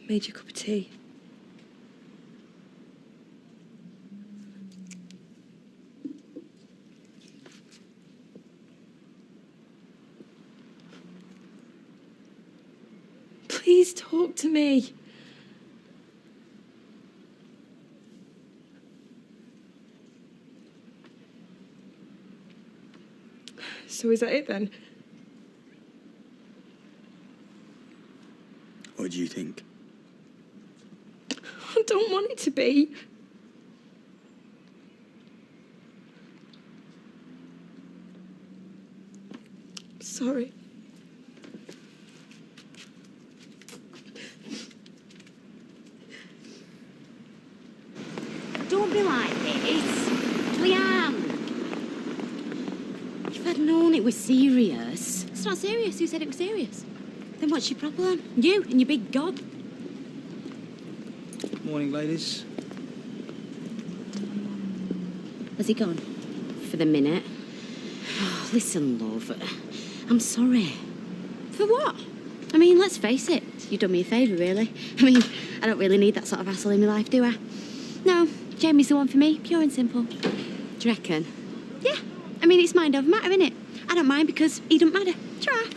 Made you a cup of tea. Please talk to me. So is that it then? What do you think? I don't want it to be. Sorry. Don't be like this. Leanne. If I'd known it was serious. It's not serious. Who said it was serious? Then what's your problem? You and your big gob. Morning, ladies. Has he gone? For the minute. Oh, listen, love. I'm sorry. For what? I mean, let's face it. You've done me a favour, really. I mean, I don't really need that sort of hassle in my life, do I? No, Jamie's the one for me, pure and simple. Do you reckon? Yeah. I mean, it's mind over matter, innit? I don't mind because he doesn't matter. Try.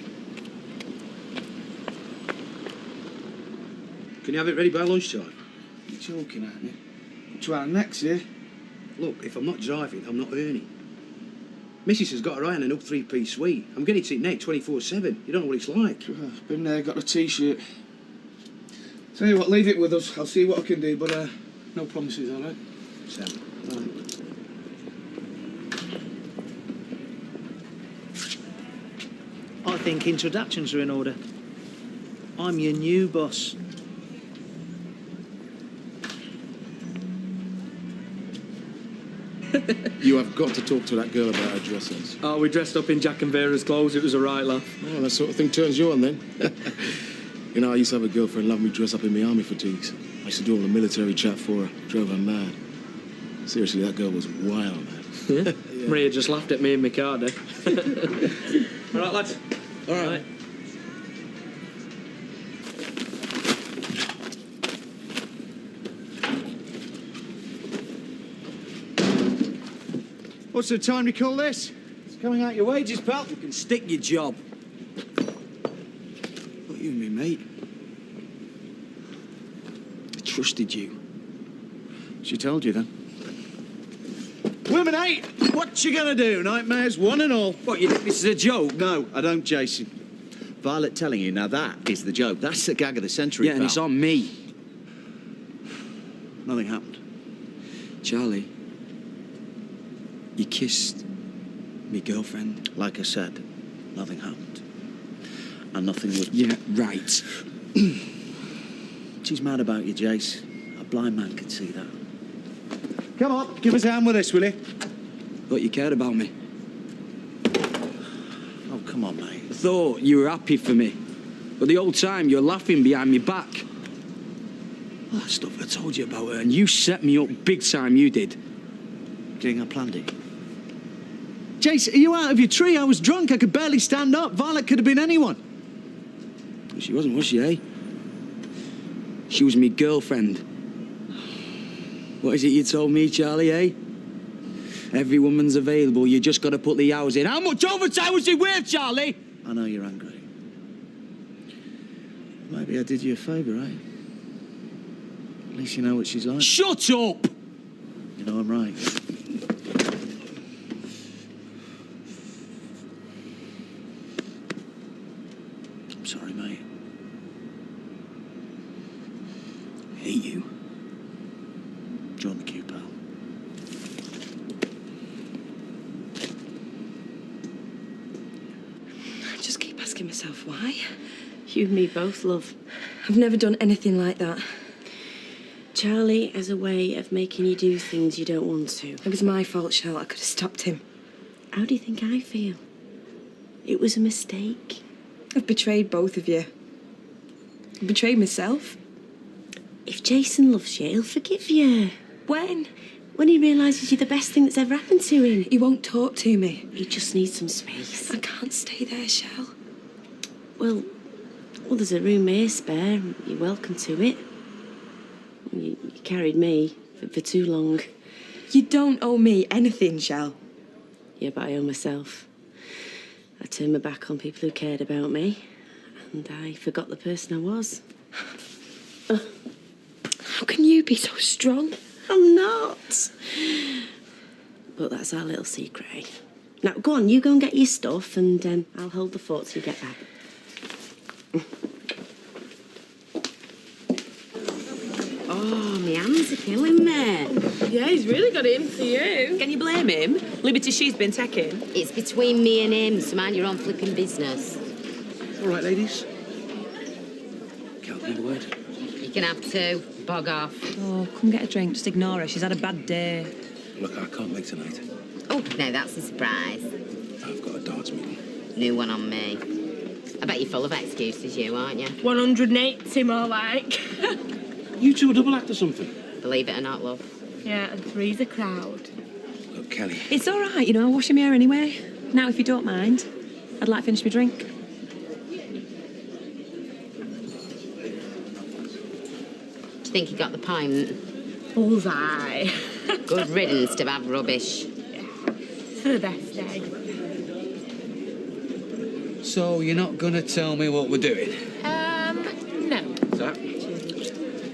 Can you have it ready by lunchtime? You're joking, aren't you? What's our next here? Look, if I'm not driving, I'm not earning. Mrs. has got her eye on an up three-piece suite. I'm getting it neck 24/7. You don't know what it's like. Been there, got a T-shirt. Tell you what, leave it with us. I'll see what I can do, but no promises, all right? Sam. Right. I think introductions are in order. I'm your new boss. You have got to talk to that girl about her dresses. Oh, we dressed up in Jack and Vera's clothes. It was a right laugh. Oh, that sort of thing turns you on, then. You know, I used to have a girlfriend love me dress up in my army fatigues. I used to do all the military chat for her. Drove her mad. Seriously, that girl was wild, man. Yeah? Yeah. Maria just laughed at me in my car, eh? All right, lads. All right. What's the time to call this? It's coming out your wages, pal. You can stick your job. What you mean, mate? I trusted you. She told you then. Women, what you gonna do? Nightmares, one and all. What, you think this is a joke? No, I don't, Jason. Violet telling you, now that is the joke. That's the gag of the century, Yeah, and pal. it's on me. Nothing happened. Charlie, you kissed me girlfriend. Like I said, nothing happened. And nothing would... Yeah, right. She's mad about you, Jace. A blind man could see that. Come on, give us a hand with this, will you? Thought you cared about me. Oh, come on, mate. I thought you were happy for me. But the whole time you're laughing behind me back. All that stuff I told you about her, and you set me up big time, you did. Do you think I planned it? Jace, are you out of your tree? I was drunk. I could barely stand up. Violet could have been anyone. Well, she wasn't, was she, eh? She was me girlfriend. What is it you told me, Charlie, eh? Every woman's available, you just got to put the hours in. How much overtime was it worth, Charlie? I know you're angry. Maybe I did you a favour, eh? At least you know what she's like. Shut up! You know I'm right. I'm sorry, mate. I hate you. Join the queue, pal. I just keep asking myself why. You and me both, love. I've never done anything like that. Charlie has a way of making you do things you don't want to. It was my fault, Shell. I could have stopped him. How do you think I feel? It was a mistake. I've betrayed both of you. I betrayed myself. If Jason loves you, he'll forgive you. When? When he realises you're the best thing that's ever happened to him. He won't talk to me. He just needs some space. I can't stay there, Shell. Well, Well, there's a room here spare. You're welcome to it. You carried me for too long. You don't owe me anything, Shell. Yeah, but I owe myself. I turned my back on people who cared about me, and I forgot the person I was. How can you be so strong? I'm not. But that's our little secret, eh? Now, go on, you go and get your stuff, and I'll hold the fort till you get back. Oh, my hands are killing me. Yeah, he's really got it in for you. Can you blame him? Liberty she's been taking. It's between me and him, so mind your own flipping business. All right, ladies. Can't read a word. You can have two. Bog off. Oh, come get a drink. Just ignore her. She's had a bad day. Look, I can't make tonight. Oh, no, that's a surprise. I've got a darts meeting. New one on me. I bet you're full of excuses, you, aren't you? 180 more like. You two a double act or something? Believe it or not, love. Yeah, and three's a crowd. Look, Kelly. It's all right, you know. I'll wash your hair anyway. Now, if you don't mind, I'd like to finish my drink. Do you think you got the pint? Bullseye. Good riddance to bad rubbish. It's for the best, eh? So you're not gonna tell me what we're doing? No. That?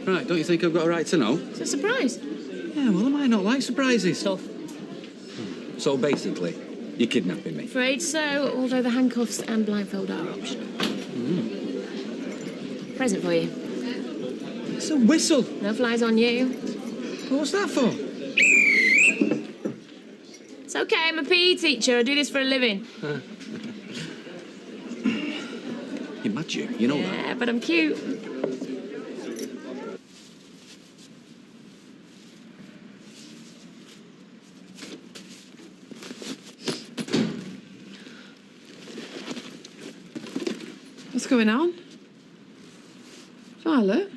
Right, don't you think I've got a right to know? It's a surprise. Yeah, well, I might not like surprises. Tough. So basically, you're kidnapping me. Afraid so, although the handcuffs and blindfold are optional. Present for you. It's a whistle. No flies on you. What's that for? It's okay, I'm a PE teacher. I do this for a living. You're mad, you know that. Yeah, but I'm cute. What's going on? Violet?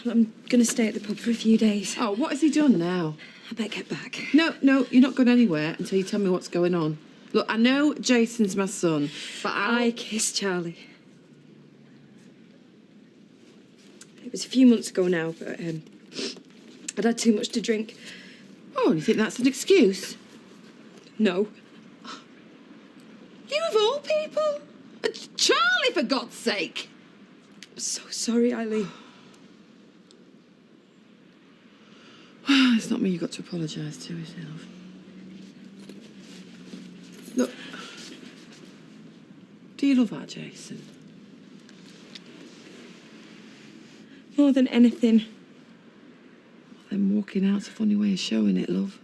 I'm going to stay at the pub for a few days. Oh, what has he done now? I better get back. No, you're not going anywhere until you tell me what's going on. Look, I know Jason's my son, but I kissed Charlie. It was a few months ago now, but I'd had too much to drink. Oh, you think that's an excuse? No. You of all people? Charlie, for God's sake! I'm so sorry, Eileen. It's not me you've got to apologise to yourself. Look, do you love our Jason? More than anything. Then walking out's a funny way of showing it, love.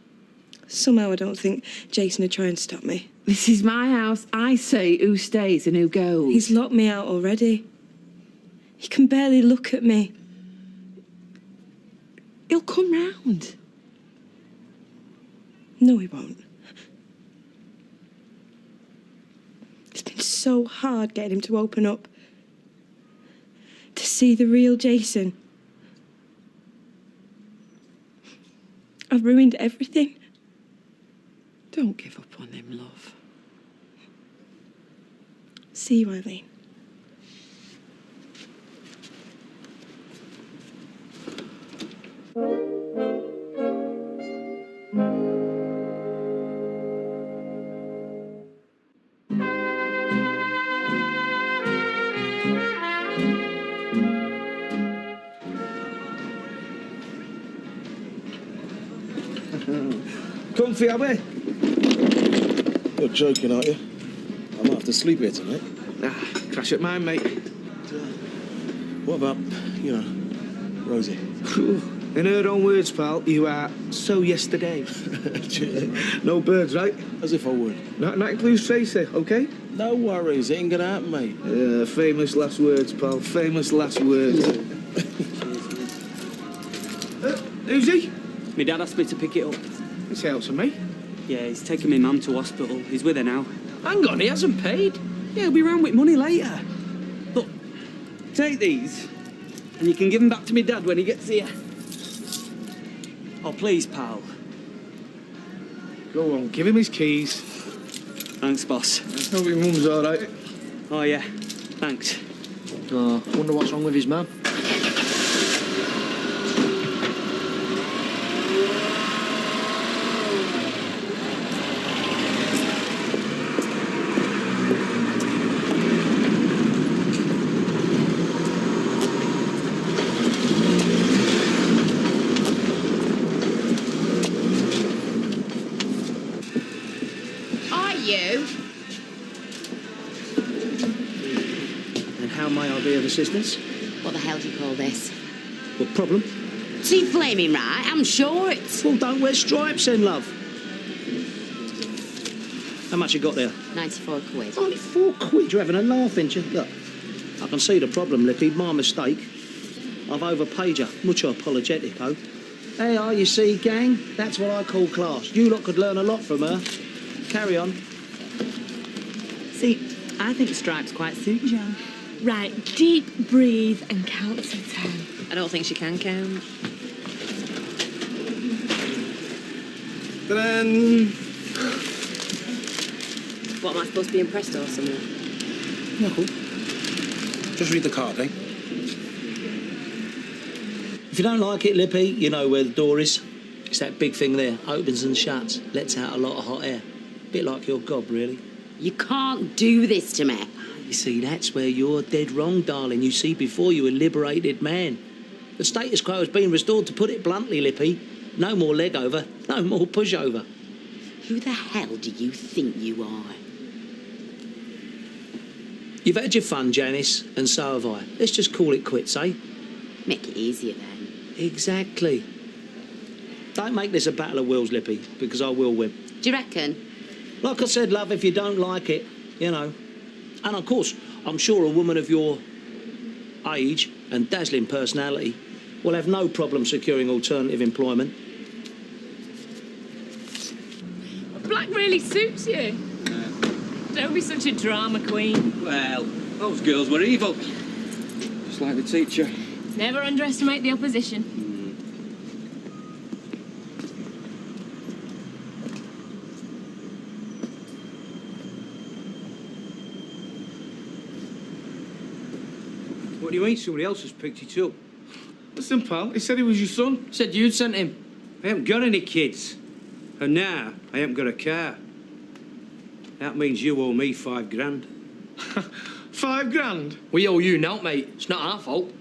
Somehow I don't think Jason would try and stop me. This is my house. I say who stays and who goes. He's locked me out already. He can barely look at me. He'll come round. No, he won't. It's been so hard getting him to open up. To see the real Jason. I've ruined everything. Don't give up on him, love. See you, Eileen. Comfy, are we? You're joking, aren't you? I might have to sleep here tonight. Crash at mine, mate. What about, Rosie? In her own words, pal, you are so yesterday. No birds, right? As if I would. That includes Tracy, okay? No worries, it ain't gonna happen, mate. Yeah, famous last words, pal. Famous last words. Who's he? My dad asked me to pick it up. It's out to me. Yeah, he's taking my mum to hospital. He's with her now. Hang on, he hasn't paid. Yeah, he'll be round with money later. Look, take these, and you can give them back to me dad when he gets here. Oh, please, pal. Go on, give him his keys. Thanks, boss. I hope your mum's all right. Oh, yeah, thanks. Oh, wonder what's wrong with his man. Are you? And how may I be of assistance? What the hell do you call this? What problem? See, flaming right, I'm sure it's... Well, don't wear stripes then, love. How much you got there? 94 quid. Only £4. You're having a laugh, ain't you? Look, I can see the problem, Lippy. My mistake. I've overpaid you. Mucho apologetico. Hey, you see, gang? That's what I call class. You lot could learn a lot from her. Carry on. See, I think stripes quite suit Jan. Right, deep breathe and count to 10. I don't think she can count. Then What, am I supposed to be impressed or something? no. Just read the card, eh? If you don't like it, Lippy, you know where the door is. It's that big thing there. Opens and shuts. Lets out a lot of hot air. Bit like your gob, really. You can't do this to me. You see, that's where you're dead wrong, darling. You see, before you a liberated man. The status quo has been restored, to put it bluntly, Lippy. No more leg over, no more pushover. Who the hell do you think you are? You've had your fun, Janice, and so have I. Let's just call it quits, eh? Make it easier then. Exactly. Don't make this a battle of wills, Lippy, because I will win. Do you reckon? Like I said, love, if you don't like it, you know. And of course, I'm sure a woman of your age and dazzling personality will have no problem securing alternative employment. Black really suits you. Don't be such a drama queen. Well, those girls were evil. Just like the teacher. Never underestimate the opposition. What do you mean somebody else has picked it up? Listen, pal, he said he was your son. Said you'd sent him. I haven't got any kids. And now I haven't got a car. That means you owe me £5,000. £5,000? We owe you now, mate. It's not our fault.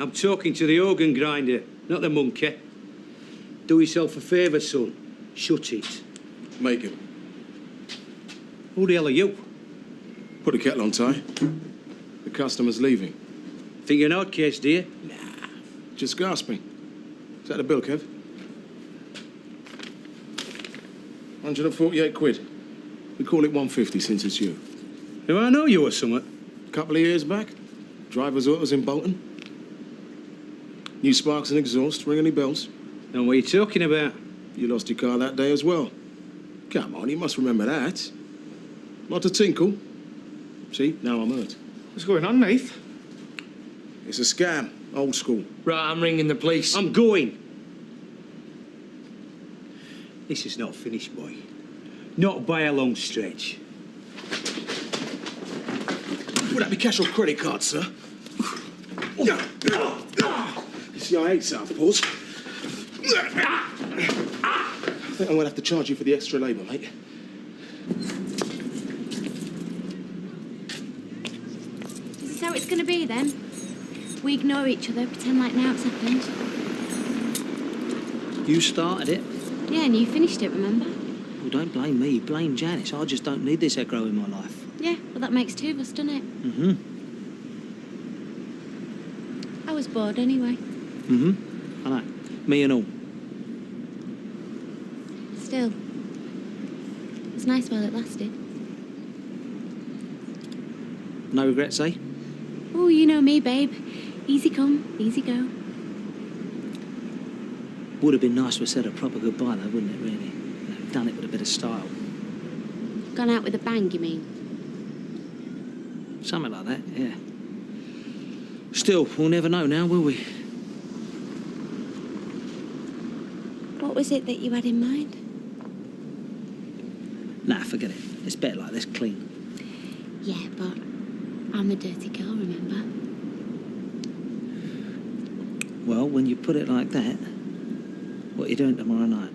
I'm talking to the organ grinder, not the monkey. Do yourself a favour, son. Shut it. Make him. Who the hell are you? Put the kettle on, Ty. The customer's leaving. Think you're an odd case, do you? Just gasping. Is that the bill, Kev? 148 quid. We call it 150 since it's you. Do I know you or something? A couple of years back, driver's orders in Bolton. New sparks and exhaust. Ring any bells? And what are you talking about? You lost your car that day as well. Come on, you must remember that. Not a tinkle. See, now I'm hurt. What's going on, Nath? It's a scam. Old school. Right, I'm ringing the police. I'm going. This is not finished, boy. Not by a long stretch. Would that be cash or credit card, sir? You see, I hate southpaws. I think I'm going to have to charge you for the extra labour, mate. Is this how it's going to be then? We ignore each other, pretend like now it's happened. You started it. Yeah, and you finished it, remember? Well, don't blame me. Blame Janice. I just don't need this aggro in my life. Yeah, well, that makes two of us, doesn't it? Mm-hmm. I was bored anyway. Mm-hmm. I know. Me and all. Still, it was nice while it lasted. No regrets, eh? Oh, you know me, babe. Easy come, easy go. Would have been nice to have said a proper goodbye, though, wouldn't it, really? You know, done it with a bit of style. Gone out with a bang, you mean? Something like that, yeah. Still, we'll never know now, will we? What was it that you had in mind? Nah, forget it. It's better like this, clean. Yeah, but I'm the dirty girl, remember? Well, when you put it like that, what are you doing tomorrow night?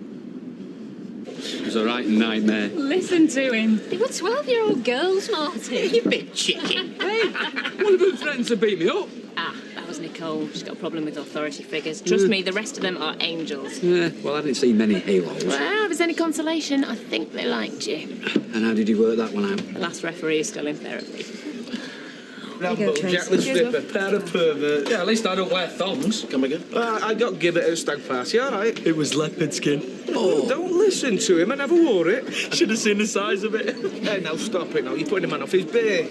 It was a right nightmare. Listen to him. They were 12-year-old girls, Martin. You big chicken. Hey, one of them threatened to beat me up. Ah, that was Nicole. She's got a problem with authority figures. Trust me, the rest of them are angels. Yeah, well, I didn't see many halos. Well, if there's any consolation, I think they liked you. And how did you work that one out? The last referee is still in therapy. Rambo, Jack the Stripper, pair of perverts. Yeah, at least I don't wear thongs. Come again? I got gibbet at a stag party, all right? It was leopard skin. Oh, don't listen to him. I never wore it. Should have seen the size of it. Hey, now stop it now. You're putting a man off his beer.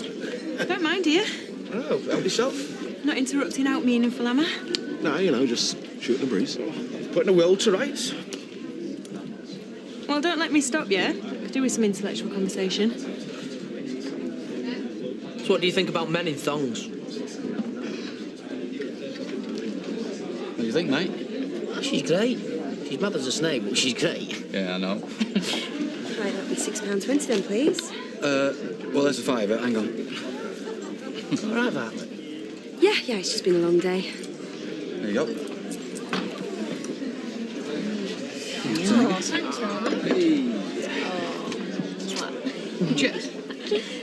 Don't mind, dear. Oh, help yourself. Not interrupting out meaningful, am I? No, you know, just shooting the breeze. Putting the world to rights. Well, don't let me stop you. Could do with some intellectual conversation. So what do you think about men in thongs? What do you think, mate? Oh, she's great. She's mad as a snake, but she's great. Yeah, I know. Right, that'll be £6.20 then, please. Well, there's a fiver. Hang on. All right, Violet. Yeah, it's just been a long day. There you go. Oh, thanks, darling. Cheers.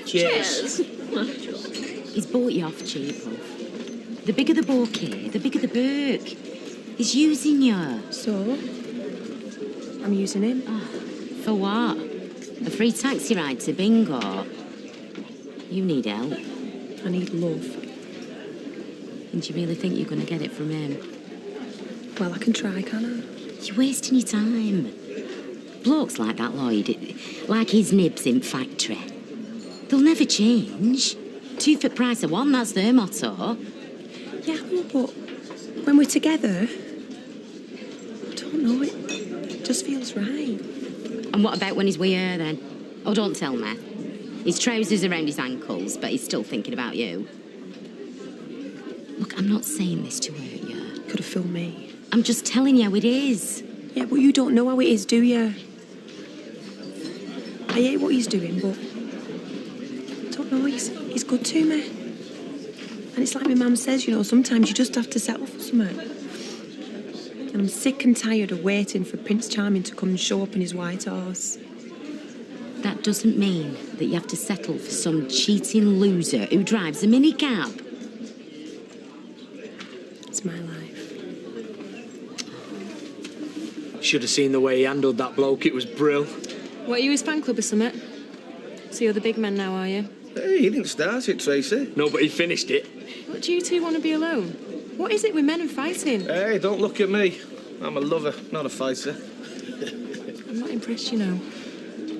Cheers. He's bought you off cheap, love. The bigger the bouquet, the bigger the perk. He's using you. So? I'm using him. For what? A free taxi ride to bingo? You need help. I need love. And do you really think you're going to get it from him? Well, I can try, can't I? You're wasting your time. Blokes like that, Lloyd, like his nibs in factory. They'll never change. 2 for the price of 1, that's their motto. Yeah, well, but when we're together, I don't know, it just feels right. And what about when he's with her, then? Oh, don't tell me. His trousers around his ankles, but he's still thinking about you. Look, I'm not saying this to hurt you. Could have fooled me. I'm just telling you how it is. Yeah, but you don't know how it is, do you? I hate what he's doing, but I don't know, he's good to me. And it's like my mum says, you know, sometimes you just have to settle for something. And I'm sick and tired of waiting for Prince Charming to come and show up in his white horse. That doesn't mean that you have to settle for some cheating loser who drives a minicab. It's my life. Should have seen the way he handled that bloke. It was brill. What, are you his fan club or something? So you're the big man now, are you? Hey, he didn't start it, Tracy. No, but he finished it. What, do you two want to be alone? What is it with men and fighting? Hey, don't look at me. I'm a lover, not a fighter. I'm not impressed, you know.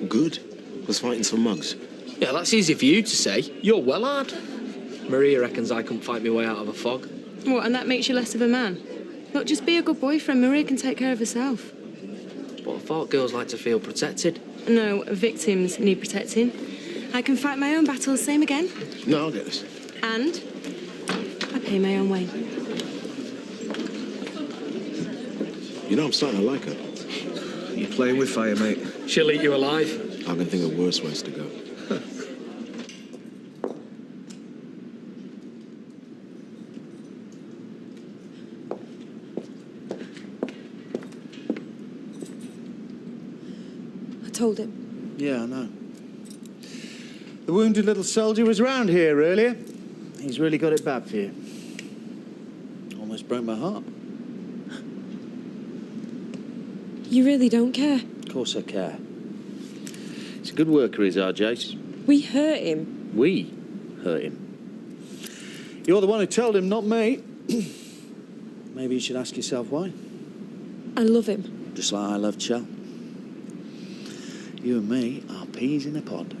Good. Was fighting some mugs. Yeah, that's easy for you to say. You're well hard. Maria reckons I couldn't fight my way out of a fog. What, and that makes you less of a man? Look, just be a good boyfriend. Maria can take care of herself. But I thought girls like to feel protected. No, victims need protecting. I can fight my own battles, same again. No, I'll get this. And I pay my own way. You know, I'm starting to like her. You're playing with fire, mate. She'll eat you alive. I can think of worse ways to go. I told him. Yeah, I know. The wounded little soldier was round here earlier. He's really got it bad for you. Almost broke my heart. You really don't care? Of course I care. He's a good worker, is our Jace. We hurt him. We hurt him. You're the one who told him, not me. Maybe you should ask yourself why. I love him. Just like I love Chell. You and me are peas in a pod.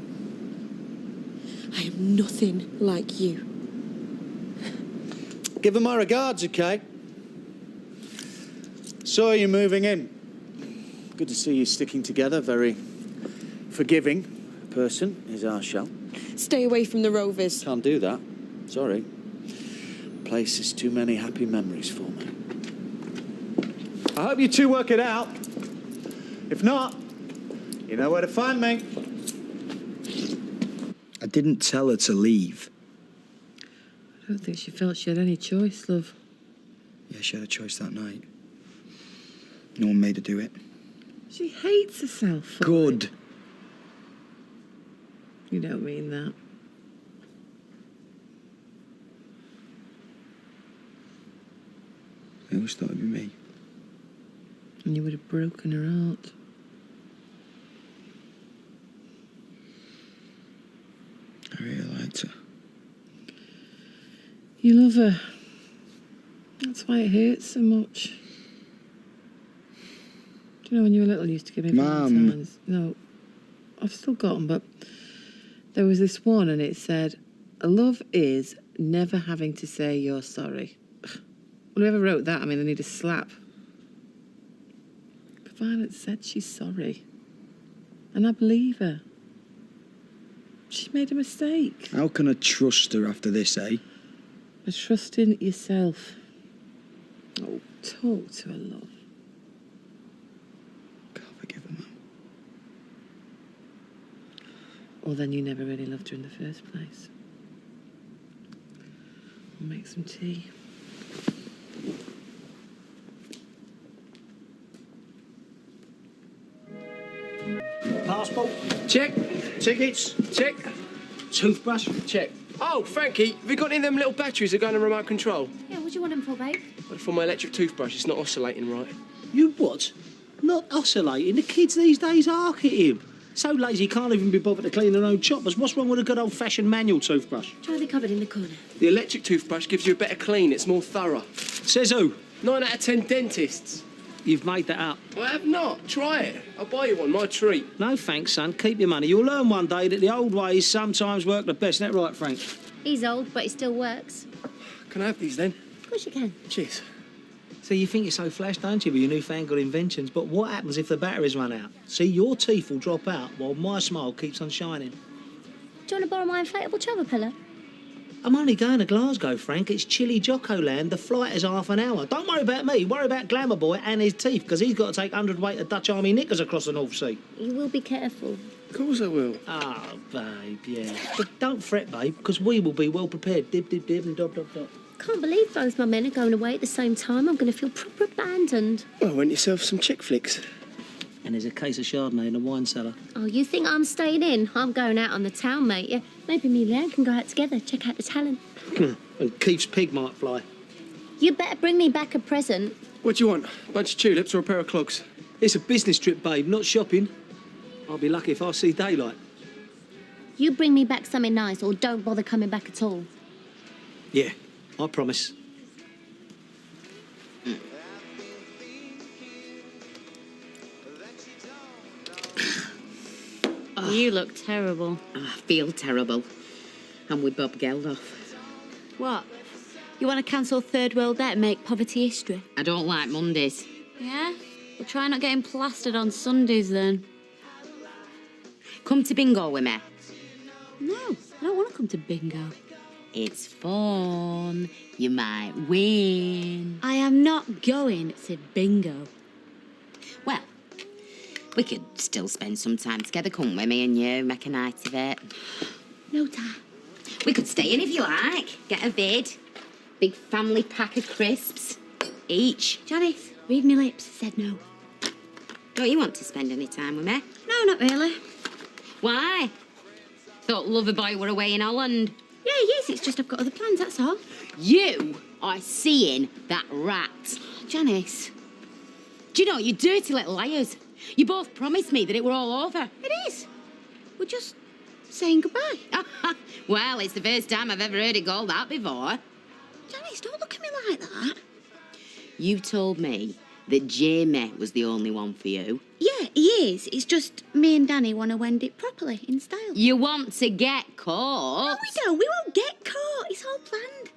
I am nothing like you. Give her my regards, okay? Saw you moving in. Good to see you sticking together. Very forgiving person is our Shell. Stay away from the Rovers. Can't do that. Sorry. Place has too many happy memories for me. I hope you two work it out. If not, you know where to find me. I didn't tell her to leave. I don't think she felt she had any choice, love. Yeah, she had a choice that night. No one made her do it. She hates herself for Good. it. You don't mean that. I always thought it'd be me. And you would have broken her heart. I really liked her. You love her. That's why it hurts so much. Do you know when you were little, you used to give me Mum. Valentine's? No, I've still got them, but there was this one and it said, love is never having to say you're sorry. Well, whoever wrote that, I mean, they need a slap. But Violet said she's sorry. And I believe her. She made a mistake. How can I trust her after this, eh? But trust in yourself. Oh, talk to her, love. Can't forgive her, Mum. Or then you never really loved her in the first place. I'll make some tea. Passport, Check. tickets, Check. toothbrush. Check. Oh, Frankie, have you got any of them little batteries that go on a remote control? Yeah, what do you want them for, babe? But for my electric toothbrush, it's not oscillating right. You what? Not oscillating. The kids these days arc at him. So lazy, can't even be bothered to clean their own choppers. What's wrong with a good old-fashioned manual toothbrush? Try the cupboard in the corner. The electric toothbrush gives you a better clean. It's more thorough. Says who? 9 out of 10 dentists. You've made that up. I have not. Try it. I'll buy you one. My treat. No thanks, son. Keep your money. You'll learn one day that the old ways sometimes work the best. Isn't that right, Frank? He's old, but he still works. Can I have these then? Of course you can. Cheers. See, you think you're so flash, don't you, with your newfangled inventions? But what happens if the batteries run out? See, your teeth will drop out while my smile keeps on shining. Do you want to borrow my inflatable travel pillow? I'm only going to Glasgow, Frank. It's chilly Jocko land. The flight is half an hour. Don't worry about me. Worry about Glamour Boy and his teeth, because he's got to take 100 weight of Dutch Army knickers across the North Sea. You will be careful. Of course I will. Ah, babe, yeah. But don't fret, babe, because we will be well prepared. Dib, dib, dib, and dob, dob, dob. Can't believe both my men are going away at the same time. I'm going to feel proper abandoned. Well, went yourself some chick flicks. And there's a case of Chardonnay in the wine cellar. Oh, you think I'm staying in? I'm going out on the town, mate. Yeah, maybe me and Leanne can go out together, check out the talent. And Keith's pig might fly. You better bring me back a present. What do you want? A bunch of tulips or a pair of clogs? It's a business trip, babe, not shopping. I'll be lucky if I see daylight. You bring me back something nice or don't bother coming back at all. Yeah, I promise. You look terrible. I feel terrible. I'm with Bob Geldof. What? You want to cancel third world debt and make poverty history? I don't like Mondays. Yeah? Well, try not getting plastered on Sundays then. Come to bingo with me. No, I don't want to come to bingo. It's fun. You might win. I am not going to bingo. Well, we could still spend some time together, couldn't we, me and you, make a night of it. No time. We could stay in if you like. Get a vid. Big family pack of crisps. Each. Janice, read me lips. Said no. Don't you want to spend any time with me? No, not really. Why? Thought Loverboy were away in Holland. Yeah, he is. It's just I've got other plans, that's all. You are seeing that rat. Janice. Do you know, you dirty little liars. You both promised me that it were all over. It is. We're just saying goodbye. Well, it's the first time I've ever heard it called that before. Janice, don't look at me like that. You told me that Jamie was the only one for you. Yeah, he is. It's just me and Danny want to end it properly, in style. You want to get caught? No, we don't. We won't get caught. It's all planned.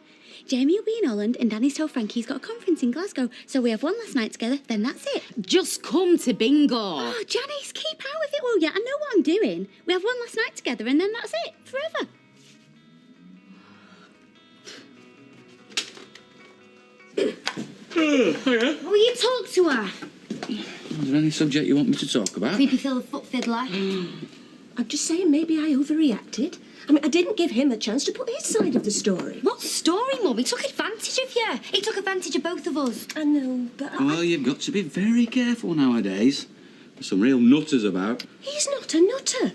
Jamie will be in Holland and Danny's told Frankie he's got a conference in Glasgow. So we have one last night together, then that's it. Just come to bingo. Oh, Janice, keep out with it, will ya? I know what I'm doing. We have one last night together and then that's it. Forever. Hiya. Will you talk to her? Is there any subject you want me to talk about? Creepy Phil the foot fiddler. I'm just saying maybe I overreacted. I mean, I didn't give him a chance to put his side of the story. What story, Mum? He took advantage of you. He took advantage advantage of both of us. I know, but Well, you've got to be very careful nowadays. There's some real nutters about. he's not a nutter.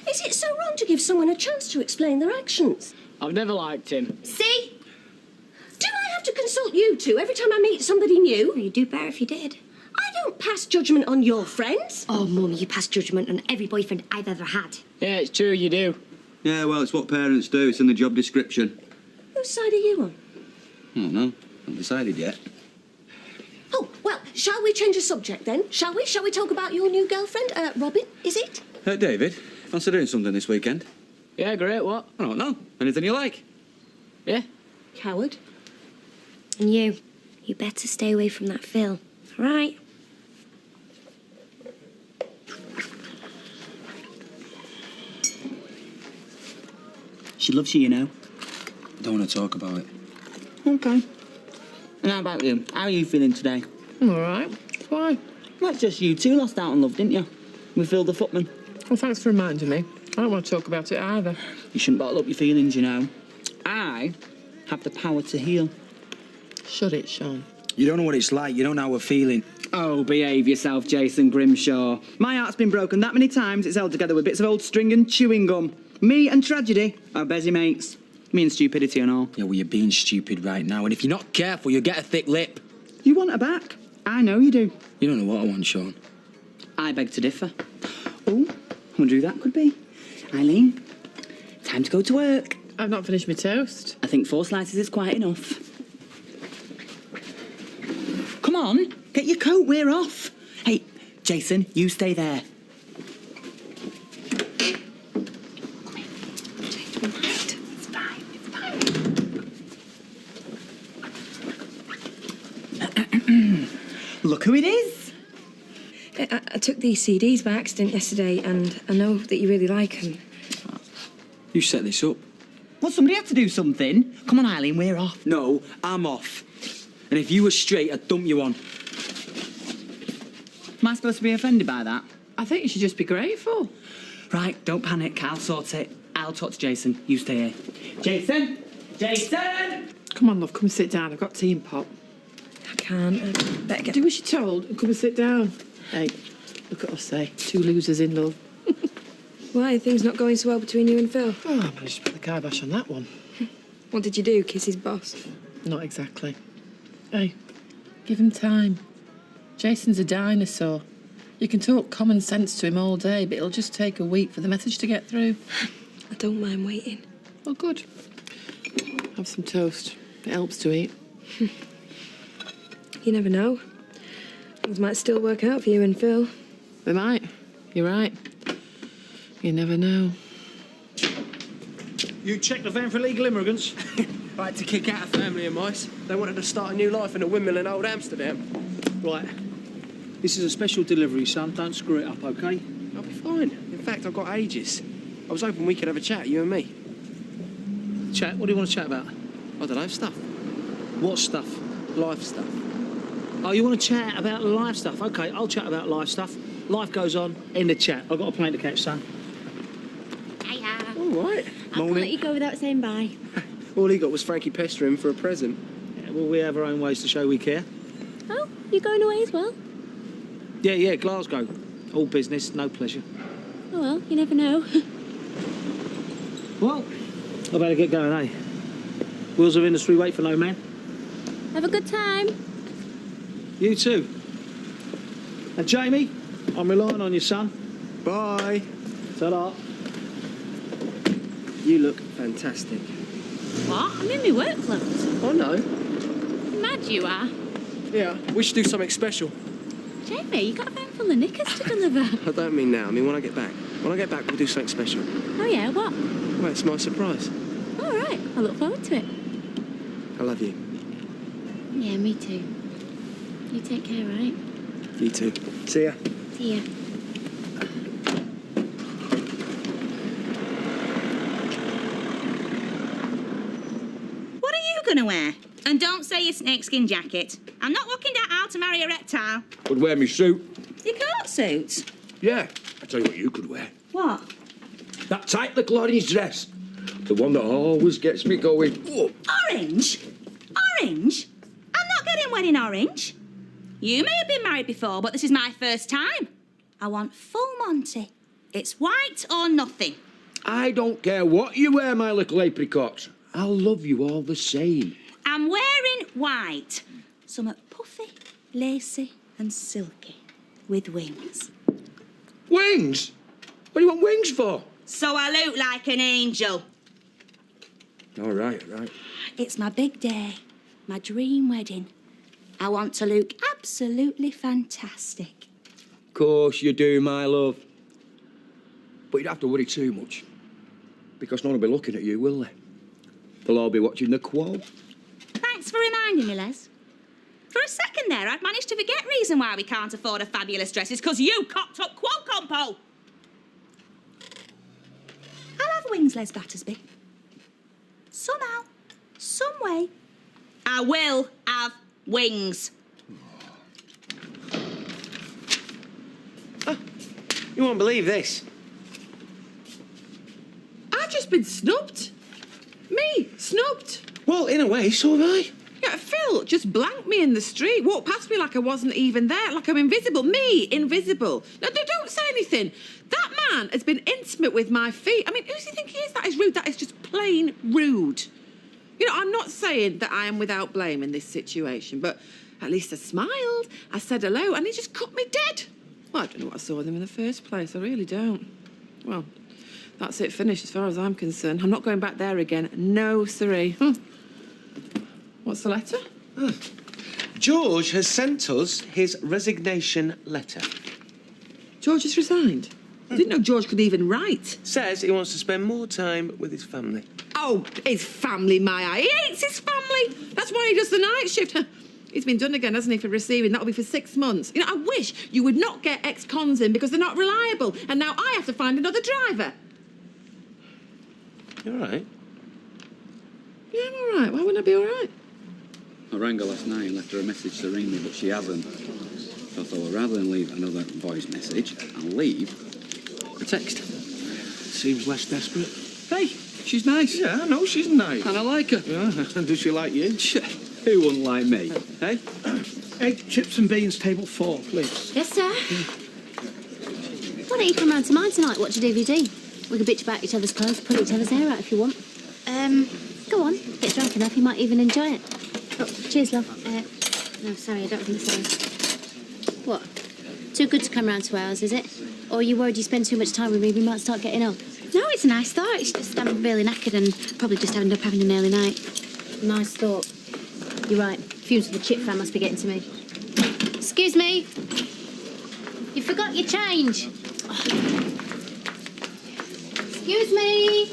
Is it so wrong to give someone a chance to explain their actions? I've never liked him. See? Do I have to consult you two every time I meet somebody new? Well, you'd do better if you did. I don't pass judgment on your friends. Oh, Mum, you pass judgment on every boyfriend I've ever had. Yeah, it's true, you do. Yeah, well, it's what parents do. It's in the job description. Whose side are you on? Oh, no. Not decided yet. Oh, well, shall we change the subject then? Shall we? Shall we talk about your new girlfriend, Robin, is it? David, fancy doing something this weekend? Yeah, great, what? I don't know. Anything you like? Yeah. Coward. And you better stay away from that Phil, all right? She loves you, you know. I don't want to talk about it. Okay. And how about you? How are you feeling today? I'm all right. Why? That's just you two lost out on love, didn't you? With Phil the footman. Well, thanks for reminding me. I don't want to talk about it either. You shouldn't bottle up your feelings, you know. I have the power to heal. Shut it, Sean. You don't know what it's like. You don't know how we're feeling. Oh, behave yourself, Jason Grimshaw. My heart's been broken that many times it's held together with bits of old string and chewing gum. Me and tragedy are busy mates. Me and stupidity and all. Yeah, well, you're being stupid right now, and if you're not careful, you'll get a thick lip. You want her back? I know you do. You don't know what I want, Sean. I beg to differ. Oh, I wonder who that could be. Eileen, time to go to work. I've not finished my toast. I think 4 slices is quite enough. Come on, get your coat, we're off. Hey, Jason, you stay there. Look who it is. I took these CDs by accident yesterday, and I know that you really like them. You set this up. Well, somebody had to do something. Come on, Eileen, we're off. No, I'm off. And if you were straight, I'd dump you on. Am I supposed to be offended by that? I think you should just be grateful. Right, don't panic. I'll sort it. I'll talk to Jason. You stay here. Jason! Jason! Come on, love, come sit down. I've got tea and pop. I can't. I better get... Do as you're told and come and sit down. Hey, look at us, say. 2 losers in love. Why? Things not going so well between you and Phil? Oh, I managed to put the kibosh on that one. What did you do? Kiss his boss? Not exactly. Hey, give him time. Jason's a dinosaur. You can talk common sense to him all day, but it'll just take a week for the message to get through. I don't mind waiting. Oh, good. Have some toast. It helps to eat. You never know. Things might still work out for you and Phil. They might. You're right. You never know. You checked the van for illegal immigrants? I had to kick out a family of mice. They wanted to start a new life in a windmill in old Amsterdam. Right. This is a special delivery, son. Don't screw it up, OK? I'll be fine. In fact, I've got ages. I was hoping we could have a chat, you and me. Chat? What do you want to chat about? I don't know, stuff. What stuff? Life stuff. Oh, you want to chat about life stuff? OK, I'll chat about life stuff. Life goes on in the chat. I've got a plane to catch, son. Hiya. All right. I can't let you go without saying bye. All he got was Frankie pestering him for a present. Yeah, well, we have our own ways to show we care. Oh, you're going away as well? Yeah, Glasgow. All business, no pleasure. Oh, well, you never know. Well, I better get going, eh? Wheels of industry wait for no man. Have a good time. You too. And Jamie, I'm relying on you, son. Bye. Ta-da. You look fantastic. What? I'm in my work clothes. Oh, no. Mad you are. Yeah, we should do something special. Jamie, you got a van full of knickers to deliver. I don't mean now. I mean when I get back. When I get back, we'll do something special. Oh, yeah, what? Well, it's my surprise. All right, I look forward to it. I love you. Yeah, me too. You take care, right? You too. See ya. See ya. What are you going to wear? And don't say your snakeskin jacket. I'm not looking down how to marry a reptile. Could wear me suit. Your coat suit? Yeah. I tell you what you could wear. What? That tight little orange dress. The one that always gets me going. Oh. Orange? Orange? I'm not wedding wedding orange. You may have been married before, but this is my first time. I want full Monty. It's white or nothing. I don't care what you wear, my little apricot. I'll love you all the same. I'm wearing white. Something puffy, lacy and silky with wings. Wings? What do you want wings for? So I look like an angel. All right. It's my big day, my dream wedding. I want to look absolutely fantastic. Of course you do, my love. But you don't have to worry too much. Because no one will be looking at you, will they? They'll all be watching the quo. Thanks for reminding me, Les. For a second there, I'd managed to forget reason why we can't afford a fabulous dress is because you cocked up quo compo. I'll have wings, Les Battersby. Somehow, some way, I will have wings. You won't believe this. I've just been snubbed. Me, snubbed. Well, in a way, so have I. Yeah, Phil just blanked me in the street, walked past me like I wasn't even there, like I'm invisible. Me, invisible. No, don't say anything. That man has been intimate with my feet. I mean, who does he think he is? That is rude. That is just plain rude. You know, I'm not saying that I am without blame in this situation, but at least I smiled, I said hello, and he just cut me dead. Well, I don't know what I saw with him in the first place. I really don't. Well, that's it finished as far as I'm concerned. I'm not going back there again. No, siree. What's the letter? George has sent us his resignation letter. George has resigned? I didn't know George could even write. Says he wants to spend more time with his family. Oh, his family, my eye. He hates his family. That's why he does the night shift. He's been done again, hasn't he, for receiving? That'll be for 6 months. You know, I wish you would not get ex-cons in because they're not reliable. And now I have to find another driver. You all right? Yeah, I'm all right. Why wouldn't I be all right? I rang her last night and left her a message to ring me, but she hasn't. So I thought, rather than leave another voice message, I'll leave a text. Seems less desperate. Hey, she's nice. Yeah, I know she's nice. And I like her. Yeah, does she like you? Who wouldn't like me? Hey? Egg, chips and beans, table 4, please. Yes, sir. Why don't you come round to mine tonight, watch a DVD? We can bitch about each other's clothes, pull each other's hair out if you want. Go on. Get drunk enough, you might even enjoy it. Oh, cheers, love. No, sorry, I don't think so. What? Too good to come round to ours, is it? Or are you worried you spend too much time with me, we might start getting on? No, it's a nice thought. It's just I'm really knackered and probably just end up having an early night. Nice thought. You're right. Fumes of the chip fan must be getting to me. Excuse me. You forgot your change. Oh. Excuse me.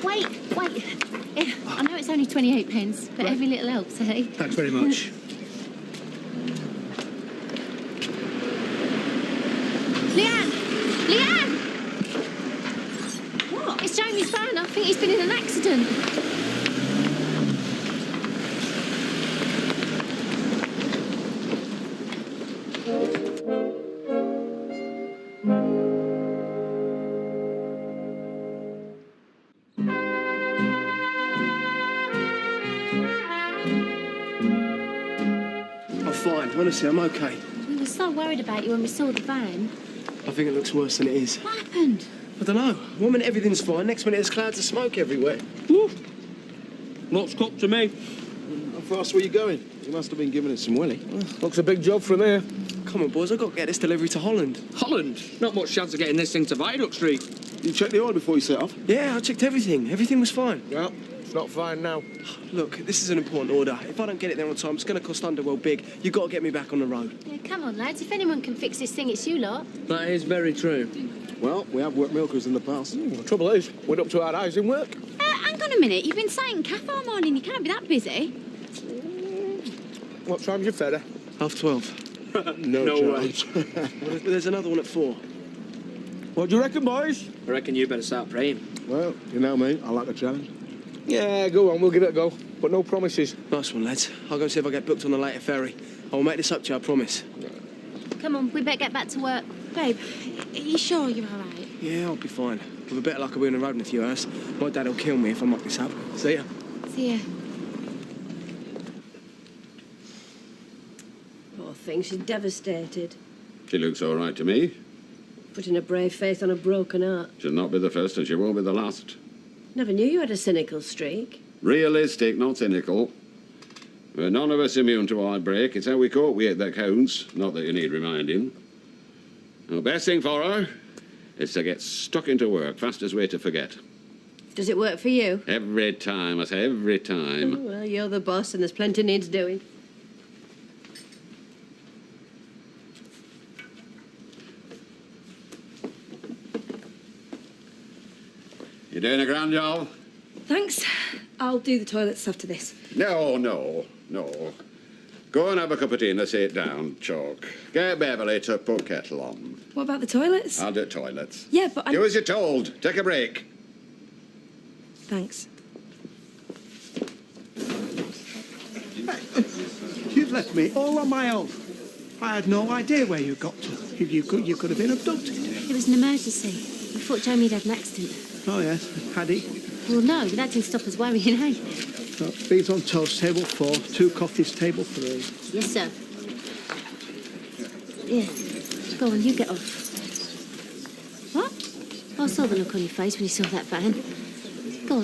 Wait. I know it's only 28 pence, but every little helps, eh? Thanks very much. Leanne! What? It's Jamie's van. I think he's been in an accident. I'm fine. Honestly, I'm okay. We were so worried about you when we saw the van. I think it looks worse than it is. What happened? I don't know. One minute everything's fine, next minute there's clouds of smoke everywhere. Woo. Looks cooked to me. How fast were you going? You must have been giving it some willy. Looks a big job from here. Come on, boys, I've got to get this delivery to Holland. Holland? Not much chance of getting this thing to Viaduct Street. You checked the oil before you set off? Yeah, I checked everything. Everything was fine. Well, it's not fine now. Look, this is an important order. If I don't get it there on time, it's going to cost Underworld big. You've got to get me back on the road. Yeah, come on, lads. If anyone can fix this thing, it's you lot. That is very true. Well, we have worked milkers in the past. The trouble is, we're up to our eyes in work. Hang on a minute. You've been saying cafe all morning. You can't be that busy. What time's your ferry? 12:30. No way. There's another one at 4. What do you reckon, boys? I reckon you better start praying. Well, you know me. I like a challenge. Yeah, go on. We'll give it a go. But no promises. Nice one, lads. I'll go see if I get booked on the later ferry. I'll make this up to you, I promise. Come on, we better get back to work. Babe, are you sure you're all right? Yeah, I'll be fine. With a bit of luck, I'll be on the road in a few hours. My dad will kill me if I muck this up. See ya. See ya. nothing. She's devastated. She looks all right to me. Putting a brave face on a broken heart. She'll not be the first and she won't be the last. Never knew you had a cynical streak. Realistic, not cynical. We're none of us immune to heartbreak. It's how we cope with it that counts. Not that you need reminding. The best thing for her is to get stuck into work. Fastest way to forget. Does it work for you? Every time, I say, every time. Oh, well, you're the boss and there's plenty needs doing. You're doing a grand job? Thanks. I'll do the toilets after this. No. Go and have a cup of tea and let's sit down, Chalk. Get Beverly to put kettle on. What about the toilets? I'll do toilets. Yeah, but Do as you're told. Take a break. Thanks. You've left me all on my own. I had no idea where you got to. You could have been abducted. It was an emergency. We thought Jamie'd had an accident. Oh, yes. Had he? Well, no, that didn't stop us worrying, eh? Beans on toast, table 4. 2 coffees, table 3. Yes, sir. Yeah. Go on, you get off. What? I saw the look on your face when you saw that van. Go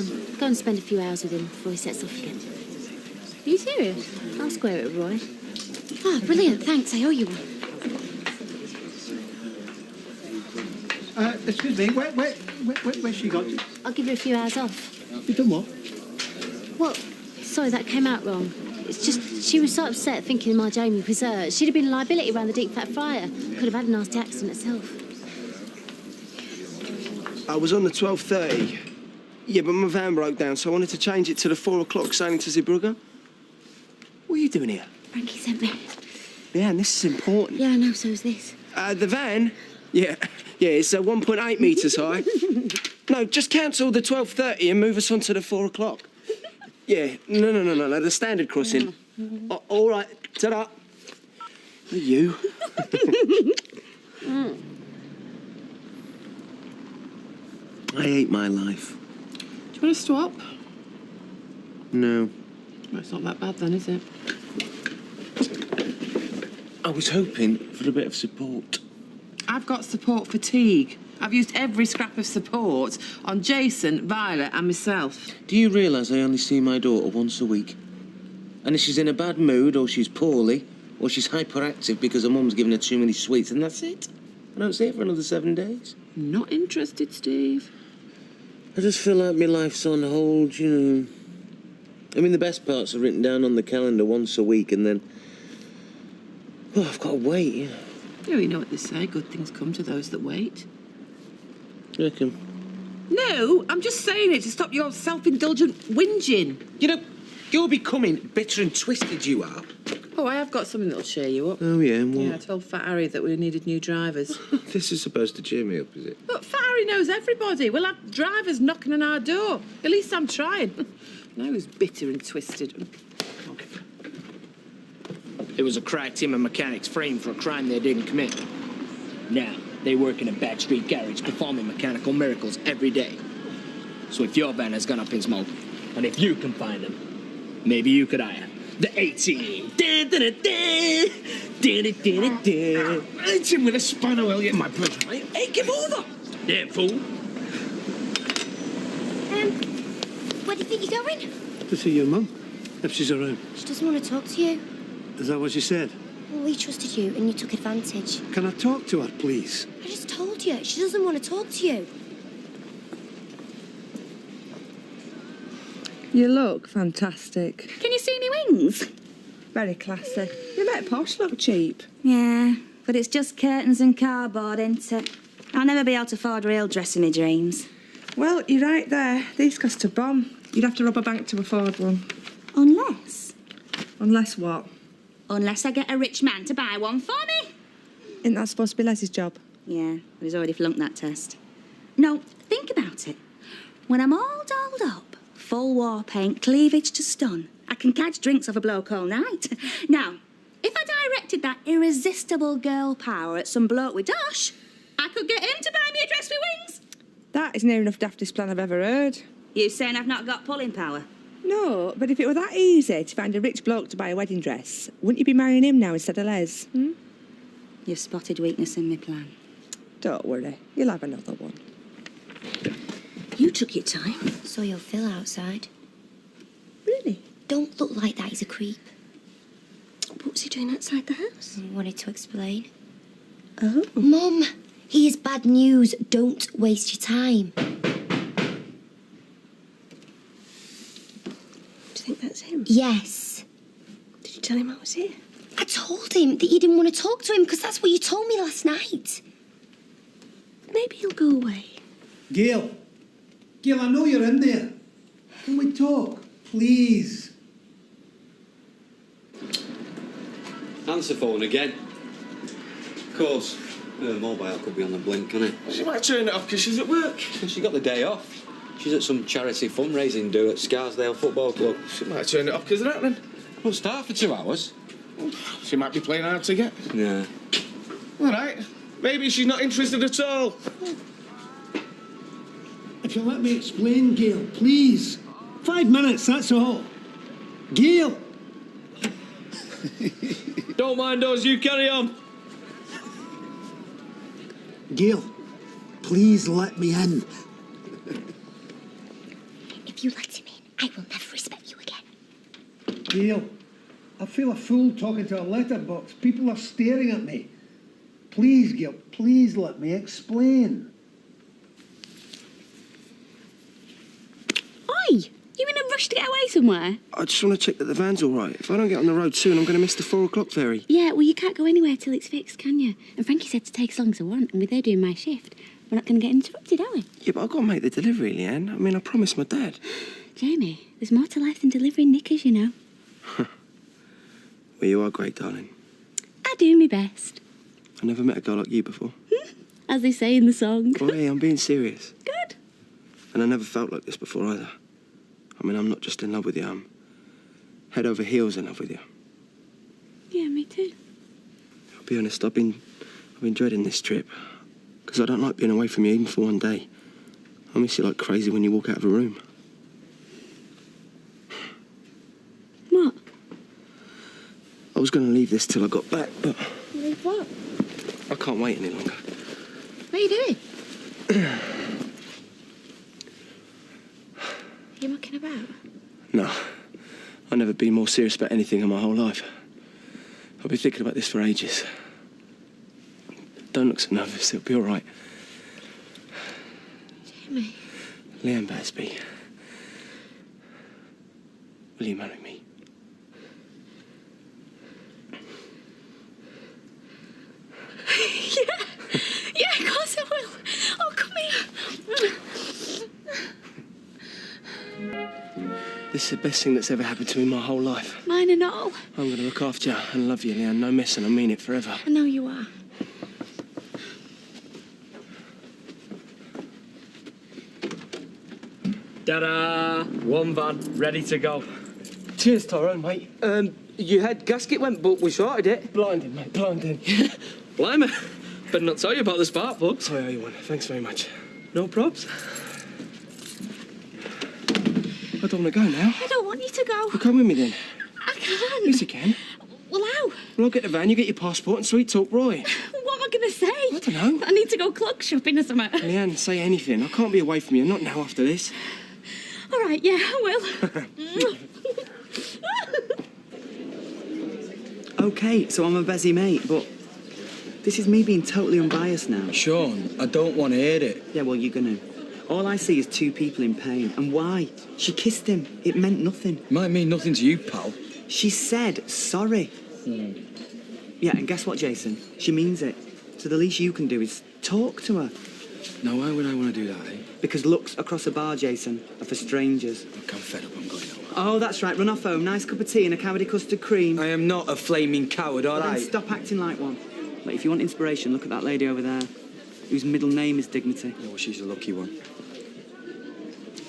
and spend a few hours with him before he sets off again. Are you serious? I'll square it with Roy. Oh, brilliant, thanks, I owe you one. Excuse me, where's she gone? I'll give her a few hours off. You done what? Well, sorry, that came out wrong. It's just, she was so upset thinking my Jamie was hurt. She'd have been a liability around the deep fat fryer. Could have had a nasty accident herself. I was on the 12:30. Yeah, but my van broke down, so I wanted to change it to the 4 o'clock sailing to Zeebrugge. What are you doing here? Frankie sent me. Yeah, and this is important. Yeah, I know, so is this. The van? Yeah, it's 1.8 metres high. No, just cancel the 12:30 and move us on to the 4 o'clock. Yeah, no, the standard crossing. All right, ta-da. You. I hate my life. Do you want to swap? No. Well, it's not that bad then, is it? I was hoping for a bit of support. I've got support fatigue. I've used every scrap of support on Jason, Violet and myself. Do you realise I only see my daughter once a week? And if she's in a bad mood, or she's poorly, or she's hyperactive because her mum's given her too many sweets, and that's it? I don't see her for another 7 days. Not interested, Steve. I just feel like my life's on hold, you know. I mean, the best parts are written down on the calendar once a week, and then... well, I've got to wait, you know. Yeah, you know what they say, good things come to those that wait. You reckon? No, I'm just saying it to stop your self-indulgent whinging. You know, you're becoming bitter and twisted, you are. Oh, I have got something that'll cheer you up. Oh, yeah, and what? Yeah, I told Fat Harry that we needed new drivers. This is supposed to cheer me up, is it? But Fat Harry knows everybody. We'll have drivers knocking on our door. At least I'm trying. Now he's bitter and twisted. There was a crack team of mechanics framed for a crime they didn't commit. Now, they work in a backstreet garage performing mechanical miracles every day. So if your van has gone up in smoke, and if you can find them, maybe you could hire the A-Team. Hit him with a spanner, will you? My brother. Hey, give over! Damn fool. Where do you think you're going? To see your mum, if she's around. She doesn't want to talk to you. Is that what she said? Well, we trusted you and you took advantage. Can I talk to her, please? I just told you. She doesn't want to talk to you. You look fantastic. Can you see me wings? Very classy. You make posh look cheap. Yeah, but it's just curtains and cardboard, ain't it? I'll never be able to afford real dress in my dreams. Well, you're right there. These cost a bomb. You'd have to rob a bank to afford one. Unless? Unless what? Unless I get a rich man to buy one for me. Isn't that supposed to be Leslie's job? Yeah, but he's already flunked that test. No, think about it. When I'm all dolled up, full war paint, cleavage to stun, I can catch drinks off a bloke all night. Now, if I directed that irresistible girl power at some bloke with dosh, I could get him to buy me a dress with wings. That is near enough daftest plan I've ever heard. You saying I've not got pulling power? No, but if it were that easy to find a rich bloke to buy a wedding dress, wouldn't you be marrying him now instead of Les? You've spotted weakness in my plan. Don't worry, you'll have another one. You took your time. Saw your Phil outside. Really? Don't look like that, he's a creep. What was he doing outside the house? I wanted to explain. Oh. Mum, he is bad news. Don't waste your time. Do you think that's him? Yes. Did you tell him I was here? I told him that you didn't want to talk to him because that's what you told me last night. Maybe he'll go away. Gail. Gail, I know you're in there. Can we talk? Please. Answer phone again. Of course, her mobile could be on the blink, can't it? She might turn it off because she's at work. She got the day off. She's at some charity fundraising do at Scarsdale Football Club. She might turn it off because they're happening. Won't start for 2 hours. She might be playing hard to get. Yeah. All right. Maybe she's not interested at all. If you'll let me explain, Gail, please. 5 minutes, that's all. Gail! Don't mind us, you carry on. Gail, please let me in. If you let him in, I will never respect you again. Gail, I feel a fool talking to a letterbox. People are staring at me. Please, Gail, please let me explain. Oi! You in a rush to get away somewhere? I just want to check that the van's all right. If I don't get on the road soon, I'm going to miss the 4 o'clock ferry. Yeah, well, you can't go anywhere till it's fixed, can you? And Frankie said to take as long as I want, and with her doing my shift, we're not going to get interrupted, are we? Yeah, but I've got to make the delivery, Leanne. I mean, I promised my dad. Jamie, there's more to life than delivering knickers, you know. Well, you are great, darling. I do my best. I never met a girl like you before. As they say in the song. Oh, hey, I'm being serious. Good. And I never felt like this before either. I mean, I'm not just in love with you, I'm head over heels in love with you. Yeah, me too. I'll be honest, I've been dreading this trip. Because I don't like being away from you even for one day. I miss you like crazy when you walk out of a room. What? I was going to leave this till I got back, but Leave what? I can't wait any longer. What are you doing? You mucking about? No, I've never been more serious about anything in my whole life. I've been thinking about this for ages. Don't look so nervous, it'll be all right. Jamie. Leanne Basby, will you marry me? Yeah, of course I will. Oh, come here. This is the best thing that's ever happened to me in my whole life. Mine and all. I'm going to look after you and love you, Leanne. No missing, I mean it forever. I know you are. Ta-da! One van, ready to go. Cheers, Tyrone, mate. Your head gasket went, but we sorted it. Blinding, mate, blinding. Blimey. Better not tell you about the spark plugs. I owe you one. Thanks very much. No probs. I don't want to go now. I don't want you to go. Well, come with me then. I can't. Yes, you can. Well, how? Well, I'll get the van, you get your passport and sweet talk Roy. What am I going to say? I don't know. I need to go clog shopping or something. Leanne, say anything. I can't be away from you, not now after this. All right, yeah, I will. Okay, so I'm a busy mate, but this is me being totally unbiased now. Sean, I don't want to hear it. Yeah, well, you're gonna. All I see is 2 people in pain. And why? She kissed him. It meant nothing. Might mean nothing to you, pal. She said sorry. Yeah, and guess what, Jason? She means it. So the least you can do is talk to her. Now, why would I want to do that, eh? Because looks across a bar, Jason, are for strangers. Look, I'm fed up, I'm going home. Oh, that's right. Run off home. Nice cup of tea and a cowardly custard cream. I am not a flaming coward, all Then right? stop acting like one. Like, if you want inspiration, look at that lady over there, whose middle name is Dignity. Oh, she's a lucky one.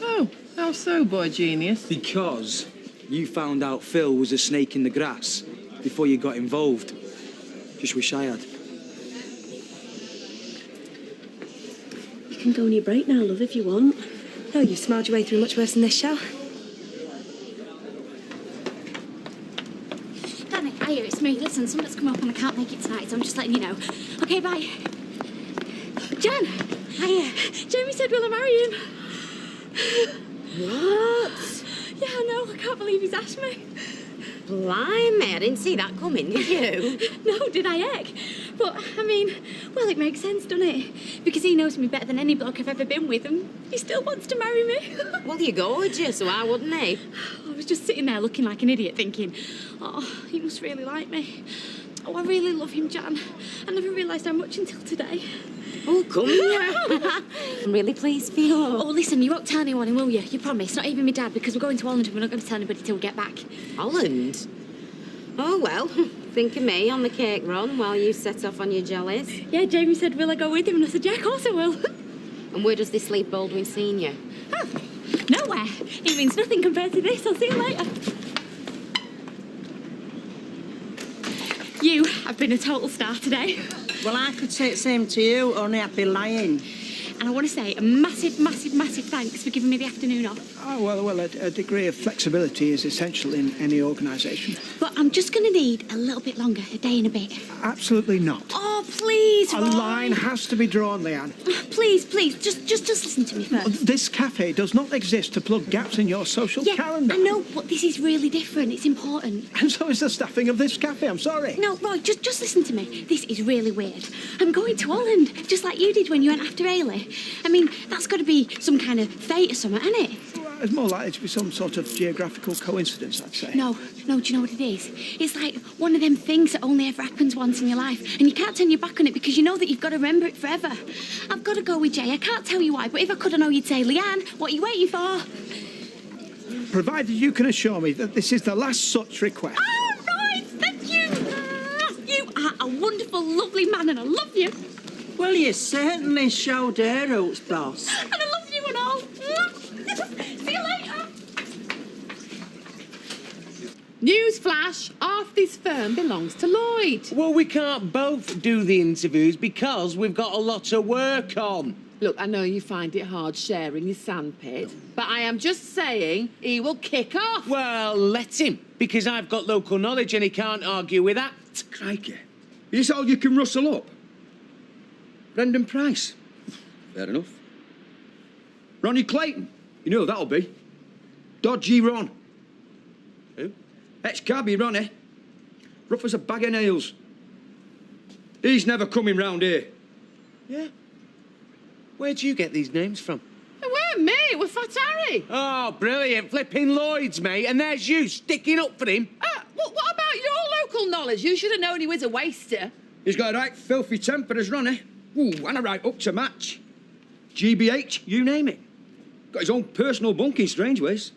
Oh, how so, boy genius? Because you found out Phil was a snake in the grass before you got involved. Just wish I had. You can go on your break now, love, if you want. Oh, you've smiled your way through much worse than this, shall? Hiya, it's me. Listen, something's come up and I can't make it tonight, so I'm just letting you know. Okay, bye. Jan! Hiya. Jamie said, will I marry him? What? Yeah, I know. I can't believe he's asked me. Blimey, I didn't see that coming, did you? No, did I, heck? But, I mean, well, it makes sense, doesn't it? Because he knows me better than any bloke I've ever been with, and he still wants to marry me. Well, you're gorgeous, so why wouldn't he? I was just sitting there looking like an idiot thinking, oh, he must really like me. Oh, I really love him, Jan. I never realised how much until today. Oh, come here. I'm really pleased for you. Oh, listen, you won't tell anyone, will you? You promise? Not even my dad, because we're going to Holland and we're not going to tell anybody till we get back. Holland? Oh, well, think of me on the cake run while you set off on your jellies. Yeah, Jamie said, will I go with him? And I said, yeah, of course I will. And where does this leave Baldwin Senior? Oh, nowhere. It means nothing compared to this. I'll see you later. You have been a total star today. Well, I could say the same to you, only I'd be lying. And I want to say a massive, massive, massive thanks for giving me the afternoon off. Oh, well, a degree of flexibility is essential in any organisation. But I'm just going to need a little bit longer, a day and a bit. Absolutely not. Oh, please, A Roy. line has to be drawn, Leanne. Please, just listen to me first. This cafe does not exist to plug gaps in your social calendar. I know, but this is really different. It's important. And so is the staffing of this cafe, I'm sorry. No, Roy, just listen to me. This is really weird. I'm going to Holland, just like you did when you went after Ailey. I mean, that's got to be some kind of fate or something, isn't it? Well, it's more likely to be some sort of geographical coincidence, I'd say. No, do you know what it is? It's like one of them things that only ever happens once in your life, and you can't turn your back on it because you know that you've got to remember it forever. I've got to go with Jay. I can't tell you why, but if I could, I know you'd say, Leanne, what are you waiting for? Provided you can assure me that this is the last such request. Oh, right, thank you. You are a wonderful, lovely man, and I love you. Well, you certainly showed her roots, boss. And I love you and all. See you later. Newsflash, half this firm belongs to Lloyd. Well, we can't both do the interviews because we've got a lot of work on. Look, I know you find it hard sharing your sandpit, but I am just saying he will kick off. Well, let him, because I've got local knowledge and he can't argue with that. Crikey. Is this all you can rustle up? Brendan Price. Fair enough. Ronnie Clayton. You know who that'll be. Dodgy Ron. Who? Ex-cabby Ronnie. Rough as a bag of nails. He's never coming round here. Yeah. Where'd you get these names from? It weren't me, it was Fat Harry. Oh, brilliant. Flipping Lloyd's, mate. And there's you sticking up for him. What about your local knowledge? You should have known he was a waster. He's got a right filthy temper as Ronnie. Ooh, and a right up to match. GBH, you name it. Got his own personal bunk in strange ways.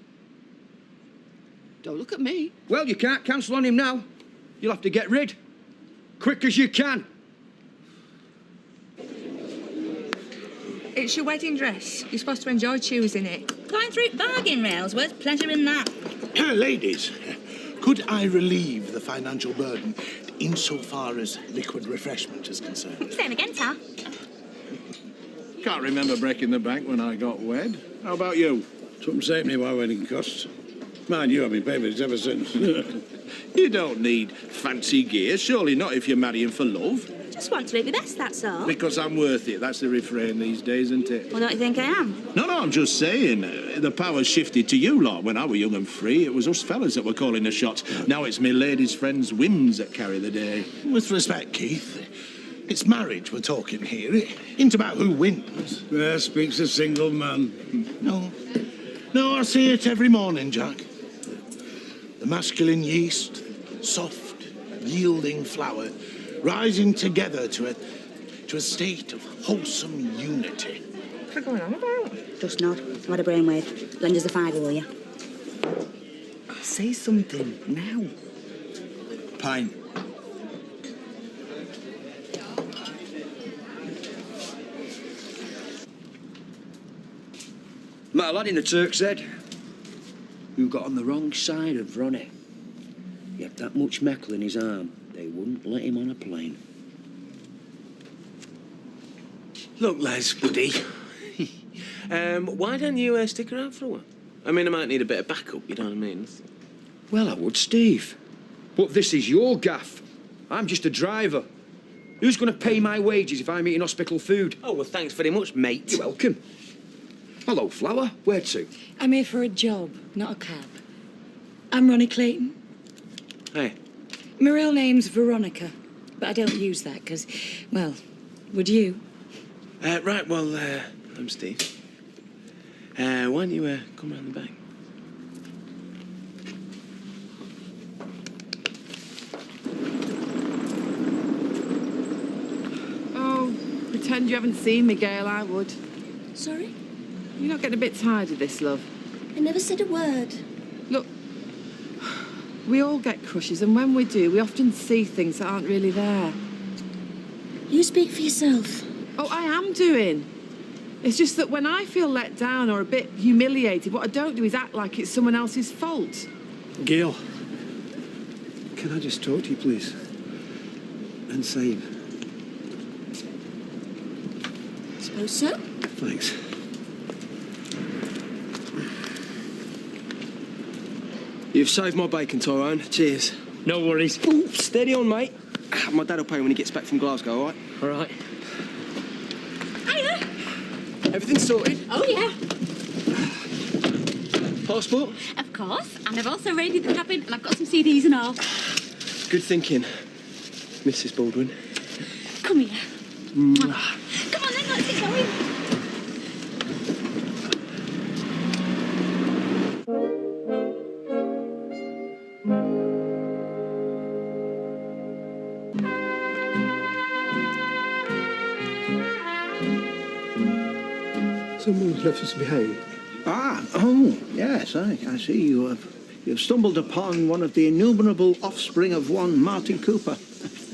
Don't look at me. Well, you can't cancel on him now. You'll have to get rid. Quick as you can. It's your wedding dress. You're supposed to enjoy choosing it. Going through bargain rails, where's pleasure in that? Ladies, could I relieve the financial burden insofar as liquid refreshment is concerned? Saying again, sir. Can't remember breaking the bank when I got wed. How about you? Something saved me my wedding costs. Mind you, I've been paying for it ever since. You don't need fancy gear, surely not if you're marrying for love. Just want to look the best, that's all. Because I'm worth it. That's the refrain these days, isn't it? Well, don't you think I am? No, I'm just saying. The power's shifted to you lot. When I were young and free, it was us fellas that were calling the shots. Now it's me ladies' friends' whims that carry the day. With respect, Keith, it's marriage we're talking here. It ain't about who wins. There speaks a single man. No, I see it every morning, Jack. The masculine yeast, soft, yielding flower, rising together to a state of wholesome unity. What's going on about? Just nod. I've had a brainwave. Lend us a fiver, will you? Say something now. Pine. Met a lad in the Turk's Head who got on the wrong side of Ronnie. He had that much metal in his arm, they wouldn't let him on a plane. Look, Les, buddy. Why don't you stick around for a while? I mean, I might need a bit of backup, you know what I mean? Well, I would, Steve. But this is your gaff. I'm just a driver. Who's going to pay my wages if I'm eating hospital food? Oh, well, thanks very much, mate. You're welcome. Hello, Flower. Where to? I'm here for a job, not a cab. I'm Ronnie Clayton. Hey. My real name's Veronica, but I don't use that because, well, would you? Right, well, I'm Steve. Why don't you come round the back? Oh, pretend you haven't seen me, Gail, I would. Sorry? You're not getting a bit tired of this, love? I never said a word. Look, we all get crushes, and when we do, we often see things that aren't really there. You speak for yourself. Oh, I am doing. It's just that when I feel let down or a bit humiliated, what I don't do is act like it's someone else's fault. Gail, can I just talk to you, please? Inside. Suppose so. Thanks. You've saved my bacon, Tyrone. Cheers. No worries. Ooh, steady on, mate. My dad will pay when he gets back from Glasgow, all right? All right. Hiya. Everything sorted? Oh, yeah. Passport? Of course. And I've also raided the cabin and I've got some CDs and all. Good thinking, Mrs. Baldwin. Come here. Come on then, let's get going. Someone's left us behind. Yes, I see you've stumbled upon one of the innumerable offspring of one Martin Cooper.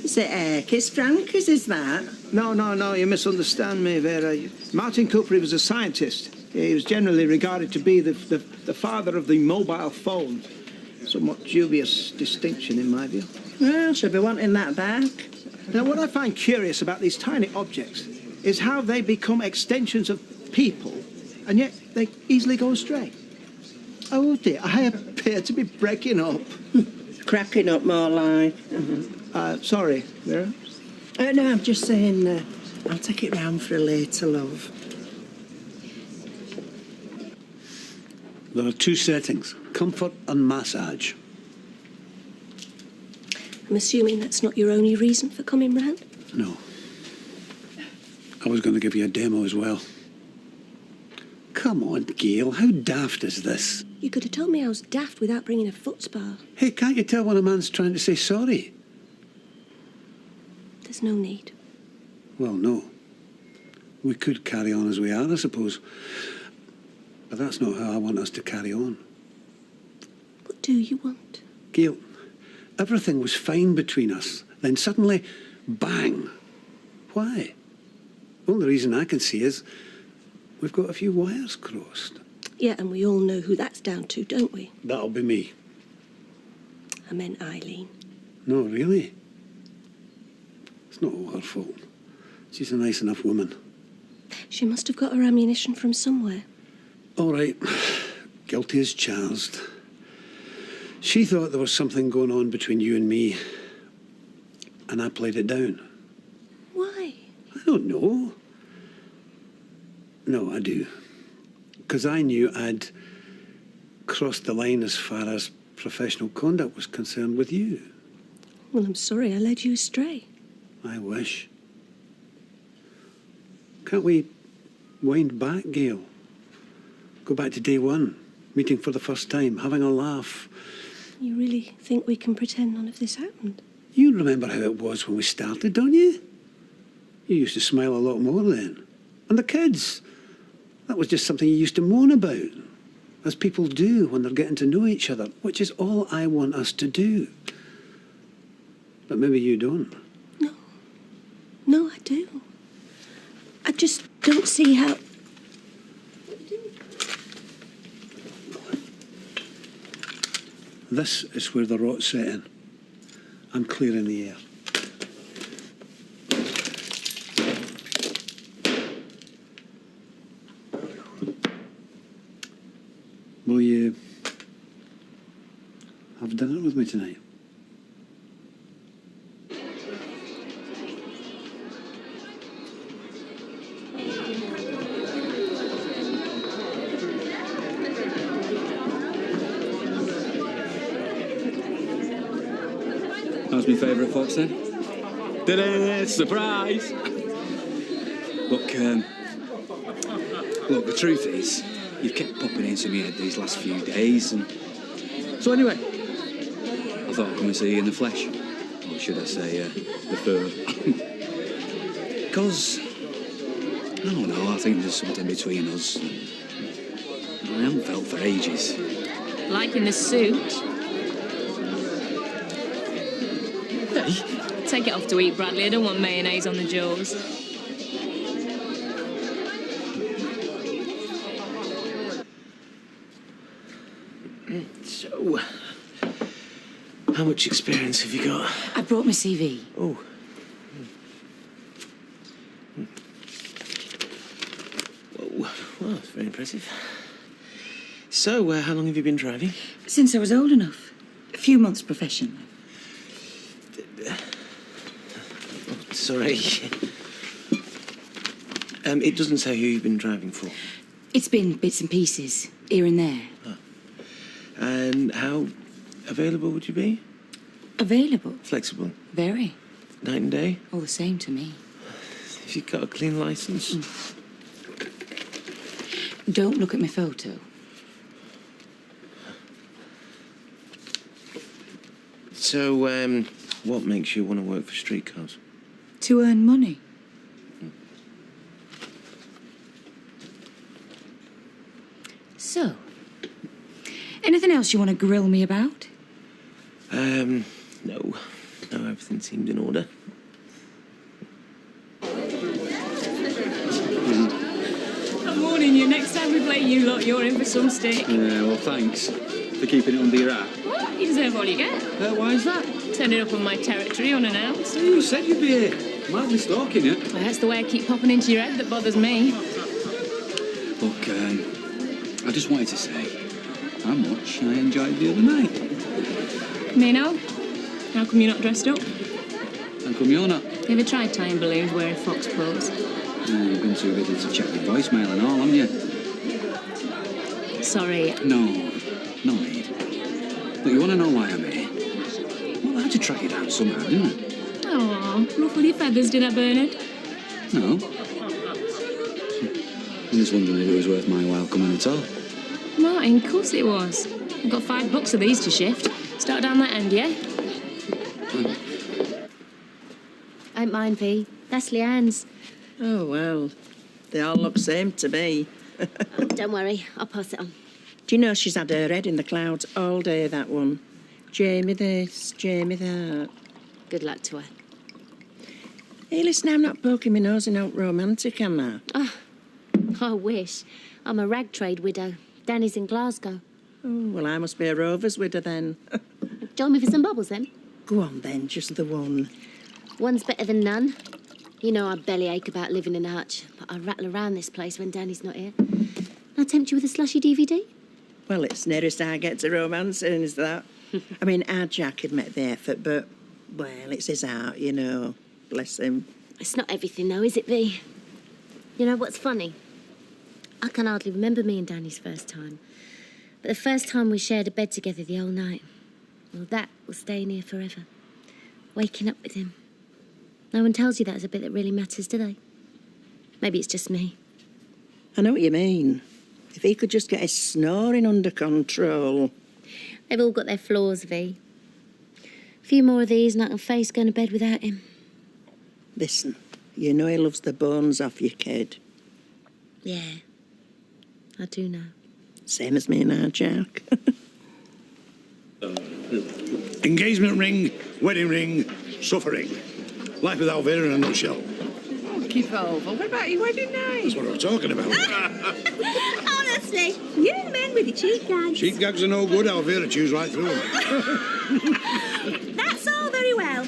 Is it Erkis Frankers, is that? No, you misunderstand me, Vera. Martin Cooper, he was a scientist. He was generally regarded to be the father of the mobile phone. Somewhat dubious distinction, in my view. Well, she'll be wanting that back. Now, what I find curious about these tiny objects is how they become extensions of people, and yet they easily go astray. Oh dear, I appear to be breaking up. Cracking up, more like. Sorry, Vera. No, I'm just saying, I'll take it round for a later, love. There are two settings, comfort and massage. I'm assuming that's not your only reason for coming round? No. I was going to give you a demo as well. Come on, Gail, how daft is this? You could have told me I was daft without bringing a foot spa. Hey, can't you tell when a man's trying to say sorry? There's no need. Well, no. We could carry on as we are, I suppose. But that's not how I want us to carry on. What do you want? Gail, everything was fine between us. Then suddenly, bang. Why? Well, the reason I can see is we've got a few wires crossed. Yeah, and we all know who that's down to, don't we? That'll be me. I meant Eileen. No, really? It's not all her fault. She's a nice enough woman. She must have got her ammunition from somewhere. All right. Guilty as charged. She thought there was something going on between you and me, and I played it down. Why? I don't know. No, I do. Because I knew I'd crossed the line as far as professional conduct was concerned with you. Well, I'm sorry I led you astray. I wish. Can't we wind back, Gail? Go back to day one, meeting for the first time, having a laugh. You really think we can pretend none of this happened? You remember how it was when we started, don't you? You used to smile a lot more then. And the kids. That was just something you used to moan about, as people do when they're getting to know each other, which is all I want us to do. But maybe you don't. No, I do. I just don't see how... This is where the rot's set in. I'm clearing the air. Will you have dinner with me tonight? How's my favourite fox then? Ta-da! Surprise! Look, the truth is, you've kept popping into my head these last few days, and so anyway, I thought I'd come and see you in the flesh, or should I say, the fur. Because I don't know, I think there's something between us I haven't felt for ages. Liking the suit. Hey? Take it off to eat, Bradley. I don't want mayonnaise on the jaws. So, how much experience have you got? I brought my CV. Oh. Whoa. Well, that's very impressive. So, how long have you been driving? Since I was old enough. A few months professionally. Sorry. It doesn't say who you've been driving for. It's been bits and pieces, here and there. Oh. And how available would you be? Available? Flexible? Very. Night and day? All the same to me. Have you got a clean licence? Don't look at my photo. So, what makes you want to work for streetcars? To earn money. So, anything else you want to grill me about? No. No, everything seemed in order. I'm warning you, next time we play you lot, you're in for some stick. Yeah, well, thanks for keeping it under your hat. What? You deserve all you get. Why is that? Turning up on my territory unannounced. You said you'd be here. Mildly stalking you. Well, that's the way I keep popping into your head that bothers me. Look, I just wanted to say how much I enjoyed the other night. Mino, how come you're not dressed up? How come you're not? You ever tried tying balloons wearing fox clothes? You've been too busy to check your voicemail and all, haven't you? Sorry. No need. But you want to know why I'm here? Well, I had to track you down somehow, didn't I? Oh, ruffle your feathers, did I, Bernard? No. I'm just wondering if it was worth my while coming at all. Martin, of course it was. I've got $5 of these to shift. Start down that end, yeah? Ain't mine, V. That's Leanne's. Oh, well, they all look same to me. Oh, don't worry, I'll pass it on. Do you know she's had her head in the clouds all day, that one? Jamie this, Jamie that. Good luck to her. Hey, listen, I'm not poking my nose in out romantic, am I? Oh, I wish. I'm a rag trade widow. Danny's in Glasgow. Oh, well, I must be a rover's widow then. Join me for some bubbles, then? Go on, then, just the one. One's better than none. You know I bellyache about living in a hutch, but I rattle around this place when Danny's not here. I'll tempt you with a slushy DVD? Well, it's nearest I get to romancing, is that? I mean, our Jack had made the effort, but, well, it's his art, you know. Bless him. It's not everything, though, is it, V? You know what's funny? I can hardly remember me and Danny's first time. But the first time we shared a bed together the whole night, well, that will stay in here forever. Waking up with him. No one tells you that as a bit that really matters, do they? Maybe it's just me. I know what you mean. If he could just get his snoring under control. They've all got their flaws, V. A few more of these and I can face going to bed without him. Listen, you know he loves the bones off your kid. Yeah, I do know. Same as me and our Jack. Engagement ring, wedding ring, suffering. Life with Alvera in a nutshell. Oh, keep over. What about your wedding night? That's what I'm talking about. Honestly, you men with your cheap gags. Cheap gags are no good. Alvera chews right through them. That's all very well.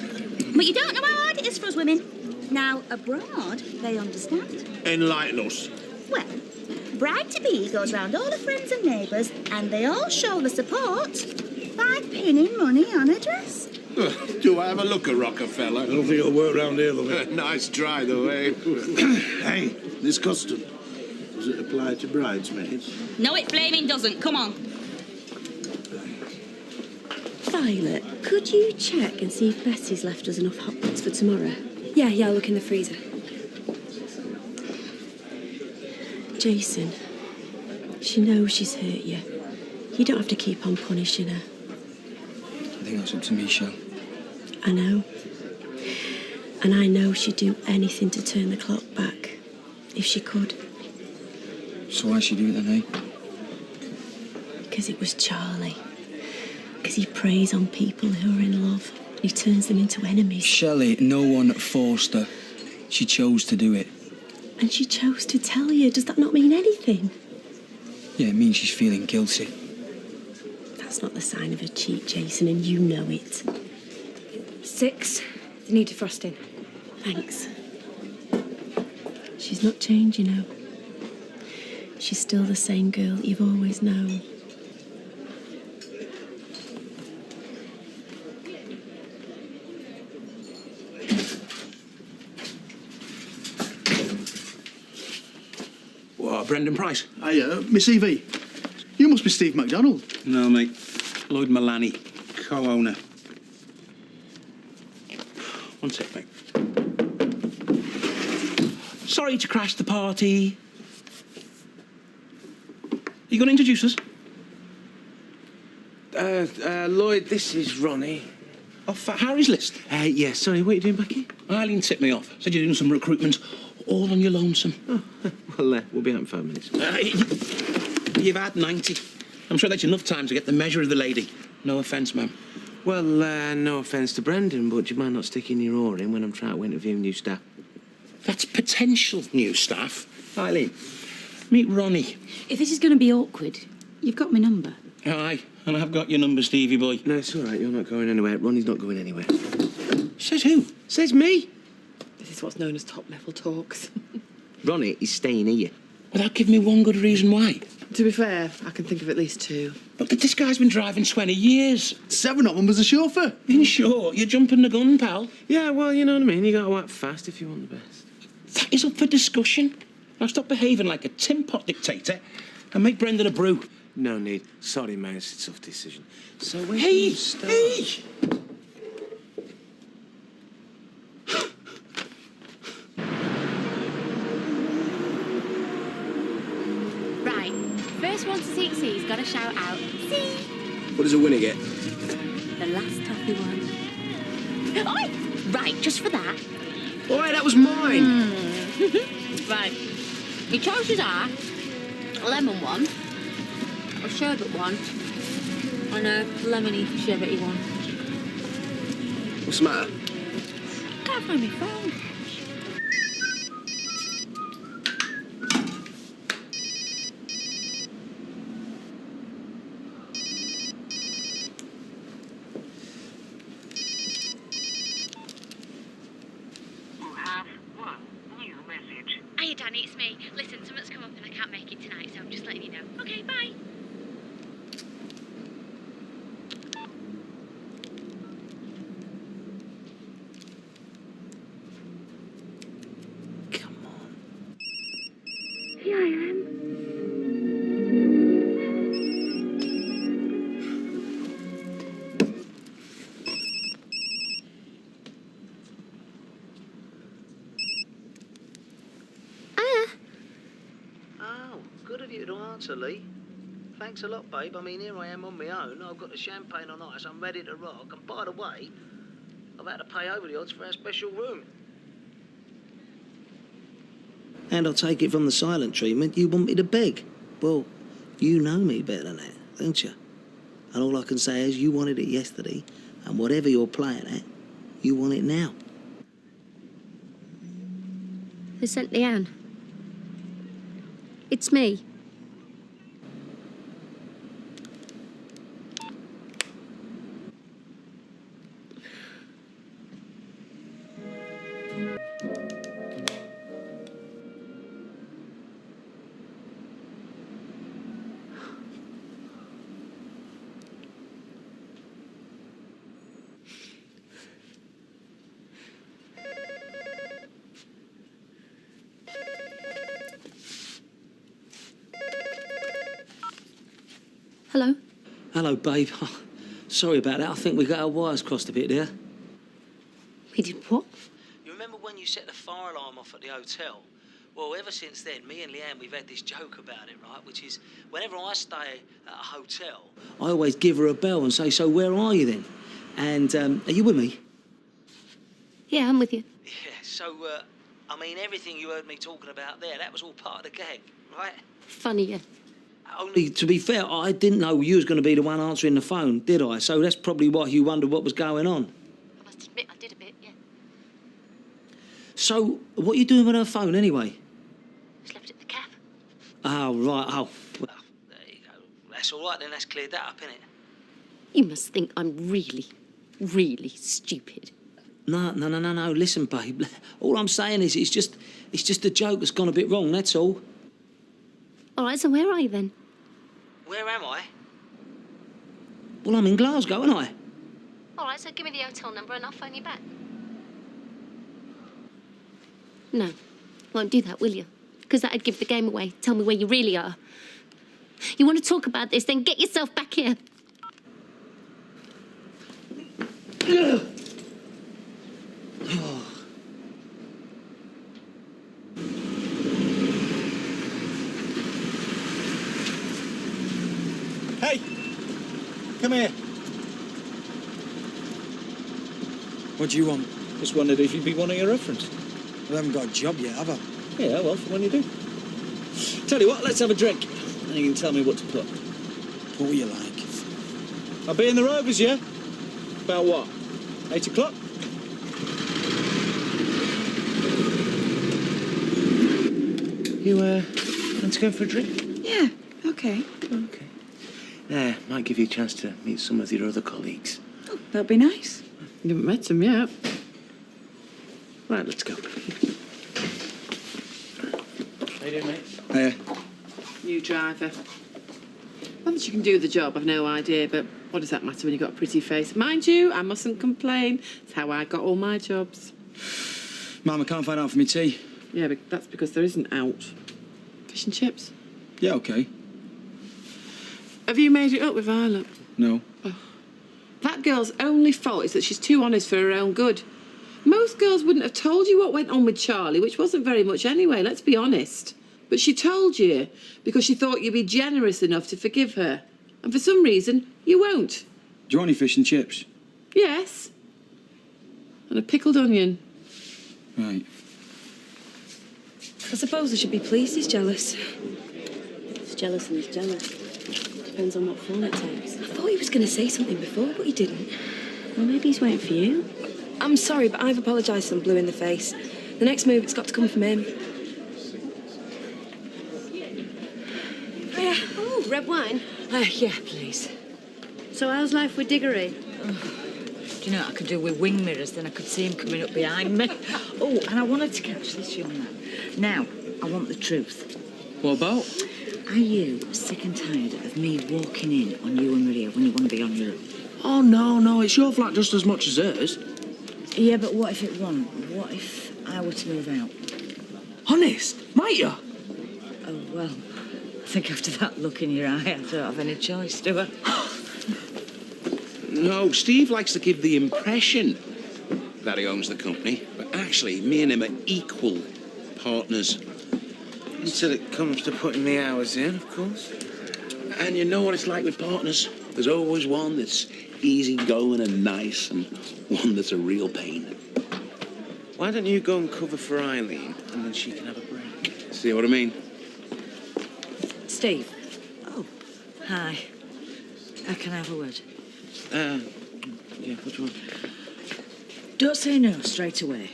But you don't know how hard it is for us women. Now, abroad, they understand. Enlighten us. Well, bride-to-be goes round all her friends and neighbours, and they all show the support by pinning money on her dress. Do I have a look at Rockefeller? I don't think it'll work round here, love. Nice try, though, eh? Hey, this custom, does it apply to bridesmaids? No, it flaming doesn't. Come on. Violet, could you check and see if Betty's left us enough hot pots for tomorrow? Yeah, I'll look in the freezer. Jason, she knows she's hurt you. You don't have to keep on punishing her. I think that's up to me, Shell. I know. And I know she'd do anything to turn the clock back, if she could. So why'd she do it then, eh? Because it was Charlie. Because he preys on people who are in love. He turns them into enemies. Shelley, no one forced her. She chose to do it. And she chose to tell you. Does that not mean anything? Yeah, it means she's feeling guilty. That's not the sign of a cheat, Jason, and you know it. 6. They need defrosting. Thanks. She's not changed, you know. She's still the same girl that you've always known. What, Brendan Price? Hey, Miss Evie, you must be Steve MacDonald. No, mate. Lloyd Mullaney, co-owner. One sec, mate. Sorry to crash the party. You going to introduce us? Lloyd, this is Ronnie. Off Harry's list? Yeah, sorry, what are you doing back here? Eileen tipped me off. Said you're doing some recruitment all on your lonesome. Oh, well, we'll be out in 5 minutes. You've had 90. I'm sure that's enough time to get the measure of the lady. No offence, ma'am. Well, no offence to Brendan, but do you mind not sticking your oar in when I'm trying to interview new staff? That's potential new staff. Eileen, meet Ronnie. If this is going to be awkward, you've got my number. Aye, and I've got your number, Stevie boy. No, it's all right. You're not going anywhere. Ronnie's not going anywhere. Says who? Says me. This is what's known as top-level talks. Ronnie is staying here. Without giving me one good reason why. To be fair, I can think of at least 2. But this guy's been driving 20 years. 7 of them was a chauffeur. In short, you're jumping the gun, pal. Yeah, well, you know what I mean. You got to act fast if you want the best. That is up for discussion. Now stop behaving like a tin pot dictator and make Brendan a brew. No need. Sorry, man. It's a tough decision. So when Hey, you start... hey! Right, first one to see C's got to shout out, see, What does a winner get? the last toffee one. Oi! Right, just for that. Oi, that was mine! Right, your choices are a lemon one, a sherbet one, and a lemony sherbety one. What's the matter? Can't find my phone. Hiya, Danny, it's me. Listen, something's come up and I can't make it tonight, so I'm just letting you know. Okay, bye. Here I am. Oh, good of you to answer, Lee. Thanks a lot, babe. I mean, here I am on my own. I've got the champagne on ice. I'm ready to rock. And by the way, I've had to pay over the odds for our special room. And I'll take it from the silent treatment. You want me to beg? Well, you know me better than that, don't you? And all I can say is you wanted it yesterday, and whatever you're playing at, you want it now. Who sent Leanne? It's me. Hello. Hello, babe. sorry about that. I think we got our wires crossed a bit there. We did what? You remember when you set the fire alarm off at the hotel? Well, ever since then, me and Leanne, we've had this joke about it, right? Which is, whenever I stay at a hotel, I always give her a bell and say, so where are you then? And, are you with me? Yeah, I'm with you. Yeah, so, I mean, everything you heard me talking about there, that was all part of the gag, right? Funny, yeah. Only, to be fair, I didn't know you was going to be the one answering the phone, did I? So that's probably why you wondered what was going on. I must admit, I did a bit, yeah. So, what are you doing with her phone, anyway? Just left it at the cab. Oh, right, oh. Well, there you go. That's all right, then, that's cleared that up, innit? You must think I'm really, really stupid. No, listen, babe. All I'm saying is it's just a joke that's gone a bit wrong, that's all. All right, so where are you then? Where am I? Well, I'm in Glasgow, aren't I? All right, so give me the hotel number and I'll phone you back. No, won't do that, will you? Because that'd give the game away. Tell me where you really are. You want to talk about this, then get yourself back here. Hey, come here. What do you want? Just wondered if you'd be wanting a reference. I haven't got a job yet, have I? Yeah, well, for when you do. Tell you what, let's have a drink. And you can tell me what to put. What will you like? I'll be in the Rovers, yeah? About what? 8 o'clock? You, want to go for a drink? Yeah, okay. Okay. Yeah, might give you a chance to meet some of your other colleagues. Oh, that'll be nice. You haven't met him yet. Right, let's go. How you doing, mate? Hiya. New driver. Whether she can do the job, I've no idea, but what does that matter when you've got a pretty face? Mind you, I mustn't complain. It's how I got all my jobs. Mum, I can't find out for me tea. Yeah, but that's because there isn't out. Fish and chips. Yeah, okay. Have you made it up with Violet? No. That girl's only fault is that she's too honest for her own good. Most girls wouldn't have told you what went on with Charlie, which wasn't very much anyway, let's be honest. But she told you because she thought you'd be generous enough to forgive her. And for some reason, you won't. Do you want any fish and chips? Yes. And a pickled onion. Right. I suppose I should be pleased he's jealous. He's jealous and he's jealous. Depends on what form it takes. I thought he was going to say something before, but he didn't. Well, maybe he's waiting for you. I'm sorry, but I've apologised and blue in the face. The next move, it's got to come from him. Oh, red wine? Yeah, please. So how's life with Diggory? Do you know what I could do with wing mirrors? Then I could see him coming up behind me. Oh, and I wanted to catch this young man. Now, I want the truth. What about? Are you sick and tired of me walking in on you and Maria when you want to be on your own? Oh, no, it's your flat just as much as hers. Yeah, but what if it wasn't? What if I were to move out? Honest? Might you? Oh, well, I think after that look in your eye, I don't have any choice, do I? No, Steve likes to give the impression that he owns the company, but actually, me and him are equal partners. Until it comes to putting the hours in, of course. And you know what it's like with partners. There's always one that's easygoing and nice, and one that's a real pain. Why don't you go and cover for Eileen, and then she can have a break? See what I mean? Steve. Oh, hi. Can I have a word? Yeah, what do you want? Don't say no straight away.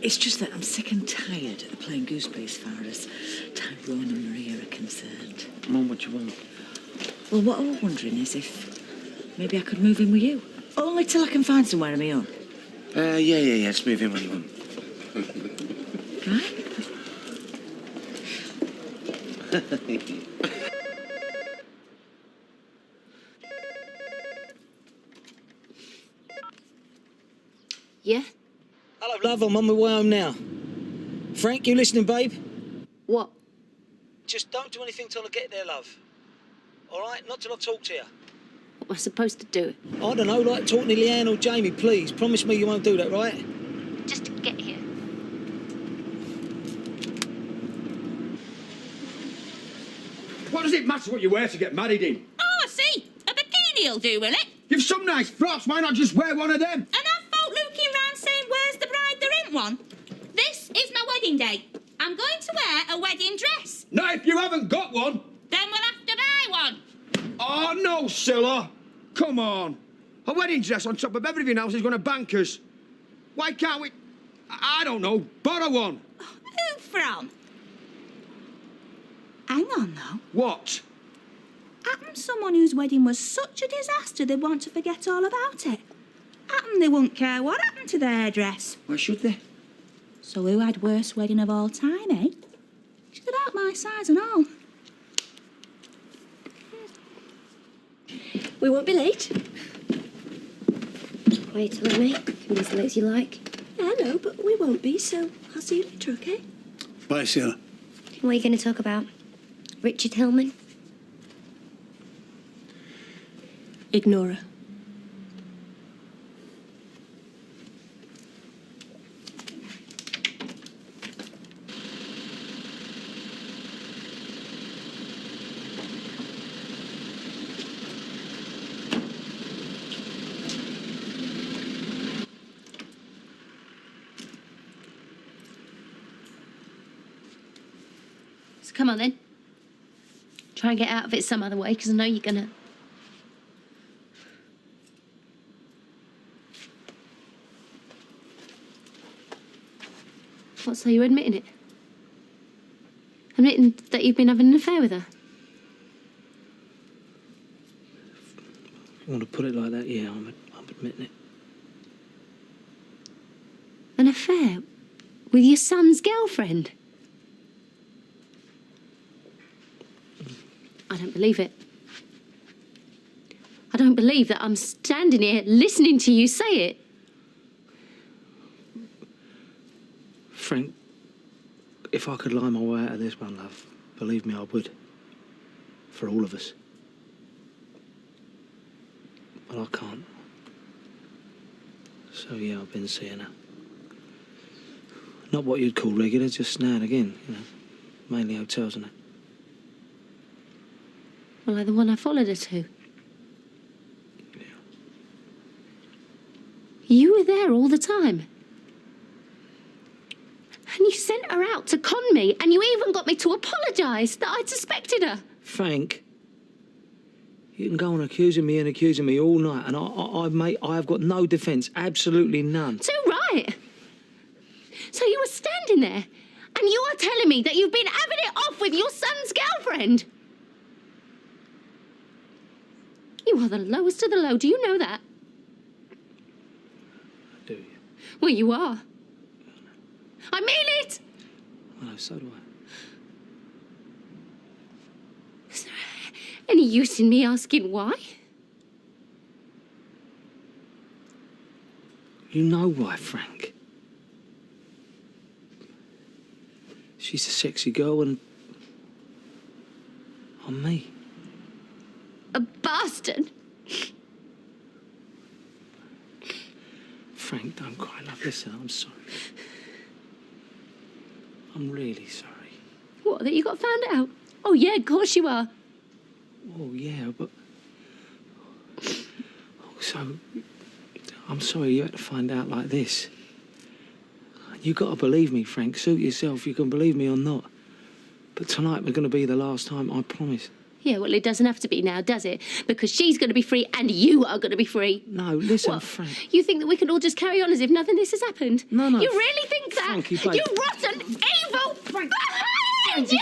It's just that I'm sick and tired of playing gooseberry as far as Tyrone and Maria are concerned. Mum, what do you want? Well, what I was wondering is if maybe I could move in with you. Only till I can find somewhere of my own. Yeah, just move in when you want. Yeah? Hello, love, I'm on my way home now. Frank, you listening, babe? What? Just don't do anything till I get there, love. All right? Not till I talk to you. What am I supposed to do? I don't know, like talking to Leanne or Jamie, please. Promise me you won't do that, right? Just to get here. What does it matter what you wear to get married in? Oh, I see. A bikini'll do, will it? You've some nice frocks, why not just wear one of them? And have folk looking round saying, where's the bride? There ain't one. This is my wedding day. I'm going to wear a wedding dress. Not if you haven't got one. Then we'll have to buy one. Oh, no, Scylla. Come on. A wedding dress on top of everything else is going to bank us. Why can't we, I don't know, borrow one? Who from? Hang on, though. What? Happen someone whose wedding was such a disaster they'd want to forget all about it. Happen they wouldn't care what happened to their dress. Why should they? So who had worst wedding of all time, eh? She's about my size and all. We won't be late. Why are you telling me? Can be as late as you like. I know, but we won't be, so I'll see you later, OK? Bye, Sarah. What are you going to talk about? Richard Hillman? Ignore her. So come on then. Try and get out of it some other way, because I know you're gonna. What, so you're admitting it? Admitting that you've been having an affair with her? If you want to put it like that, yeah, I'm admitting it. An affair? With your son's girlfriend? I don't believe it. I don't believe that I'm standing here listening to you say it. Frank, if I could lie my way out of this one, love, believe me, I would. For all of us. But I can't. So, yeah, I've been seeing her. Not what you'd call regular, just now and again, you know. Mainly hotels and that. Well, like the one I followed her to. Yeah. You were there all the time. And you sent her out to con me, and you even got me to apologise that I'd suspected her. Frank, you can go on accusing me all night, and mate, I've got no defence, absolutely none. Too right. So you were standing there, and you are telling me that you've been having it off with your son's girlfriend. You are the lowest of the low, do you know that? Do you? Well, you are. I mean it! I know, so do I. Is there any use in me asking why? You know why, Frank. She's a sexy girl and I'm me. A bastard! Frank, don't cry, love. Listen, I'm sorry. I'm really sorry. What, that you got found out? Oh, yeah, of course you are. Oh, yeah, but... Oh, so... I'm sorry you had to find out like this. You got to believe me, Frank. Suit yourself. You can believe me or not. But tonight we're going to be the last time, I promise. Yeah, well, it doesn't have to be now, does it? Because she's going to be free and you are going to be free. No, listen, what? Frank. You think that we can all just carry on as if nothing this has happened? No, no. You really think that? Frankie, babe. You rotten, evil... Frank. You wait! Hey,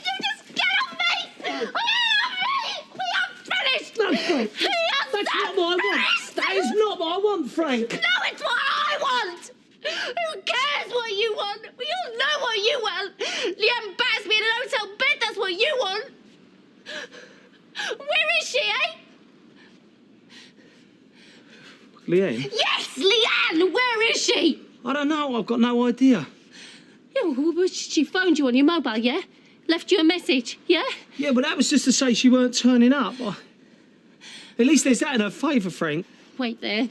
you just get on me! We are finished! No, Frank. We are That's not what I want. That is not what I want, Frank. No, it's what I want! Who cares what you want? We all know what you want. Leanne batters me in an hotel bed, that's what you want. Where is she, eh? Leanne? Yes, Leanne! Where is she? I don't know. I've got no idea. Yeah, well, she phoned you on your mobile, yeah? Left you a message, yeah? Yeah, but that was just to say she weren't turning up. At least there's that in her favour, Frank. Wait there.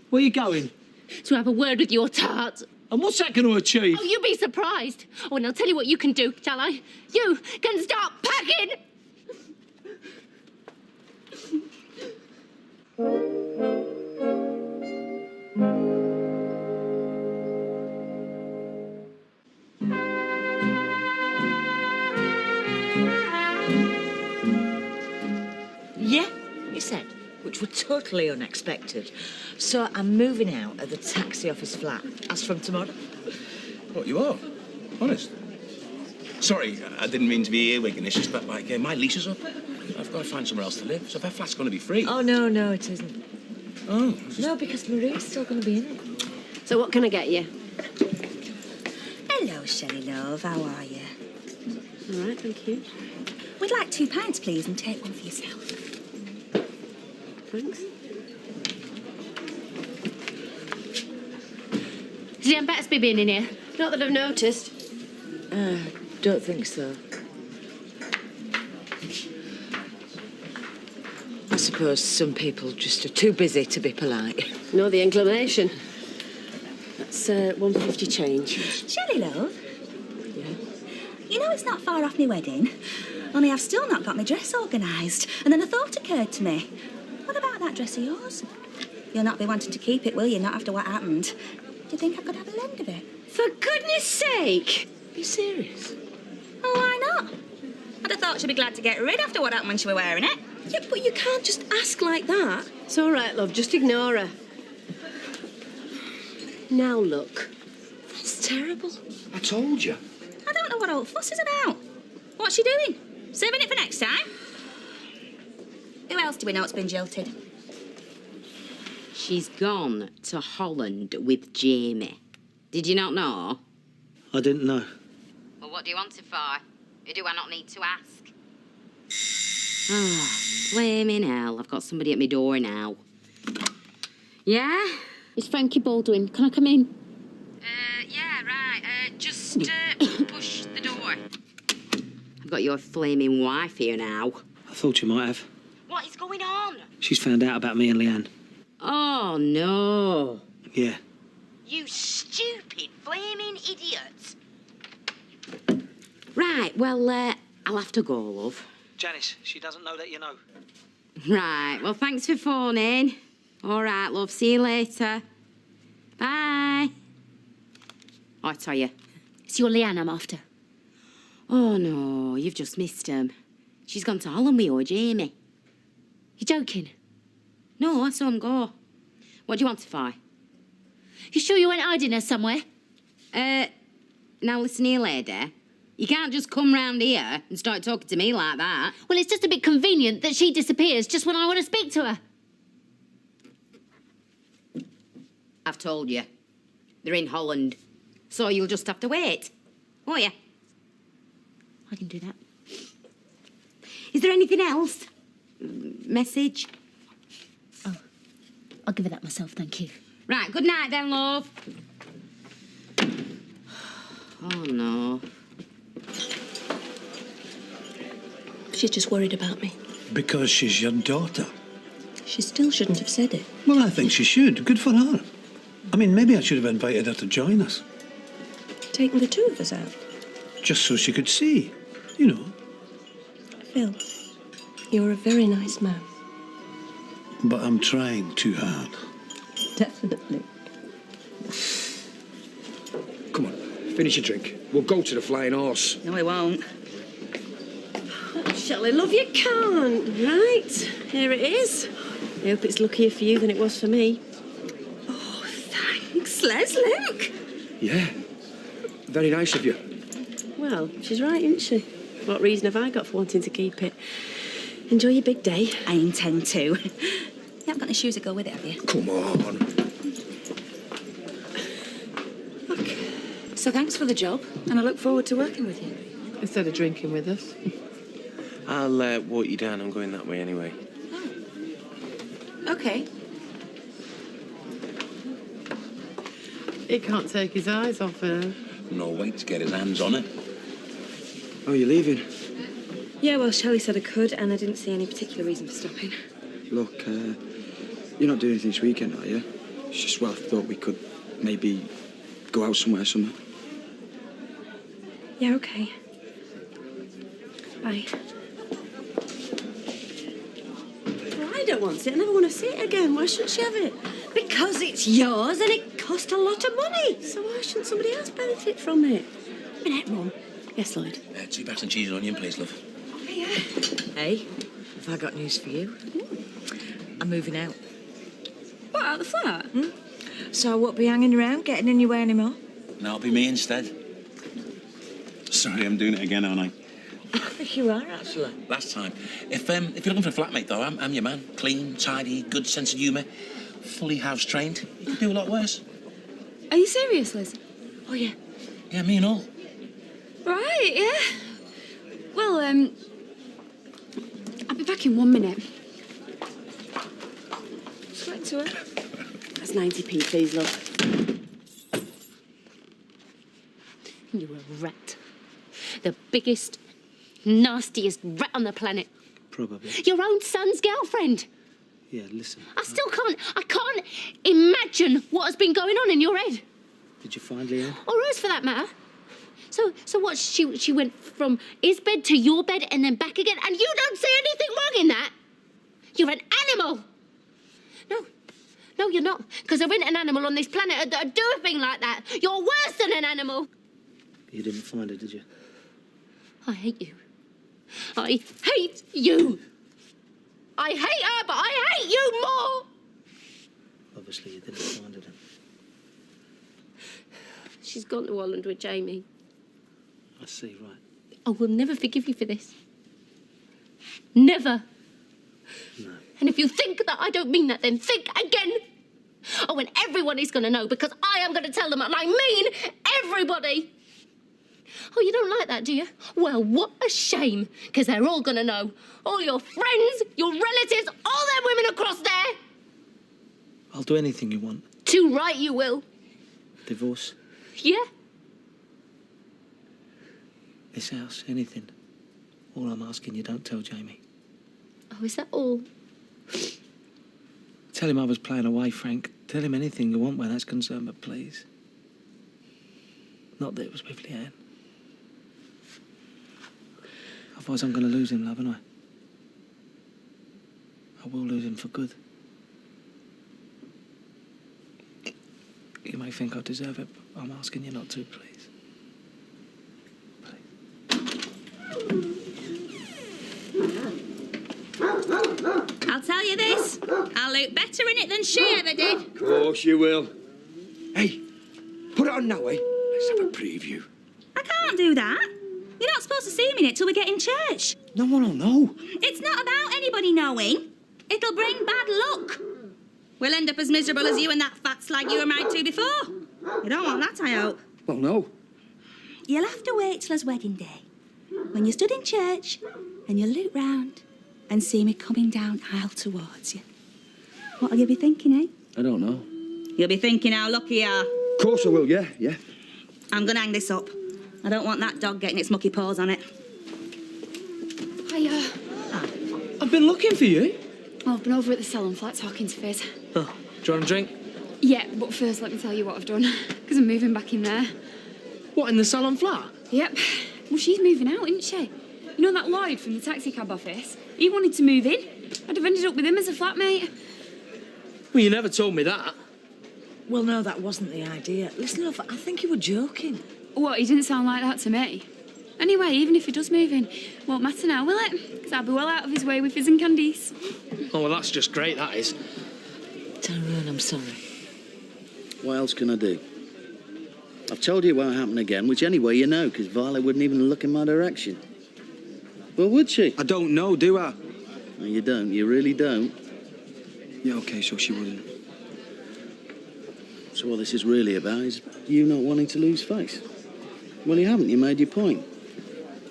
Where are you going? To have a word with your tart. And what's that going to achieve? Oh, you'll be surprised. Oh, and I'll tell you what you can do, shall I? You can start packing! Yeah, he said, which were totally unexpected. So I'm moving out of the taxi office flat as from tomorrow. What, you are? Honest? Sorry, I didn't mean to be earwigging. It's just that, like, my lease is up. I've got to find somewhere else to live, so that flat's going to be free. Oh, no, it isn't. Oh. No, because Maria's still going to be in it. So what can I get you? Hello, Shelley love. How are you? All right, thank you. We'd like £2, please, and take one for yourself. Thanks. Has Ian Battersby been in here? Not that I've noticed. Don't think so. I suppose some people just are too busy to be polite. No, the inclination. That's 150 change. Shelley love. You know it's not far off my wedding, only I've still not got my dress organised. And then a thought occurred to me. What about that dress of yours? You'll not be wanting to keep it, will you, not after what happened? Do you think I could have a lend of it? For goodness sake! Are you serious? Oh, why not? I'd have thought she'd be glad to get rid after what happened when she was wearing it. Yeah, but you can't just ask like that. It's all right, love. Just ignore her. Now look. That's terrible. I told you. I don't know what old fuss is about. What's she doing? Saving it for next time? Who else do we know it's been jilted? She's gone to Holland with Jamie. Did you not know? I didn't know. Well, what do you want it for? Or do I not need to ask? Ah, flaming hell. I've got somebody at my door now. Yeah? It's Frankie Baldwin. Can I come in? Yeah, right. Just push the door. I've got your flaming wife here now. I thought you might have. What is going on? She's found out about me and Leanne. Oh, no. Yeah. You stupid flaming idiot. Right, well, I'll have to go, love. Janice, she doesn't know that you know. Right, well, thanks for phoning. All right, love, see you later. Bye. Oh, I tell you. It's your Leanne I'm after. Oh, no, you've just missed him. She's gone to Holland with your Jamie. You joking? No, I saw him go. What do you want to find? You sure you weren't hiding her somewhere? Now listen here, lady. You can't just come round here and start talking to me like that. Well, it's just a bit convenient that she disappears just when I want to speak to her. I've told you. They're in Holland. So you'll just have to wait. Won't you? I can do that. Is there anything else? Message? Oh, I'll give her that myself, thank you. Right, good night then, love. Oh, no. She's just worried about me. Because she's your daughter. She still shouldn't have said it. Well, I think she should. Good for her. I mean, maybe I should have invited her to join us. Taking the two of us out. Just so she could see, you know. Phil, you're a very nice man. But I'm trying too hard. Definitely. Come on, finish your drink. We'll go to the Flying Horse. No, we won't. Shelley, love, you can't. Right, here it is. I hope it's luckier for you than it was for me. Oh, thanks, Les. Look. Yeah, very nice of you. Well, she's right, isn't she? What reason have I got for wanting to keep it? Enjoy your big day. I intend to. You haven't got any shoes that go with it, have you? Come on. So thanks for the job, and I look forward to working with you. Instead of drinking with us. I'll walk you down. I'm going that way anyway. Okay. He can't take his eyes off her. No wait to get his hands on it. Oh, you're leaving? Yeah, well, Shelley said I could, and I didn't see any particular reason for stopping. Look, you're not doing anything this weekend, are you? It's just, well, I thought we could maybe go out somewhere, something. Yeah, okay. Bye. Well, I don't want it. I never want to see it again. Why shouldn't she have it? Because it's yours and it cost a lot of money. So why shouldn't somebody else benefit from it? Minute, Mum. Yes, Lloyd. 2 bags and cheese and onion, please, love. Hey, have I got news for you? I'm moving out. What, out of the flat? So I won't be hanging around getting in your way anymore. No, it'll be me instead. Sorry, I'm doing it again, aren't I? You are, actually. Last time. If you're looking for a flatmate, though, I'm your man. Clean, tidy, good sense of humour, fully house trained. You could do a lot worse. Are you serious, Liz? Oh, yeah. Yeah, me and all. Right, yeah. Well, I'll be back in 1 minute. Straight to her. That's 90p, please, love. You're a rat. The biggest, nastiest rat on the planet. Probably. Your own son's girlfriend. Yeah, listen. I can't imagine what has been going on in your head. Did you find Leanne? Or hers, for that matter. So what, she went from his bed to your bed and then back again, and you don't see anything wrong in that? You're an animal. No, you're not, because there isn't an animal on this planet that do a thing like that. You're worse than an animal. You didn't find her, did you? I hate you. I hate you. I hate her, but I hate you more. Obviously, you didn't find her then. She's gone to Holland with Jamie. I see, right. I will never forgive you for this. Never. No. And if you think that I don't mean that, then think again. Oh, and everyone is going to know, because I am going to tell them, and I mean everybody. Oh, you don't like that, do you? Well, what a shame, because they're all going to know. All your friends, your relatives, all them women across there. I'll do anything you want. Too right you will. Divorce, Yeah? this house, anything. All I'm asking you, don't tell Jamie. Oh, is that all? Tell him I was playing away, Frank. Tell him anything you want where that's concerned, but please. Not that it was with Leanne. Otherwise I'm going to lose him, love, and I will lose him for good. You may think I deserve it, but I'm asking you not to, please. I'll tell you this. I'll look better in it than she ever did. Of course you will. Hey, put it on now, eh? Let's have a preview. I can't do that. You're not supposed to see me in it till we get in church. No one will know. It's not about anybody knowing. It'll bring bad luck. We'll end up as miserable as you and that fat slag you were married to before. You don't want that, I hope. Well, no. You'll have to wait till his wedding day, when you stood in church and you look round and see me coming down aisle towards you. What'll you be thinking, eh? I don't know. You'll be thinking how lucky you are. Of course I will, yeah. I'm gonna hang this up. I don't want that dog getting its mucky paws on it. I've been looking for you. Oh, I've been over at the salon flat talking to Fizz. Oh, do you want a drink? Yeah, but first let me tell you what I've done. Because I'm moving back in there. What, in the salon flat? Yep. Well, she's moving out, isn't she? You know that Lloyd from the taxi cab office? He wanted to move in. I'd have ended up with him as a flatmate. Well, you never told me that. Well, no, that wasn't the idea. Listen, love, I think you were joking. What, he didn't sound like that to me. Anyway, even if he does move in, won't matter now, will it? Because I'll be well out of his way with Fizz and Candice. Oh, well, that's just great, that is. Tyrone, I'm sorry. What else can I do? I've told you it won't happen again, which anyway you know, because Violet wouldn't even look in my direction. Well, would she? I don't know, do I? No, you don't. You really don't. Yeah, OK, so she wouldn't. So what this is really about is you not wanting to lose face. Well, you haven't. You made your point.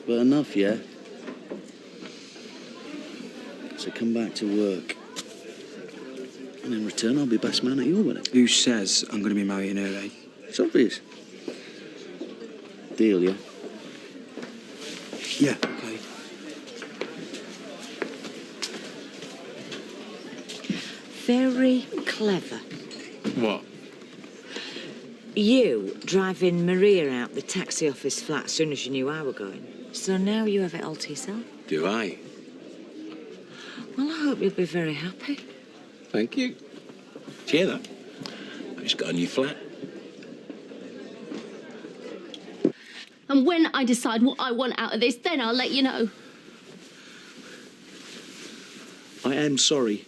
But enough, yeah? So come back to work. And in return, I'll be best man at your wedding. Who says I'm going to be marrying her, eh? It's obvious. Deal, yeah? Yeah, OK. Very clever. What? You driving Maria out the taxi office flat as soon as you knew I were going. So now you have it all to yourself. Do I? Well, I hope you'll be very happy. Thank you. Do you hear that? I just got a new flat. And when I decide what I want out of this, then I'll let you know. I am sorry.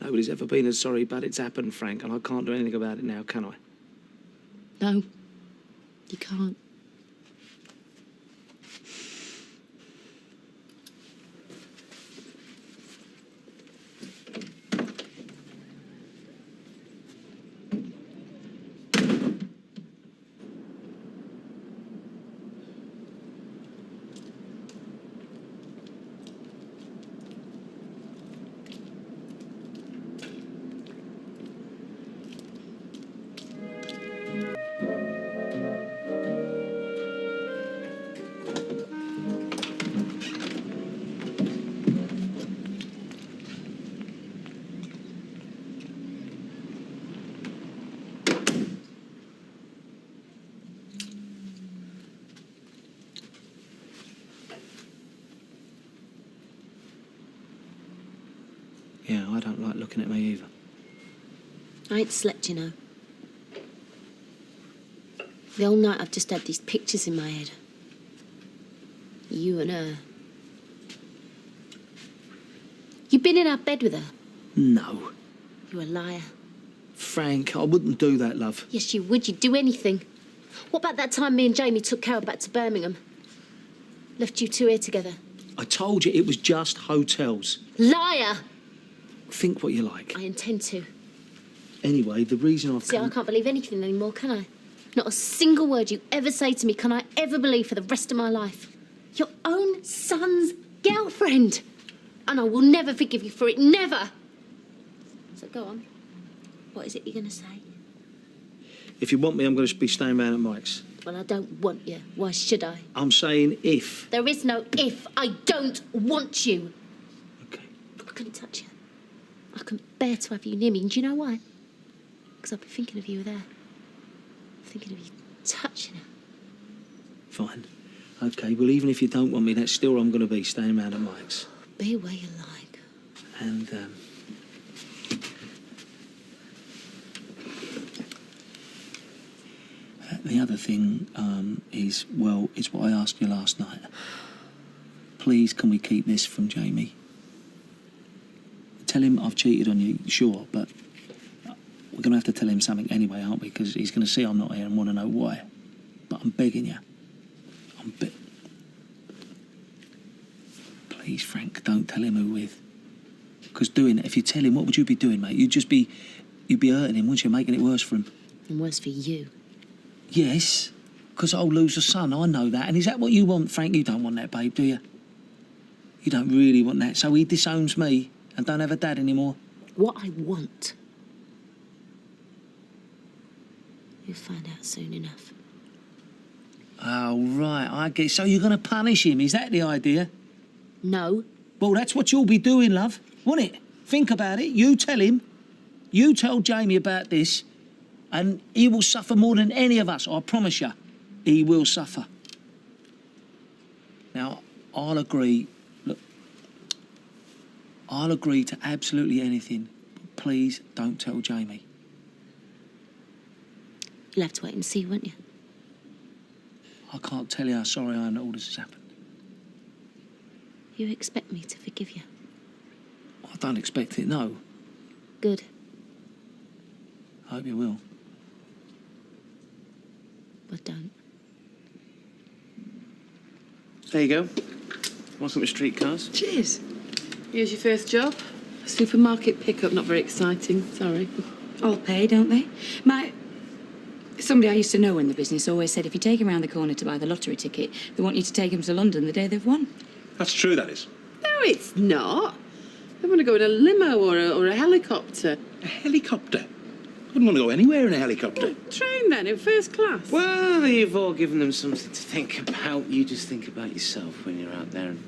Nobody's ever been as sorry, but it's happened, Frank, and I can't do anything about it now, can I? No, you can't. Yeah, I don't like looking at me either. I ain't slept, you know. The whole night I've just had these pictures in my head. You and her. You been in our bed with her? No. You're a liar. Frank, I wouldn't do that, love. Yes, you would. You'd do anything. What about that time me and Jamie took Carol back to Birmingham? Left you two here together? I told you it was just hotels. Liar! Think what you like. I intend to. Anyway, the reason I've See, I come... can't believe anything anymore, can I? Not a single word you ever say to me can I ever believe for the rest of my life. Your own son's girlfriend. And I will never forgive you for it, never. So go on. What is it you're going to say? If you want me, I'm going to be staying round at Mike's. Well, I don't want you. Why should I? I'm saying if. There is no if. I don't want you. Okay. I couldn't touch you. I couldn't bear to have you near me. And do you know why? Because I've been thinking of you there. Thinking of you touching her. Fine. Okay, well, even if you don't want me, that's still where I'm going to be, staying round at Mike's. Be where you like. And, the other thing is, well, it's what I asked you last night. Please, can we keep this from Jamie? Tell him I've cheated on you, sure, but we're going to have to tell him something anyway, aren't we? Because he's going to see I'm not here and want to know why. But I'm begging you. Please, Frank, don't tell him who with. Because doing it, if you tell him, what would you be doing, mate? You'd be hurting him, wouldn't you? Making it worse for him. And worse for you. Yes, because I'll lose a son, I know that. And is that what you want, Frank? You don't want that, babe, do you? You don't really want that. So he disowns me and don't have a dad anymore. What I want, you'll find out soon enough. Oh, right, I get it. So you're going to punish him, is that the idea? No. Well, that's what you'll be doing, love, won't it? Think about it. You tell him. You tell Jamie about this, and he will suffer more than any of us, I promise you. He will suffer. Now, I'll agree. Look, I'll agree to absolutely anything. But please don't tell Jamie. You'll have to wait and see, won't you? I can't tell you how sorry I am that all this has happened. You expect me to forgive you? I don't expect it, no. Good. I hope you will. But don't. There you go. Want some streetcars? Cheers. Here's your first job. Supermarket pickup, not very exciting, sorry. All pay, don't they? Somebody I used to know in the business always said if you take them round the corner to buy the lottery ticket, they want you to take them to London the day they've won. That's true, that is. No, it's not. They want to go in a limo or a helicopter. A helicopter? I wouldn't want to go anywhere in a helicopter. Train then, in first class. Well, you've all given them something to think about. You just think about yourself when you're out there and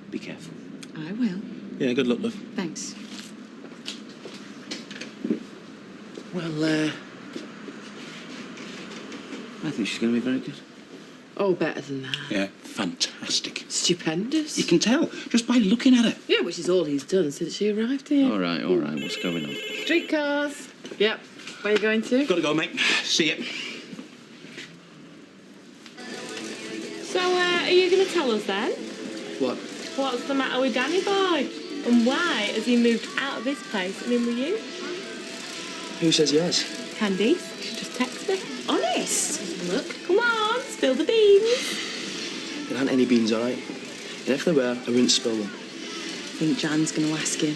be careful. I will. Yeah, good luck, love. Thanks. Well, I think she's going to be very good. Oh, better than that. Yeah, fantastic. Stupendous. You can tell just by looking at her. Yeah, which is all he's done since she arrived here. All right, what's going on? Streetcars. Yep. Where are you going to? Gotta go, mate. See you. So, are you going to tell us then? What? What's the matter with Danny Boy? And why has he moved out of this place and in with you? Who says yes? Candice, she just texted me. Honest? Look, come on, spill the beans. There aren't any beans, all right? And if there were, I wouldn't spill them. I think Jan's going to ask him.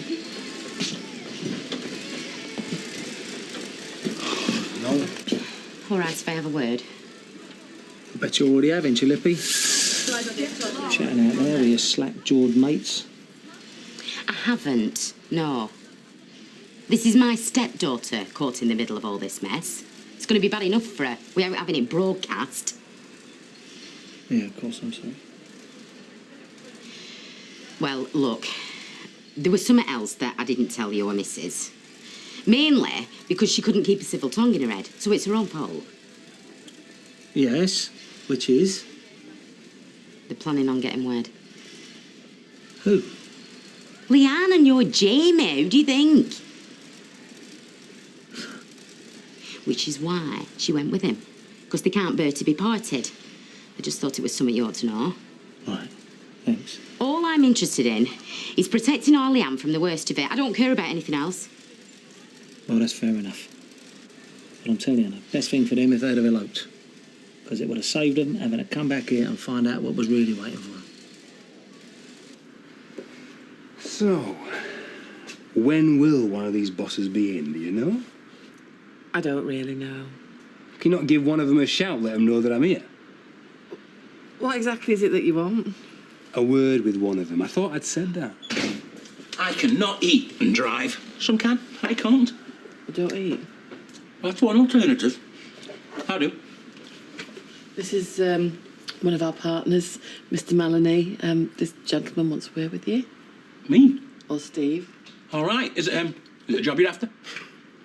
No. All right, if I have a word. I bet you already have, ain't you, Lippy? Chatting out there with your slack-jawed mates. I haven't, no. This is my stepdaughter caught in the middle of all this mess. It's going to be bad enough for her without having it broadcast. Yeah, of course, I'm sorry. Well, look, there was something else that I didn't tell your missus. Mainly because she couldn't keep a civil tongue in her head, so it's her own fault. Yes, which is? They're planning on getting wed. Who? Leanne and your Jamie, who do you think? Which is why she went with him. Because they can't bear to be parted. I just thought it was something you ought to know. Right, thanks. All I'm interested in is protecting our Leanne from the worst of it. I don't care about anything else. Well, that's fair enough. But I'm telling you, the best thing for them if they'd have eloped. Because it would have saved them having to come back here and find out what was really waiting for them. So, when will one of these bosses be in, do you know? I don't really know. Can you not give one of them a shout, let them know that I'm here? What exactly is it that you want? A word with one of them. I thought I'd said that. I cannot eat and drive. Some can, I can't. You don't eat? That's one alternative. How do? This is one of our partners, Mr. Maloney. This gentleman wants a word with you. Me? Or Steve. All right. Is it a job you're after?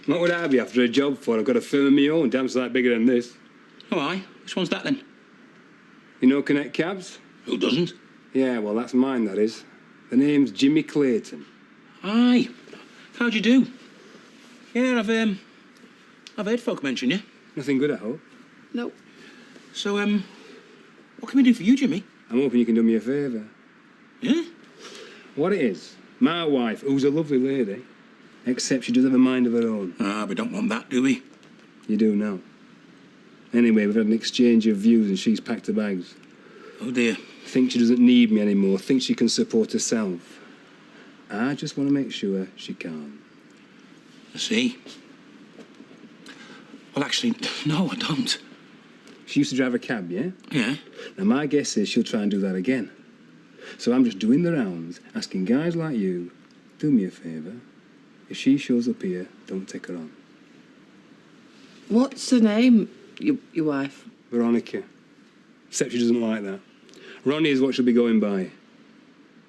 What would I be after a job for? I've got a firm of my own, damn sight bigger than this. Oh, aye. Which one's that then? You know Connect Cabs? Who doesn't? Yeah, well, that's mine, that is. The name's Jimmy Clayton. Aye. How'd you do? Yeah, I've heard folk mention you. Nothing good, I hope. No. So, what can we do for you, Jimmy? I'm hoping you can do me a favour. Yeah? What it is, my wife, who's a lovely lady, except she does have a mind of her own. Ah, we don't want that, do we? You do now. Anyway, we've had an exchange of views and she's packed her bags. Oh, dear. Thinks she doesn't need me anymore, thinks she can support herself. I just want to make sure she can. I see. Well, actually, no, I don't. She used to drive a cab, yeah? Yeah? Now, my guess is she'll try and do that again. So I'm just doing the rounds, asking guys like you, do me a favour. If she shows up here, don't take her on. What's her name, your wife? Veronica. Except she doesn't like that. Ronnie is what she'll be going by.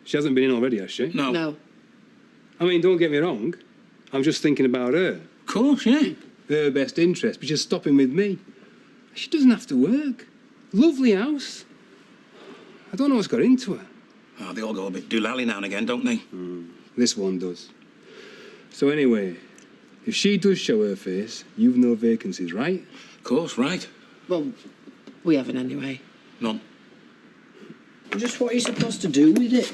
She hasn't been in already, has she? No. No. I mean, don't get me wrong. I'm just thinking about her. Of course, yeah. Her best interest, but she's stopping with me. She doesn't have to work. Lovely house. I don't know what's got into her. Oh, they all go a bit doolally now and again, don't they? This one does. So anyway, if she does show her face, you've no vacancies, right? Of course, right. Well, we haven't anyway. None. Just what are you supposed to do with it?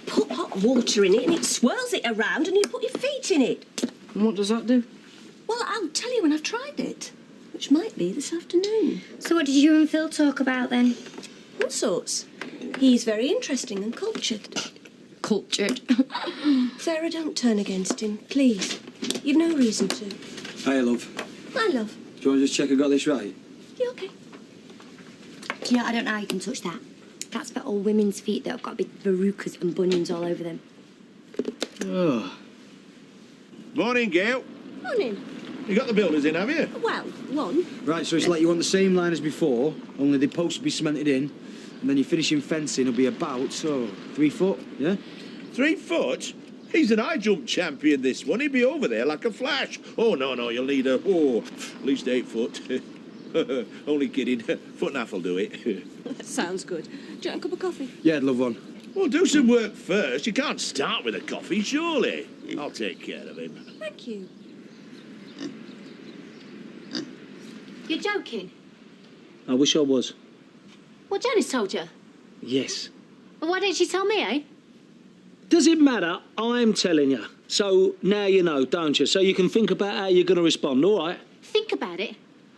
Put hot water in it and it swirls it around and you put your feet in it. And what does that do? Well, I'll tell you when I've tried it, which might be this afternoon. So what did you and Phil talk about then? All sorts. He's very interesting and cultured. Cultured? Sarah, don't turn against him, please. You've no reason to. Hey, love. My love. Do you want to just check I got this right? You okay? Do you know, I don't know how you can touch that. That's for old women's feet that have got big verrucas and bunions all over them. Oh. Morning, Gail. Morning. You got the builders in, have you? Well, one. Right, so it's like you want the same line as before, only the posts will be cemented in, and then your finishing fencing will be about, 3 foot, yeah? 3 foot? He's an high jump champion, this one. He'd be over there like a flash. Oh, no, you'll need at least 8 foot. Only kidding. 1.5 will do it. That sounds good. Do you want a cup of coffee? Yeah, I'd love one. Well, do some work first. You can't start with a coffee, surely. I'll take care of him. Thank you. You're joking? I wish I was. What Janice told you? Yes. Well, why didn't she tell me, eh? Does it matter? I'm telling you. So now you know, don't you? So you can think about how you're going to respond, all right? Think about it?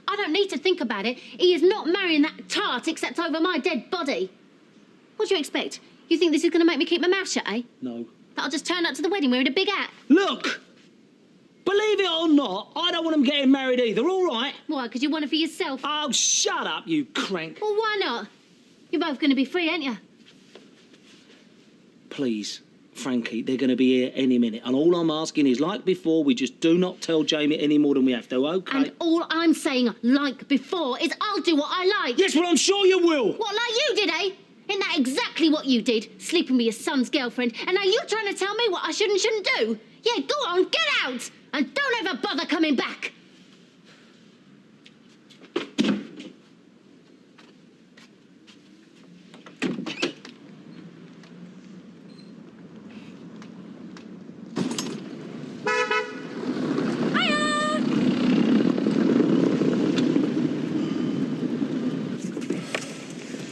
I don't need to think about it. He is not marrying that tart except over my dead body. What do you expect? You think this is going to make me keep my mouth shut, eh? No. That I'll just turn up to the wedding wearing a big hat? Look! Believe it or not, I don't want them getting married either, all right? Why, because you want it for yourself? Oh, shut up, you crank. Well, why not? You're both going to be free, ain't you? Please, Frankie, they're going to be here any minute. And all I'm asking is, like before, we just do not tell Jamie any more than we have to, OK? And all I'm saying, like before, is I'll do what I like. Yes, well, I'm sure you will. What, like you did, eh? Isn't that exactly what you did? Sleeping with your son's girlfriend. And now you're trying to tell me what I should and shouldn't do? Yeah, go on, get out! And don't ever bother coming back!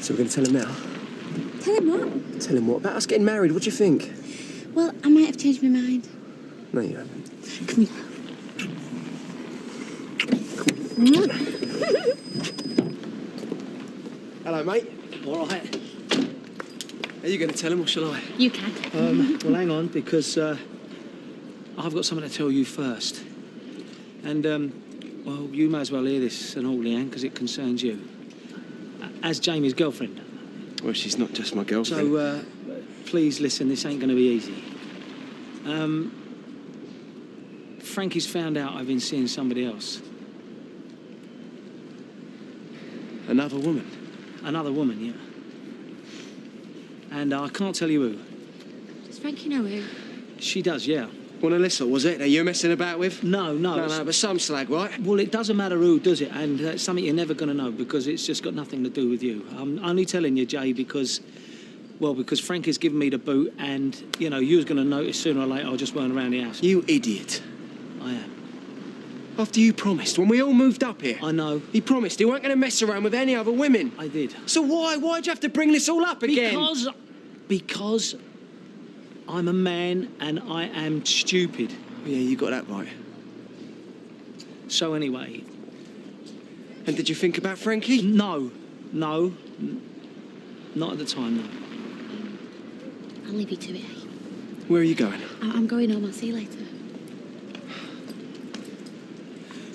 So we're going to tell him now? Tell him what? Tell him what? About us getting married, what do you think? Well, I might have changed my mind. No, you haven't. Come here. Hello, mate. All right. Are you going to tell him or shall I? You can. Well, hang on, because I've got something to tell you first. And, well, you may as well hear this and all, Leanne, because it concerns you. As Jamie's girlfriend. Well, she's not just my girlfriend. So, please listen, this ain't going to be easy. Frankie's found out I've been seeing somebody else. Another woman? Another woman, yeah. And I can't tell you who. Does Frankie know who? She does, yeah. Well, Alyssa, was it? Are you messing about with? No. No, but some slag, right? Well, it doesn't matter who, does it? And it's something you're never going to know because it's just got nothing to do with you. I'm only telling you, Jay, because Frankie's given me the boot and, you know, you was going to notice sooner or later I just weren't around the house. You idiot. I am. After you promised, when we all moved up here. I know. He promised he weren't going to mess around with any other women. I did. So why'd you have to bring this all up again? Because I'm a man and I am stupid. Yeah, you got that right. So anyway... And did you think about Frankie? No. Not at the time, no. I'll leave you to it, eh? Where are you going? I'm going home. I'll see you later.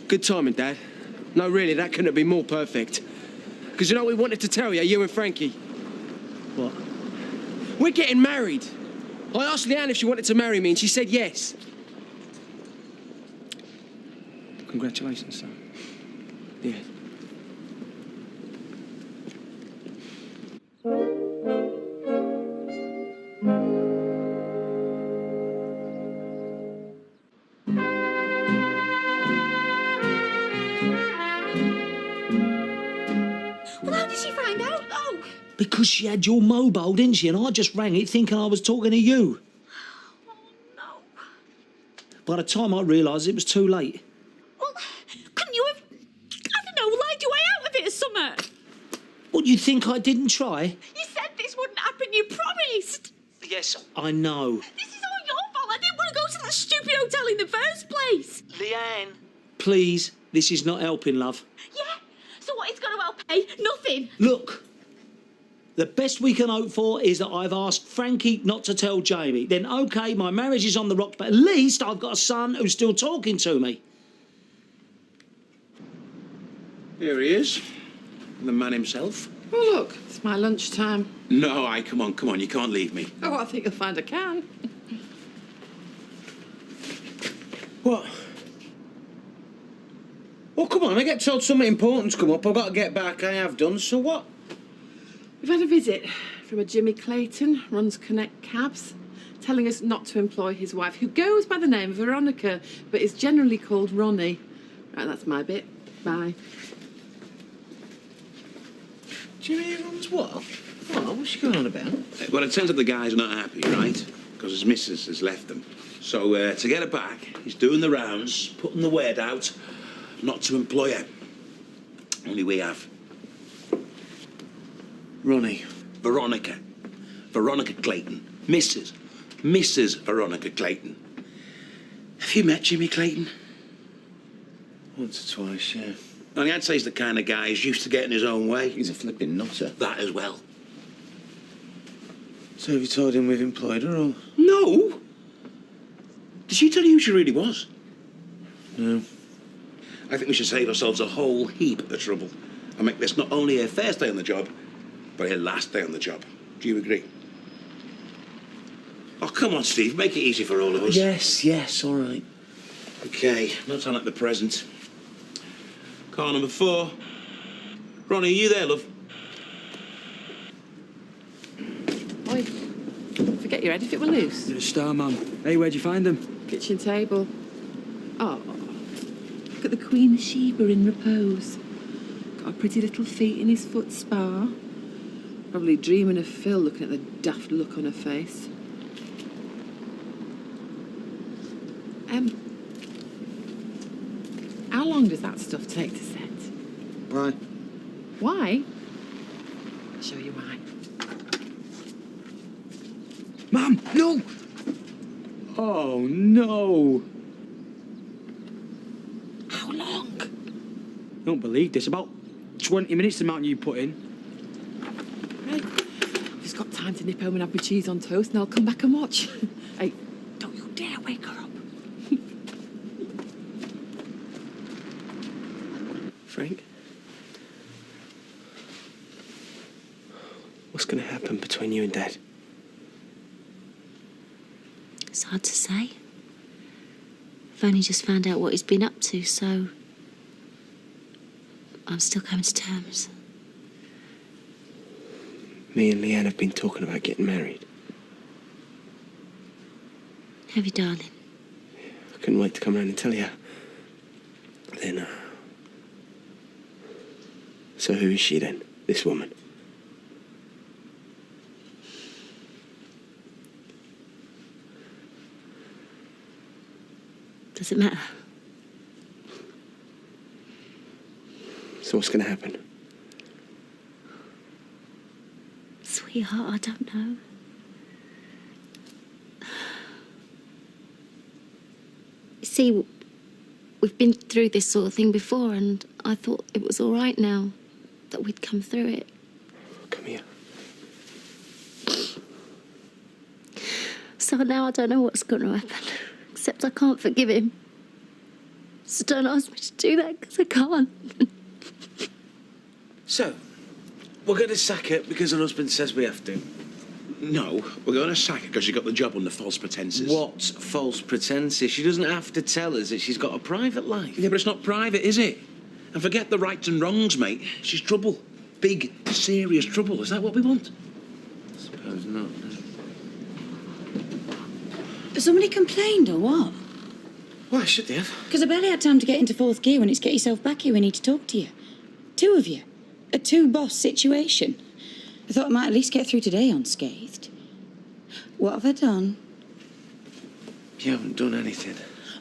Good timing, Dad. No, really, that couldn't have been more perfect. Because you know what we wanted to tell you and Frankie? What? We're getting married. I asked Leanne if she wanted to marry me and she said yes. Congratulations, son. Yeah. Well, how did she find out, though? Because she had your mobile, didn't she? And I just rang it thinking I was talking to you. Oh, no. By the time I realised it was too late. Well, couldn't you have, I don't know, lied your way out of it or something? What, you think I didn't try? You said this wouldn't happen, you promised. Yes, I know. This is all your fault. I didn't want to go to that stupid hotel in the first place. Leanne. Please, this is not helping, love. Yeah? So what, it's going to help, eh? Nothing. Look, the best we can hope for is that I've asked Frankie not to tell Jamie. Then, OK, my marriage is on the rocks, but at least I've got a son who's still talking to me. Here he is. The man himself. Oh, look, it's my lunchtime. No, come on, you can't leave me. Oh, I think you'll find I can. What? Well, come on, I get told something important's come up. I've got to get back. I have done, so what? We've had a visit from a Jimmy Clayton, runs Connect Cabs. telling us not to employ his wife, who goes by the name of Veronica, but is generally called Ronnie. Right, that's my bit. Bye. Jimmy runs what? What's she going on about? Well, it turns out the guy's not happy, right? Because his missus has left him. So, to get her back, he's doing the rounds, putting the word out, not to employ her. Only we have. Ronnie. Veronica. Veronica Clayton. Mrs. Veronica Clayton. Have you met Jimmy Clayton? Once or twice, yeah. Only I'd say he's the kind of guy who's used to getting his own way. He's a flipping nutter. That as well. So have you told him we've employed her, or...? No! Did she tell you who she really was? No. I think we should save ourselves a whole heap of trouble and make this not only her first day on the job, but her last day on the job. Do you agree? Oh, come on, Steve. Make it easy for all of us. Yes, all right. OK, no time like the present. Car number 4. Ronnie, are you there, love? Oi, forget your head if it were loose. You're a star, man. Hey, where'd you find them? Kitchen table. Oh, look at the Queen of Sheba in repose. Got a pretty little feet in his foot spa. Probably dreaming of Phil, looking at the daft look on her face. How long does that stuff take to set? Why? Why? I'll show you why. Mum, no! Oh, no. How long? I don't believe this. About 20 minutes, the amount you put in. Right. I've just got time to nip home and have my cheese on toast, and I'll come back and watch. Hey, don't you dare wake her up. Frank? What's going to happen between you and Dad? It's hard to say. I've only just found out what he's been up to, so I'm still coming to terms. Me and Leanne have been talking about getting married. Have you, darling? I couldn't wait to come round and tell you. Then, So who is she then, this woman? Does it matter? So what's going to happen? Sweetheart, I don't know. You see, we've been through this sort of thing before, and I thought it was all right now that we'd come through it. Come here. So now I don't know what's going to happen, except I can't forgive him. So don't ask me to do that, because I can't. So, we're going to sack her because her husband says we have to. No, we're going to sack her because she got the job under false pretences. What false pretences? She doesn't have to tell us that she's got a private life. Yeah, but it's not private, is it? And forget the rights and wrongs, mate. She's trouble. Big, serious trouble. Is that what we want? I suppose not. Has somebody complained or what? Why should they have? Because I barely had time to get into 4th gear when it's get yourself back here. We need to talk to you. 2 of you. A 2-boss situation. I thought I might at least get through today unscathed. What have I done? You haven't done anything.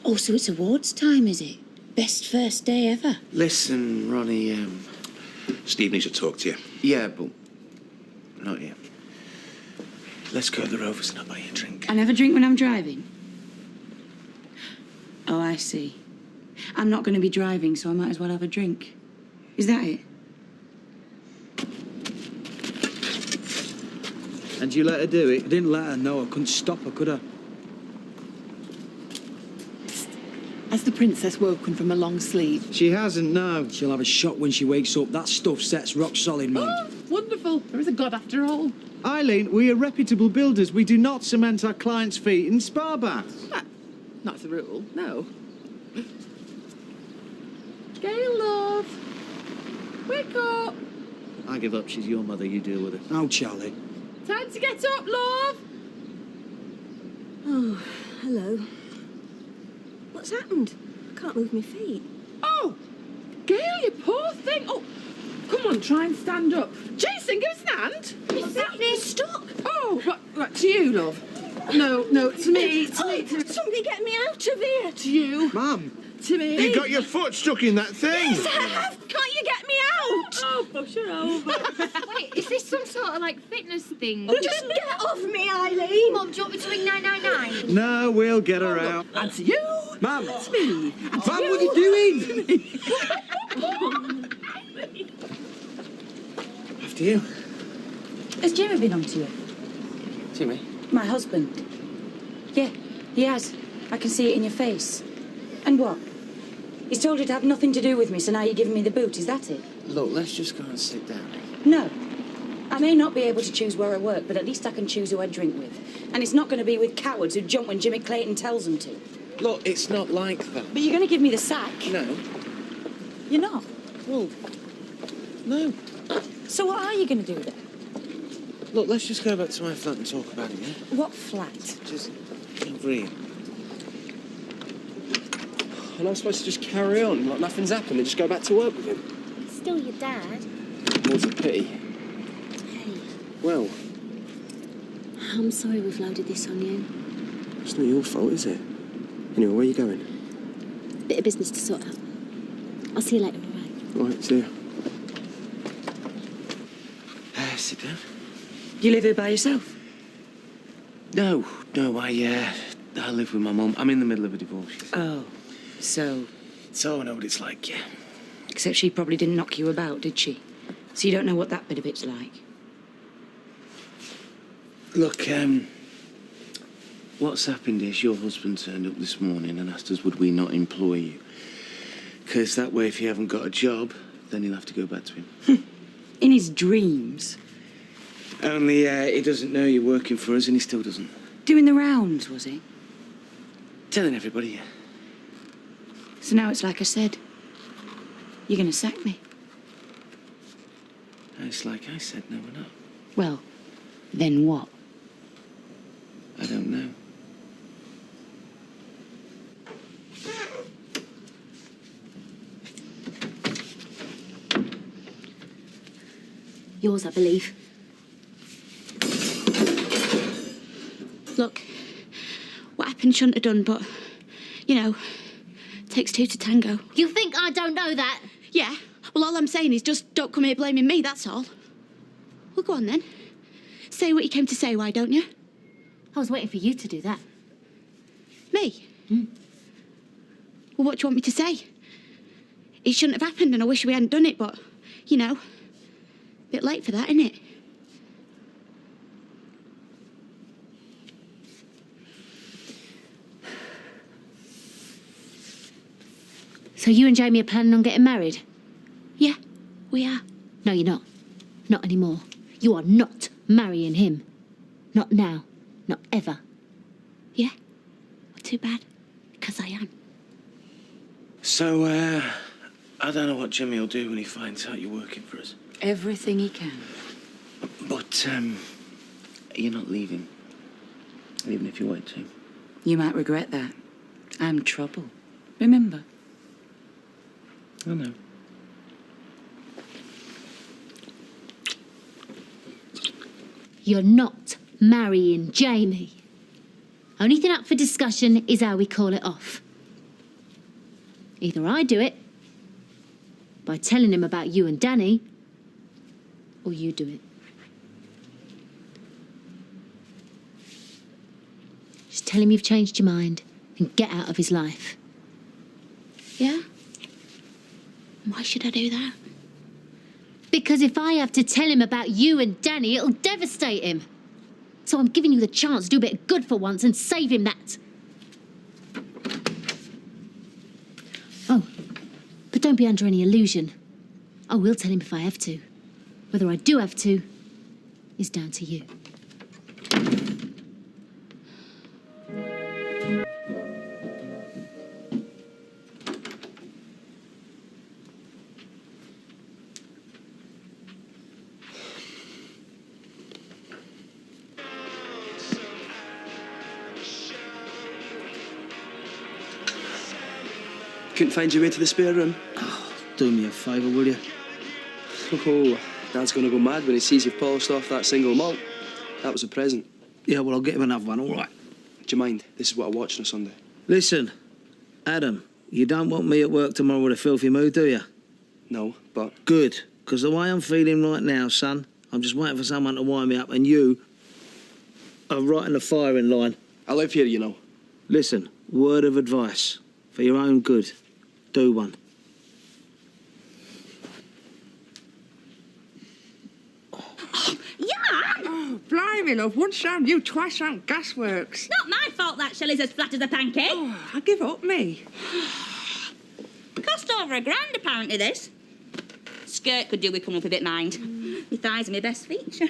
Oh, so it's awards time, is it? Best first day ever. Listen, Ronnie, Steve needs to talk to you. Yeah, but not yet. Let's go to the Rovers and I'll buy you a drink. I never drink when I'm driving. Oh, I see. I'm not going to be driving, so I might as well have a drink. Is that it? And you let her do it? I didn't let her, no. I couldn't stop her, could I? Has the princess woken from a long sleep? She hasn't, no. She'll have a shock when she wakes up. That stuff sets rock solid, man. Oh, wonderful. There is a God after all. Eileen, we are reputable builders. We do not cement our clients' feet in spa baths. Not as a rule, no. Gail, love. Wake up. I give up. She's your mother. You deal with her. Oh, Charlie. Time to get up, love. Oh, hello. What's happened? I can't move my feet. Oh, Gail, you poor thing. Oh, come on, try and stand up. Jason, give us an hand. What's happening? Stuck. Oh, right, to you, love. No, to me, to me. Somebody get me out of here. To you. Mum. To me. You got your foot stuck in that thing. Yes, I have. Can't you get me out? Oh, push her over. Wait, is this some sort of like fitness thing? Just get off me, Eileen. Mum, do you want me to ring 999? No, we'll get her out. And to you. Mum! To me. Mum, what are you doing? After you. Has Jimmy been on to you? Jimmy? My husband. Yeah, he has. I can see it in your face. And what? He's told you to have nothing to do with me, so now you're giving me the boot, is that it? Look, let's just go and sit down. No. I may not be able to choose where I work, but at least I can choose who I drink with. And it's not going to be with cowards who jump when Jimmy Clayton tells them to. Look, it's not like that. But you're going to give me the sack? No. You're not? Well, no. So what are you going to do then? Look, let's just go back to my flat and talk about it, yeah? What flat? Just over here. And I'm supposed to just carry on like nothing's happened and just go back to work with him? Still your dad. What's a pity? Hey, Well, I'm sorry we've loaded this on you. it's not your fault, is it? Anyway, where are you going? Bit of business to sort out. I'll see you later, all right? All right, see you. Sit down. You live here by yourself? No, I live with my mum. I'm in the middle of a divorce. Oh, so... So I know what it's like, yeah. Except she probably didn't knock you about, did she? So you don't know what that bit of it's like. Look, what's happened is your husband turned up this morning and asked us would we not employ you. Because that way if you haven't got a job, then you'll have to go back to him. In his dreams. Only he doesn't know you're working for us and he still doesn't. Doing the rounds, was he? Telling everybody, yeah. So now it's like I said. You're going to sack me. It's like I said, no, we're not. Well, then what? I don't know. Yours, I believe. Look, what happened shouldn't have done, but, you know, takes two to tango. You think I don't know that? Yeah, well, all I'm saying is just don't come here blaming me, that's all. Well, go on then. Say what you came to say, why don't you? I was waiting for you to do that. Me? Well, what do you want me to say? It shouldn't have happened and I wish we hadn't done it, but, you know, a bit late for that, isn't it? So you and Jamie are planning on getting married? Yeah, we are. No, you're not. Not anymore. You are not marrying him. Not now. Not ever. Yeah? Well, too bad, because I am. So, I don't know what Jimmy will do when he finds out you're working for us. Everything he can. But, you're not leaving. Even if you want to. You might regret that. I'm trouble. Remember? I know. You're not marrying Jamie. Only thing up for discussion is how we call it off. Either I do it by telling him about you and Danny, or you do it. Just tell him you've changed your mind and get out of his life. Yeah? Why should I do that? Because if I have to tell him about you and Danny, it'll devastate him. So I'm giving you the chance to do a bit of good for once and save him that. Oh, but don't be under any illusion. I will tell him if I have to. Whether I do have to is down to you. Couldn't find your way to the spare room? Do me a favour, will you? Oh, Dad's going to go mad when he sees you've polished off that single malt. That was a present. Yeah, well, I'll get him another one, all right. Do you mind? This is what I watch on a Sunday. Listen, Adam, you don't want me at work tomorrow with a filthy mood, do you? No, but... Good, because the way I'm feeling right now, son, I'm just waiting for someone to wind me up, and you are right in the firing line. I live here, you know. Listen, word of advice, for your own good, do one. Yeah! Oh, blimey, love. Once round you, twice round gasworks. Not my fault that Shelley's as flat as a pancake. Oh, I give up, me. Cost over £1,000, apparently, this. Skirt could do with coming up a bit, mind. My thighs are my best feature.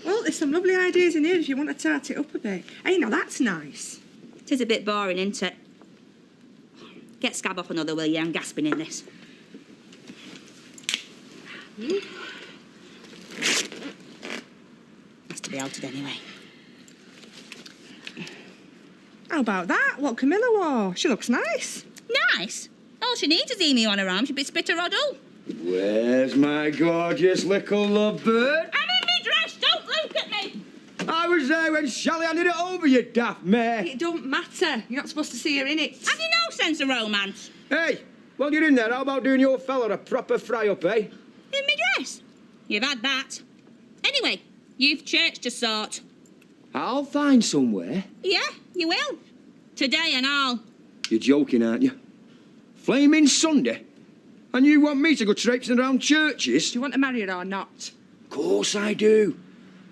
Well, there's some lovely ideas in here if you want to tart it up a bit. Hey, now that's nice. It is a bit boring, isn't it? Get scab off another, will you? I'm gasping in this. Has to be altered anyway. How about that? What Camilla wore? She looks nice. Nice? All she needs is Emu on her arm. She'd be spit a roddle. Where's my gorgeous little lovebird? I'm in my dress. Don't look at me. I was there when Sally handed it over, you daft mare. It don't matter. You're not supposed to see her in it. Have you no sense of romance? Hey, while you're in there, how about doing your fella a proper fry-up, eh? In my dress? You've had that. Anyway, you've church to sort. I'll find somewhere. Yeah, you will. Today and all. You're joking, aren't you? Flaming Sunday? And you want me to go traipsing around churches? Do you want to marry her or not? Of course I do.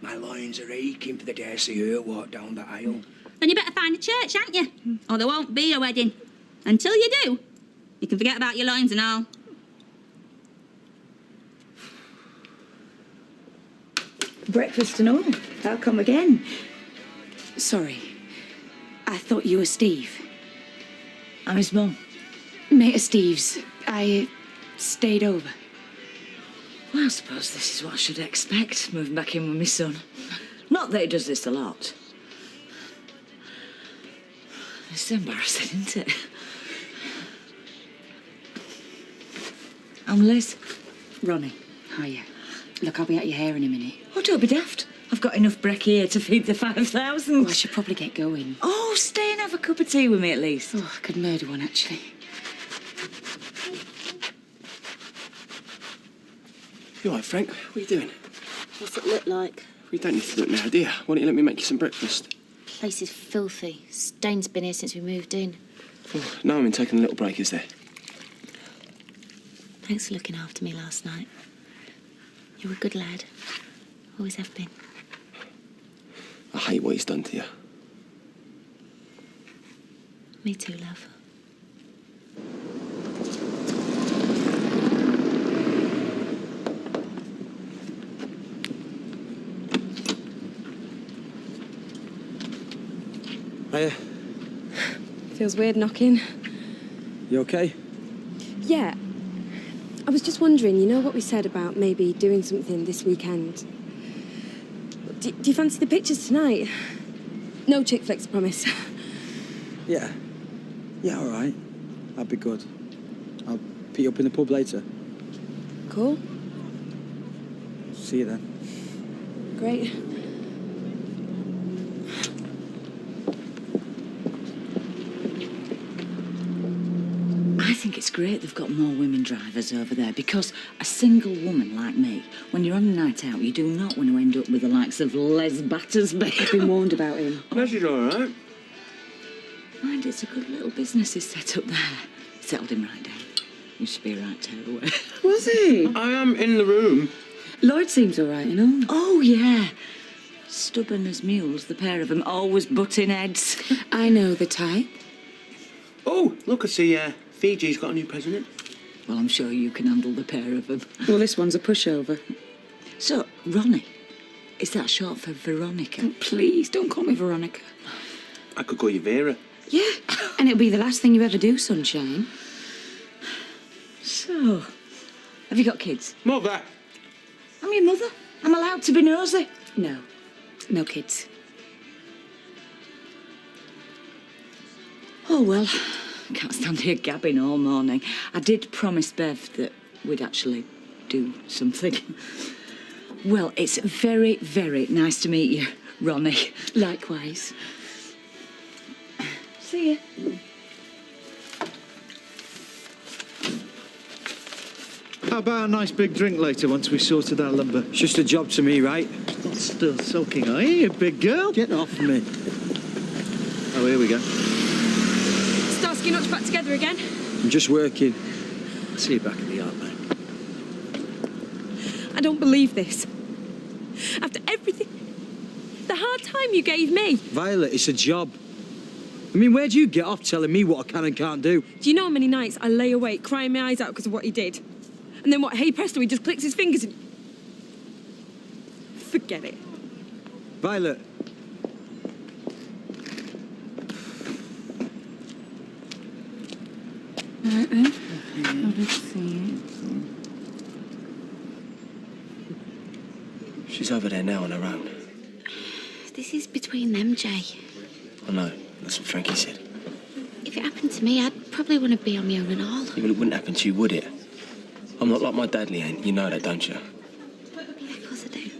My loins are aching for the day I see her walk down the aisle. Then you better find a church, ain't you? Or there won't be a wedding. Until you do, you can forget about your loins and all. Breakfast and all. How come again? Sorry. I thought you were Steve. I'm his mum. Mate of Steve's. I stayed over. Well, I suppose this is what I should expect, moving back in with my son. Not that he does this a lot. It's embarrassing, isn't it? I'm Liz. Ronnie, hiya. Look, I'll be at your hair in a minute. Oh, don't be daft. I've got enough break here to feed the 5,000. Well, I should probably get going. Oh, stay and have a cup of tea with me at least. Oh, I could murder one, actually. You all right, Frank? What are you doing? What's it look like? We don't need to look now, dear. Why don't you let me make you some breakfast? Place is filthy. Stain's been here since we moved in. Oh, no, I'm in taking a little break, is there? Thanks for looking after me last night. You're a good lad. Always have been. I hate what he's done to you. Me too, love. Hiya. Feels weird knocking. You okay? Yeah. I was just wondering, you know what we said about maybe doing something this weekend? Do you fancy the pictures tonight? No chick flicks, I promise. Yeah. Yeah, all right. That'd be good. I'll pick you up in the pub later. Cool. See you then. Great. I think it's great they've got more women drivers over there because a single woman like me, when you're on a night out, you do not want to end up with the likes of Les Battersby. I've been warned about him. No, she's all right. Mind, it's a good little business he's set up there. Settled him right down. Used to be a right tearaway. Was he? I am in the room. Lloyd seems all right, you know. Oh, yeah. Stubborn as mules, the pair of them, always butting heads. I know the type. Oh, look, I see Fiji's got a new president. Well, I'm sure you can handle the pair of them. Well, this one's a pushover. So, Ronnie, is that short for Veronica? Oh, please, don't call me Veronica. I could call you Vera. Yeah, and it'll be the last thing you ever do, sunshine. So, have you got kids? Mother! I'm your mother. I'm allowed to be nosy. No, no kids. Oh, well, can't stand here gabbing all morning. I did promise Bev that we'd actually do something. Well, it's very, very nice to meet you, Ronnie. Likewise. See you. How about a nice big drink later once we've sorted our lumber? It's just a job to me, right? Not still sulking, are you, big girl? Get off me. Oh, here we go. Starsky not back together again? I'm just working. I'll see you back at the yard, mate. I don't believe this. After everything... The hard time you gave me. Violet, it's a job. I mean, where do you get off telling me what I can and can't do? Do you know how many nights I lay awake crying my eyes out because of what he did? And then what, hey presto, he just clicks his fingers and... Forget it. Violet. Right then. I'll just see She's over there now on her own. This is between them, Jay. I know. That's what Frankie said. If it happened to me, I'd probably want to be on my own and all. Yeah, well, it wouldn't happen to you, would it? I'm not like my dad, Leanne. You know that, don't you? Yeah, of course I do.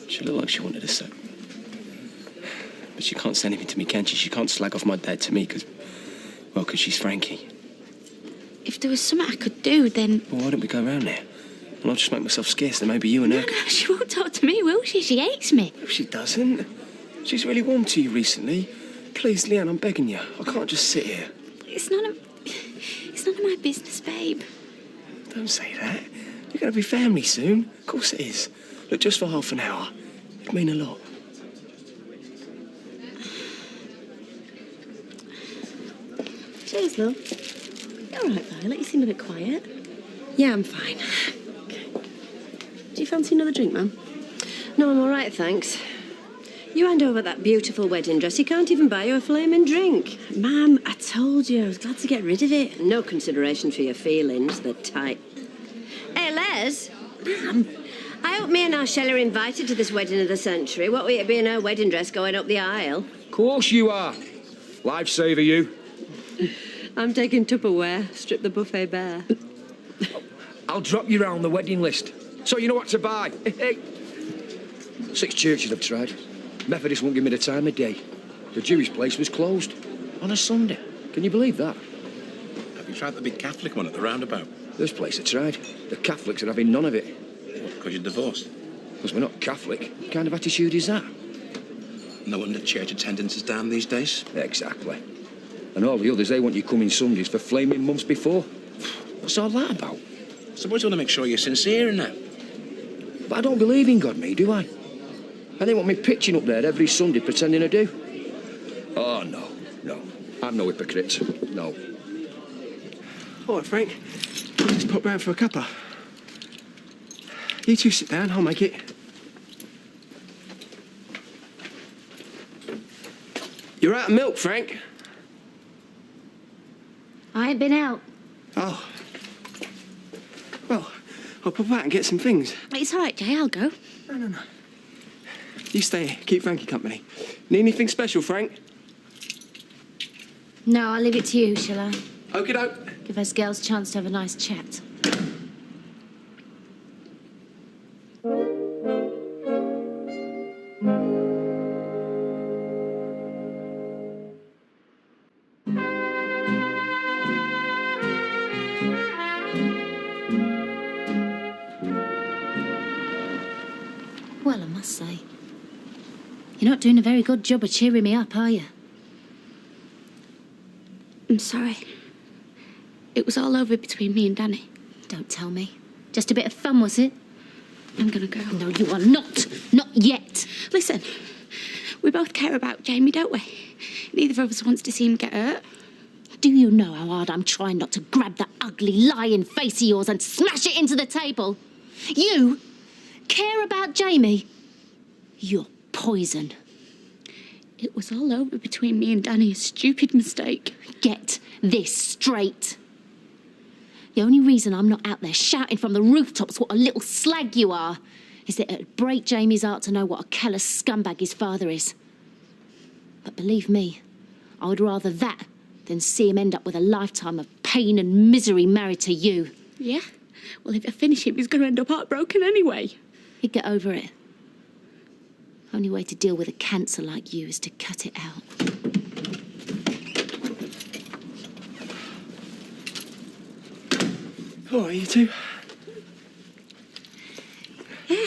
She looked like she wanted a soap. But she can't say anything to me, can she? She can't slag off my dad to me because she's Frankie. If there was something I could do, then... Well, why don't we go round there? And I'll just make myself scarce, then maybe you and her... No, she won't talk to me, will she? She hates me. No, she doesn't. She's really warm to you recently. Please, Leanne, I'm begging you. I can't just sit here. It's none of my business, babe. Don't say that. You're going to be family soon. Of course it is. Look, just for half an hour. It'd mean a lot. Cheers, love. You all right, Violet? You seem a bit quiet. Yeah, I'm fine. Do you fancy another drink, ma'am? No, I'm all right, thanks. You hand over that beautiful wedding dress, you can't even buy you a flaming drink. Ma'am, I told you, I was glad to get rid of it. No consideration for your feelings, the type. Hey, Les. Ma'am. I hope me and our Shelley are invited to this wedding of the century. What will it be in her wedding dress going up the aisle? Of course you are. Lifesaver, you. I'm taking Tupperware. Strip the buffet bare. I'll drop you round the wedding list, so you know what to buy. Hey. 6 churches I've tried. Methodist won't give me the time of day. The Jewish place was closed on a Sunday. Can you believe that? Have you tried the big Catholic one at the roundabout? This place I tried. The Catholics are having none of it. What, because you're divorced? Because we're not Catholic. What kind of attitude is that? No wonder church attendance is down these days. Exactly. And all the others, they want you coming Sundays for flaming months before. What's all that about? Suppose you want to make sure you're sincere in that. But I don't believe in God, me, do I? And they want me pitching up there every Sunday pretending I do. Oh, no. I'm no hypocrite. No. All right, Frank. Let's pop round for a cuppa. You two sit down, I'll make it. You're out of milk, Frank. I ain't been out. Oh. Well, I'll pop out and get some things. It's all right, Jay, I'll go. No. You stay here. Keep Frankie company. Need anything special, Frank? No, I'll leave it to you, shall I? Okie doke. Give us girls a chance to have a nice chat. Well, I must say, you're not doing a very good job of cheering me up, are you? I'm sorry. It was all over between me and Danny. Don't tell me. Just a bit of fun, was it? I'm gonna go. No, you are not. Not yet. Listen, we both care about Jamie, don't we? Neither of us wants to see him get hurt. Do you know how hard I'm trying not to grab that ugly lying face of yours and smash it into the table? You care about Jamie? You're poison. It was all over between me and Danny, a stupid mistake. Get this straight. The only reason I'm not out there shouting from the rooftops what a little slag you are is that it'd break Jamie's heart to know what a callous scumbag his father is. But believe me, I would rather that than see him end up with a lifetime of pain and misery married to you. Yeah? Well, if I finish him, he's going to end up heartbroken anyway. He'd get over it. Only way to deal with a cancer like you is to cut it out. All right, you two. Yeah,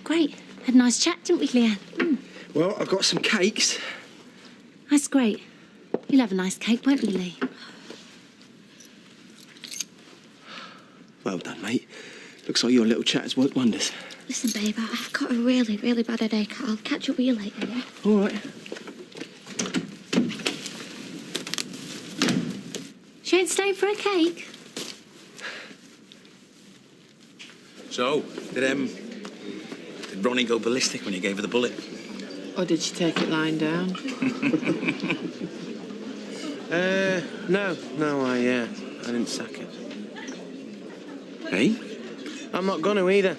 great. Had a nice chat, didn't we, Leanne? Well, I've got some cakes. That's great. You'll have a nice cake, won't you, Lee? Well done, mate. Looks like your little chat has worked wonders. Listen, babe, I've got a really, really bad headache. I'll catch up with you later, yeah? All right. She ain't staying for a cake? So, did Ronnie go ballistic when you gave her the bullet? Or did she take it lying down? No, I didn't sack it. Hey? I'm not going to either.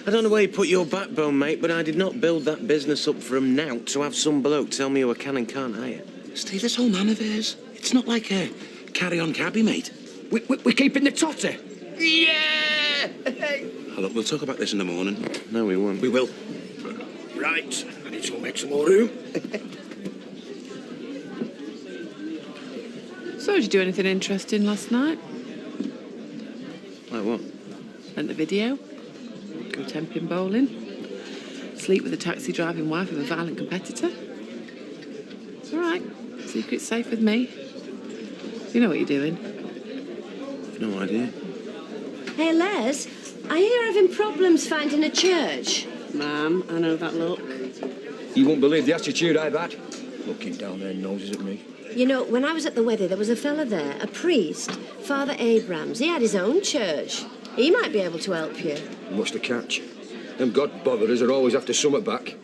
I don't know where you put your backbone, mate, but I did not build that business up from nought to have some bloke tell me who I can and can't hire. Steve, this whole man of hers, it's not like a carry-on cabbie, mate. We're keeping the totter. Yeah! Oh, look, we'll talk about this in the morning. No, we won't. We will. Right, I need to go make some more room. So, did you do anything interesting last night? Like what? Rent the video? Go temping bowling? Sleep with a taxi driving wife of a violent competitor? It's all right. Secret's safe with me. You know what you're doing. No idea. Hey, Les, I hear you're having problems finding a church. Ma'am, I know that look. You won't believe the attitude I've had. Looking down their noses at me. You know, when I was at the wedding, there was a fella there, a priest, Father Abrams. He had his own church. He might be able to help you. What's the catch? Them God botherers are always after summit back.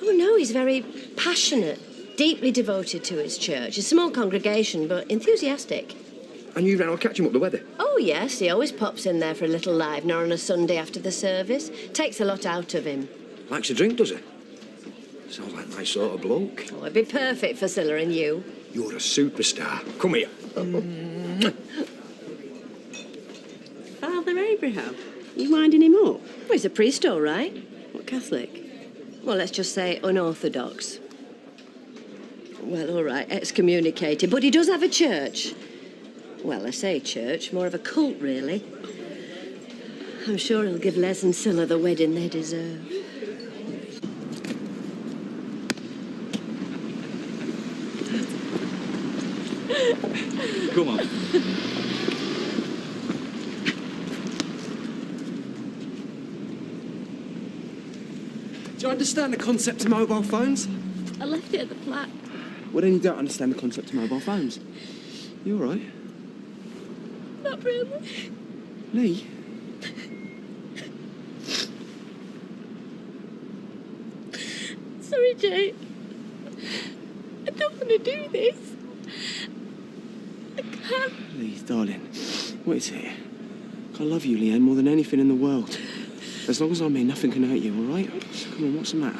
Oh, no, he's very passionate, deeply devoted to his church. A small congregation, but enthusiastic. And you ran, I'll catch him up the weather. Oh, yes, he always pops in there for a little livener on a Sunday after the service. Takes a lot out of him. Likes a drink, does he? Sounds like my sort of bloke. Oh, it'd be perfect for Scylla and you. You're a superstar. Come here. Father Abraham? You winding him up? Well, he's a priest, all right. What, Catholic? Well, let's just say unorthodox. Well, all right, excommunicated, but he does have a church. Well, I say church, more of a cult, really. I'm sure he'll give Les and Scylla the wedding they deserve. Come on. Do you understand the concept of mobile phones? I left it at the flat. Well, then you don't understand the concept of mobile phones. You all right? Not really. Lee? Sorry, Jay. I don't want to do this. I can't. Lee, darling, what is it? I love you, Leanne, more than anything in the world. As long as I'm here, nothing can hurt you, all right? Come on, what's the matter?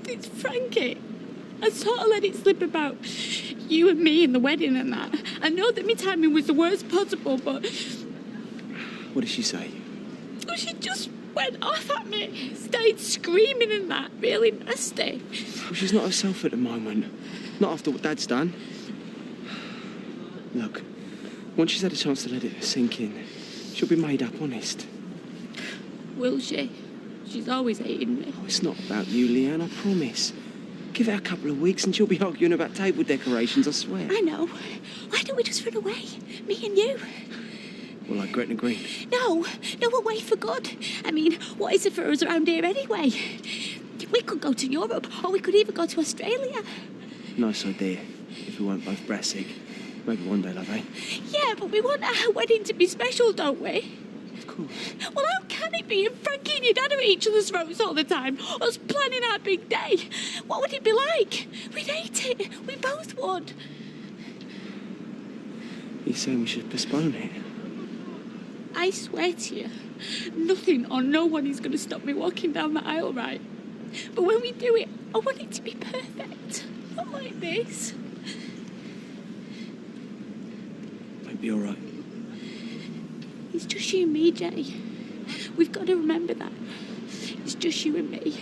It's Frankie. I sort of let it slip about you and me and the wedding and that. I know that my timing was the worst possible, but... What did she say? Oh, she just went off at me. Started screaming and that. Really nasty. Well, she's not herself at the moment. Not after what Dad's done. Look, once she's had a chance to let it sink in, she'll be made up, honest. Will she? She's always hating me. Oh, it's not about you, Leanne, I promise. Give it a couple of weeks and she'll be arguing about table decorations, I swear. I know. Why don't we just run away? Me and you. Well, like Gretna Green. No, away for good. I mean, what is it for us around here anyway? We could go to Europe, or we could even go to Australia. Nice idea, if we weren't both brassic. Maybe one day, love, eh? Yeah, but we want our wedding to be special, don't we? Of course. Well, how can it be if Frankie and your dad are at each other's throats all the time? Us planning our big day? What would it be like? We'd hate it. We both would. You're saying we should postpone it? I swear to you, nothing or no one is going to stop me walking down the aisle right. But when we do it, I want it to be perfect. Not like this. It'll be all right. It's just you and me, Jay. We've got to remember that. It's just you and me.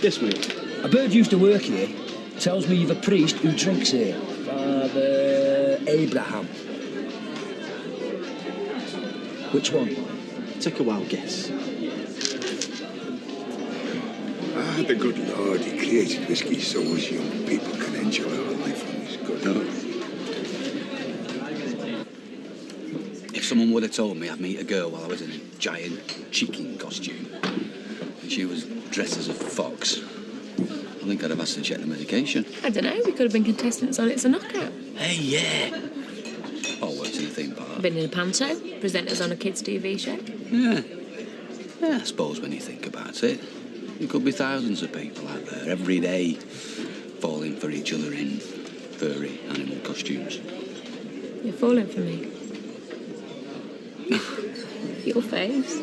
Yes, mate. A bird used to work here. Tells me you've a priest who drinks here. Father Abraham. Which one? Take a wild guess. Ah, the good Lord, he created whiskey so us young people can enjoy our life on this good earth. If someone would have told me I'd meet a girl while I was in a giant chicken costume, and she was dressed as a fox, I think I'd have asked her to check the medication. I don't know, we could have been contestants on It's a Knockout. Hey, yeah. All worked in a theme park. Been in a panto, presenters on a kids' TV show. Yeah. Yeah, I suppose when you think about it, there could be thousands of people out there every day falling for each other in furry animal costumes. You're falling for me. Your faves.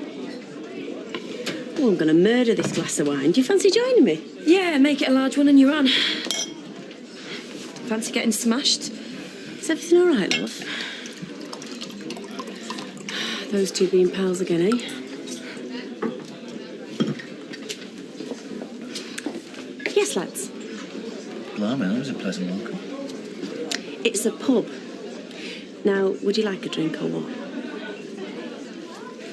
Oh, I'm going to murder this glass of wine. Do you fancy joining me? Yeah, make it a large one and you're on. Fancy getting smashed? Is everything all right, love? Those two being pals again, eh? Yes, lads. Blimey, that was a pleasant welcome. It's a pub. Now, would you like a drink or what?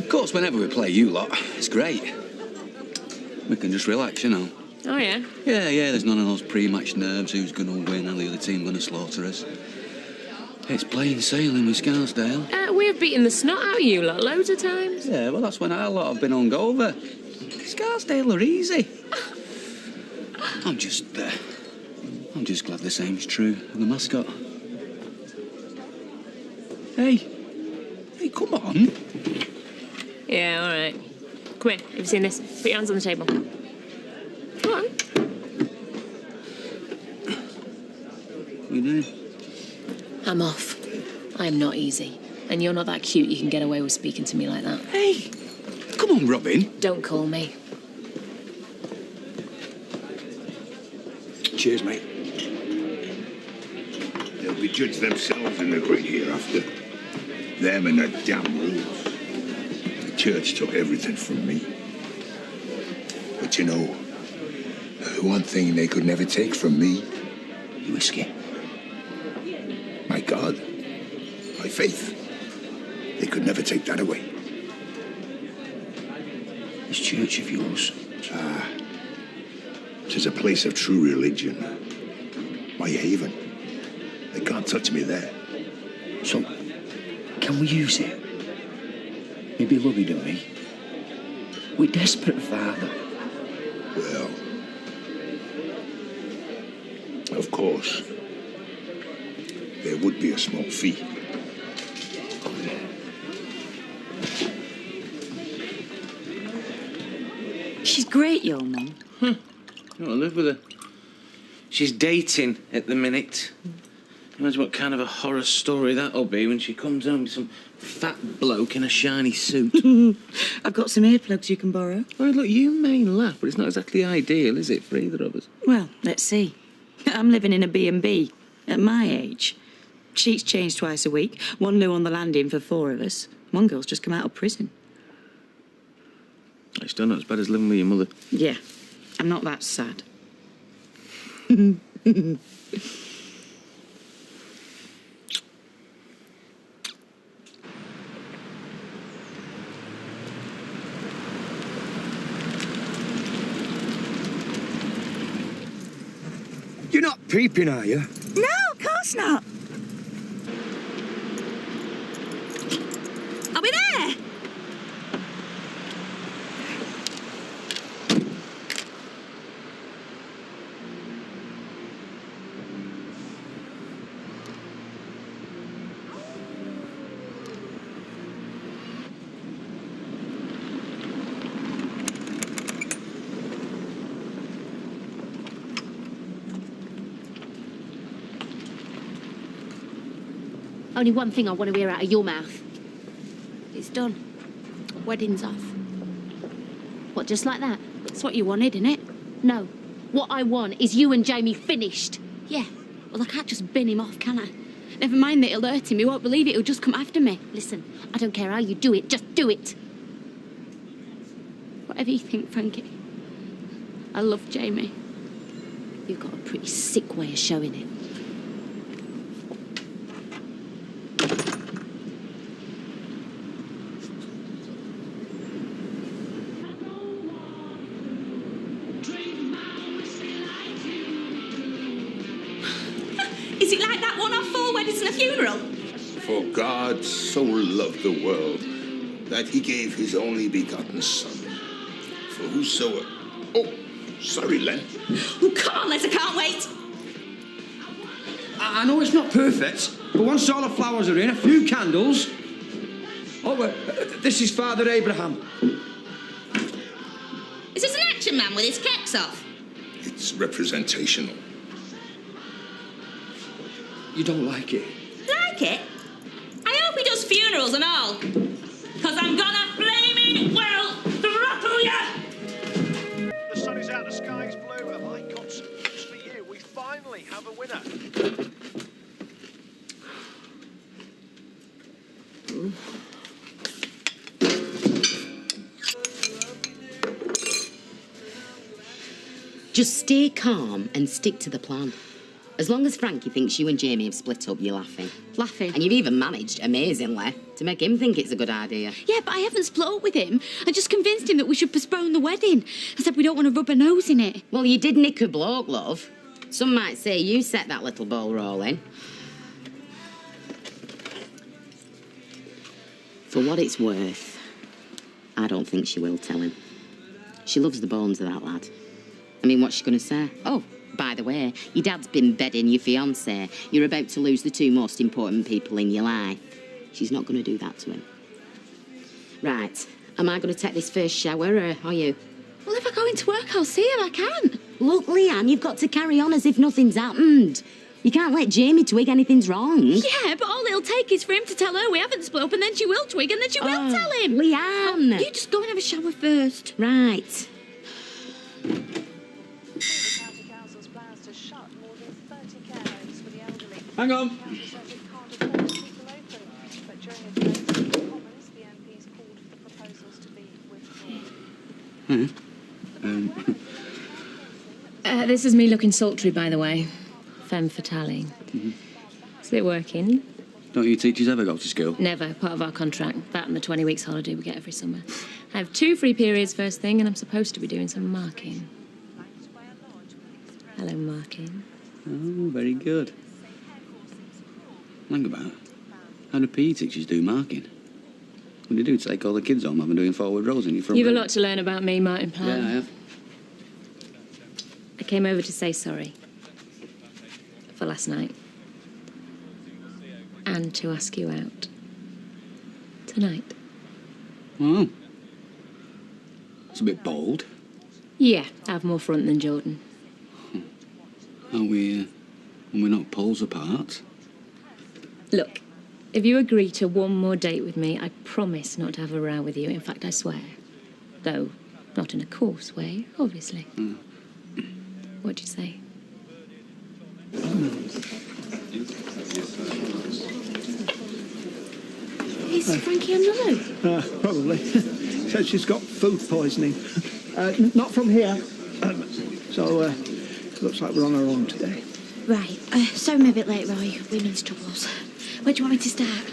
Of course, whenever we play you lot, it's great. We can just relax, you know. Oh, yeah? Yeah, there's none of those pre-match nerves, who's going to win and the other team going to slaughter us. It's plain sailing with Scarsdale. We've beaten the snot out of you lot loads of times. Yeah, well, that's when our lot have been hungover. Scarsdale are easy. I'm just glad the same's true of the mascot. Hey, come on. Yeah, all right. Come in, have you seen this? Put your hands on the table. Come on. What are you doing? I'm off. I'm not easy. And you're not that cute you can get away with speaking to me like that. Hey, come on, Robin. Don't call me. Cheers, mate. They'll be judged themselves in the great hereafter. Them and their damn rules. The church took everything from me. But you know, one thing they could never take from me, whiskey. My God, my faith. They could never take that away. This church of yours. Ah, 'tis a place of true religion. My haven. They can't touch me there. So, can we use it? Maybe Lubby and me. We're desperate, Father. Well, of course, there would be a small fee. She's great, your mum. You want to live with her? She's dating at the minute. Imagine what kind of a horror story that'll be when she comes home with some fat bloke in a shiny suit. I've got some earplugs you can borrow. Well, look, you may laugh, but it's not exactly ideal, is it, for either of us? Well, let's see. I'm living in a B&B at my age. Sheets change twice a week. One loo on the landing for 4 of us. One girl's just come out of prison. It's still not as bad as living with your mother. Yeah, I'm not that sad. You're not peeping, are you? No, of course not. Are we there? Only one thing I want to hear out of your mouth. It's done. Wedding's off. What, just like that? It's what you wanted, innit? No. What I want is you and Jamie finished. Yeah, well, I can't just bin him off, can I? Never mind that it'll hurt him. He won't believe it. He'll just come after me. Listen, I don't care how you do it, just do it. Whatever you think, Frankie. I love Jamie. You've got a pretty sick way of showing it. Is it like that one on 4 Weddings and a Funeral? For God so loved the world that he gave his only begotten Son. For whosoever... Oh, sorry, Len. Oh, come on, Les, I can't wait. I know it's not perfect, but once all the flowers are in, a few candles... Oh, this is Father Abraham. Is this an action man with his kecks off? It's representational. You don't like it? Like it? I hope he does funerals and all. Because I'm gonna flaming well throttle ya! The sun is out, the sky is blue, and I got some news for you. We finally have a winner. Just stay calm and stick to the plan. As long as Frankie thinks you and Jamie have split up, you're laughing. Laughing? And you've even managed, amazingly, to make him think it's a good idea. Yeah, but I haven't split up with him. I just convinced him that we should postpone the wedding. I said we don't want to rub our nose in it. Well, you did nick a bloke, love. Some might say you set that little ball rolling. For what it's worth, I don't think she will tell him. She loves the bones of that lad. I mean, what's she going to say? Oh, by the way, your dad's been bedding your fiancé. You're about to lose the two most important people in your life. She's not going to do that to him. Right, am I going to take this first shower, or are you? Well, if I go into work, I'll see him. I can. Look, Leanne, you've got to carry on as if nothing's happened. You can't let Jamie twig anything's wrong. Yeah, but all it'll take is for him to tell her we haven't split up, and then she will twig, and then she will tell him. Leanne! You just go and have a shower first. Right. Hang on. This is me looking sultry, by the way. Femme fatale. Is it working? Don't you teachers ever go to school? Never. Part of our contract. That and the 20 weeks holiday we get every summer. I have 2 free periods first thing, and I'm supposed to be doing some marking. Hello, marking. Oh, very good. Think about it. How do PE teachers do marking? What do you do? Take all the kids home having doing forward rows in your front You've a room? lot to learn about me, Martin Plan. Yeah, I have. I came over to say sorry for last night. And to ask you out. Tonight. Oh. It's a bit bold. Yeah, I have more front than Jordan. Are we, we're not poles apart? Look, if you agree to one more date with me, I promise not to have a row with you. In fact, I swear. Though, not in a coarse way, obviously. What'd you say? Is Frankie on the loo? Probably. Said she's got food poisoning. Not from here. So, looks like we're on our own today. Right, sorry I'm a bit late, Roy. Women's troubles. Where do you want me to start?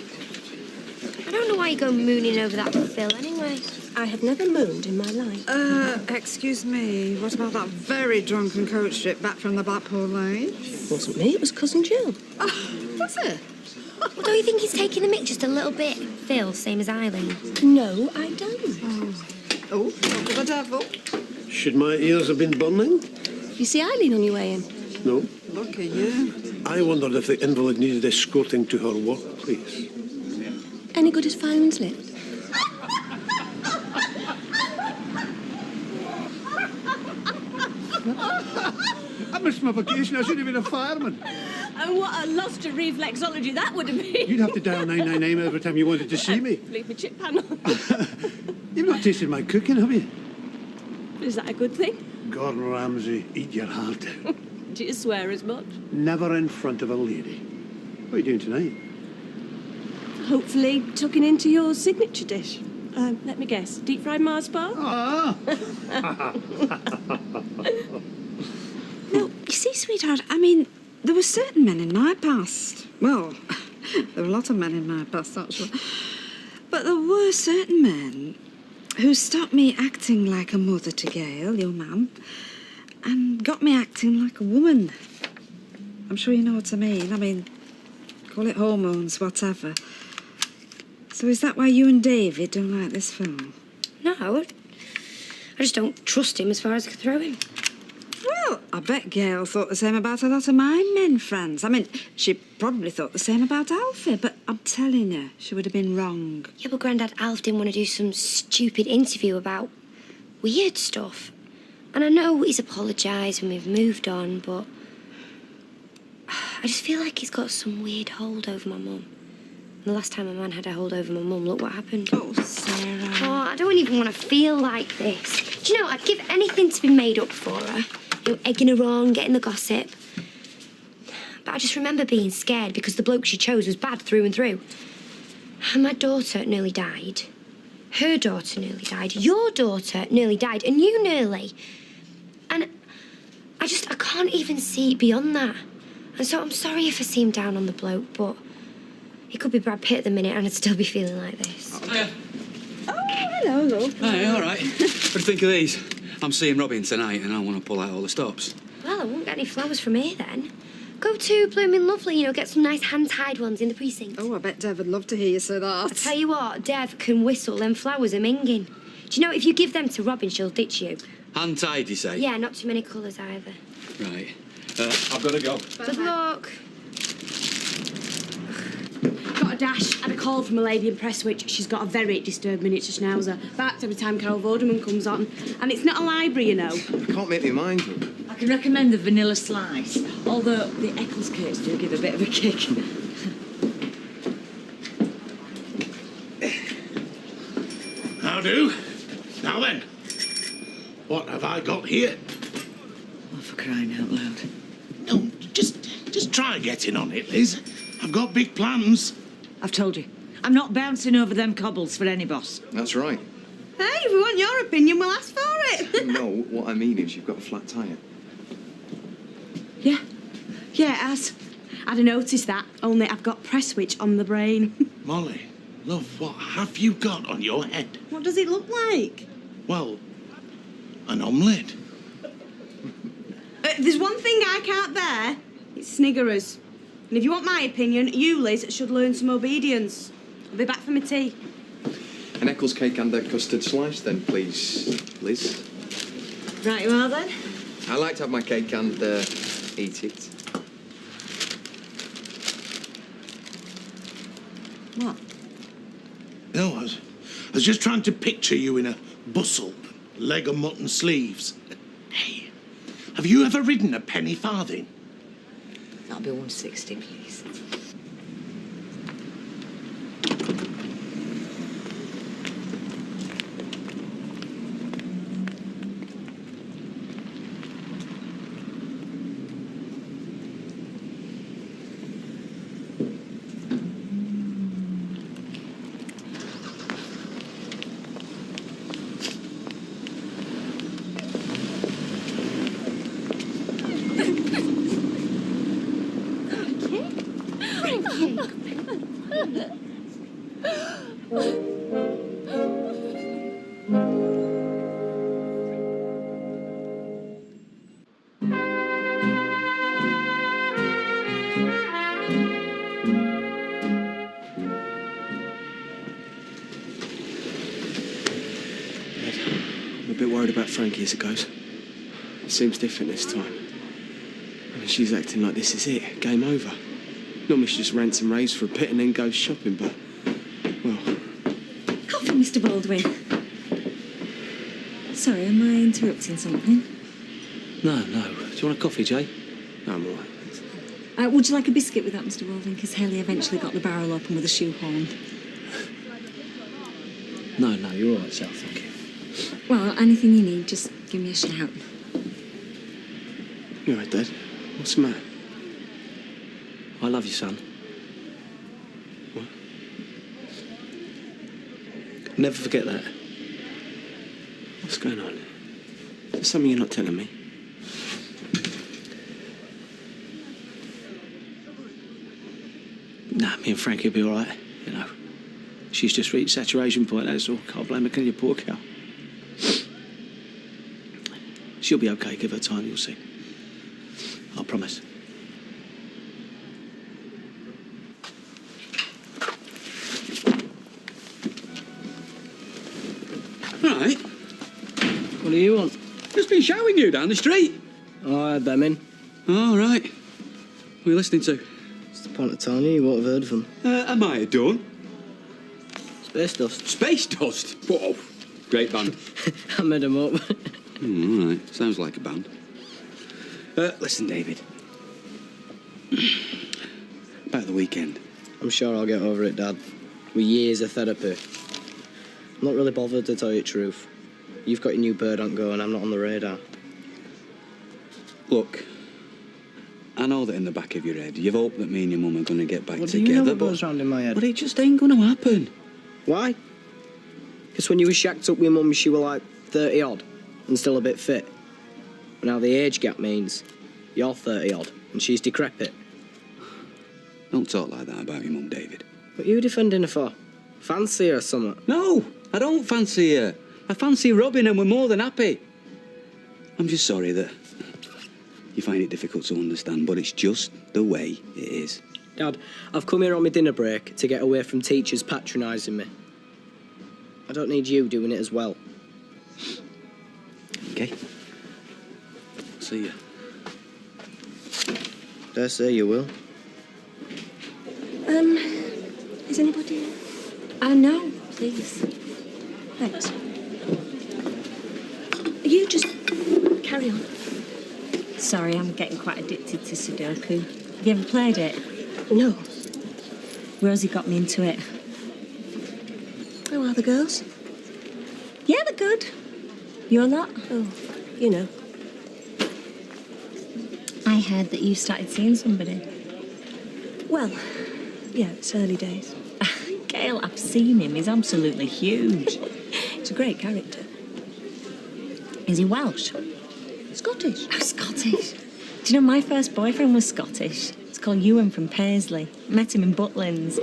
I don't know why you go mooning over that Phil anyway. I have never mooned in my life. Excuse me, what about that very drunken coach trip back from the Blackpool Lane? It wasn't me, it was Cousin Jill. Oh, was it? Well, don't you think he's taking the mick just a little bit, Phil, same as Eileen? No, I don't. Oh, talk of the devil. Should my ears have been burning? You see Eileen on your way in? No. Look at you. I wondered if the invalid needed escorting to her workplace. Any good as fireman's lip? I missed my vacation. I should have been a fireman. And what a loss to reflexology that would have been. You'd have to dial 999 every time you wanted to see me. Leave me chip panel. You've not tasted my cooking, have you? Is that a good thing? Gordon Ramsay, eat your heart out. Do you swear as much? Never in front of a lady. What are you doing tonight? Hopefully tucking into your signature dish. Let me guess, deep fried Mars bar? Ah! No, you see, sweetheart, I mean, there were certain men in my past. Well, there were a lot of men in my past, actually. But there were certain men who stopped me acting like a mother to Gail, your mum, and got me acting like a woman. I'm sure you know what I mean. I mean, call it hormones, whatever. So is that why you and David don't like this film? No, I just don't trust him as far as I can throw him. Well, I bet Gail thought the same about a lot of my men friends. I mean, she probably thought the same about Alfie, but I'm telling you, she would have been wrong. Yeah, but Grandad Alf didn't want to do some stupid interview about weird stuff. And I know he's apologised and we've moved on, but I just feel like he's got some weird hold over my mum. And the last time a man had a hold over my mum, look what happened. Oh, Sarah. Oh, I don't even want to feel like this. Do you know, I'd give anything to be made up for her. You know, egging her on, getting the gossip. But I just remember being scared because the bloke she chose was bad through and through. And my daughter nearly died. Her daughter nearly died. Your daughter nearly died. And you nearly. And I can't even see beyond that. And so I'm sorry if I seem down on the bloke, but he could be Brad Pitt at the minute and I'd still be feeling like this. Hiya. Oh, hello, love. Hey, all right. What do you think of these? I'm seeing Robin tonight and I want to pull out all the stops. Well, I won't get any flowers from here then. Go to Blooming Lovely, you know, get some nice hand-tied ones in the precinct. Oh, I bet Dev would love to hear you say that. I tell you what, Dev can whistle, them flowers are minging. Do you know, if you give them to Robin, she'll ditch you. Hand-tied, you say? Yeah, not too many colours either. Right. I've got to go. Good luck. Got a dash. Had a call from a lady in Prestwich. She's got a very disturbed miniature schnauzer. Barks every time Carol Vorderman comes on. And it's not a library, you know. I can't make my mind up. I can recommend the vanilla slice, although the Eccles cakes do give a bit of a kick. How do? Now then, what have I got here? Oh, for crying out loud. No, just try getting on it, Liz. I've got big plans. I've told you. I'm not bouncing over them cobbles for any boss. That's right. Hey, if we want your opinion, we'll ask for it. No, what I mean is you've got a flat tyre. Yeah. Yeah, it has. I'd have noticed that, only I've got Prestwich on the brain. Molly, love, what have you got on your head? What does it look like? Well, an omelette. There's one thing I can't bear. It's sniggerers. And if you want my opinion, you, Liz, should learn some obedience. I'll be back for my tea. An Eccles cake and a custard slice, then, please, Liz. Right, you are then? I like to have my cake and eat it. What? No, I was just trying to picture you in a bustle, leg of mutton sleeves. Hey, have you ever ridden a penny farthing? That'll be 160, please. I'm a bit worried about Frankie as it goes. It seems different this time. I mean, she's acting like this is it, game over. Normally she just rants and raves for a bit and then goes shopping, but, well... Coffee, Mr. Baldwin. Sorry, am I interrupting something? No. Do you want a coffee, Jay? No, I'm all right. Would you like a biscuit with that, Mr. Baldwin? Because Haley eventually got the barrel open with a shoehorn. No, you're all right, Sal, thank you. Well, anything you need, just give me a shout. You all right, Dad? What's the matter? I love you, son. What? Never forget that. What's going on? Is there something you're not telling me? Nah, me and Frankie will be all right, you know. She's just reached saturation point, that's all. Can't blame her, can you, poor cow? She'll be okay, give her time, you'll see. I promise. All right. What do you want? Just been shouting you down the street. Oh, I had them in. All right. What are you listening to? What's the point of telling you? You won't have heard of them. Am I done? Space Dust. Space Dust? Whoa. Great band. I made them up. All right. Sounds like a band. Listen, David. About the weekend. I'm sure I'll get over it, Dad. With years of therapy. I'm not really bothered, to tell you the truth. You've got your new bird on go and I'm not on the radar. Look, I know that in the back of your head, you've hoped that me and your mum are going to get back What do together, you know what but... goes round in my head? But it just ain't going to happen. Why? Because when you were shacked up with Mum, she were like 30-odd and still a bit fit. But now the age gap means you're 30-odd and she's decrepit. Don't talk like that about your mum, David. What are you defending her for? Fancy her or something? No, I don't fancy her. I fancy Robin and we're more than happy. I'm just sorry that you find it difficult to understand, but it's just the way it is. Dad, I've come here on my dinner break to get away from teachers patronising me. I don't need you doing it as well. Okay. See ya. Dare say you will. Is anybody... no, please. Thanks. You just carry on. Sorry, I'm getting quite addicted to Sudoku. Have you ever played it? No. Rosie got me into it. How are the girls? Yeah, they're good. Your lot? Oh, you know. I heard that you started seeing somebody. Well, yeah, it's early days. Gail, I've seen him. He's absolutely huge. It's a great character. Is he Welsh? Scottish. Oh, Scottish. Do you know, my first boyfriend was Scottish. It's called Ewan from Paisley. Met him in Butlins.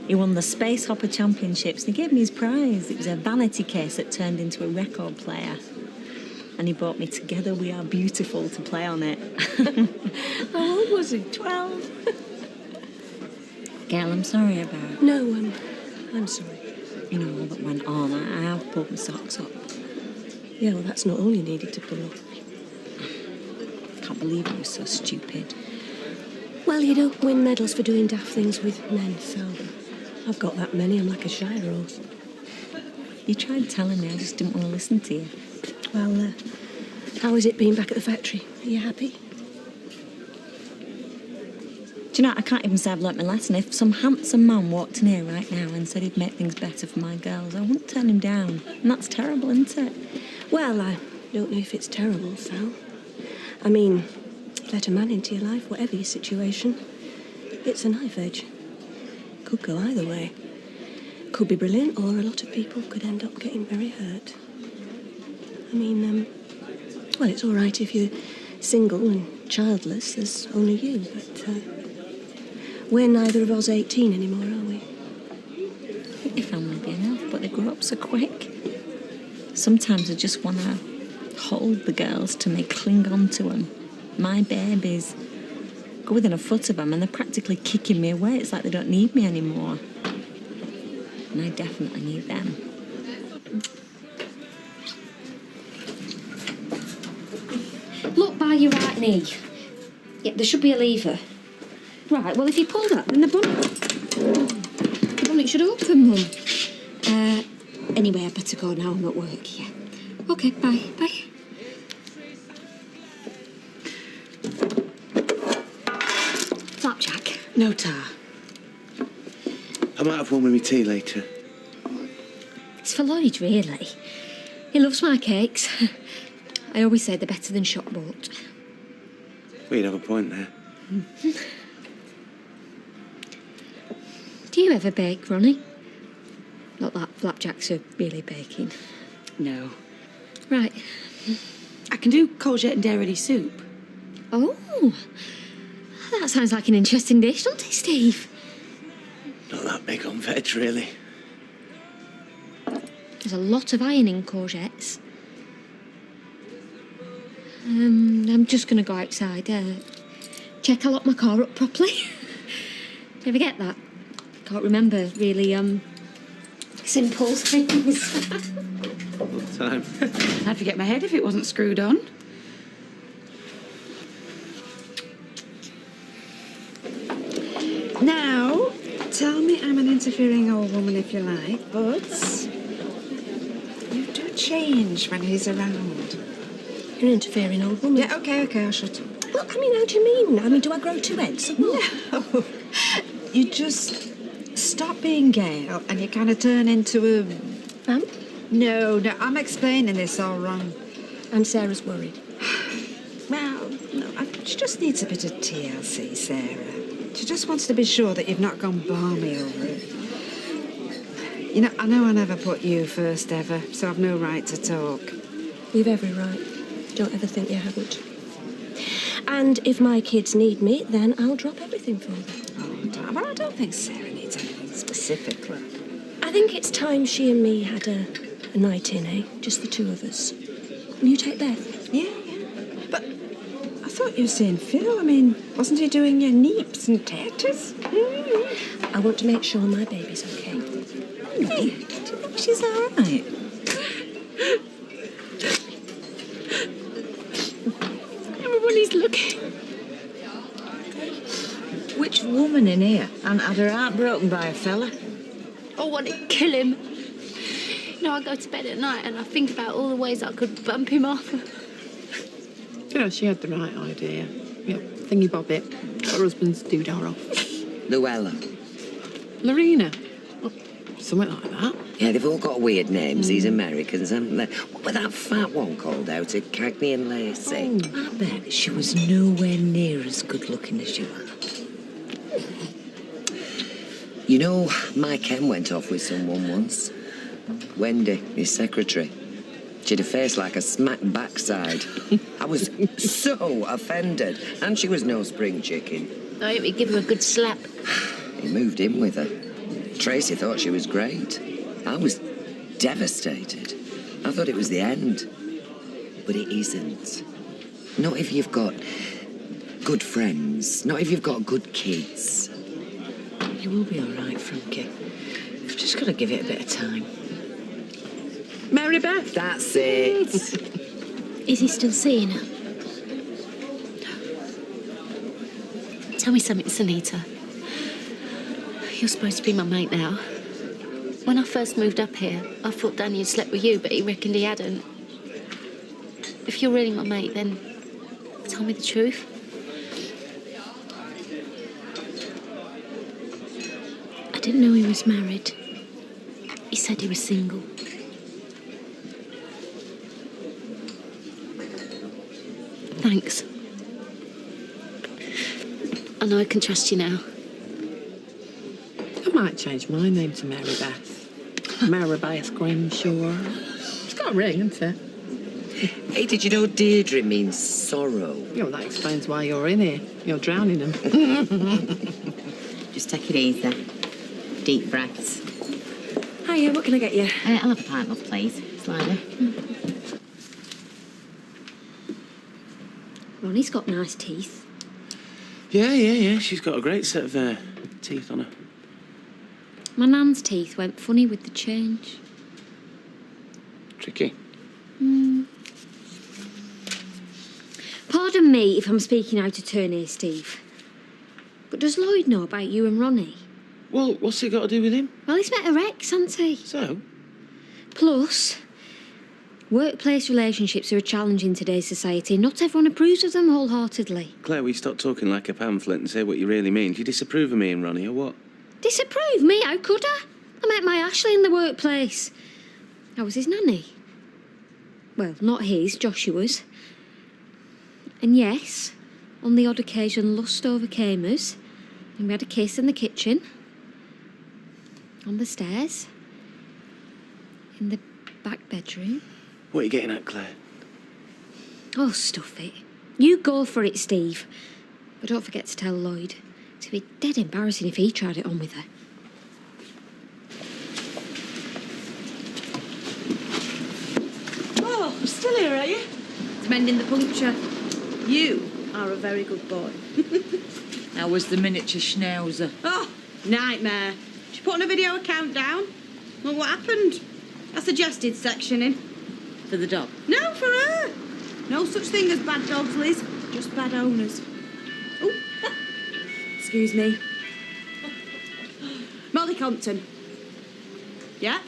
He won the Space Hopper Championships and he gave me his prize. It was a vanity case that turned into a record player. And he bought me Together We Are Beautiful to play on it. How old was he? 12? Gail, I'm sorry about... No, I'm sorry. You know, all that went on. I have pulled my socks up. Yeah, well, that's not all you needed to pull off. I can't believe it was so stupid. Well, you don't win medals for doing daft things with men, so I've got that many. I'm like a shire horse. You tried telling me, I just didn't want to listen to you. Well, how is it being back at the factory? Are you happy? Do you know, I can't even say I've learnt my lesson. If some handsome man walked in here right now and said he'd make things better for my girls, I wouldn't turn him down. And that's terrible, isn't it? Well, I don't know if it's terrible, Sal. I mean, let a man into your life, whatever your situation, it's a knife edge. Could go either way. Could be brilliant, or a lot of people could end up getting very hurt. I mean, well, it's all right if you're single and childless. There's only you, but we're neither of us 18 anymore, are we? I think your family would be enough, but they grow up so quick. Sometimes I just want to hold the girls to me, cling on to them. My babies. Go within a foot of them and they're practically kicking me away. It's like they don't need me anymore. And I definitely need them. Look by your right knee. Yeah, there should be a lever. Right, well, if you pull that, then the bonnet should open, Mum. Anyway, I better go now. I'm at work, yeah. OK, bye. Bye. Flapjack. No tar. I might have one with me tea later. It's for Lloyd, really. He loves my cakes. I always say they're better than shop bought. Well, you'd have a point there. Do you ever bake, Ronnie? Not that flapjacks are really baking. No. Right. I can do courgette and dairy soup. Oh, that sounds like an interesting dish, doesn't it, Steve? Not that big on veg, really. There's a lot of iron in courgettes. I'm just going to go outside. Check I lock my car up properly. Do you ever get that? Can't remember really, simple things. All the time. I'd forget my head if it wasn't screwed on. Now, tell me I'm an interfering old woman if you like, but you do change when he's around. You're an interfering old woman. Yeah, okay, I'll shut up. Well, I mean, how do you mean? I mean, do I grow two heads? No. You just stop being Gail and you kind of turn into a... No, I'm explaining this all wrong. And Sarah's worried. Well, no, she just needs a bit of TLC, Sarah. She just wants to be sure that you've not gone balmy over it. You know I never put you first ever, so I've no right to talk. You've every right. Don't ever think you haven't. And if my kids need me, then I'll drop everything for them. But I don't think Sarah needs anything specifically. I think it's time she and me had a night in, eh? Just the two of us. Will you take Beth? Yeah. But I thought you were seeing Phil. I mean, wasn't he doing your neeps and taters? I want to make sure my baby's okay. Hey, do you think she's all right? Everybody's looking. Which woman in here hadn't had her heart broken by a fella? I want to kill him. You know, I go to bed at night and I think about all the ways I could bump him off. Yeah, she had the right idea. Yep, thingy bob it. Got her husband's doodah off. Luella. Lorena. Oh, something like that. Yeah, they've all got weird names, these Americans, haven't they? What was that fat one called out at Cagney and Lacey? I bet she was nowhere near as good looking as you are. You know, my Ken went off with someone once. Wendy, his secretary. She had a face like a smack backside. I was so offended. And she was no spring chicken. I hope you give her a good slap. He moved in with her. Tracy thought she was great. I was devastated. I thought it was the end. But it isn't. Not if you've got good friends. Not if you've got good kids. You will be all right, Frankie. You've just got to give it a bit of time. Mary Beth. That's it. Is he still seeing her? Tell me something, Sunita. You're supposed to be my mate now. When I first moved up here, I thought Danny had slept with you, but he reckoned he hadn't. If you're really my mate, then tell me the truth. I didn't know he was married. He said he was single. Thanks. I know I can trust you now. I might change my name to Mary Beth. Mary Beth Grimshaw. It's got a ring, hasn't it? Hey, did you know Deirdre means sorrow? Yeah, well, that explains why you're in here. You're drowning them. Just take it easy. Deep breaths. Hiya, what can I get you? I'll have a pint, love, please. Slightly. Ronnie's got nice teeth. Yeah. She's got a great set of teeth on her. My nan's teeth went funny with the change. Tricky. Pardon me if I'm speaking out of turn here, Steve. But does Lloyd know about you and Ronnie? Well, what's it got to do with him? Well, he's met her ex, hasn't he? So? Plus, workplace relationships are a challenge in today's society. Not everyone approves of them wholeheartedly. Claire, will you stop talking like a pamphlet and say what you really mean? Do you disapprove of me and Ronnie, or what? Disapprove? Me? How could I? I met my Ashley in the workplace. I was his nanny. Well, not his, Joshua's. And yes, On the odd occasion, lust overcame us, and we had a kiss in the kitchen, on the stairs, in the back bedroom. What are you getting at, Claire? Oh, stuff it. You go for it, Steve. But don't forget to tell Lloyd. It'd be dead embarrassing if he tried it on with her. Oh, still here, are you? It's mending the puncture. You are a very good boy. How was the miniature schnauzer? Oh, nightmare. She put on a video a countdown. Well, what happened? I suggested sectioning. For the dog? No, for her. No such thing as bad dogs, Liz. Just bad owners. Oh, excuse me. Molly Compton. Yeah?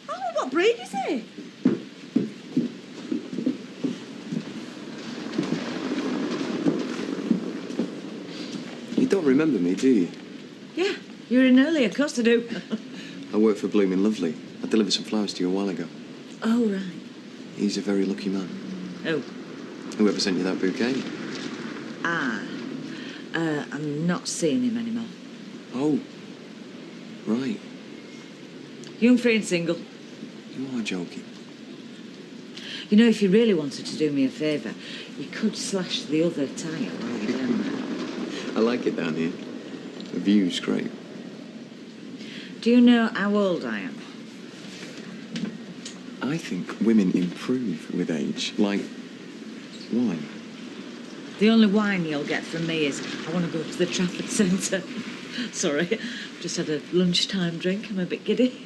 Oh, what breed is he? You don't remember me, do you? Yeah, you were in earlier, of course I do. I work for Blooming Lovely. I delivered some flowers to you a while ago. Oh, right. He's a very lucky man. Oh. Whoever sent you that bouquet. Ah. I'm not seeing him anymore. Oh. Right. Young, free and single. You are joking. You know, if you really wanted to do me a favour, you could slash the other tyre while you're down there. I like it down here. The view's great. Do you know how old I am? I think women improve with age, like wine. The only wine you'll get from me is I want to go to the Trafford Centre. Sorry, I've just had a lunchtime drink. I'm a bit giddy.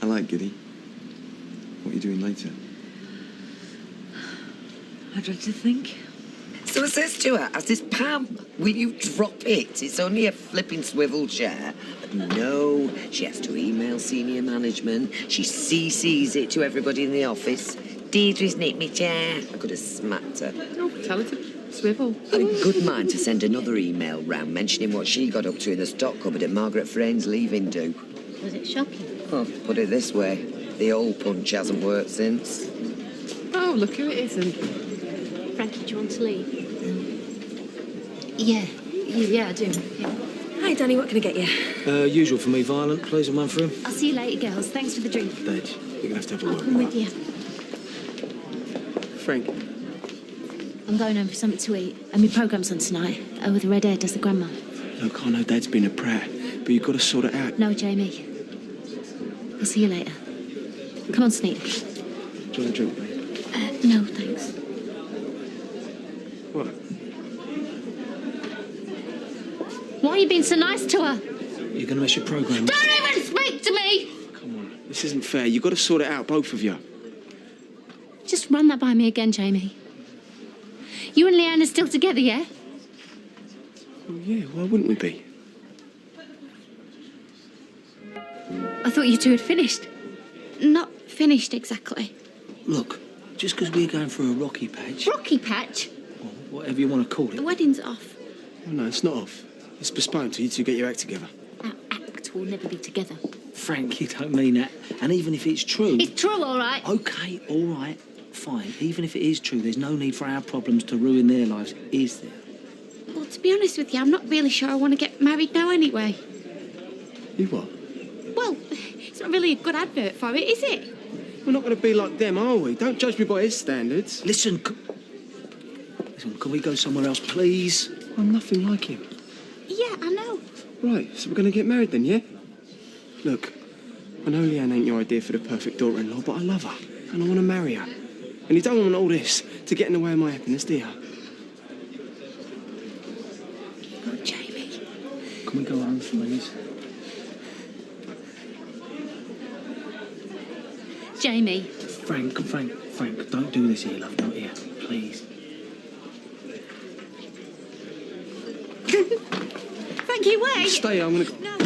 I like giddy. What are you doing later? I dread to think. So I says to her, I says, Pam, will you drop it? It's only a flipping swivel chair. But no, she has to email senior management. She CCs it to everybody in the office. Deirdre's nicked me chair. I could have smacked her. Oh, tell her to swivel. I had a good mind to send another email round mentioning what she got up to in the stock cupboard at Margaret Frane's leaving do. Was it shocking? Oh, put it this way, the old punch hasn't worked since. Oh, look who it isn't. Frankie, do you want to leave? Yeah. Yeah, I do. Yeah. Hi, Danny, what can I get you? Usual for me, violent. Please, and one for him. I'll see you later, girls. Thanks for the drink. Dad, you're going to have a I'll word. come with you. Frank. I'm going home for something to eat. And my programme's on tonight. Oh, with the red hair does the grandma. Look, I know Dad's been a prat, but you've got to sort it out. No, Jamie. I'll see you later. Come on, Sneak. Do you want a drink, babe? No, thanks. What? Why are you being so nice to her? You're going to miss your programme. Don't even speak to me! This isn't fair. You've got to sort it out, both of you. Just run that by me again, Jamie. You and Leanne are still together, yeah? Well, yeah, why wouldn't we be? I thought you two had finished. Not finished exactly. Look, just because we're going through a rocky patch, Rocky patch? whatever you want to call The it. wedding's off. Oh, no, it's not off. It's postponed till you two get your act together. Our act will never be together. Frank, you don't mean that. And even if it's true... It's true, all right. OK, all right, fine. Even if it is true, there's no need for our problems to ruin their lives, is there? Well, to be honest with you, I'm not really sure I want to get married now anyway. You what? Well, it's not really a good advert for it, is it? We're not going to be like them, are we? Don't judge me by his standards. Listen, can we go somewhere else, please? I'm nothing like him. Yeah, I know. Right, so we're going to get married then, yeah? Look, I know Leanne ain't your idea for the perfect daughter-in-law, but I love her, and I want to marry her. And you don't want all this to get in the way of my happiness, do you? Oh, Jamie. Can we go home, please? Jamie. Frank, don't do this here, love, not here, please. Frankie, wait! Stay, I'm going to... No.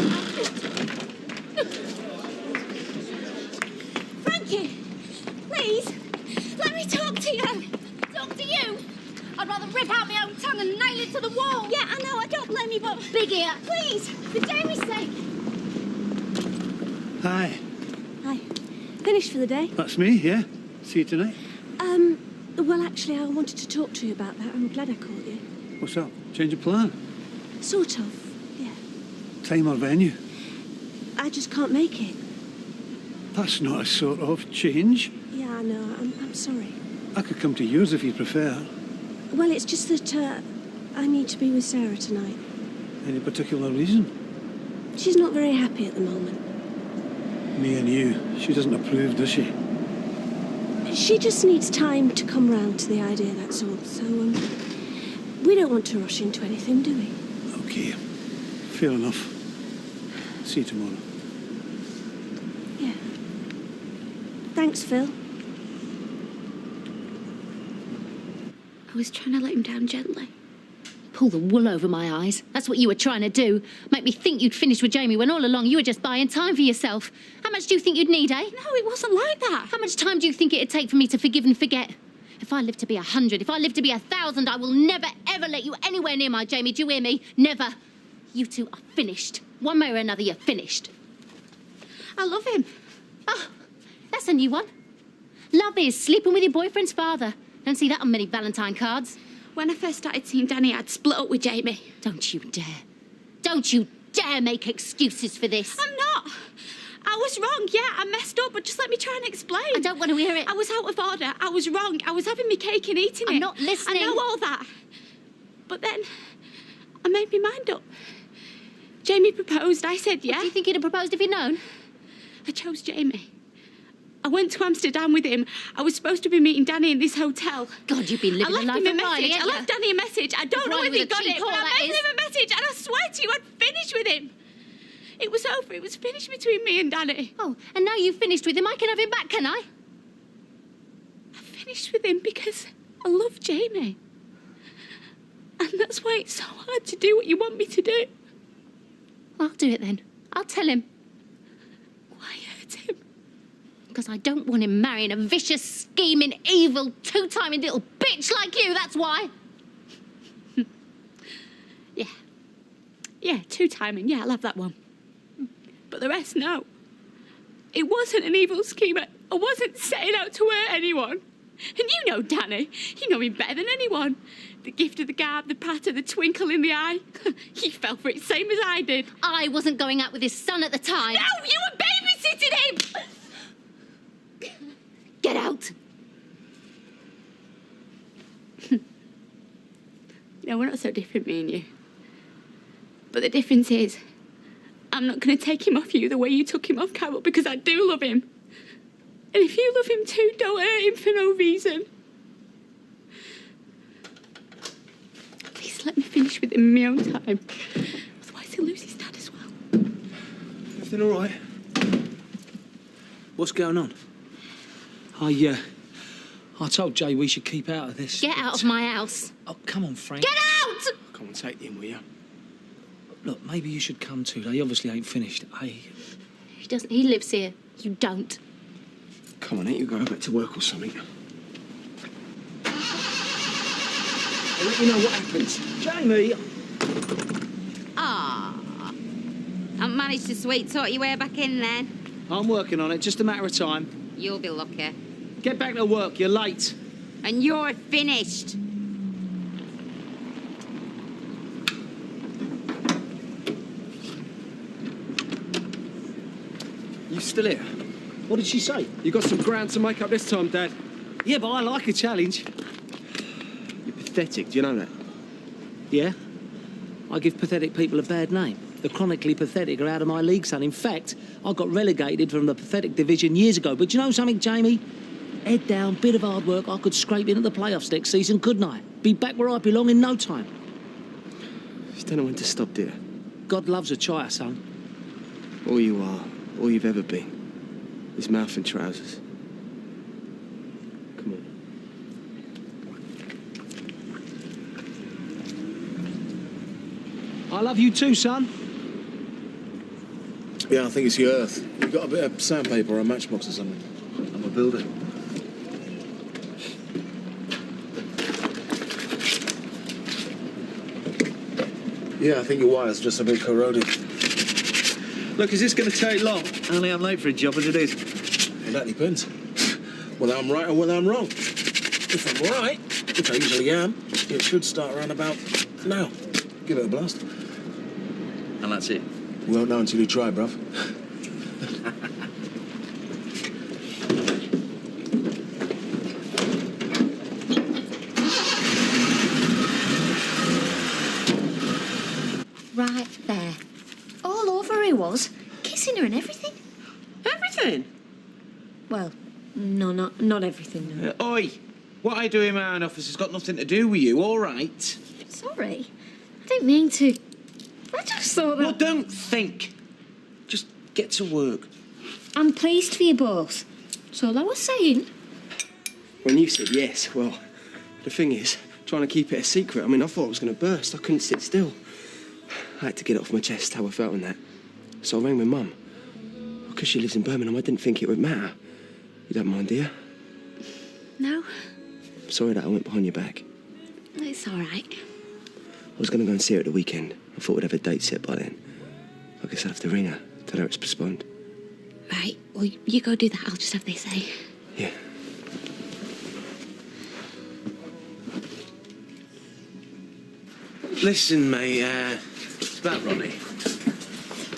Frankie, please, let me talk to you. Talk to you? I'd rather rip out my own tongue and nail it to the wall. Yeah, I know, I don't blame you, but... Big ear. Please, For Jamie's sake. Hi, Hi. Finished for the day? that's me, yeah. See you tonight. Well, actually, I wanted to talk to you about that. I'm glad I caught you. What's up? Change of plan? Sort of, yeah. Time or venue? I just can't make it. That's not a sort of change. Yeah, I know. I'm sorry. I could come to yours if you prefer. Well, it's just that I need to be with Sarah tonight. Any particular reason? She's not very happy at the moment. Me and you. She doesn't approve, does she? She just needs time to come round to the idea, that's all. So, we don't want to rush into anything, do we? Okay. Fair enough. See you tomorrow. Yeah. Thanks, Phil. I was trying to let him down gently. Pull the wool over my eyes. That's what you were trying to do. Make me think you'd finished with Jamie when all along you were just buying time for yourself. How much do you think you'd need, eh? No, it wasn't like that. How much time do you think it'd take for me to forgive and forget? If I live to be 100, if I live to be 1,000, I will never, ever let you anywhere near my Jamie. Do you hear me? Never. You two are finished. One way or another, you're finished. I love him. Oh, that's a new one. Love is sleeping with your boyfriend's father. Don't see that on many Valentine cards. When I first started seeing Danny, I'd split up with Jamie. Don't you dare. Don't you dare make excuses for this. I'm not. I was wrong, yeah, I messed up, but just let me try and explain. I don't want to hear it. I was out of order. I was wrong. I was having my cake and eating it. I'm not listening. I know all that. But then I made my mind up. Jamie proposed. I said yes. Do you think he'd have proposed if he'd known? I chose Jamie. I went to Amsterdam with him. I was supposed to be meeting Danny in this hotel. God, you've been living a life of Riley, I left Danny a message. I don't know if he got it, but I made him a message, and I swear to you, I'd finished with him. It was over. It was finished between me and Danny. Oh, and now you've finished with him. I can have him back, can I? I finished with him because I love Jamie. And that's why it's so hard to do what you want me to do. I'll do it then. I'll tell him. Why hurt him? Because I don't want him marrying a vicious, scheming, evil, two-timing little bitch like you, that's why. Yeah. Yeah, two-timing. Yeah, I'll have that one. But the rest, no. It wasn't an evil schemer. I wasn't setting out to hurt anyone. And you know Danny. You know him better than anyone. The gift of the gab, the patter, the twinkle in the eye. He fell for it, same as I did. I wasn't going out with his son at the time. No, you were babysitting him! Get out. No, we're not so different, me and you. But the difference is, I'm not going to take him off you the way you took him off Carol, because I do love him. And if you love him too, don't hurt him for no reason. Please let me finish with him in my own time. Otherwise he'll lose his dad as well. Everything all right? What's going on? I told Jay we should keep out of this. Get out of my house. Oh, come on, Frank. Get out! Come on, take him, will you? Look, maybe you should come too. They obviously ain't finished. He doesn't. He lives here. You don't. Come on, ain't you going back to work or something? I'll let you know what happens. Jamie! Ah, I managed to sweet talk your way back in then. I'm working on it, just a matter of time. You'll be lucky. Get back to work, you're late. And you're finished. You still here? What did she say? You got some ground to make up this time, Dad. Yeah, but I like a challenge. You're pathetic, do you know that? Yeah? I give pathetic people a bad name. The chronically pathetic are out of my league, son. In fact, I got relegated from the pathetic division years ago. But you know something, Jamie? Head down, bit of hard work, I could scrape in at the playoffs next season, couldn't I? Be back where I belong in no time. Just don't know when to stop, dear. God loves a child, son. All you are, all you've ever been, is mouth and trousers. Come on. I love you too, son. Yeah, I think it's your earth. You've got a bit of sandpaper or a matchbox or something. I'm a builder. Yeah, I think your wire's just a bit corroded. Look, is this going to take long? Only I'm late for a job as it is. Well, that depends. Whether I'm right or whether I'm wrong. If I'm right, which I usually am, it should start around about now. Give it a blast. And that's it. We won't know until you try, bruv. Right there. All over he was, kissing her and everything. Everything? Well, no, not everything, no. Oi! What I do in my own office has got nothing to do with you, all right? Sorry. I didn't mean to. I just thought that... Well, don't think. Just get to work. I'm pleased for you both. That's all I was saying. When you said yes, well, the thing is, trying to keep it a secret, I mean, I thought I was going to burst. I couldn't sit still. I had to get it off my chest how I felt in that. So I rang my mum. Because she lives in Birmingham, I didn't think it would matter. You don't mind, do you? No, I'm sorry that I went behind your back. it's all right. I was going to go and see her at the weekend. I thought we'd have a date set by then. I guess I'll have to ring her, tell her it's postponed. Right, well, you go do that. I'll just have this, eh? Yeah. Listen, mate, it's about Ronnie.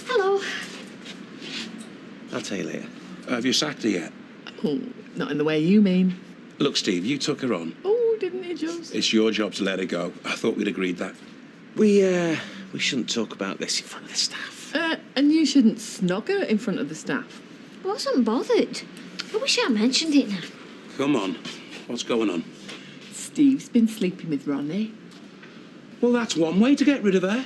Hello. I'll tell you later. Have you sacked her yet? Oh, not in the way you mean. Look, Steve, you took her on. Oh, didn't he just? It's your job to let her go. I thought we'd agreed that. We shouldn't talk about this in front of the staff. And you shouldn't snog her in front of the staff. I wasn't bothered. I wish I mentioned it now. Come on. What's going on? Steve's been sleeping with Ronnie. Well, that's one way to get rid of her.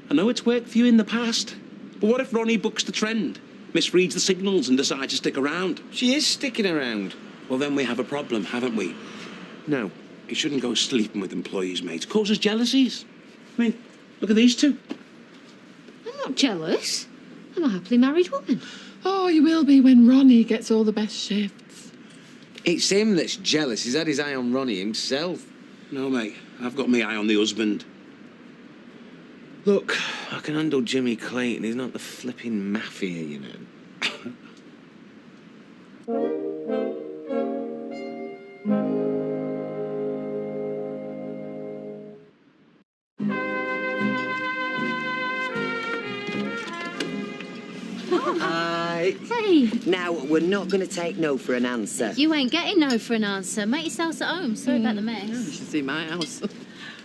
I know it's worked for you in the past, but what if Ronnie bucks the trend, misreads the signals and decides to stick around? She is sticking around. Well, then we have a problem, haven't we? No, you shouldn't go sleeping with employees, mate. It causes jealousies. I mean, look at these two. I'm not jealous. I'm a happily married woman. Oh, you will be when Ronnie gets all the best shifts. It's him that's jealous. He's had his eye on Ronnie himself. No, mate, I've got my eye on the husband. Look, I can handle Jimmy Clayton. He's not the flipping mafia, you know. Hi. Hey. Now, we're not going to take no for an answer. You ain't getting no for an answer. Make yourselves at home. Sorry about the mess. You should see my house.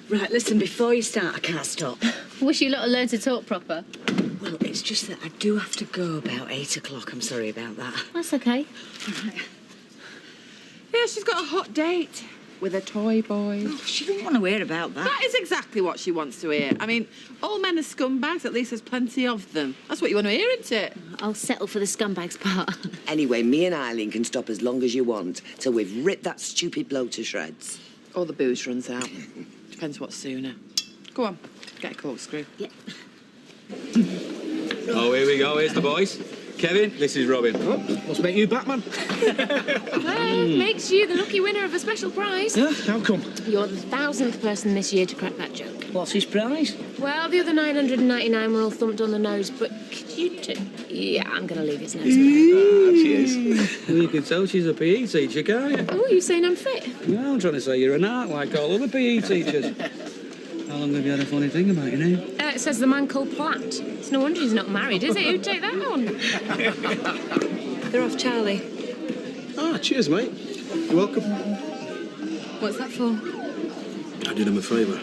Right, listen, before you start, I can't stop. Wish you lot had learned to talk proper. Well, it's just that I do have to go about 8 o'clock. I'm sorry about that. That's okay. All right. Yeah, she's got a hot date with a toy boy. Oh, she didn't want to hear about that. That is exactly what she wants to hear. I mean, all men are scumbags. At least there's plenty of them. That's what you want to hear, isn't it? I'll settle for the scumbags part. Anyway, me and Eileen can stop as long as you want, till we've ripped that stupid bloke to shreds. Or the booze runs out. Depends what's sooner. Go on, get a corkscrew. Yeah. Oh, here we go. Here's the boys. Kevin, this is Robin. Oh, must make you Batman. Makes you the lucky winner of a special prize. Yeah, how come? You're the 1000th person this year to crack that joke. What's his prize? Well, the other 999 were all thumped on the nose, but could you two... Yeah, I'm going to leave his nose alone. She is. Well, you can tell she's a PE teacher, can't you? Oh, you saying I'm fit? No, I'm trying to say you're an art like all other PE teachers. How long have you had a funny thing about your name? It says the man called Platt. It's no wonder he's not married, is it? Who'd take that on? They're off, Charlie. Ah, cheers, mate. You're welcome. What's that for? I did him a favour.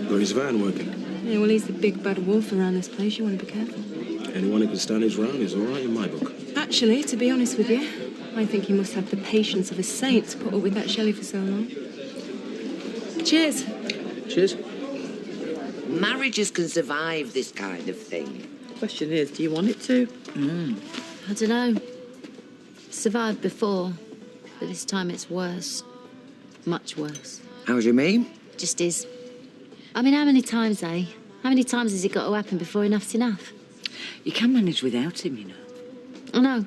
Got his van working. Yeah, well, he's the big bad wolf around this place. You want to be careful. Anyone who can stand his ground is all right in my book. Actually, to be honest with you, I think he must have the patience of a saint to put up with that Shelley for so long. Cheers. Cheers. Marriages can survive this kind of thing. Question is, do you want it to? I don't know. Survived before, but this time it's worse. Much worse. How do you mean? Just is. I mean, how many times, eh? How many times has it got to happen before enough's enough? You can manage without him, you know. I know.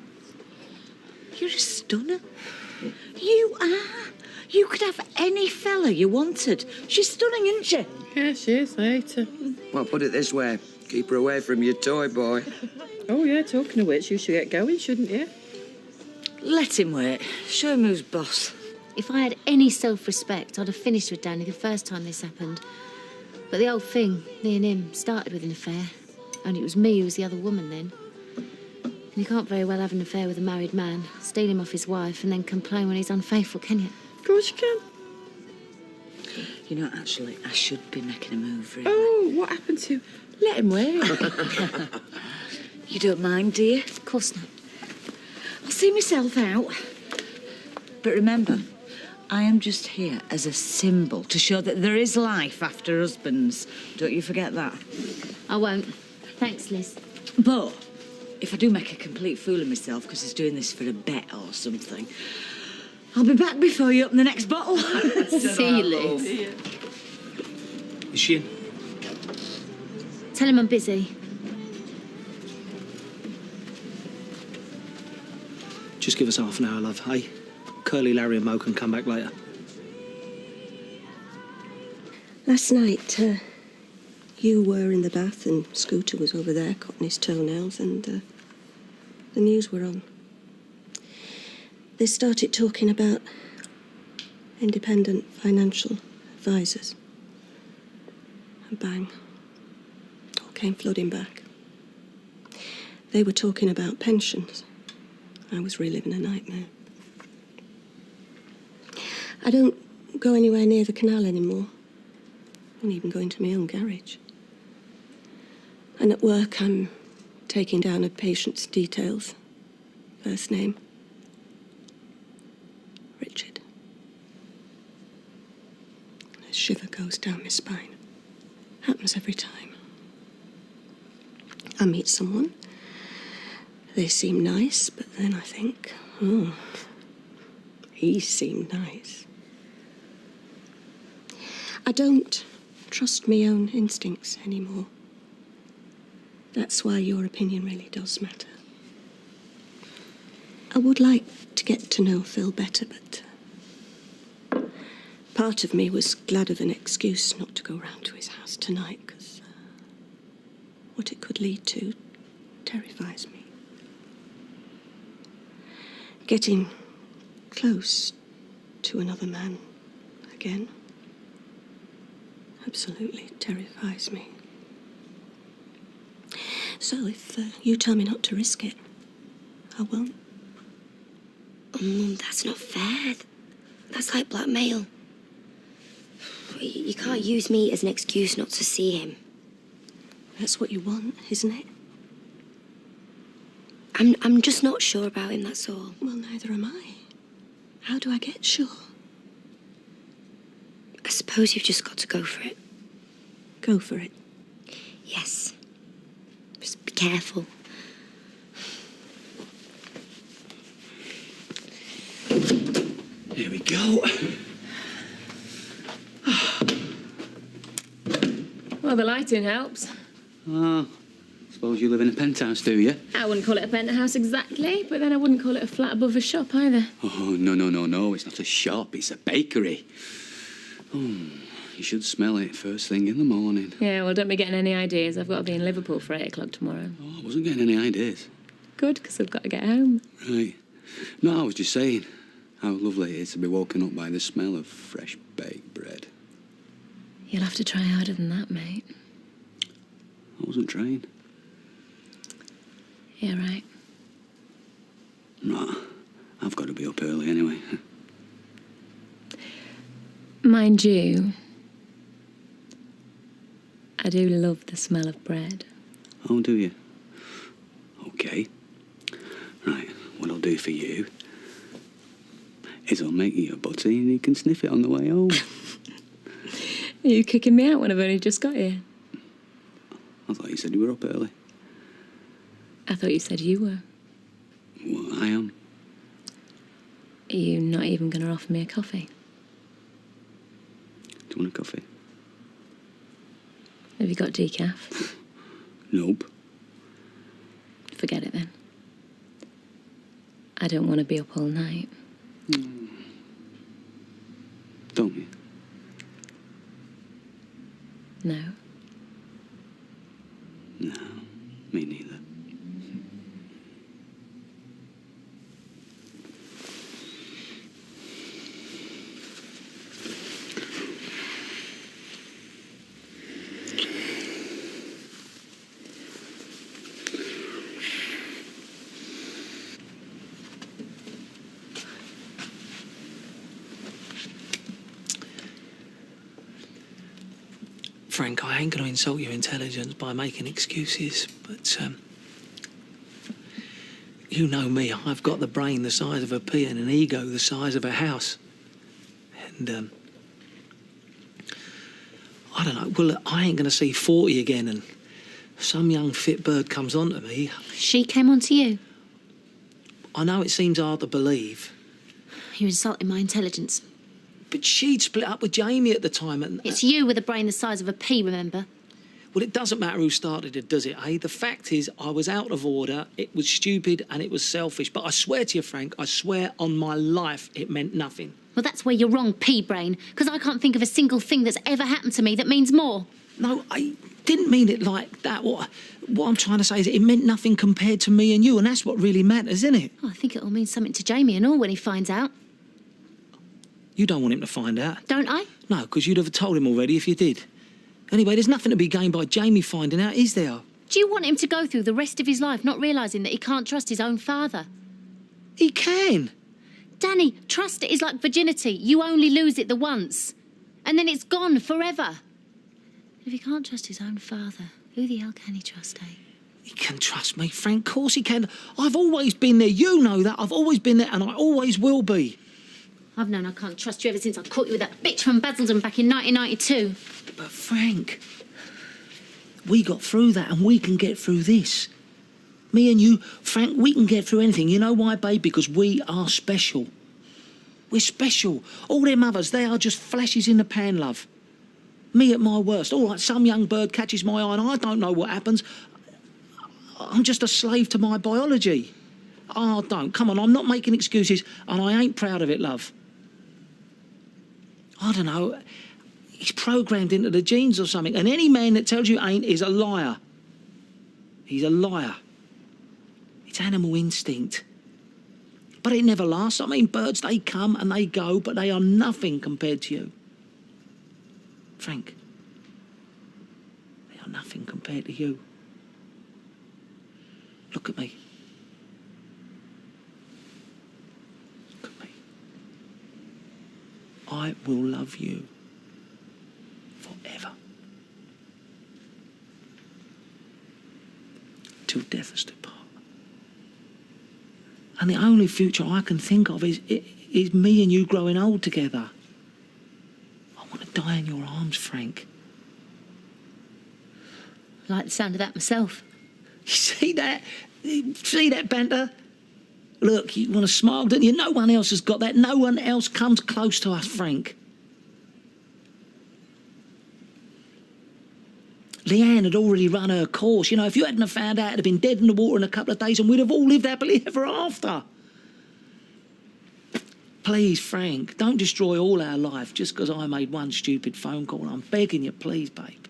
You're a stunner. You are. You could have any fella you wanted. She's stunning, isn't she? Yeah, she is. I hate her. Well, put it this way. Keep her away from your toy boy. Oh, yeah, talking of which, you should get going, shouldn't you? Let him wait. Show him who's boss. If I had any self-respect, I'd have finished with Danny the first time this happened. But the whole thing, me and him, started with an affair. Only it was me who was the other woman then. And you can't very well have an affair with a married man, steal him off his wife, and then complain when he's unfaithful, can you? Of course you can. You know, actually, I should be making a move, really. Oh, what happened to... Let him wait. You don't mind, do you? Of course not. I'll see myself out. But remember, I am just here as a symbol to show that there is life after husbands. Don't you forget that. I won't. Thanks, Liz. But if I do make a complete fool of myself because he's doing this for a bet or something, I'll be back before you open the next bottle. See you, Liz. Is she in? Tell him I'm busy. Just give us half an hour, love, hey? Curly, Larry and Mo can come back later. Last night, you were in the bath and Scooter was over there cutting his toenails and the news were on. They started talking about independent financial advisors. And bang, it all came flooding back. They were talking about pensions. I was reliving a nightmare. I don't go anywhere near the canal anymore. I don't even go into my own garage. And at work, I'm taking down a patient's details. First name, Richard. A shiver goes down my spine. Happens every time. I meet someone. They seem nice, but then I think, oh, he seemed nice. I don't trust my own instincts anymore. That's why your opinion really does matter. I would like to get to know Phil better, but part of me was glad of an excuse not to go round to his house tonight, because what it could lead to terrifies me. Getting close to another man again absolutely terrifies me. So if you tell me not to risk it, I won't. Oh, Mum, that's not fair. That's like blackmail. You can't use me as an excuse not to see him. That's what you want, isn't it? I'm just not sure about him, that's all. Well, neither am I. How do I get sure? I suppose you've just got to go for it. Go for it? Yes. Just be careful. Here we go. Well, the lighting helps. Ah, suppose you live in a penthouse, do you? I wouldn't call it a penthouse exactly, but then I wouldn't call it a flat above a shop either. Oh, no. It's not a shop, it's a bakery. Oh, you should smell it first thing in the morning. Yeah, well, don't be getting any ideas. I've got to be in Liverpool for 8 o'clock tomorrow. Oh, I wasn't getting any ideas. Good, because I've got to get home. Right. No, I was just saying how lovely it is to be woken up by the smell of fresh baked bread. You'll have to try harder than that, mate. I wasn't trying. Yeah, right. Nah, I've got to be up early anyway. Mind you, I do love the smell of bread. Oh, do you? Okay. Right, what I'll do for you is I'll make you a butty and you can sniff it on the way home. Are you kicking me out when I've only just got here? I thought you said you were up early. I thought you said you were. Well, I am. Are you not even going to offer me a coffee? Do you want a coffee? Have you got decaf? Nope. Forget it then. I don't want to be up all night. Don't you? No. No, me neither. Frank, I ain't going to insult your intelligence by making excuses, but you know me. I've got the brain the size of a pea and an ego the size of a house. And I don't know. Well, look, I ain't going to see 40 again, and some young fit bird comes onto me. She came onto you? I know it seems hard to believe. You're insulting my intelligence. But she'd split up with Jamie at the time, and... It's you with a brain the size of a pea, remember? Well, it doesn't matter who started it, does it, eh? The fact is, I was out of order, it was stupid and it was selfish. But I swear to you, Frank, I swear on my life it meant nothing. Well, that's where you're wrong, pea-brain, because I can't think of a single thing that's ever happened to me that means more. No, I didn't mean it like that. What I'm trying to say is it meant nothing compared to me and you, and that's what really matters, isn't it? Oh, I think it all means something to Jamie and all when he finds out. You don't want him to find out. Don't I? No, because you'd have told him already if you did. Anyway, there's nothing to be gained by Jamie finding out, is there? Do you want him to go through the rest of his life not realising that he can't trust his own father? He can. Danny, trust is like virginity. You only lose it the once. And then it's gone forever. If he can't trust his own father, who the hell can he trust, eh? He can trust me, Frank. Of course he can. I've always been there. You know that. I've always been there, and I always will be. I've known I can't trust you ever since I caught you with that bitch from Basildon back in 1992. But, Frank, we got through that, and we can get through this. Me and you, Frank, we can get through anything. You know why, babe? Because we are special. We're special. All them others, they are just flashes in the pan, love. Me at my worst. All right, some young bird catches my eye and I don't know what happens. I'm just a slave to my biology. Oh, don't. Come on, I'm not making excuses and I ain't proud of it, love. I don't know. He's programmed into the genes or something. And any man that tells you ain't is a liar. He's a liar. It's animal instinct. But it never lasts. I mean, birds, they come and they go, but they are nothing compared to you. Frank, they are nothing compared to you. Look at me. Look at me. I will love you forever. Till death us do part. And the only future I can think of is me and you growing old together. I want to die in your arms, Frank. I like the sound of that myself. You see that? See that banter? Look, you want to smile, don't you? No one else has got that. No one else comes close to us, Frank. Leanne had already run her course. You know, if you hadn't have found out, it'd have been dead in the water in a couple of days and we'd have all lived happily ever after. Please, Frank, don't destroy all our life just because I made one stupid phone call. I'm begging you, please, babe.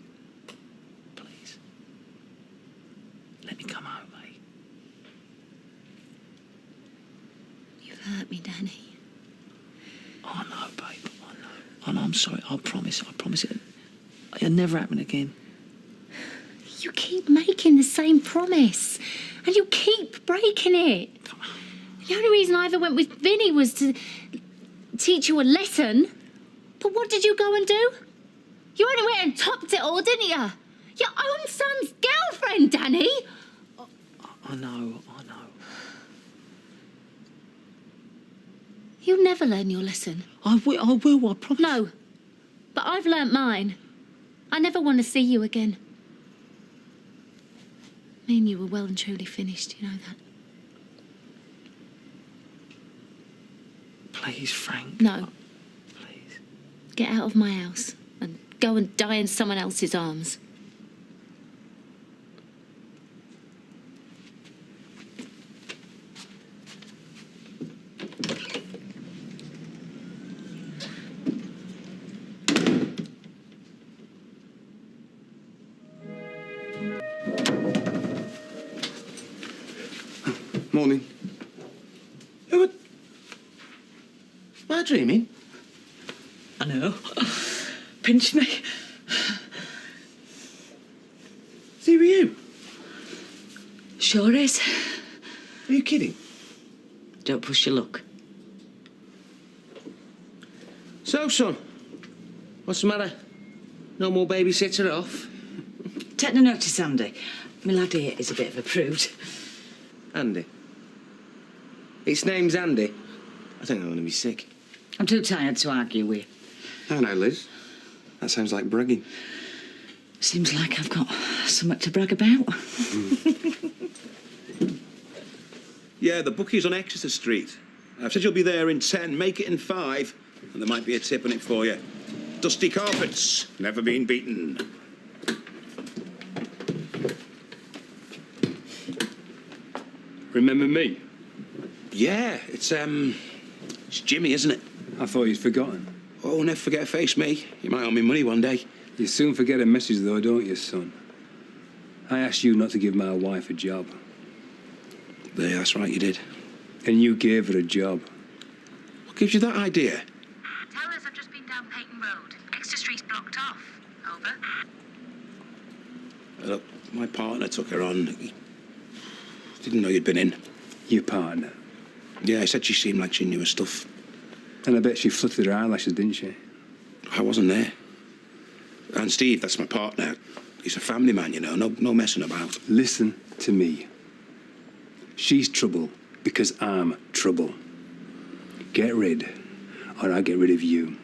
Please. Let me come home, mate. You've hurt me, Danny. I know, babe, I know. And I'm sorry, I promise it. It'll never happen again. You keep making the same promise, and you keep breaking it. The only reason I ever went with Vinny was to teach you a lesson. But what did you go and do? You went away and topped it all, didn't you? Your own son's girlfriend, Danny. I know. You'll never learn your lesson. I will, I promise. No, but I've learnt mine. I never want to see you again. Me and you were well and truly finished, you know that? Please, Frank. No. Please. Get out of my house and go and die in someone else's arms. Morning. Am I dreaming? I know. Pinch me. Is he with you? Sure is. Are you kidding? Don't push your luck. So, son, what's the matter? No more babysitter off? Take no notice, Andy. My lad here is a bit of a prude. Andy? Its name's Andy? I think I'm going to be sick. I'm too tired to argue with you. No, no, Liz. That sounds like bragging. Seems like I've got something to brag about. Yeah, the bookie's on Exeter Street. I've said you'll be there in 10, make it in 5, and there might be a tip on it for you. Dusty carpets, never been beaten. Remember me? Yeah, it's Jimmy, isn't it? I thought you'd forgotten. Oh, never forget to face me. You might owe me money one day. You soon forget a message, though, don't you, son? I asked you not to give my wife a job. Yeah, that's right, you did. And you gave her a job. What gives you that idea? Tell us I've just been down Peyton Road. Exeter Street's blocked off. Over. Look, my partner took her on. He didn't know you'd been in. Your partner? Yeah, I said she seemed like she knew her stuff. And I bet she fluttered her eyelashes, didn't she? I wasn't there. And Steve, that's my partner. He's a family man, you know, no messing about. Listen to me. She's trouble because I'm trouble. Get rid, or I get rid of you.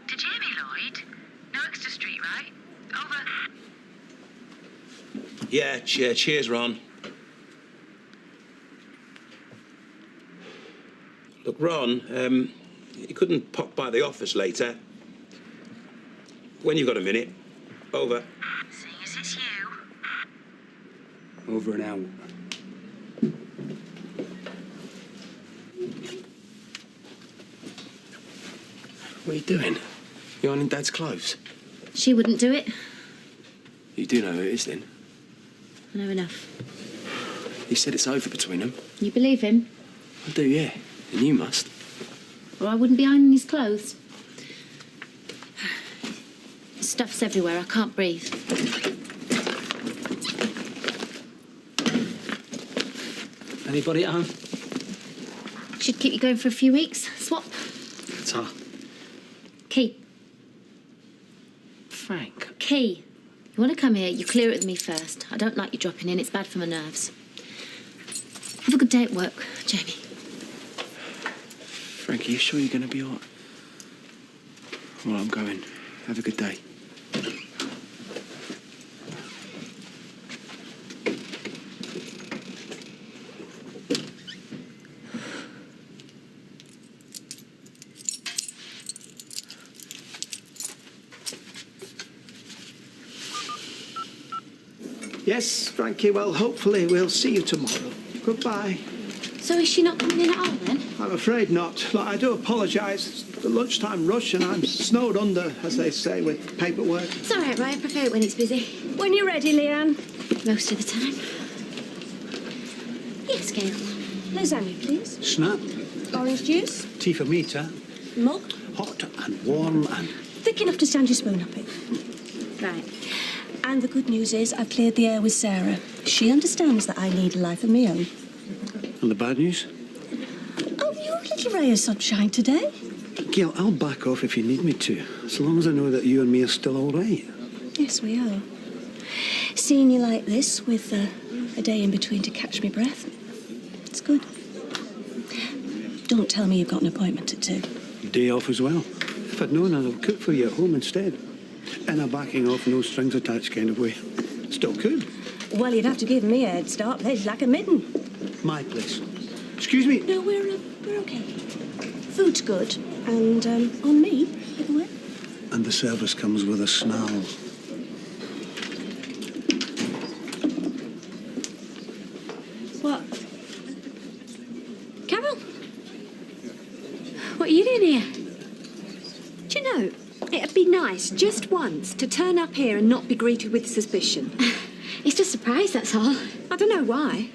Did you hear me, Lloyd? No Exeter Street, right? Over. Yeah, cheers, Ron. Look, Ron, you couldn't pop by the office later. When you've got a minute. Over. Seeing as it's you. Over an hour. What are you doing? You ironing Dad's clothes? She wouldn't do it. You do know who it is, then? I know enough. He said it's over between them. You believe him? I do, yeah. And you must. Or I wouldn't be ironing his clothes. Stuff's everywhere. I can't breathe. Anybody at home? Should keep you going for a few weeks. Swap. It's her. Key. Frank. Key. You want to come here, you clear it with me first. I don't like you dropping in. It's bad for my nerves. Have a good day at work, Jamie. Frank, are you sure you're going to be all right? Well, I'm going. Have a good day. Yes, Frankie, well, hopefully we'll see you tomorrow. Goodbye. So is she not coming in at all, then? I'm afraid not. Look, I do apologise. It's the lunchtime rush and I'm snowed under, as they say, with paperwork. It's all right, Ryan. I prefer it when it's busy. When you're ready, Leanne. Most of the time. Yes, Gail. Lasagna, please. Snap. Orange juice. Tea for meter. Mug. Hot and warm and... Thick enough to stand your spoon up in. Right. And the good news is I've cleared the air with Sarah. She understands that I need a life of my own. And the bad news? Oh, you're a little ray of sunshine today. Gail, I'll back off if you need me to, as long as I know that you and me are still all right. Yes, we are. Seeing you like this, with a day in between to catch me breath, it's good. Don't tell me you've got an appointment at 2. Day off as well. If I'd known, I'd have cooked for you at home instead. In a backing off, no strings attached kind of way. Still could. Well, you'd have to give me a head start. There's like a midden. My place. Excuse me. No, we're okay. Food's good, and on me, by the way. And the service comes with a snarl. What? Carol? What are you doing here? Do you know, it'd be nice just once to turn up here and not be greeted with suspicion. It's just a surprise, that's all. I don't know why.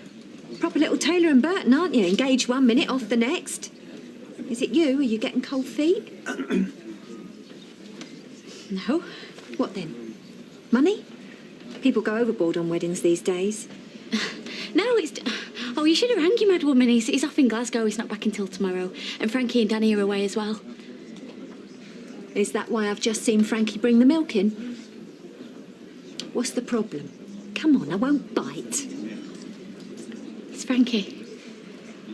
Proper little Taylor and Burton, aren't you? Engaged one minute, off the next. Is it you? Are you getting cold feet? No? What then? Money? People go overboard on weddings these days. No, it's... Oh, you should have rang your mad woman. He's off in Glasgow. He's not back until tomorrow. And Frankie and Danny are away as well. Is that why I've just seen Frankie bring the milk in? What's the problem? Come on, I won't bite. It's Frankie.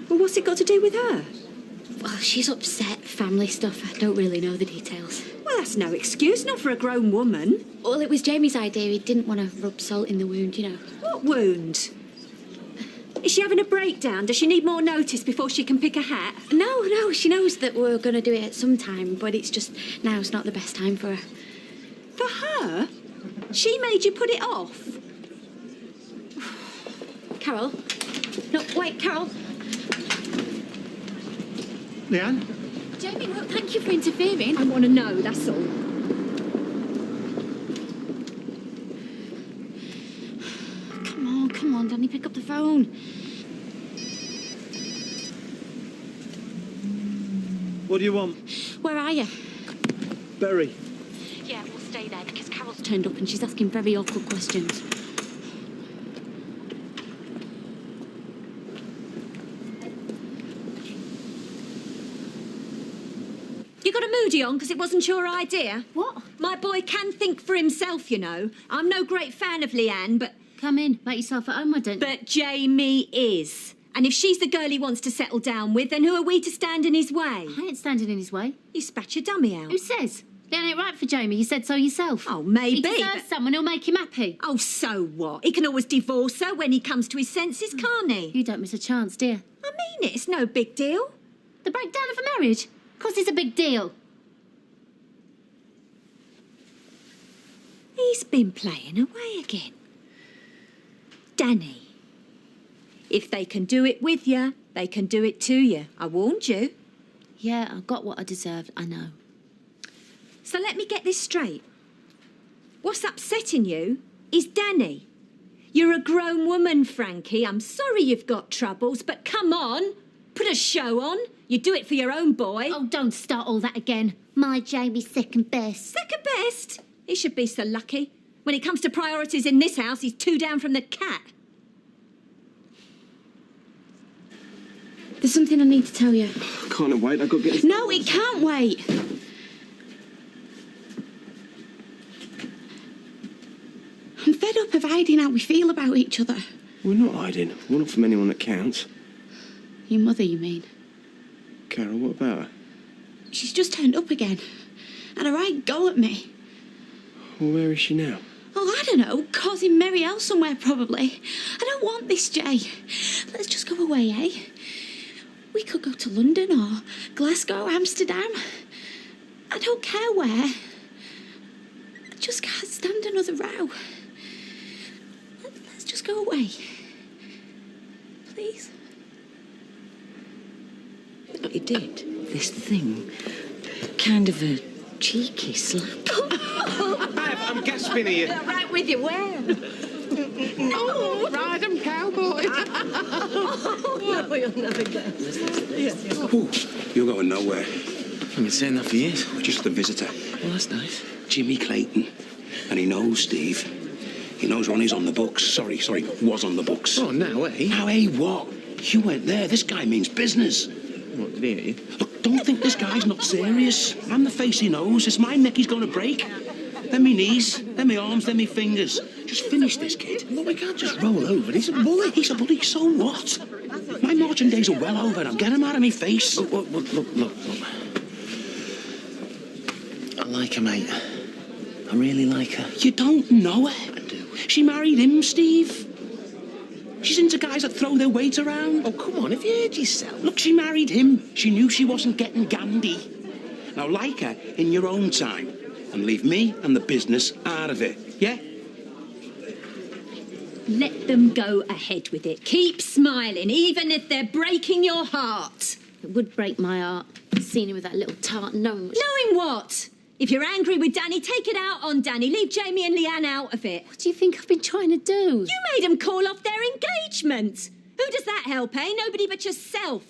Well, what's it got to do with her? Well, she's upset. Family stuff. I don't really know the details. Well, that's no excuse, not for a grown woman. Well, it was Jamie's idea. He didn't want to rub salt in the wound, you know. What wound? Is she having a breakdown? Does she need more notice before she can pick a hat? No, she knows that we're going to do it at some time, but it's just now's not the best time for her. For her? She made you put it off? Carol? No, wait, Carol. Leanne? Jamie, look, thank you for interfering. I want to know, that's all. Come on, Danny, pick up the phone. What do you want? Where are you? Berry. Yeah, we'll stay there because Carol's turned up and she's asking very awkward questions. You got a moody on because it wasn't your idea? What? My boy can think for himself, you know. I'm no great fan of Leanne, but... Come in, make yourself at home, why don't you? But Jamie is. And if she's the girl he wants to settle down with, then who are we to stand in his way? I ain't standing in his way. You spat your dummy out. Who says? That ain't right for Jamie. You said so yourself. Oh, maybe. He deserves someone who'll make him happy. Oh, so what? He can always divorce her when he comes to his senses, can't he? You don't miss a chance, dear. I mean it. It's no big deal. The breakdown of a marriage? Of course it's a big deal. He's been playing away again. Danny, if they can do it with you, they can do it to you. I warned you. Yeah, I got what I deserved, I know. So let me get this straight. What's upsetting you is Danny. You're a grown woman, Frankie. I'm sorry you've got troubles, but come on. Put a show on. You do it for your own boy. Oh, don't start all that again. My Jamie's second best. Second best? He should be so lucky. When it comes to priorities in this house, he's 2 down from the cat. There's something I need to tell you. Can't wait, I've got to get this... No, it can't wait. I'm fed up of hiding how we feel about each other. We're not hiding. We're not from anyone that counts. Your mother, you mean? Carol, what about her? She's just turned up again. Had a right go at me. Well, where is she now? Oh, I don't know. Causing merry hell somewhere, probably. I don't want this, Jay. Let's just go away, eh? We could go to London or Glasgow, Amsterdam. I don't care where. I just can't stand another row. Let's just go away. Please. But he did this thing. Kind of a cheeky slap. I'm gasping here. Right with you, where? Oh, ride 'em, cowboy. No, you'll never guess. Ooh, you're going nowhere. I've been saying that for years. Just a visitor. Well, that's nice. Jimmy Clayton. And he knows Steve. He knows Ronnie's on the books. Sorry, was on the books. Oh, now, eh? Now, eh, what? You went there. This guy means business. What, did he hit you? Look, don't think this guy's not serious. I'm the face he knows. It's my neck he's going to break. Then me knees, then me arms, then me fingers. Just finish this, kid. Look, we can't just roll over. He's a bully. He's a bully, so what? My marching days are well over. Now get him out of me face. Look. I like her, mate. I really like her. You don't know her. I do. She married him, Steve. She's into guys that throw their weight around. Oh, come on, have you heard yourself? Look, she married him. She knew she wasn't getting Gandhi. Now, like her in your own time. And leave me and the business out of it, yeah? Let them go ahead with it. Keep smiling, even if they're breaking your heart. It would break my heart, seeing him with that little tart, knowing what... Knowing what? If you're angry with Danny, take it out on Danny. Leave Jamie and Leanne out of it. What do you think I've been trying to do? You made them call off their engagement. Who does that help, eh? Nobody but yourself.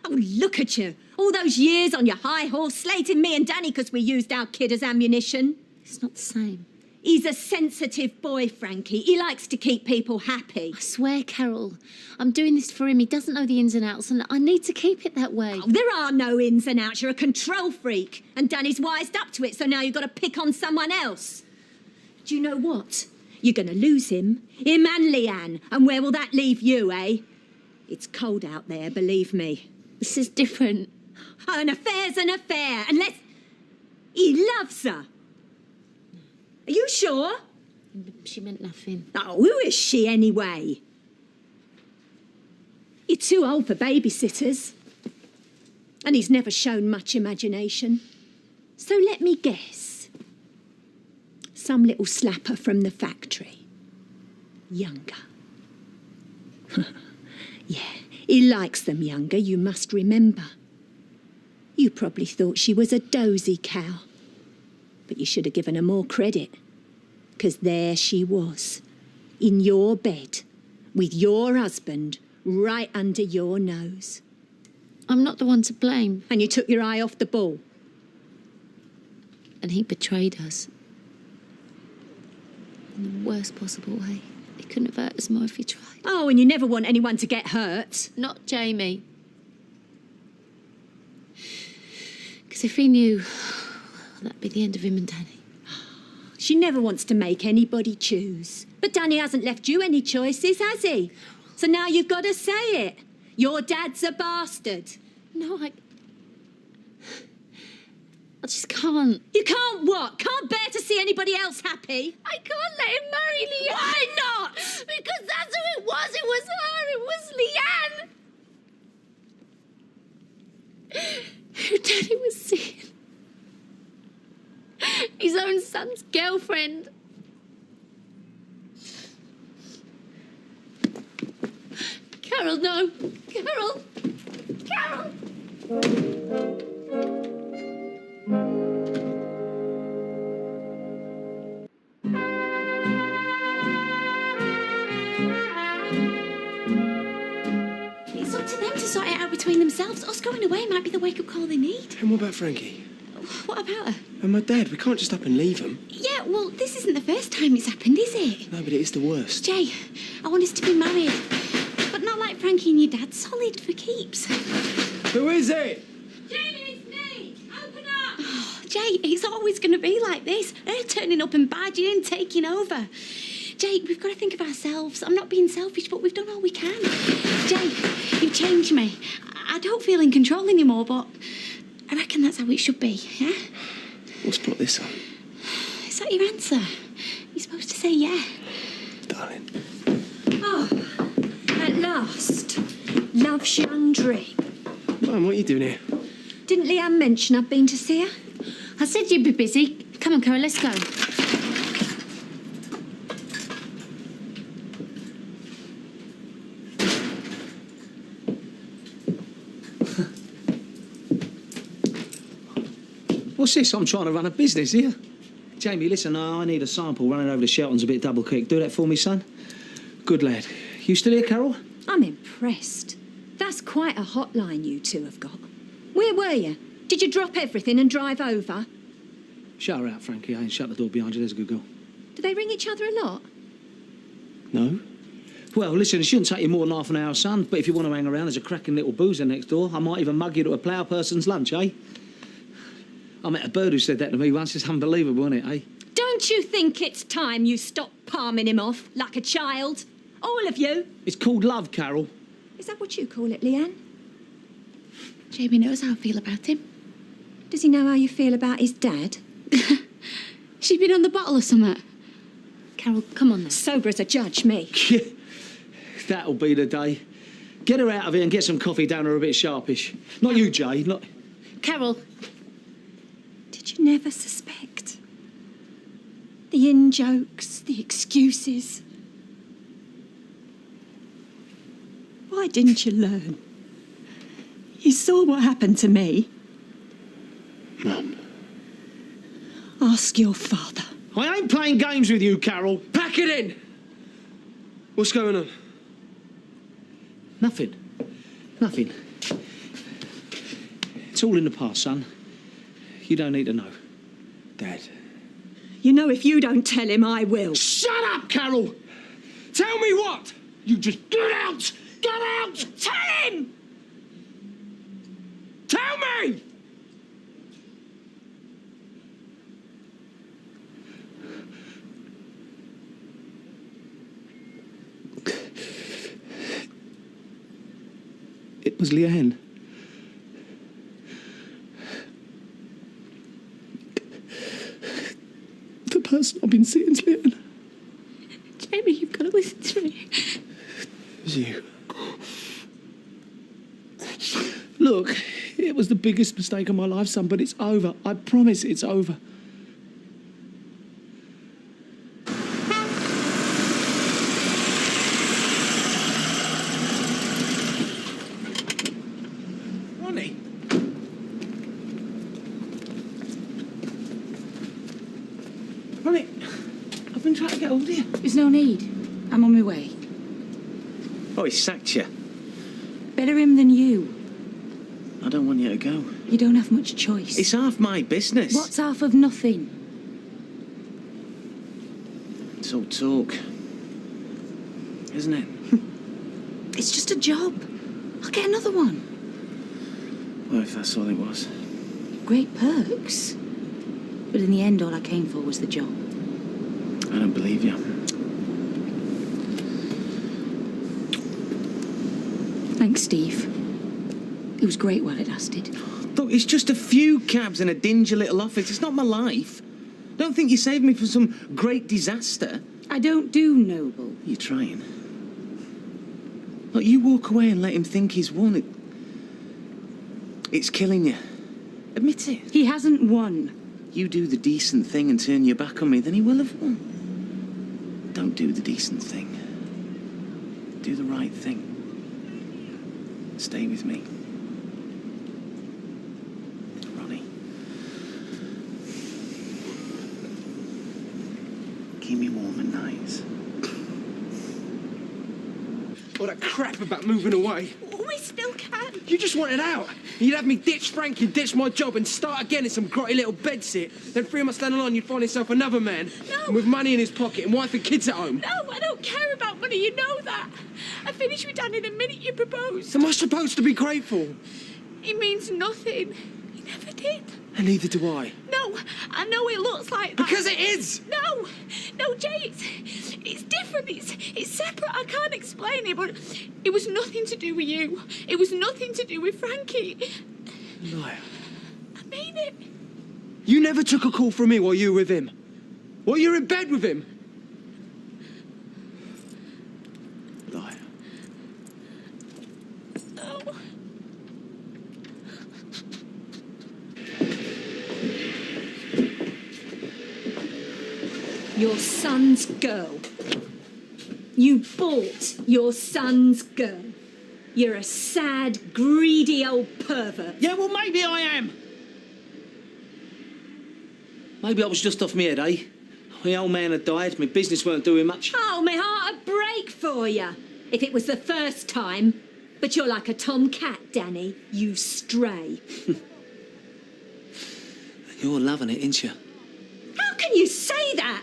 Oh, look at you. All those years on your high horse, slating me and Danny because we used our kid as ammunition. It's not the same. He's a sensitive boy, Frankie. He likes to keep people happy. I swear, Carol, I'm doing this for him. He doesn't know the ins and outs, and I need to keep it that way. Oh, there are no ins and outs. You're a control freak. And Danny's wised up to it, so now you've got to pick on someone else. Do you know what? You're going to lose him and Leanne. And where will that leave you, eh? It's cold out there, believe me. This is different. An affair's an affair, unless he loves her. Are you sure? She meant nothing. Oh, who is she anyway? You're too old for babysitters. And he's never shown much imagination. So let me guess. Some little slapper from the factory. Younger. Yeah, he likes them younger, you must remember. You probably thought she was a dozy cow. But you should have given her more credit. 'Cause there she was, in your bed, with your husband right under your nose. I'm not the one to blame. And you took your eye off the ball. And he betrayed us. In the worst possible way. He couldn't have hurt us more if he tried. Oh, and you never want anyone to get hurt. Not Jamie. Because if he knew, that'd be the end of him and Danny. She never wants to make anybody choose. But Danny hasn't left you any choices, has he? So now you've got to say it. Your dad's a bastard. No, I just can't. You can't what? Can't bear to see anybody else happy? I can't let him marry Leanne. Why not? Because that's who it was. It was her. It was Leanne. Who Danny was seeing. His own son's girlfriend. Carol, no. Carol. Carol. It's up to them to sort it out between themselves. Us going away might be the wake-up call they need. And what about Frankie? What about her? And my dad? We can't just up and leave them. Yeah, well, this isn't the first time it's happened, is it? No, but it is the worst. Jay, I want us to be married. But not like Frankie and your dad. Solid for keeps. Who is it? Jamie, it's me. Open up. Oh, Jay, it's always going to be like this. Her turning up and barging in, taking over. Jay, we've got to think of ourselves. I'm not being selfish, but we've done all we can. Jay, you've changed me. I don't feel in control anymore, but I reckon that's how it should be, yeah? Let's plot this on. Is that your answer? You're supposed to say yeah. Darling. Oh, at last. Love's young dream. Mum, what are you doing here? Didn't Leanne mention I'd been to see her? I said you'd be busy. Come on, Carol, let's go. What's this? I'm trying to run a business here. Jamie, listen, I need a sample running over to Shelton's a bit double quick. Do that for me, son. Good lad. You still here, Carol? I'm impressed. That's quite a hotline you two have got. Where were you? Did you drop everything and drive over? Shut her out, Frankie. I ain't shut the door behind you. There's a good girl. Do they ring each other a lot? No. Well, listen, it shouldn't take you more than half an hour, son. But if you want to hang around, there's a cracking little boozer next door. I might even mug you to a plough person's lunch, eh? I met a bird who said that to me once. It's unbelievable, isn't it, eh? Don't you think it's time you stop palming him off like a child? All of you. It's called love, Carol. Is that what you call it, Leanne? Jamie knows how I feel about him. Does he know how you feel about his dad? She's been on the bottle or something. Carol, come on then. Sober as a judge, me. That'll be the day. Get her out of here and get some coffee down her a bit sharpish. Not you, Jay. Not... Carol. Did you never suspect? The in-jokes, the excuses. Why didn't you learn? You saw what happened to me. Mum. Ask your father. I ain't playing games with you, Carol. Pack it in! What's going on? Nothing. Nothing. It's all in the past, son. You don't need to know. Dad. You know if you don't tell him, I will. Shut up, Carol! Tell me what? You just get out! Get out! Tell him! Tell me! It was Leanne. The person I've been seeing's Leanne. Jamie, you've got to listen to me. It was you. Look, it was the biggest mistake of my life, son, but it's over. I promise it's over. Ronnie? Ronnie, I've been trying to get hold of you. There's no need. I'm on my way. Oh, he sacked you. Better him than you. I don't want you to go. You don't have much choice. It's half my business. What's half of nothing? It's all talk. Isn't it? It's just a job. I'll get another one. Well, if that's all it was. Great perks. But in the end, all I came for was the job. I don't believe you. Thanks, Steve. It was great while it lasted. Look, it's just a few cabs in a dingy little office. It's not my life. Don't think you saved me from some great disaster. I don't do noble. You're trying. Look, you walk away and let him think he's won. It's killing you. Admit it. He hasn't won. You do the decent thing and turn your back on me, then he will have won. Don't do the decent thing. Do the right thing. Stay with me. Ronnie. Keep me warm at nights. All that crap about moving away. Oh, we still can. You just wanted out. You'd have me ditch Frankie, ditch my job, and start again in some grotty little bedsit. Then 3 months down the line, you'd find yourself another man. No. With money in his pocket and wife and kids at home. No, I don't care about money, you know that. I finished with Danny the minute you proposed. Am I supposed to be grateful? It means nothing. He never did. And neither do I. No, I know it looks like that. Because it is! No, Jay, it's different. It's separate. I can't explain it, but it was nothing to do with you. It was nothing to do with Frankie. Liar. I mean it. You never took a call from me while you were with him. While you were in bed with him. Liar. No. Your son's girl. You bought your son's girl. You're a sad, greedy old pervert. Yeah, well, maybe I am. Maybe I was just off my head, eh? My old man had died, my business weren't doing much. Oh, my heart would break for you if it was the first time. But you're like a tomcat, Danny. You stray. You're loving it, ain't you? How can you say that?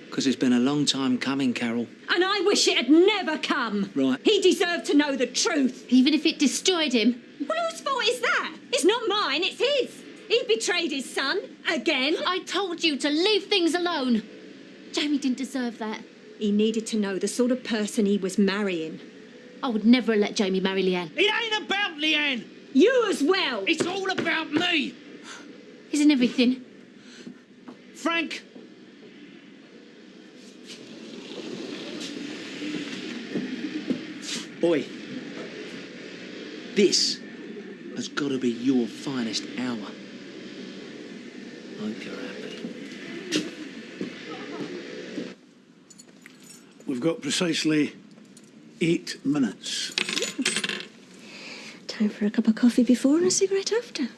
Because it's been a long time coming, Carol. And I wish it had never come. Right. He deserved to know the truth. Even if it destroyed him. Well, whose fault is that? It's not mine, it's his. He betrayed his son. Again. I told you to leave things alone. Jamie didn't deserve that. He needed to know the sort of person he was marrying. I would never have let Jamie marry Leanne. It ain't about Leanne. You as well. It's all about me. Isn't everything? Frank. Boy, this has got to be your finest hour. I hope you're happy. We've got precisely 8 minutes. Time for a cup of coffee before and a cigarette after.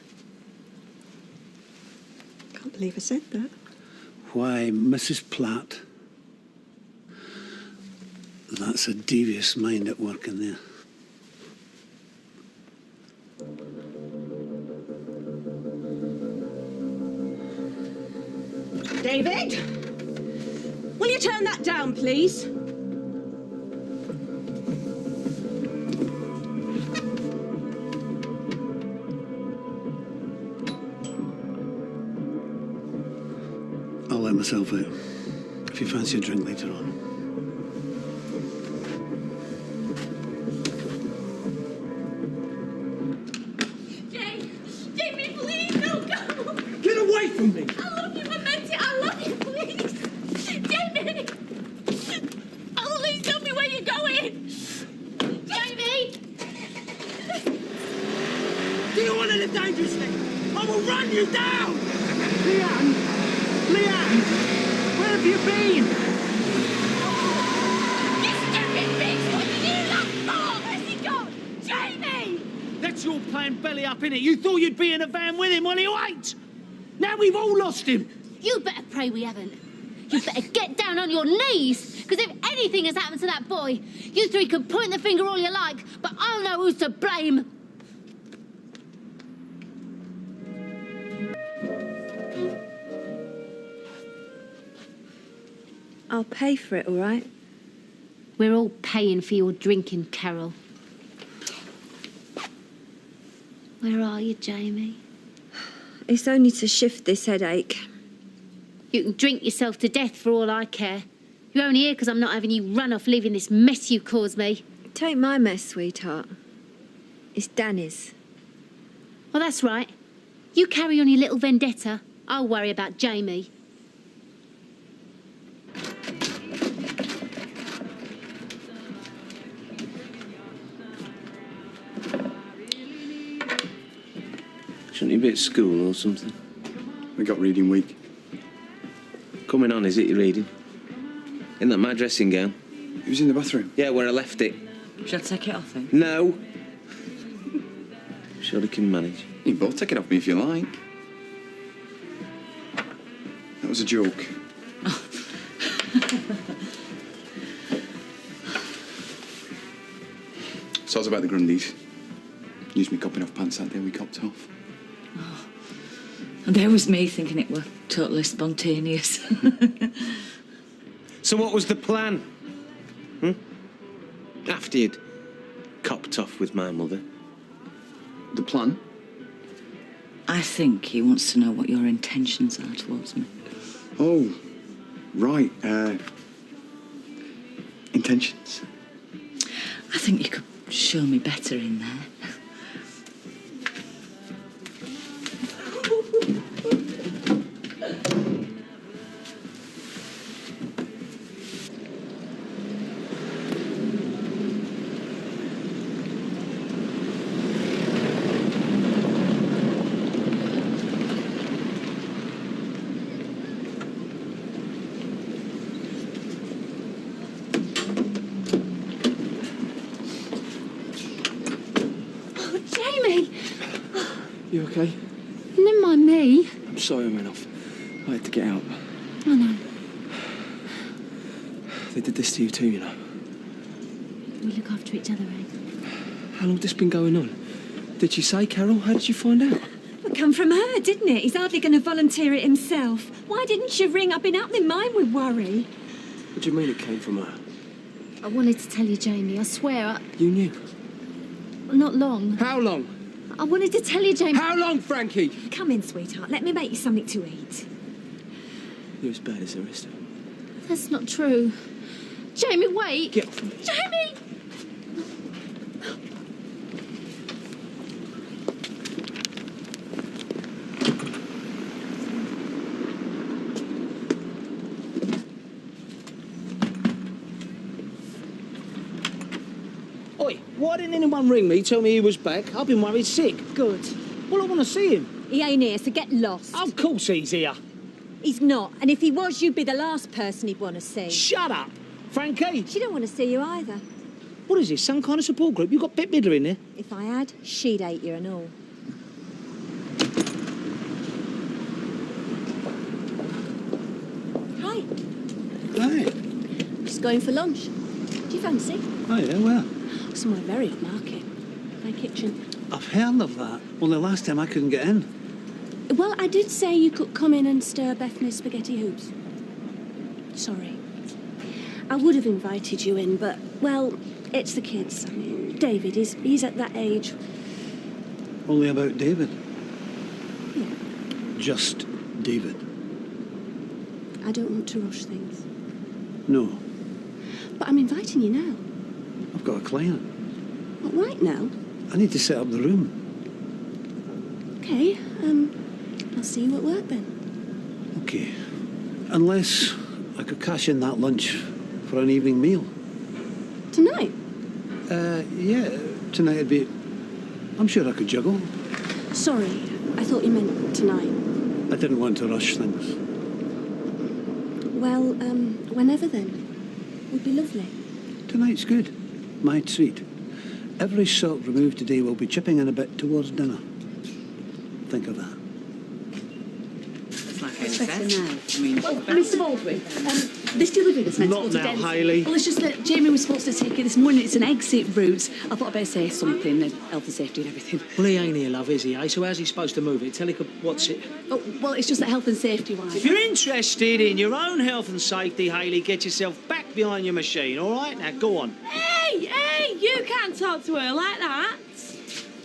Can't believe I said that. Why, Mrs. Platt, that's a devious mind at work in there. David? Will you turn that down, please? I'll let myself out. If you fancy a drink later on. a dangerous thing. I will run you down! Leanne! Leanne! Where have you been? You stupid bitch! What did you do that for? Where's he gone? Jamie! That's your plan belly up, innit? You thought you'd be in a van with him, well, you ain't! Now we've all lost him! You better pray we haven't. You better get down on your knees, because if anything has happened to that boy, you three can point the finger all you like, but I'll know who's to blame. I'll pay for it, all right? We're all paying for your drinking, Carol. Where are you, Jamie? It's only to shift this headache. You can drink yourself to death for all I care. You're only here because I'm not having you run off leaving this mess you caused me. It ain't my mess, sweetheart. It's Danny's. Well, that's right. You carry on your little vendetta. I'll worry about Jamie. Shouldn't he be at school or something? We got reading week. Coming on, is it, your reading? Isn't that my dressing gown? It was in the bathroom. Yeah, where I left it. Shall I take it off then? No. Surely can manage. You can both take it off me if you like. That was a joke. So I was about the Grundies. Used me copping off pants that day we copped off. And there was me thinking it were totally spontaneous. So what was the plan? After you'd copped off with my mother? The plan? I think he wants to know what your intentions are towards me. Oh, right. Intentions. I think you could show me better in there. You okay? Never mind me. I'm sorry I went off. I had to get out. I know. They did this to you too, you know. We look after each other, eh? How long has this been going on? Did she say, Carol? How did you find out? It come from her, didn't it? He's hardly going to volunteer it himself. Why didn't you ring? I've been up in mine with worry. What do you mean it came from her? I wanted to tell you, Jamie. I swear, You knew? not long. How long? I wanted to tell you, Jamie. How long, Frankie? Come in, sweetheart. Let me make you something to eat. You're as bad as the rest of them. That's not true. Jamie, wait. Get off me. Jamie! Oi, why didn't anyone ring me, tell me he was back? I've been worried sick. Good. Well, I want to see him. He ain't here, so get lost. Of course he's here. He's not. And if he was, you'd be the last person he'd want to see. Shut up. Frankie. She don't want to see you either. What is this, some kind of support group? You got Bette Midler in there? If I had, she'd hate you and all. Hi. Hi. Just going for lunch. Do you fancy? Oh, yeah, well, Somewhere very upmarket. My kitchen. I've heard of that. Well, the last time I couldn't get in. Well, I did say you could come in and stir Bethany's spaghetti hoops. Sorry. I would have invited you in, but, well, it's the kids. I mean, David, he's at that age. Only about David. Yeah. Just David. I don't want to rush things. No, But I'm inviting you now. I've got a client. What, right now? I need to set up the room. Okay, I'll see you at work then. Okay. Unless I could cash in that lunch for an evening meal. Tonight? Yeah, tonight would be... I'm sure I could juggle. Sorry, I thought you meant tonight. I didn't want to rush things. Well, whenever then. Would be lovely. Tonight's good. My treat. Every salt removed today will be chipping in a bit towards dinner. Think of that. It's like It's better now. I mean, Well, Mr. Baldwin, this delivery that's meant Not to go to now, Den's. Hayley. Well, it's just that Jamie was supposed to take it this morning. It's an exit route. I thought I'd better say something, health and safety and everything. Well, he ain't here, love, is he, eh? So how's he supposed to move it? Tell him what's it. Oh, well, it's just that health and safety-wise. If you're interested in your own health and safety, Hayley, get yourself back behind your machine, all right? Now, go on. Hey, you can't talk to her like that.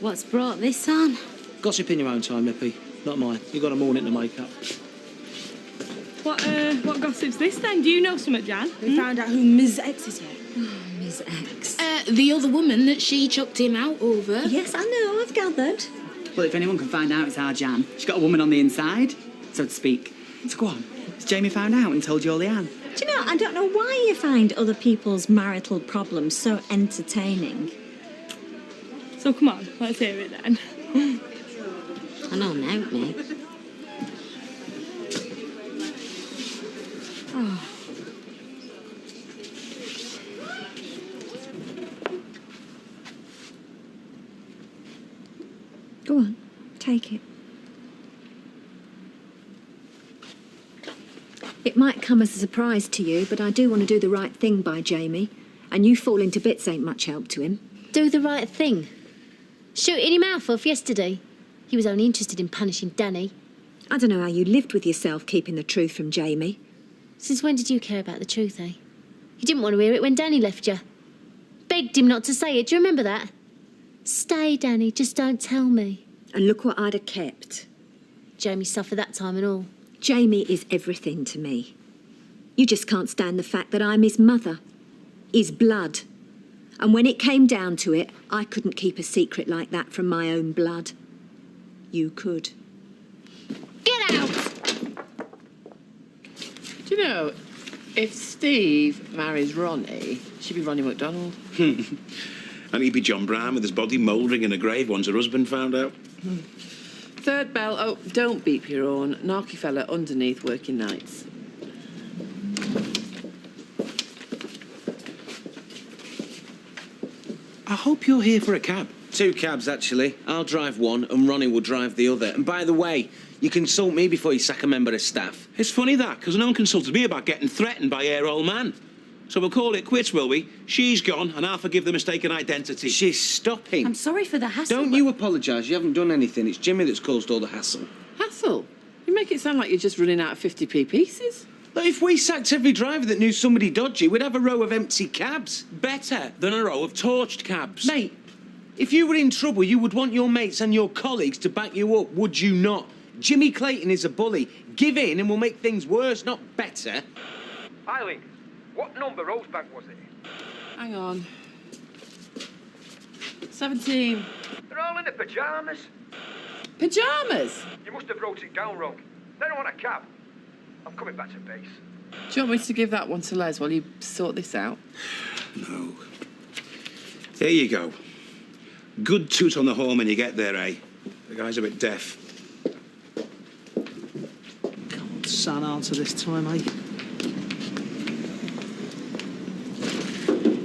What's brought this on? Gossip in your own time, Lippy. Not mine. You've got a morning to make up. What gossip's this then? Do you know something, Jan? We found out who Ms. X is here. Ms. X. The other woman that she chucked him out over. Yes, I know, I've gathered. Well, if anyone can find out, it's our Jan. She's got a woman on the inside, so to speak. So go on. Has Jamie found out and told you all the Anne? Do you know, I don't know why you find other people's marital problems so entertaining. So come on, let's hear it then. I know now, mate. Oh. Go on, take it. It might come as a surprise to you, but I do want to do the right thing by Jamie. And you falling to bits ain't much help to him. Do the right thing. Shooting him mouth off yesterday. He was only interested in punishing Danny. I don't know how you lived with yourself keeping the truth from Jamie. Since when did you care about the truth, eh? You didn't want to hear it when Danny left you. Begged him not to say it. Do you remember that? Stay, Danny. Just don't tell me. And look what I'd have kept. Jamie suffered that time and all. Jamie is everything to me. You just can't stand the fact that I'm his mother. His blood. And when it came down to it, I couldn't keep a secret like that from my own blood. You could. Get out! Do you know, if Steve marries Ronnie, she'd be Ronnie McDonald. And he'd be John Brown with his body mouldering in a grave once her husband found out. Third bell, oh, don't beep your own. Narky fella underneath working nights. I hope you're here for a cab. 2 cabs, actually. I'll drive one and Ronnie will drive the other. And by the way, you consult me before you sack a member of staff. It's funny that, because no one consulted me about getting threatened by her old man. So we'll call it quits, will we? She's gone, and I'll forgive the mistaken identity. She's stopping. I'm sorry for the hassle. Don't you apologise. You haven't done anything. It's Jimmy that's caused all the hassle. Hassle? You make it sound like you're just running out of 50p pieces. But if we sacked every driver that knew somebody dodgy, we'd have a row of empty cabs. Better than a row of torched cabs. Mate, if you were in trouble, you would want your mates and your colleagues to back you up, would you not? Jimmy Clayton is a bully. Give in and we'll make things worse, not better. Eileen, what number Rosebank was it? Hang on. 17. They're all in their pyjamas. Pyjamas? You must have wrote it down wrong. They don't want a cab. I'm coming back to base. Do you want me to give that one to Les while you sort this out? No. There you go. Good toot on the horn when you get there, eh? The guy's a bit deaf. Come on, son, answer this time, eh?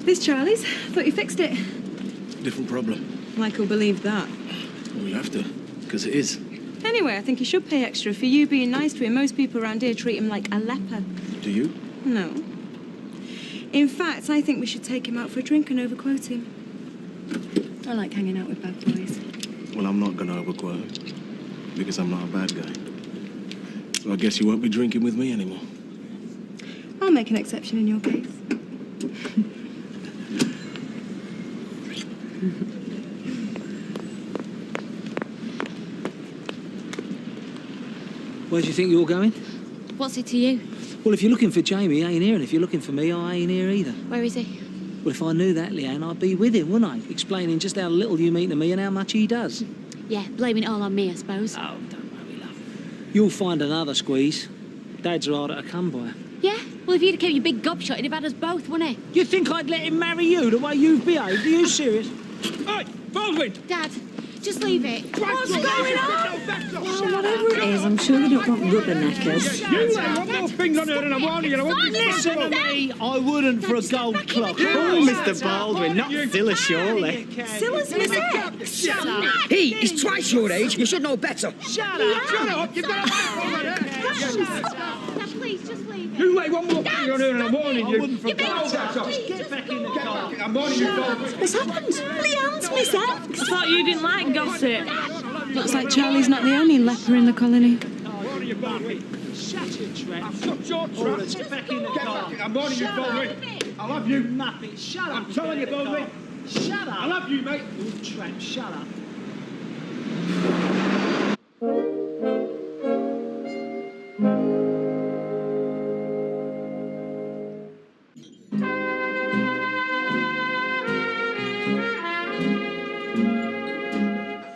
This Charlie's. Thought you fixed it. Different problem. Michael believed that. We'll have to, because it is. Anyway, I think he should pay extra for you being nice to him. Most people around here treat him like a leper. Do you? No. In fact, I think we should take him out for a drink and overquote him. I like hanging out with bad boys. Well, I'm not going to overquote, because I'm not a bad guy. So I guess you won't be drinking with me anymore. I'll make an exception in your case. Where do you think you're going? What's it to you? Well, if you're looking for Jamie, he ain't here, and if you're looking for me, I ain't here either. Where is he? Well, if I knew that, Leanne, I'd be with him, wouldn't I? Explaining just how little you mean to me and how much he does. Yeah, blaming it all on me, I suppose. Oh, don't worry, love. You'll find another squeeze. Dads are harder to come by. Yeah? Well, if you'd have kept your big gobshot, he'd have had us both, wouldn't he? You think I'd let him marry you the way you've behaved? Are you serious? Hey, Baldwin! Dad, just leave it. What's going on? Well, whatever it is, I'm sure they don't want rubberneckers. You lay one more finger on her and I'm warning you, I won't be Listen to me, I wouldn't for a gold clock. Oh, Mr. Baldwin, not Zilla, surely. Silla's Miss X. He is twice your age. You should know better. Shut up! Shut up! You've got Now, please, just leave it. You lay one more finger on her and I'm warning you. I wouldn't for a gold clock. Get back in the car. I'm warning you, Baldwin. What's happened? Leanne's Miss X. Thought you didn't like gossip. Looks like Charlie's not the only leper in the colony. Warning you, Baldwin. Shut your trap. I've shut your Oh, trap. let's get back in the car. I'm warning you, Baldwin. I love you. Muppet, shut up. I'm telling you, Baldwin. Shut up. I love you, mate. You tramp, shut up.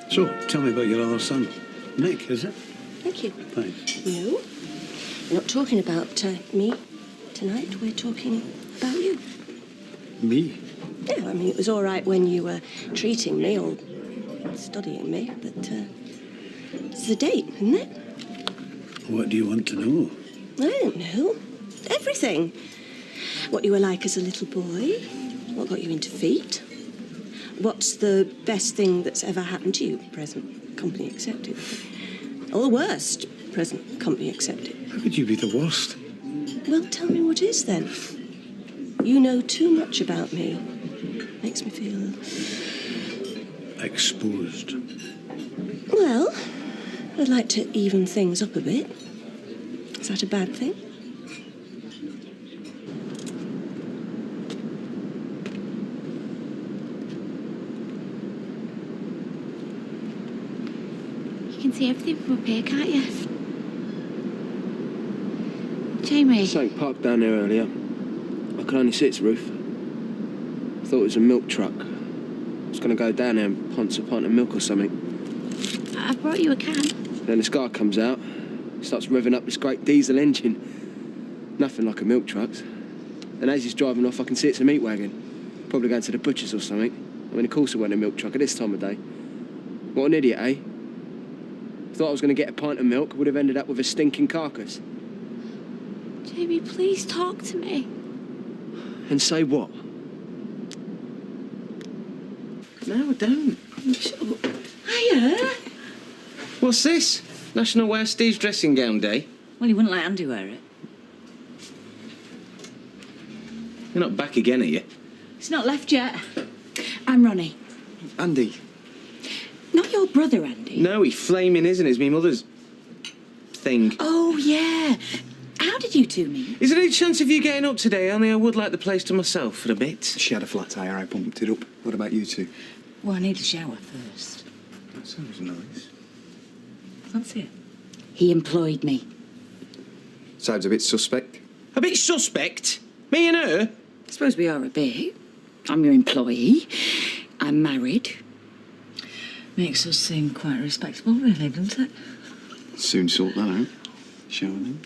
So, tell me about your other son. Nick, is it? Thank you. Thanks. No, we're not talking about me tonight. We're talking about you. Me? Yeah, I mean, it was all right when you were treating me or studying me, but it's a date, isn't it? What do you want to know? I don't know. Everything. What you were like as a little boy, what got you into feet, what's the best thing that's ever happened to you, present company accepted, or the worst, present company accepted. How could you be the worst? Well, tell me what is then. You know too much about me. Makes me feel... Exposed. Well, I'd like to even things up a bit. Is that a bad thing? You can see everything from up here, can't you? Jamie. Something parked down there earlier. I could only see its roof. Thought it was a milk truck. I was going to go down there and punch a pint of milk or something. I brought you a can. Then this guy comes out, starts revving up this great diesel engine. Nothing like a milk truck's. And as he's driving off, I can see it's a meat wagon. Probably going to the butcher's or something. I mean, of course it wasn't a milk truck at this time of day. What an idiot, eh? Thought I was going to get a pint of milk, would have ended up with a stinking carcass. Jamie, please talk to me. And say what? No, I don't. Hiya. What's this? National Wear Steve's dressing gown day? Well, you wouldn't let Andy wear it. You're not back again, are you? It's not left yet. I'm Ronnie. Andy. Not your brother, Andy. No, he flaming isn't. It's me mother's thing. Oh, yeah. How did you two meet? Is there any chance of you getting up today? Only I would like the place to myself for a bit. She had a flat tire, I pumped it up. What about you two? Well, I need a shower first. That sounds nice. Fancy it? He employed me. Sounds a bit suspect. A bit suspect? Me and her? I suppose we are a bit. I'm your employee. I'm married. Makes us seem quite respectable, really, doesn't it? Soon sort that out. Shall we then?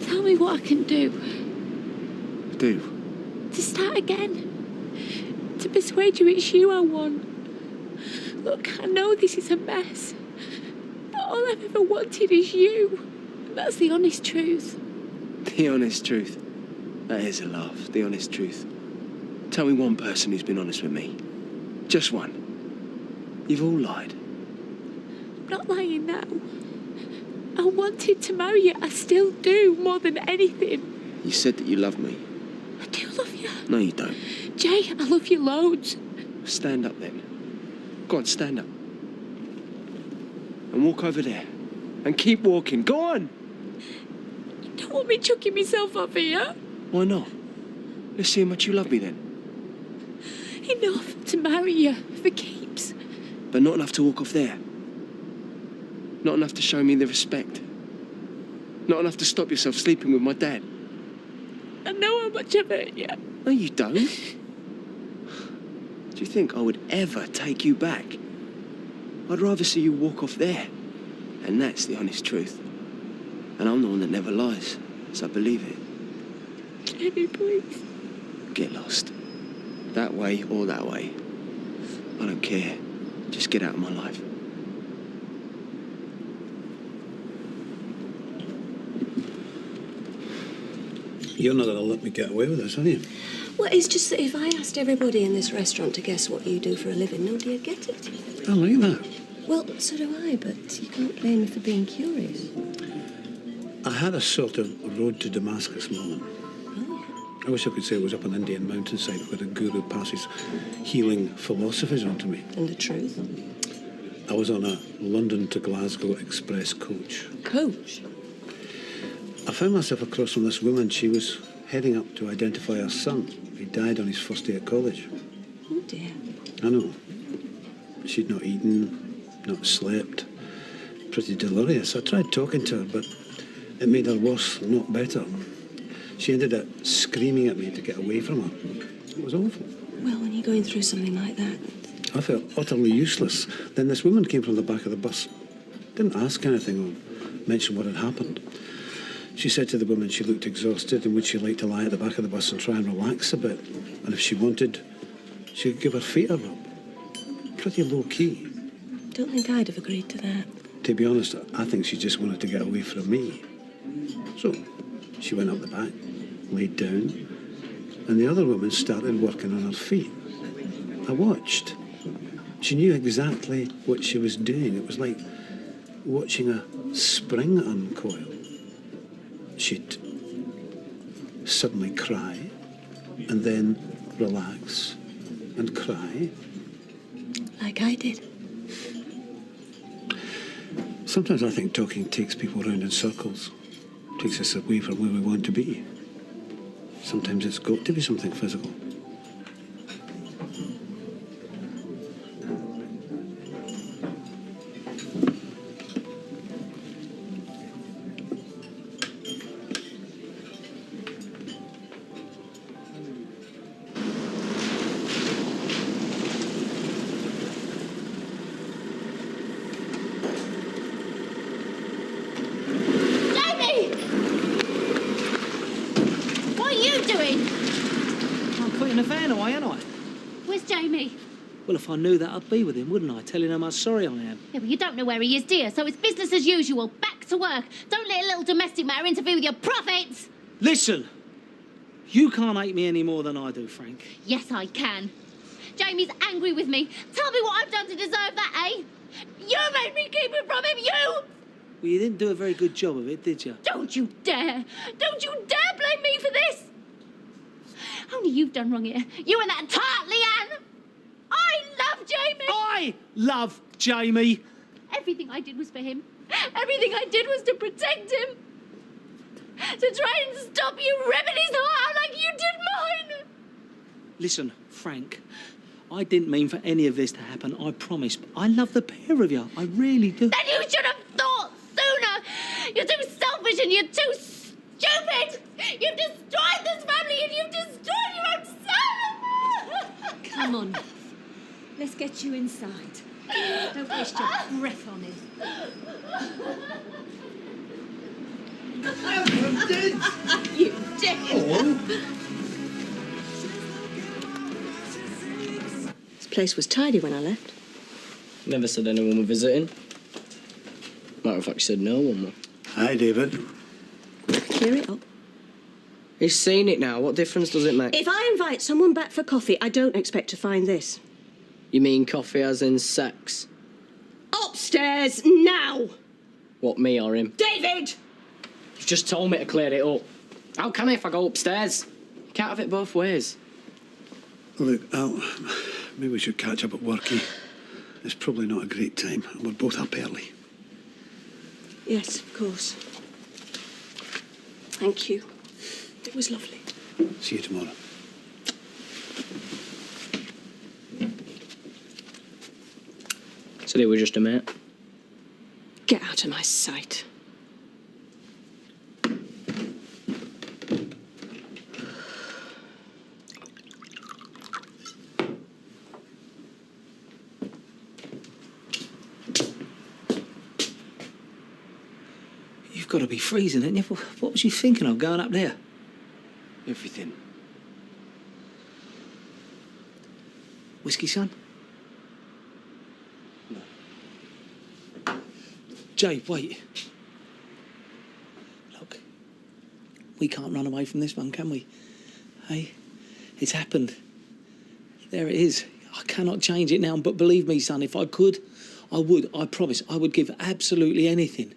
Tell me what I can do Do? to start again. To persuade you it's you I want. Look, I know this is a mess, but all I've ever wanted is you. And that's the honest truth. The honest truth. That is a laugh. The honest truth. Tell me one person who's been honest with me. Just one. You've all lied. I'm not lying now. I wanted to marry you. I still do, more than anything. You said that you love me. I do love you. No, you don't. Jay, I love you loads. Stand up then. Go on, stand up. And walk over there. And keep walking. Go on! You don't want me chucking myself off here? Why not? Let's see how much you love me then. Enough to marry you, for keeps. But not enough to walk off there. Not enough to show me the respect. Not enough to stop yourself sleeping with my dad. I know how much I've hurt you. No, you don't. Do you think I would ever take you back? I'd rather see you walk off there. And that's the honest truth. And I'm the one that never lies, so believe it. Jamie, please. Get lost. That way or that way. I don't care. Just get out of my life. You're not going to let me get away with this, are you? Well, it's just that if I asked everybody in this restaurant to guess what you do for a living, nobody'd get it. I like that. Well, so do I, but you can't blame me for being curious. I had a sort of road to Damascus moment. I wish I could say it was up an Indian mountainside where the guru passes healing philosophies onto me. And the truth? I was on a London to Glasgow express coach. Coach? I found myself across from this woman. She was heading up to identify her son. He died on his first day at college. Oh, dear. I know. She'd not eaten, not slept. Pretty delirious. I tried talking to her, but it made her worse, not better. She ended up screaming at me to get away from her. It was awful. Well, when you're going through something like that... I felt utterly useless. Then this woman came from the back of the bus. Didn't ask anything or mention what had happened. She said to the woman she looked exhausted and would she like to lie at the back of the bus and try and relax a bit. And if she wanted, she could give her feet a rub. Pretty low-key. Don't think I'd have agreed to that. To be honest, I think she just wanted to get away from me. So she went up the back, laid down, and the other woman started working on her feet. I watched. She knew exactly what she was doing. It was like watching a spring uncoil. She'd suddenly cry, and then relax, and cry. Like I did. Sometimes I think talking takes people round in circles, takes us away from where we want to be. Sometimes it's got to be something physical. Well, if I knew that, I'd be with him, wouldn't I? Telling him how sorry I am. Yeah, but you don't know where he is, dear, so it's business as usual. Back to work. Don't let a little domestic matter interfere with your profits. Listen, you can't hate me any more than I do, Frank. Yes, I can. Jamie's angry with me. Tell me what I've done to deserve that, eh? You made me keep it from him, you! Well, you didn't do a very good job of it, did you? Don't you dare! Don't you dare blame me for this! Only you've done wrong here. You and that tart, Leanne! I love Jamie! I love Jamie! Everything I did was for him. Everything I did was to protect him. To try and stop you ripping his heart out like you did mine! Listen, Frank, I didn't mean for any of this to happen, I promise. But I love the pair of you. I really do. Then you should have thought sooner! You're too selfish and you're too stupid! You've destroyed this family and you've destroyed your own son! Come on. Let's get you inside. Don't waste your breath on it. I'm dead! You did! This place was tidy when I left. Never said anyone were visiting. Matter of fact, she said no one were. Hi, David. Clear it up. He's seen it now. What difference does it make? If I invite someone back for coffee, I don't expect to find this. You mean coffee as in sex? Upstairs, now! What, me or him? David! You've just told me to clear it up. How can I if I go upstairs? You can't have it both ways. Look, maybe we should catch up at worky. It's probably not a great time. We're both up early. Yes, of course. Thank you. It was lovely. See you tomorrow. Said it was just a mate. Get out of my sight. You've got to be freezing, haven't you? What was you thinking of going up there? Everything. Whiskey, son? No. Jay, wait. Look, we can't run away from this one, can we? Hey, it's happened. There it is. I cannot change it now, but believe me, son, if I could, I would. I promise, I would give absolutely anything.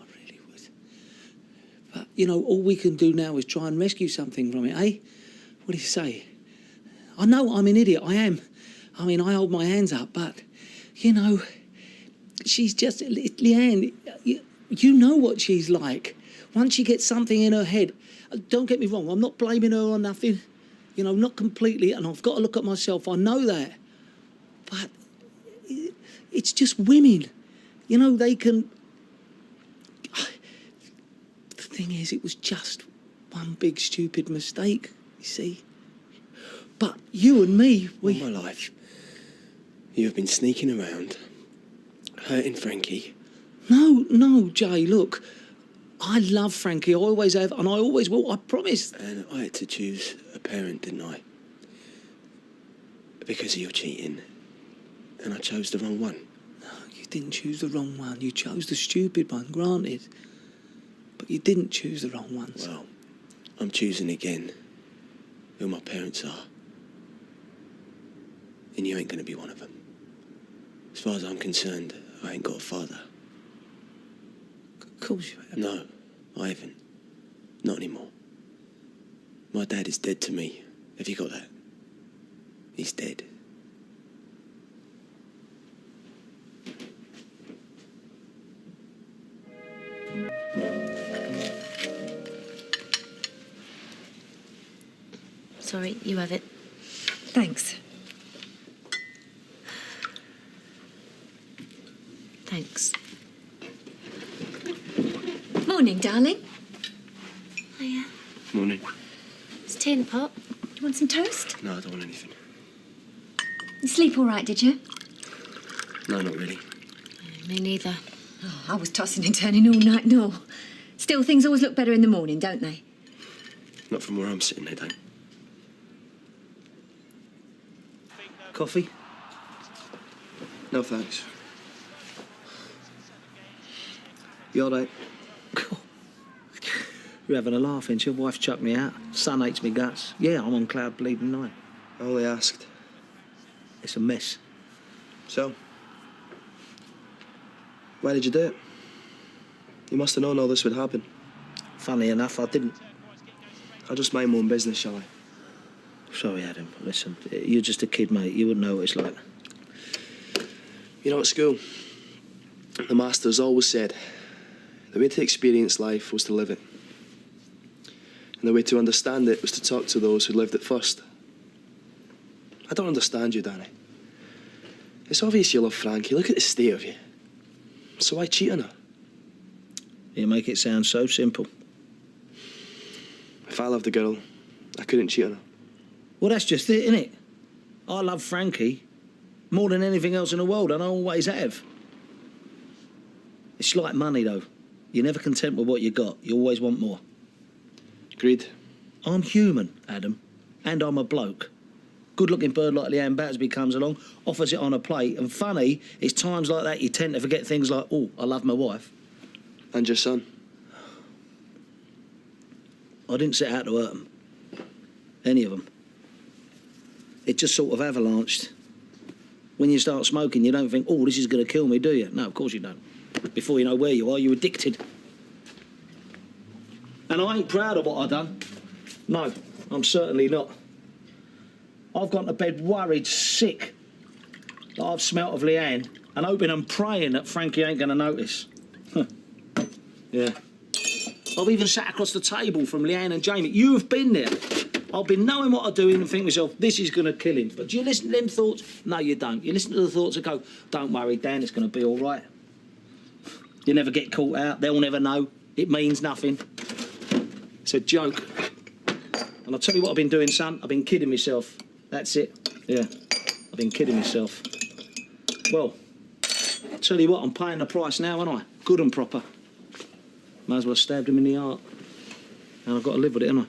I really would. But, you know, all we can do now is try and rescue something from it, eh? What do you say? I know I'm an idiot, I am. I mean, I hold my hands up, but, you know, she's just... Leanne, you know what she's like. Once she gets something in her head, don't get me wrong, I'm not blaming her or nothing. You know, not completely, and I've got to look at myself, I know that. But it's just women. You know, they can... The thing is, it was just one big stupid mistake, you see. But you and me, we... All my life, you have been sneaking around, hurting Frankie. No, Jay, look. I love Frankie, I always have, and I always will, I promise. And I had to choose a parent, didn't I? Because of your cheating. And I chose the wrong one. No, you didn't choose the wrong one. You chose the stupid one, granted. But you didn't choose the wrong one. Well, I'm choosing again who my parents are. And you ain't going to be one of them. As far as I'm concerned, I ain't got a father. Of course you have. No, I haven't. Not anymore. My dad is dead to me. Have you got that? He's dead. Sorry, you have it. Thanks. Thanks. Morning, darling. Hiya. Morning. Is tea in the pot? Do you want some toast? No, I don't want anything. You sleep all right, did you? No, not really. Me neither. Oh, I was tossing and turning all night, no. Still, things always look better in the morning, don't they? Not from where I'm sitting, they don't. Coffee? No, thanks. You all right? You're having a laugh, ain't you? Wife chucked me out. Son hates me guts. Yeah, I'm on cloud bleeding nine. I only asked. It's a mess. So? Why did you do it? You must have known all this would happen. Funny enough, I didn't. I'll just mind my own business, shall I? Sorry, Adam. Listen, you're just a kid, mate. You wouldn't know what it's like. You know, at school, the masters always said the way to experience life was to live it. And the way to understand it was to talk to those who lived it first. I don't understand you, Danny. It's obvious you love Frankie. Look at the state of you. So why cheat on her? You make it sound so simple. If I loved a girl, I couldn't cheat on her. Well, that's just it, innit? I love Frankie more than anything else in the world, and I always have. It's like money, though. You're never content with what you got. You always want more. Agreed. I'm human, Adam, and I'm a bloke. Good-looking bird like Leanne Battersby comes along, offers it on a plate, and funny, it's times like that you tend to forget things like, oh, I love my wife. And your son. I didn't set out to hurt them. Any of them. It just sort of avalanched. When you start smoking, you don't think, oh, this is going to kill me, do you? No, of course you don't. Before you know where you are, you're addicted. And I ain't proud of what I've done. No, I'm certainly not. I've gone to bed worried, sick, that I've smelt of Leanne, and hoping and praying that Frankie ain't going to notice. Yeah. I've even sat across the table from Leanne and Jamie. You have been there. I've been knowing what I'm doing and think to myself, this is going to kill him. But do you listen to them thoughts? No, you don't. You listen to the thoughts that go, don't worry, Dan, it's going to be all right. You never get caught out. They'll never know. It means nothing. It's a joke. And I'll tell you what I've been doing, son. I've been kidding myself. That's it. Yeah, I've been kidding myself. Well, I'll tell you what, I'm paying the price now, aren't I? Good and proper. Might as well have stabbed him in the heart. And I've got to live with it, haven't I?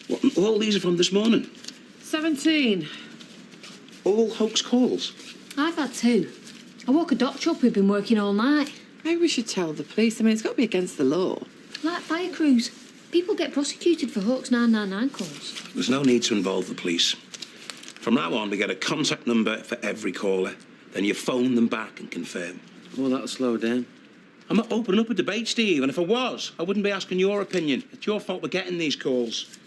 What, all these are from this morning? 17. All hoax calls? I've had 2. I woke a doctor up who'd been working all night. Maybe we should tell the police. I mean, it's got to be against the law. Like fire crews. People get prosecuted for hoax 999 calls. There's no need to involve the police. From now on, we get a contact number for every caller. Then you phone them back and confirm. Well, that'll slow down. I'm not opening up a debate, Steve, and if I was, I wouldn't be asking your opinion. It's your fault we're getting these calls.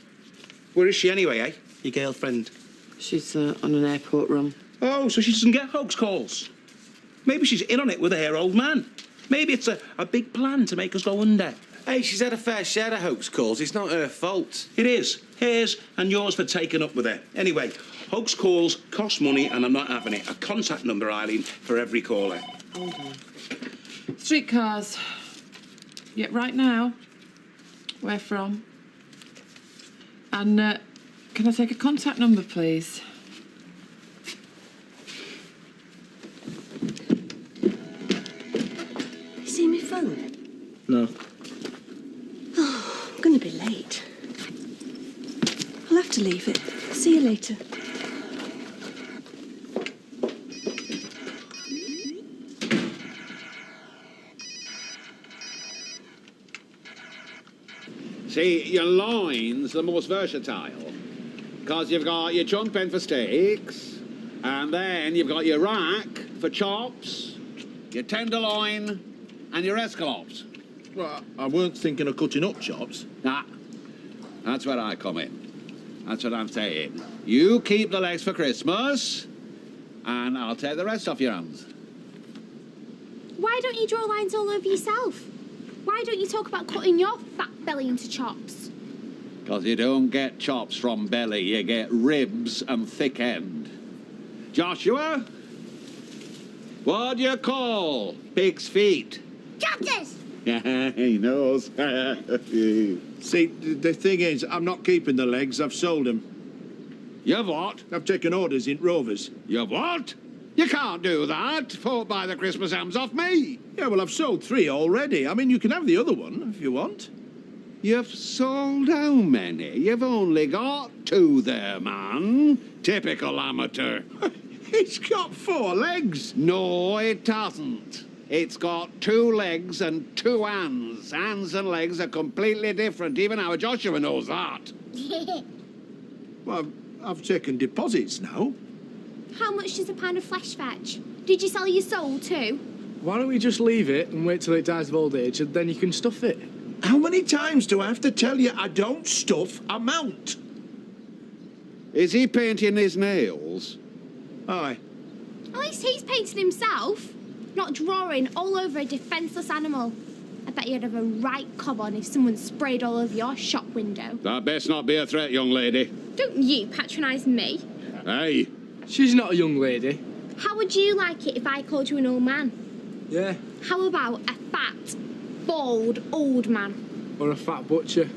Where is she anyway, eh? Your girlfriend? She's on an airport run. Oh, so she doesn't get hoax calls? Maybe she's in on it with her old man. Maybe it's a big plan to make us go under. Hey, she's had a fair share of hoax calls. It's not her fault. It is. Hers and yours for taking up with her. Anyway, hoax calls cost money and I'm not having it. A contact number, Eileen, for every caller. Hold on. Streetcars. Yeah, right now. Where from? And can I take a contact number, please? You see my phone? No. Oh, I'm going to be late. I'll have to leave it. See you later. See, your line's the most versatile. Because you've got your chunk pen for steaks, and then you've got your rack for chops, your tenderloin, and your escalopes. Well, I weren't thinking of cutting up chops. Nah, that's where I come in. That's what I'm saying. You keep the legs for Christmas, and I'll take the rest off your hands. Why don't you draw lines all over yourself? Why don't you talk about cutting your fat belly into chops? Because you don't get chops from belly, you get ribs and thick end. Joshua? What do you call pig's feet? Choppers! Yeah, he knows. See, the thing is, I'm not keeping the legs. I've sold them. You've what? I've taken orders in Rovers. You've what? You can't do that. Folk buy the Christmas hams off me. Yeah, well, I've sold 3 already. I mean, you can have the other one if you want. You've sold how many? You've only got 2 there, man. Typical amateur. It's got 4 legs. No, it hasn't. It's got 2 legs and 2 hands. Hands and legs are completely different. Even our Joshua knows that. Well, I've taken deposits now. How much does a pound of flesh fetch? Did you sell your soul too? Why don't we just leave it and wait till it dies of old age and then you can stuff it? How many times do I have to tell you I don't stuff, I mount? Is he painting his nails? Aye. At least he's painted himself, not drawing all over a defenceless animal. I bet you'd have a right cob on if someone sprayed all over your shop window. That best not be a threat, young lady. Don't you patronise me. Hey. She's not a young lady. How would you like it if I called you an old man? Yeah. How about a fat, bald, old man? Or a fat butcher.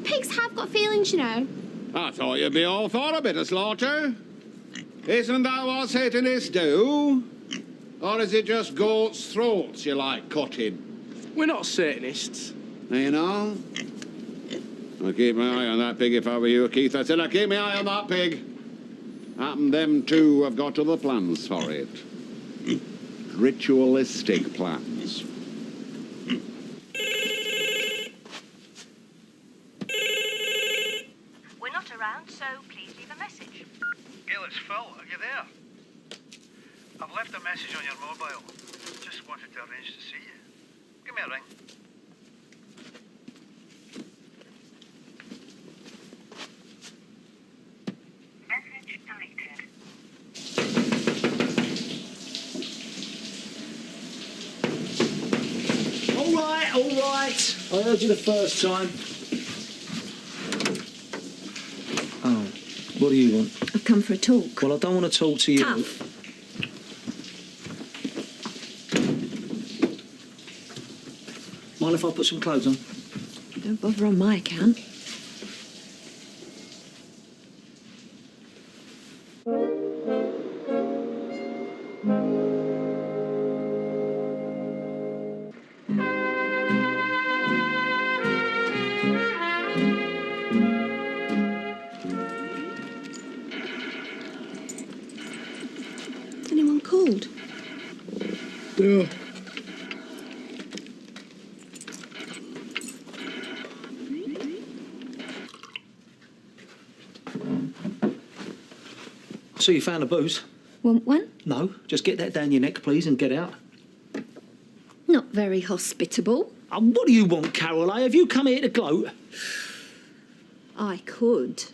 Pigs have got feelings, you know. I thought you'd be all for a bit of slaughter. Isn't that what Satanists do? Or is it just goats' throats you like cutting? We're not Satanists. You know? I'd keep my eye on that pig if I were you, Keith. I said I'd keep my eye on that pig. Happen them two have got other plans for it. Ritualistic plans. We're not around, so please leave a message. Gail, it's Phil. Are you there? I've left a message on your mobile. Just wanted to arrange to see you. Give me a ring. Message deleted. All right, all right. I heard you the first time. Oh, what do you want? I've come for a talk. Well, I don't want to talk to you. Tough. Mind if I put some clothes on? Don't bother on my account. Sure. So you found a booze? Want one? No, just get that down your neck, please, and get out. Not very hospitable. What do you want, Carol? Have you come here to gloat? I could.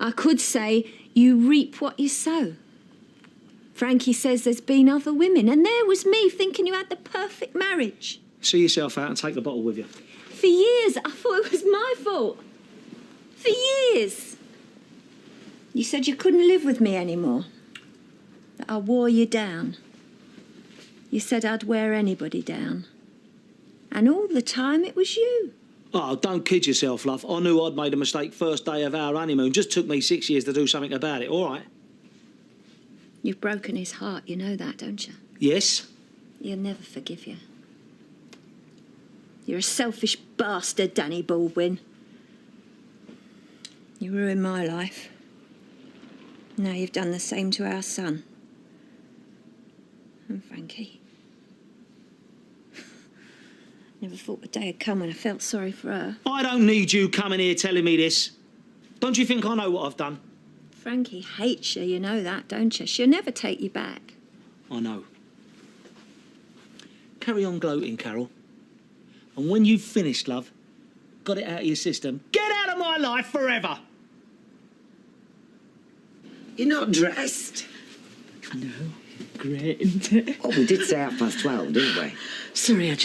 I could say you reap what you sow. Frankie says there's been other women, and there was me thinking you had the perfect marriage. See yourself out and take the bottle with you. For years, I thought it was my fault. For years. You said you couldn't live with me anymore. That I wore you down. You said I'd wear anybody down. And all the time it was you. Oh, don't kid yourself, love. I knew I'd made a mistake first day of our honeymoon. Just took me 6 years to do something about it, all right? You've broken his heart, you know that, don't you? Yes. He'll never forgive you. You're a selfish bastard, Danny Baldwin. You ruined my life. Now you've done the same to our son. And Frankie. Never thought the day would come when I felt sorry for her. I don't need you coming here telling me this. Don't you think I know what I've done? Frankie hates you, you know that, don't you? She'll never take you back. I know. Carry on gloating, Carol. And when you've finished, love, got it out of your system, get out of my life forever! You're not dressed. I know. Great, isn't it? Oh, we did say 12:30, didn't we? Sorry, I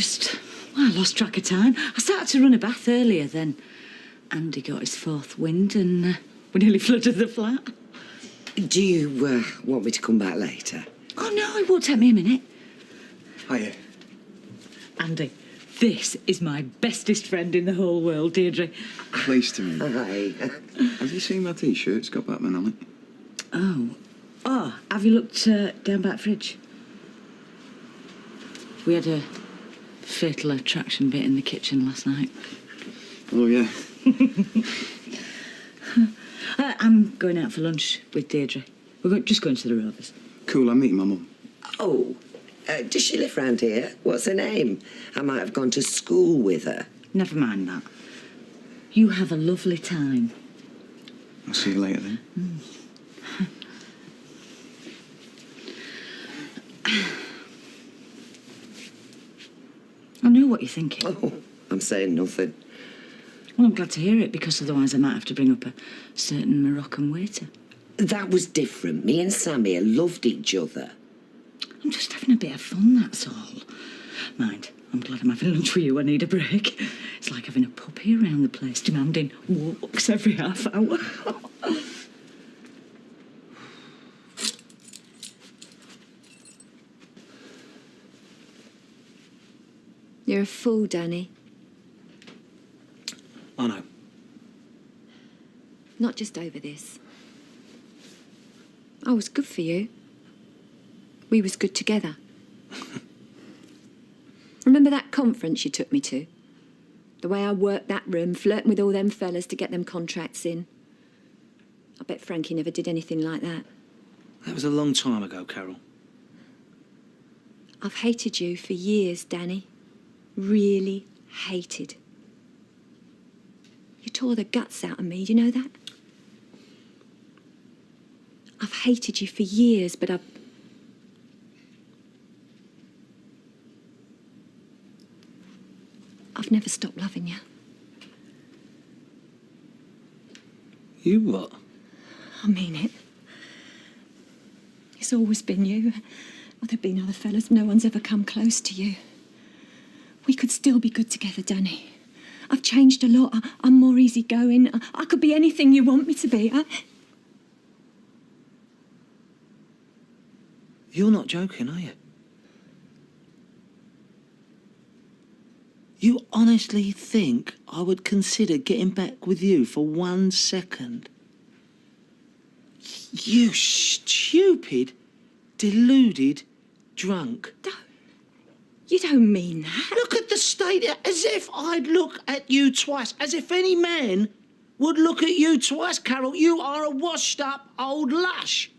lost track of time. I started to run a bath earlier, then Andy got his fourth wind and we nearly flooded the flat. Do you want me to come back later? Oh, no, it won't take me a minute. Hiya. Andy, this is my bestest friend in the whole world, Deirdre. Pleased to meet you. Hi. Have you seen my T-shirt? It's got Batman on it. Oh, have you looked down back fridge? We had a fatal attraction bit in the kitchen last night. Oh, yeah. I'm going out for lunch with Deirdre. We're just going to the Rovers. Cool, I'm meeting my mum. Oh, does she live round here? What's her name? I might have gone to school with her. Never mind that. You have a lovely time. I'll see you later then. I know what you're thinking. Oh, I'm saying nothing. Well, I'm glad to hear it, because otherwise I might have to bring up a certain Moroccan waiter. That was different. Me and Sammy loved each other. I'm just having a bit of fun, that's all. Mind, I'm glad I'm having lunch with you. I need a break. It's like having a puppy around the place, demanding walks every half hour. You're a fool, Danny. I know. Not just over this. I was good for you. We was good together. Remember that conference you took me to? The way I worked that room, flirting with all them fellas to get them contracts in. I bet Frankie never did anything like that. That was a long time ago, Carol. I've hated you for years, Danny. Really hated. You tore the guts out of me, do you know that? I've hated you for years, but I've never stopped loving you. You what? I mean it. It's always been you. Oh, there've been other fellas, no one's ever come close to you. We could still be good together, Danny. I've changed a lot. I'm more easygoing. I could be anything you want me to be. You're not joking, are you? You honestly think I would consider getting back with you for 1 second? You stupid, deluded drunk. You don't mean that. Look at the state, as if I'd look at you twice, as if any man would look at you twice, Carol. You are a washed-up old lush.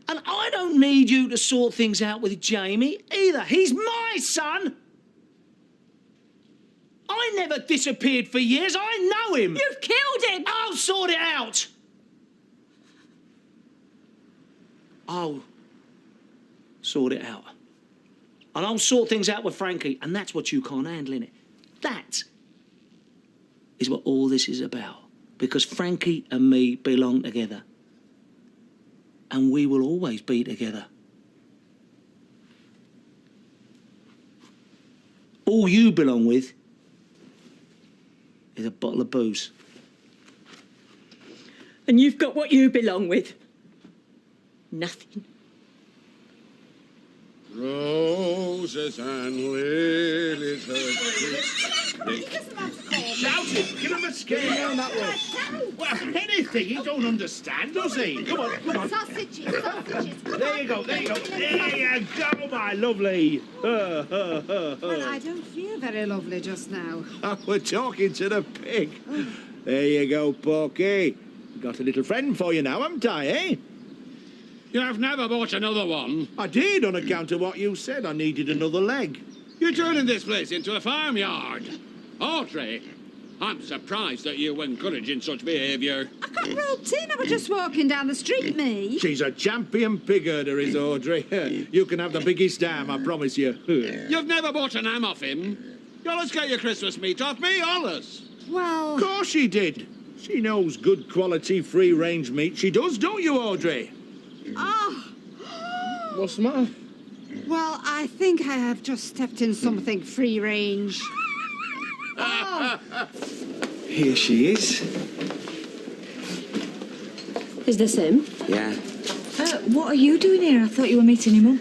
And I don't need you to sort things out with Jamie either. He's my son. I never disappeared for years. I know him. You've killed him. I'll sort it out. I'll sort it out. And I'll sort things out with Frankie. And that's what you can't handle, innit? That is what all this is about. Because Frankie and me belong together. And we will always be together. All you belong with is a bottle of booze. And you've got what you belong with. Nothing. Roses and lilies. Shout it! Give him a scare down that way. Well, anything, he don't understand, does he? Come on, come on. Sausages, sausages. There you go, there you go. There you go, my lovely. Well, I don't feel very lovely just now. We're talking to the pig. There you go, Porky. Got a little friend for you now, haven't I, eh? You have never bought another one. I did, on account of what you said. I needed another leg. You're turning this place into a farmyard. Audrey, I'm surprised at you encouraging such behaviour. I got roped in. I was just walking down the street, me. She's a champion pig herder, is Audrey. You can have the biggest ham, I promise you. You've never bought an ham off him. You always get your Christmas meat off me, always. Well... Of course she did. She knows good quality free-range meat. She does, don't you, Audrey? Oh. What's the matter? Well, I think I have just stepped in something free range. Oh. Here she is. Is this him? Yeah. What are you doing here? I thought you were meeting your mum.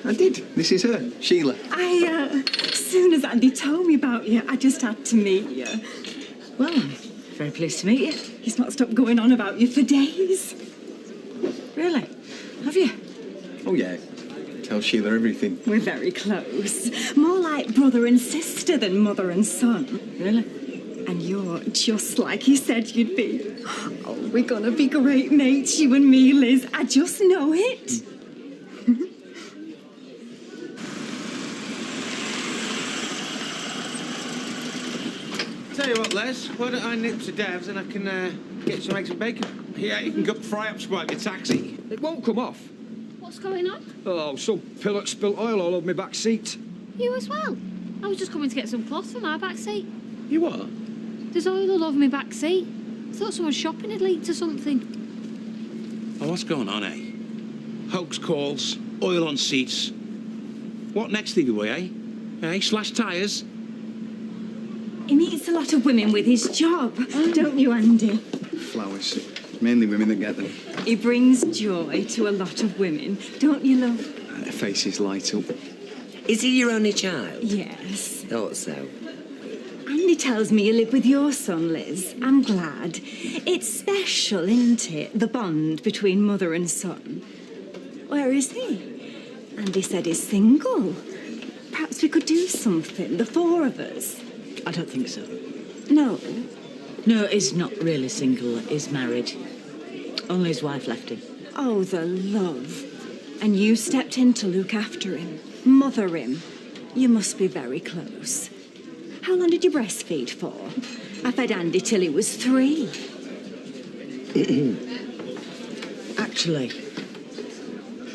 I did. This is her, Sheila. As soon as Andy told me about you, I just had to meet you. Well, I'm very pleased to meet you. He's not stopped going on about you for days. Really? Have you? Oh, yeah. Tell Sheila everything. We're very close. More like brother and sister than mother and son. Really? And you're just like you said you'd be. Oh, we're gonna be great mates, you and me, Liz. I just know it. Tell you what, Les, why don't I nip to Dav's and I can get some eggs and bacon? Yeah, you can go fry up spoil your taxi. It won't come off. What's going on? Oh, some pillock spilt oil all over my back seat. You as well? I was just coming to get some cloths for my back seat. You what? There's oil all over my back seat. I thought someone shopping had leaked or something. Oh, what's going on, eh? Hoax calls, oil on seats. What next, Stevie boy, eh? Eh, slash tyres? He meets a lot of women with his job, don't you, Andy? Flowers. Mainly women that get them. He brings joy to a lot of women, don't you, love? Their faces light up. Is he your only child? Yes. Thought so. Andy tells me you live with your son, Liz. I'm glad. It's special, isn't it? The bond between mother and son. Where is he? Andy said he's single. Perhaps we could do something, the four of us. I don't think so. No. No, he's not really single. He's married. Only his wife left him. Oh, the love. And you stepped in to look after him, mother him. You must be very close. How long did you breastfeed for? I fed Andy till he was 3. Actually,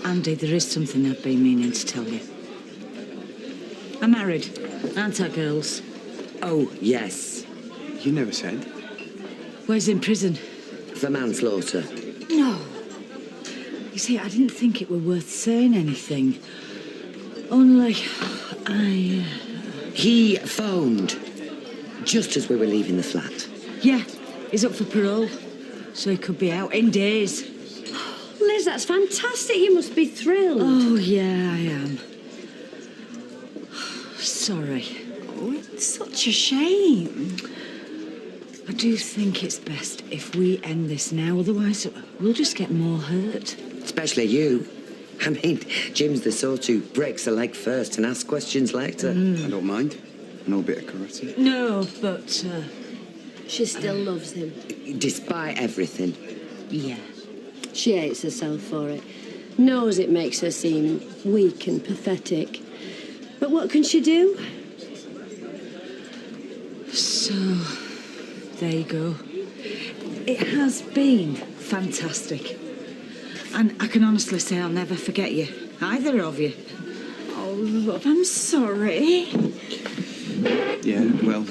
Andy, there is something I've been meaning to tell you. I'm married, aren't I, girls? Oh, yes. You never said. Where's in prison? For manslaughter. No. You see, I didn't think it were worth saying anything. Only, He phoned just as we were leaving the flat. Yeah, he's up for parole, so he could be out in days. Liz, that's fantastic. You must be thrilled. Oh, yeah, I am. Sorry. Oh, it's such a shame. I do think it's best if we end this now, otherwise we'll just get more hurt. Especially you. I mean, Jim's the sort who breaks a leg first and asks questions later. I don't mind. I know a bit of karate. No, but... She still loves him. Despite everything. Yeah. She hates herself for it. Knows it makes her seem weak and pathetic. But what can she do? So, there you go. It has been fantastic. And I can honestly say I'll never forget you, either of you. Oh, love, I'm sorry. Yeah, well,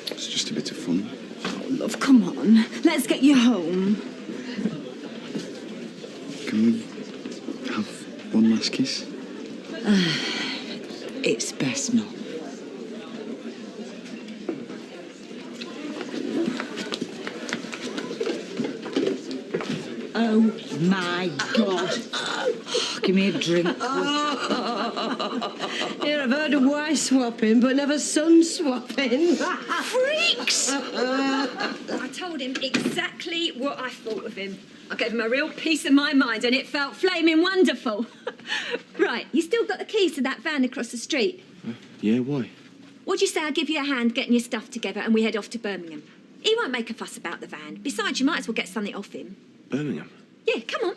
it's just a bit of fun. Oh, love, come on. Let's get you home. Can we have one last kiss? It's best not. Oh my God. Give me a drink. Here, I've heard of wife swapping, but never son swapping. Freaks! I told him exactly what I thought of him. I gave him a real piece of my mind and it felt flaming wonderful. Right, you still got the keys to that van across the street? Yeah, why? What'd you say I give you a hand getting your stuff together and we head off to Birmingham? He won't make a fuss about the van. Besides, you might as well get something off him. Birmingham? Yeah, come on.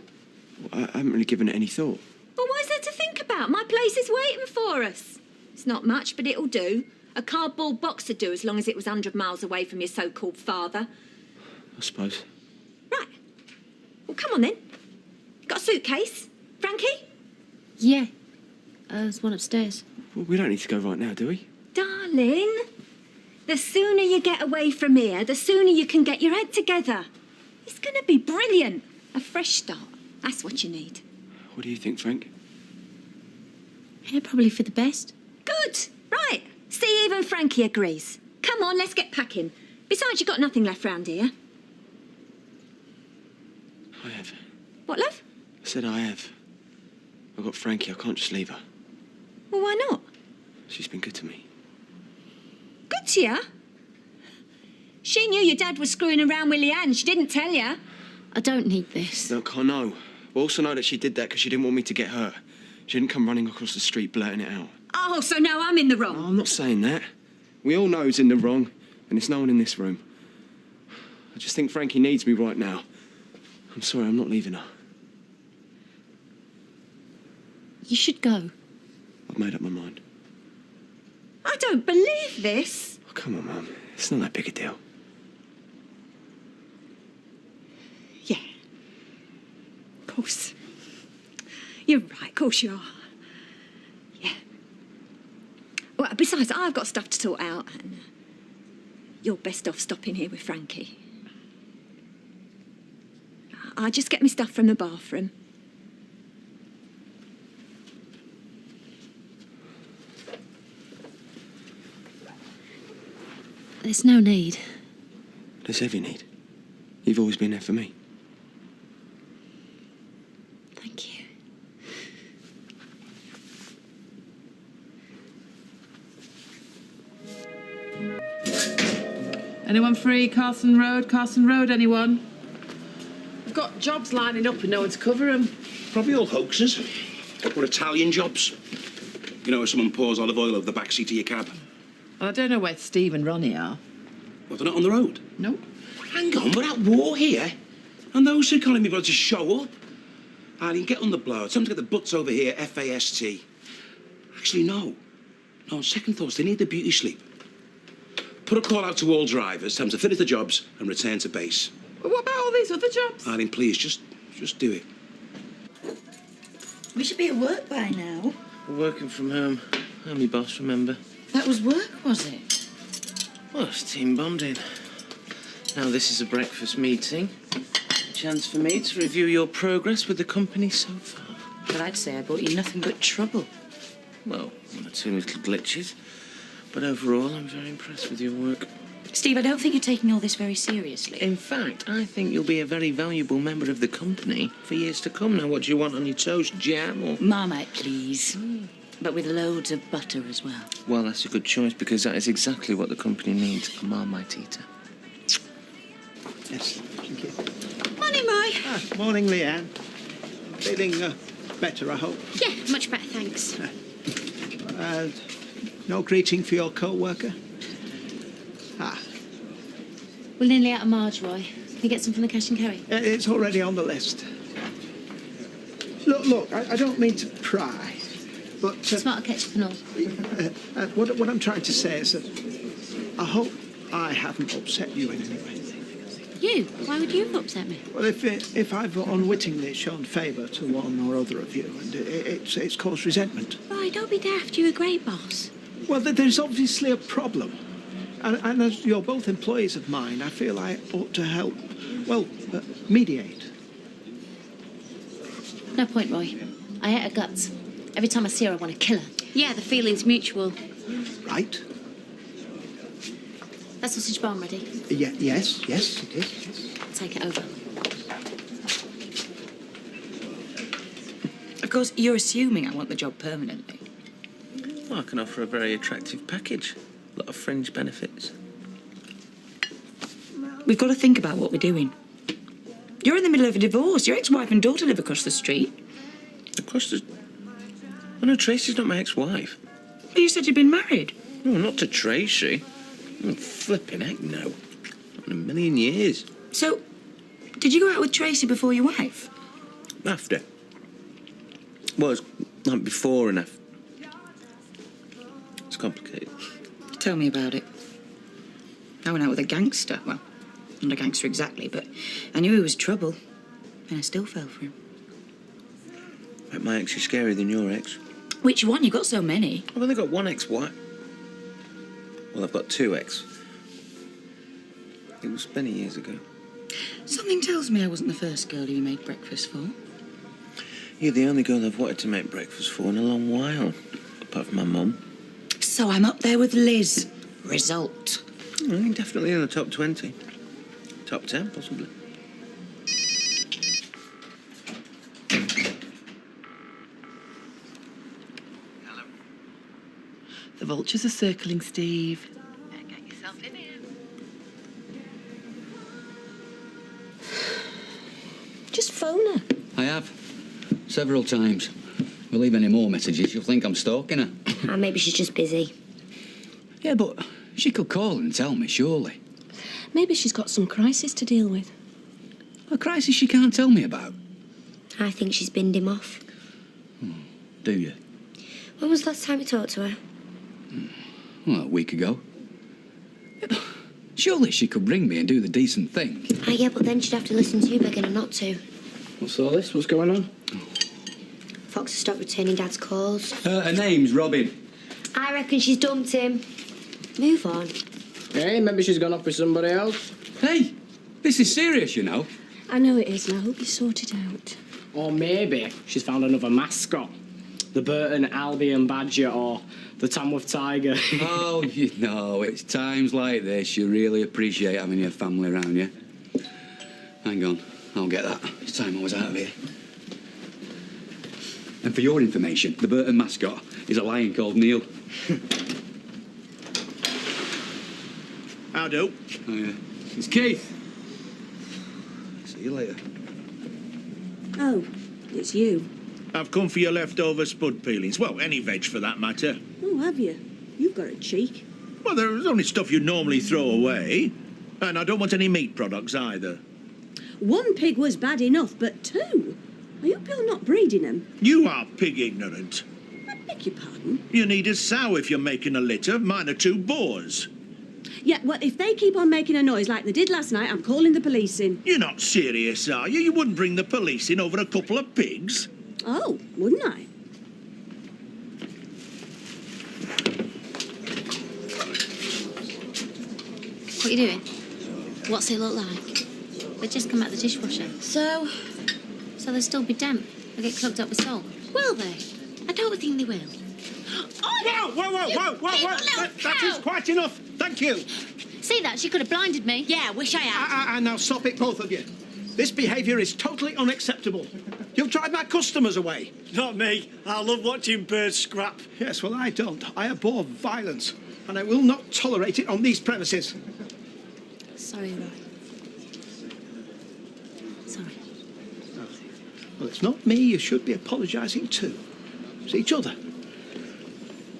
Well, I haven't really given it any thought. Well, what's there to think about? My place is waiting for us. It's not much, but it'll do. A cardboard box would do as long as it was 100 miles away from your so-called father. I suppose. Right. Well, come on then. Got a suitcase? Frankie? Yeah. There's one upstairs. Well, we don't need to go right now, do we? Darling, the sooner you get away from here, the sooner you can get your head together. It's going to be brilliant. A fresh start. That's what you need. What do you think, Frank? Yeah, probably for the best. Good. Right. See, even Frankie agrees. Come on, let's get packing. Besides, you've got nothing left round here. I have. What, love? I said I have. I've got Frankie. I can't just leave her. Well, why not? She's been good to me. Good to you? She knew your dad was screwing around with Leanne. She didn't tell you. I don't need this. Look, I know. I also know that she did that because she didn't want me to get hurt. She didn't come running across the street blurting it out. Oh, so now I'm in the wrong. No, I'm not saying that. We all know who's in the wrong, and it's no one in this room. I just think Frankie needs me right now. I'm sorry, I'm not leaving her. You should go. I've made up my mind. I don't believe this. Oh, come on, Mum. It's not that big a deal. Yeah. Of course. You're right, of course you are. Yeah. Well, besides, I've got stuff to sort out, and you're best off stopping here with Frankie. I'll just get my stuff from the bathroom. There's no need. There's every need. You've always been there for me. Thank you. Anyone free? Carson Road? Carson Road, anyone? We've got jobs lining up and no one to cover them. Probably all hoaxes. Or Italian jobs. You know, where someone pours olive oil over the back seat of your cab. Well, I don't know where Steve and Ronnie are. Well, they're not on the road? Nope. Hang on, we're at war here. And those who calling me blood to show up. Eileen, get on the blower. Tell them to get the butts over here, FAST. Actually, no. No, on second thoughts, they need the beauty sleep. Put a call out to all drivers, tell them to finish the jobs and return to base. Well, what about all these other jobs? Eileen, please, just do it. We should be at work by now. We're working from home. I'm your boss, remember? That was work, was it? Well, it's team bonding. Now this is a breakfast meeting. A chance for me to review your progress with the company so far. But I'd say I brought you nothing but trouble. Well, one or two little glitches. But overall, I'm very impressed with your work. Steve, I don't think you're taking all this very seriously. In fact, I think you'll be a very valuable member of the company for years to come. Now, what do you want on your toast, jam or... Marmite, please. But with loads of butter as well. Well, that's a good choice, because that is exactly what the company needs, a Marmite eater. Yes, thank you. Morning, Roy. Morning, Leanne. Feeling better, I hope. Yeah, much better, thanks. No greeting for your co-worker? We're nearly out of Marge, Roy. Can you get some from the cash and carry? It's already on the list. Look, Look, I don't mean to pry, but... Tomato ketchup and all. What I'm trying to say is that I hope I haven't upset you in any way. You? Why would you have upset me? Well, if I've unwittingly shown favour to one or other of you, and it's caused resentment. Roy, don't be daft. You're a great boss. Well, there's obviously a problem. And as you're both employees of mine, I feel I ought to help, well, mediate. No point, Roy. I hate her guts. Every time I see her, I want to kill her. Yeah, the feeling's mutual. Right? That sausage bone ready? Yes, it is. Take it over. Of course, you're assuming I want the job permanently. Well, I can offer a very attractive package. A lot of fringe benefits. We've got to think about what we're doing. You're in the middle of a divorce. Your ex-wife and daughter live across the street. Across the... Oh, no, Tracy's not my ex-wife. But you said you'd been married. No, not to Tracy. Oh, flipping heck, no. Not in a million years. So, did you go out with Tracy before your wife? After. Well, it's like before and after. It's complicated. Tell me about it. I went out with a gangster. Well, not a gangster exactly, but I knew he was trouble. And I still fell for him. Bet my ex is scarier than your ex. Which one? You got so many. I've only got one ex-wife. Well, I've got two ex. It was many years ago. Something tells me I wasn't the first girl you made breakfast for. You're the only girl I've wanted to make breakfast for in a long while. Apart from my mum. So I'm up there with Liz. Result. Definitely in the top 20. Top 10, possibly. The vultures are circling, Steve. Get yourself in here. Just phone her. I have. Several times. If I leave any more messages, you'll think I'm stalking her. Ah, maybe she's just busy. Yeah, but she could call and tell me, surely. Maybe she's got some crisis to deal with. A crisis she can't tell me about. I think she's binned him off. Do you? When was the last time you talked to her? Well, a week ago. Surely she could ring me and do the decent thing. Ah, yeah, but then she'd have to listen to you begging her not to. What's all this? What's going on? Fox has stopped returning Dad's calls. Her name's Robin. I reckon she's dumped him. Move on. Hey, maybe she's gone off with somebody else. Hey, this is serious, you know. I know it is, and I hope you sort it out. Or maybe she's found another mascot. The Burton Albion Badger or the Tamworth Tiger. Oh, you know, it's times like this you really appreciate having your family around you. Hang on, I'll get that. It's time I was out of here. And for your information, the Burton mascot is a lion called Neil. How do? Oh, yeah. It's Keith. See you later. Oh, it's you. I've come for your leftover spud peelings. Well, any veg for that matter. Oh, have you? You've got a cheek. Well, there's only stuff you'd normally throw away. And I don't want any meat products either. One pig was bad enough, but two? I hope you're not breeding them. You are pig ignorant. I beg your pardon? You need a sow if you're making a litter. Mine are two boars. Yeah, well, if they keep on making a noise like they did last night, I'm calling the police in. You're not serious, are you? You wouldn't bring the police in over a couple of pigs? Oh, wouldn't I? What are you doing? What's it look like? They just come out the dishwasher. So they'll still be damp. They'll get clogged up with salt. Will they? I don't think they will. Whoa! That is quite enough. Thank you. See that? She could have blinded me. Yeah, wish I had. Now stop it, both of you. This behaviour is totally unacceptable. You've drive my customers away. Not me. I love watching birds scrap. Yes, well, I don't. I abhor violence, and I will not tolerate it on these premises. Sorry, Roy. Sorry. Well, it's not me you should be apologising to. It's each other.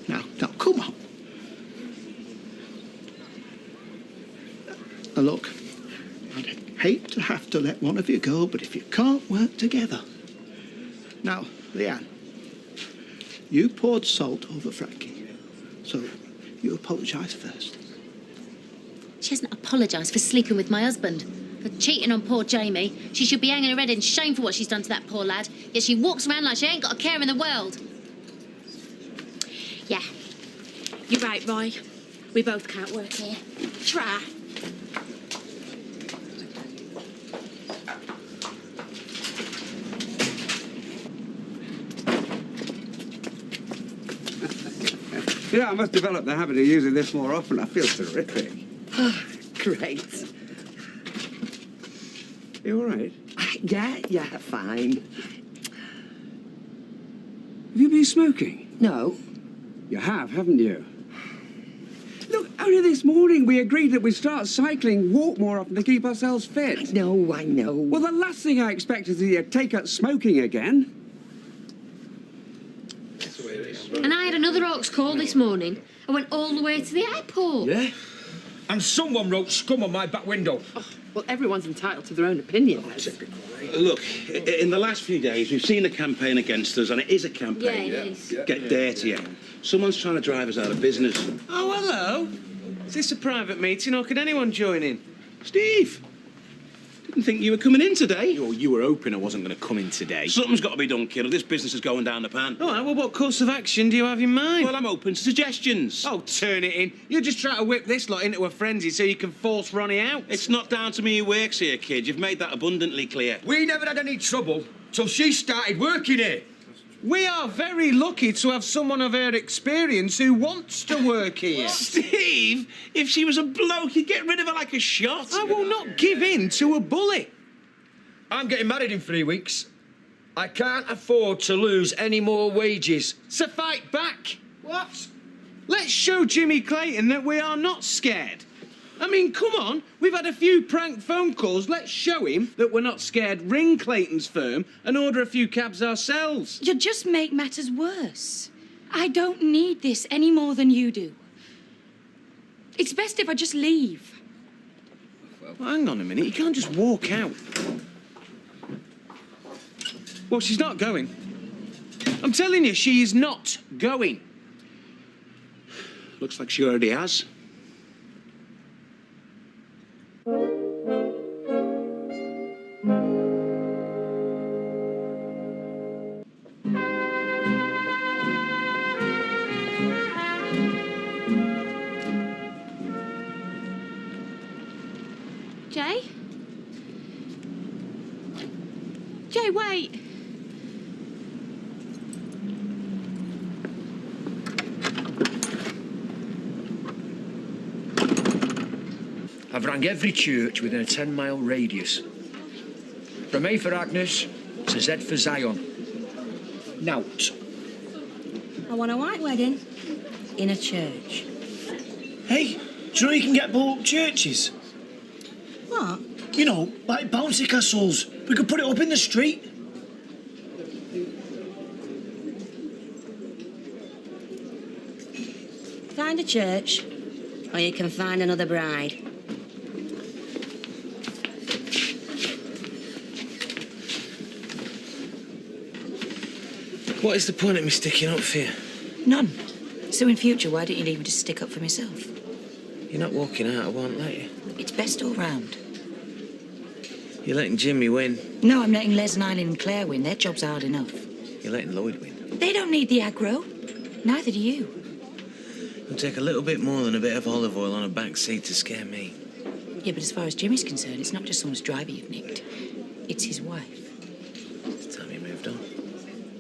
Now, come on. Now, look, I'd hate to have to let one of you go, but if you can't work together, Now, Leanne, you poured salt over Frankie, so you apologise first. She hasn't apologised for sleeping with my husband, for cheating on poor Jamie. She should be hanging her head in shame for what she's done to that poor lad, yet she walks around like she ain't got a care in the world. Yeah, you're right, Roy. We both can't work here. Try. You know, I must develop the habit of using this more often. I feel terrific. Great. You all right? Yeah, fine. Have you been smoking? No. You have, haven't you? Look, only this morning we agreed that we'd start cycling, walk more often to keep ourselves fit. I know. Well, the last thing I expect is you take up smoking again. And I had another Oaks call this morning. I went all the way to the airport. Yeah? And someone wrote scum on my back window. Oh, well, everyone's entitled to their own opinion. Look, in the last few days, we've seen a campaign against us, and it is a campaign. Yeah, it is. Get dirtier. Someone's trying to drive us out of business. Oh, hello. Is this a private meeting, or can anyone join in? Steve! Didn't think you were coming in today. Oh, you were hoping I wasn't going to come in today. Something's got to be done, kiddo. This business is going down the pan. All right, well, what course of action do you have in mind? Well, I'm open to suggestions. Oh, turn it in. You're just trying to whip this lot into a frenzy so you can force Ronnie out. It's not down to me who works here, kid. You've made that abundantly clear. We never had any trouble till she started working here. We are very lucky to have someone of her experience who wants to work here. Steve, if she was a bloke, you'd get rid of her like a shot. I will not give in to a bully. I'm getting married in 3 weeks. I can't afford to lose any more wages. So fight back. What? Let's show Jimmy Clayton that we are not scared. I mean, come on, we've had a few prank phone calls. Let's show him that we're not scared. Ring Clayton's firm and order a few cabs ourselves. You just make matters worse. I don't need this any more than you do. It's best if I just leave. Well, hang on a minute, you can't just walk out. Well, she's not going. I'm telling you, she is not going. Looks like she already has. Jay? Jay, wait. I've rang every church within a 10-mile radius. From A for Agnes to Z for Zion. Nout. I want a white wedding in a church. Hey, do you know you can get blow-up churches? What? You know, like bouncy castles. We could put it up in the street. Find a church, or you can find another bride. What is the point of me sticking up for you? None. So in future, why don't you leave me to stick up for myself? You're not walking out, I won't let you. It's best all round. You're letting Jimmy win. No, I'm letting Les and Eileen and Claire win. Their job's hard enough. You're letting Lloyd win. They don't need the aggro. Neither do you. It'll take a little bit more than a bit of olive oil on a back seat to scare me. Yeah, but as far as Jimmy's concerned, it's not just someone's driver you've nicked. It's his wife. It's time he moved on.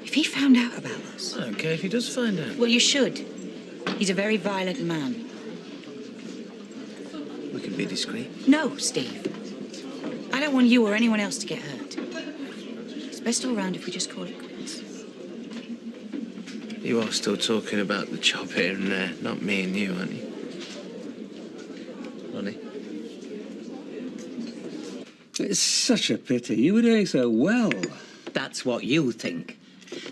If he found out about us... I don't care if he does find out. Well, you should. He's a very violent man. We can be discreet. No, Steve. I don't want you or anyone else to get hurt. It's best all round if we just call it quits. You are still talking about the job here and there, not me and you, aren't you? Ronnie? It's such a pity. You were doing so well. That's what you think.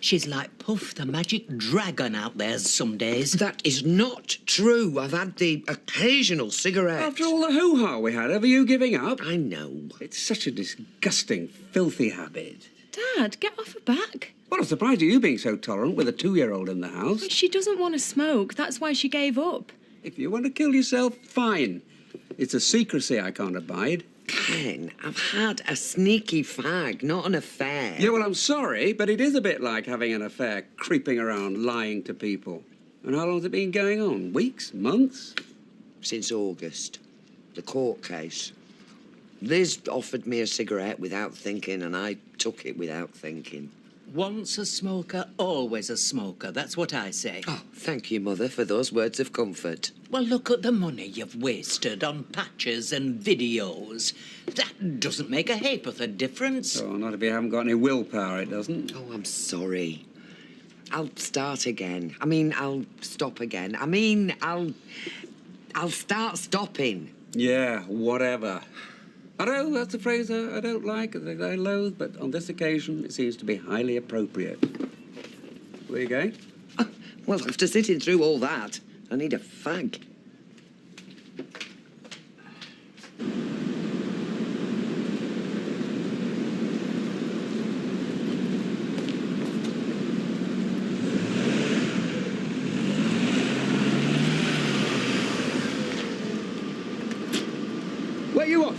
She's like Puff the Magic Dragon out there some days. That is not true. I've had the occasional cigarette. After all the hoo-ha we had, are you giving up? I know. It's such a disgusting, filthy habit. Dad, get off her back. Well, I'm surprised at you being so tolerant with a 2-year-old in the house. She doesn't want to smoke. That's why she gave up. If you want to kill yourself, fine. It's a secrecy I can't abide. Ken, I've had a sneaky fag, not an affair. Yeah, well, I'm sorry, but it is a bit like having an affair, creeping around, lying to people. And how long's it been going on? Weeks? Months? Since August. The court case. Liz offered me a cigarette without thinking, and I took it without thinking. Once a smoker, always a smoker. That's what I say. Oh, thank you, Mother, for those words of comfort. Well, look at the money you've wasted on patches and videos. That doesn't make a ha'porth of difference. Oh, not if you haven't got any willpower, it doesn't. Oh, I'm sorry. I'll start again. I'll stop again. I'll start stopping. Yeah, whatever. I know that's a phrase I don't like, that I loathe, but on this occasion it seems to be highly appropriate. Where are you going? Well, after sitting through all that, I need a fag. Where are you off?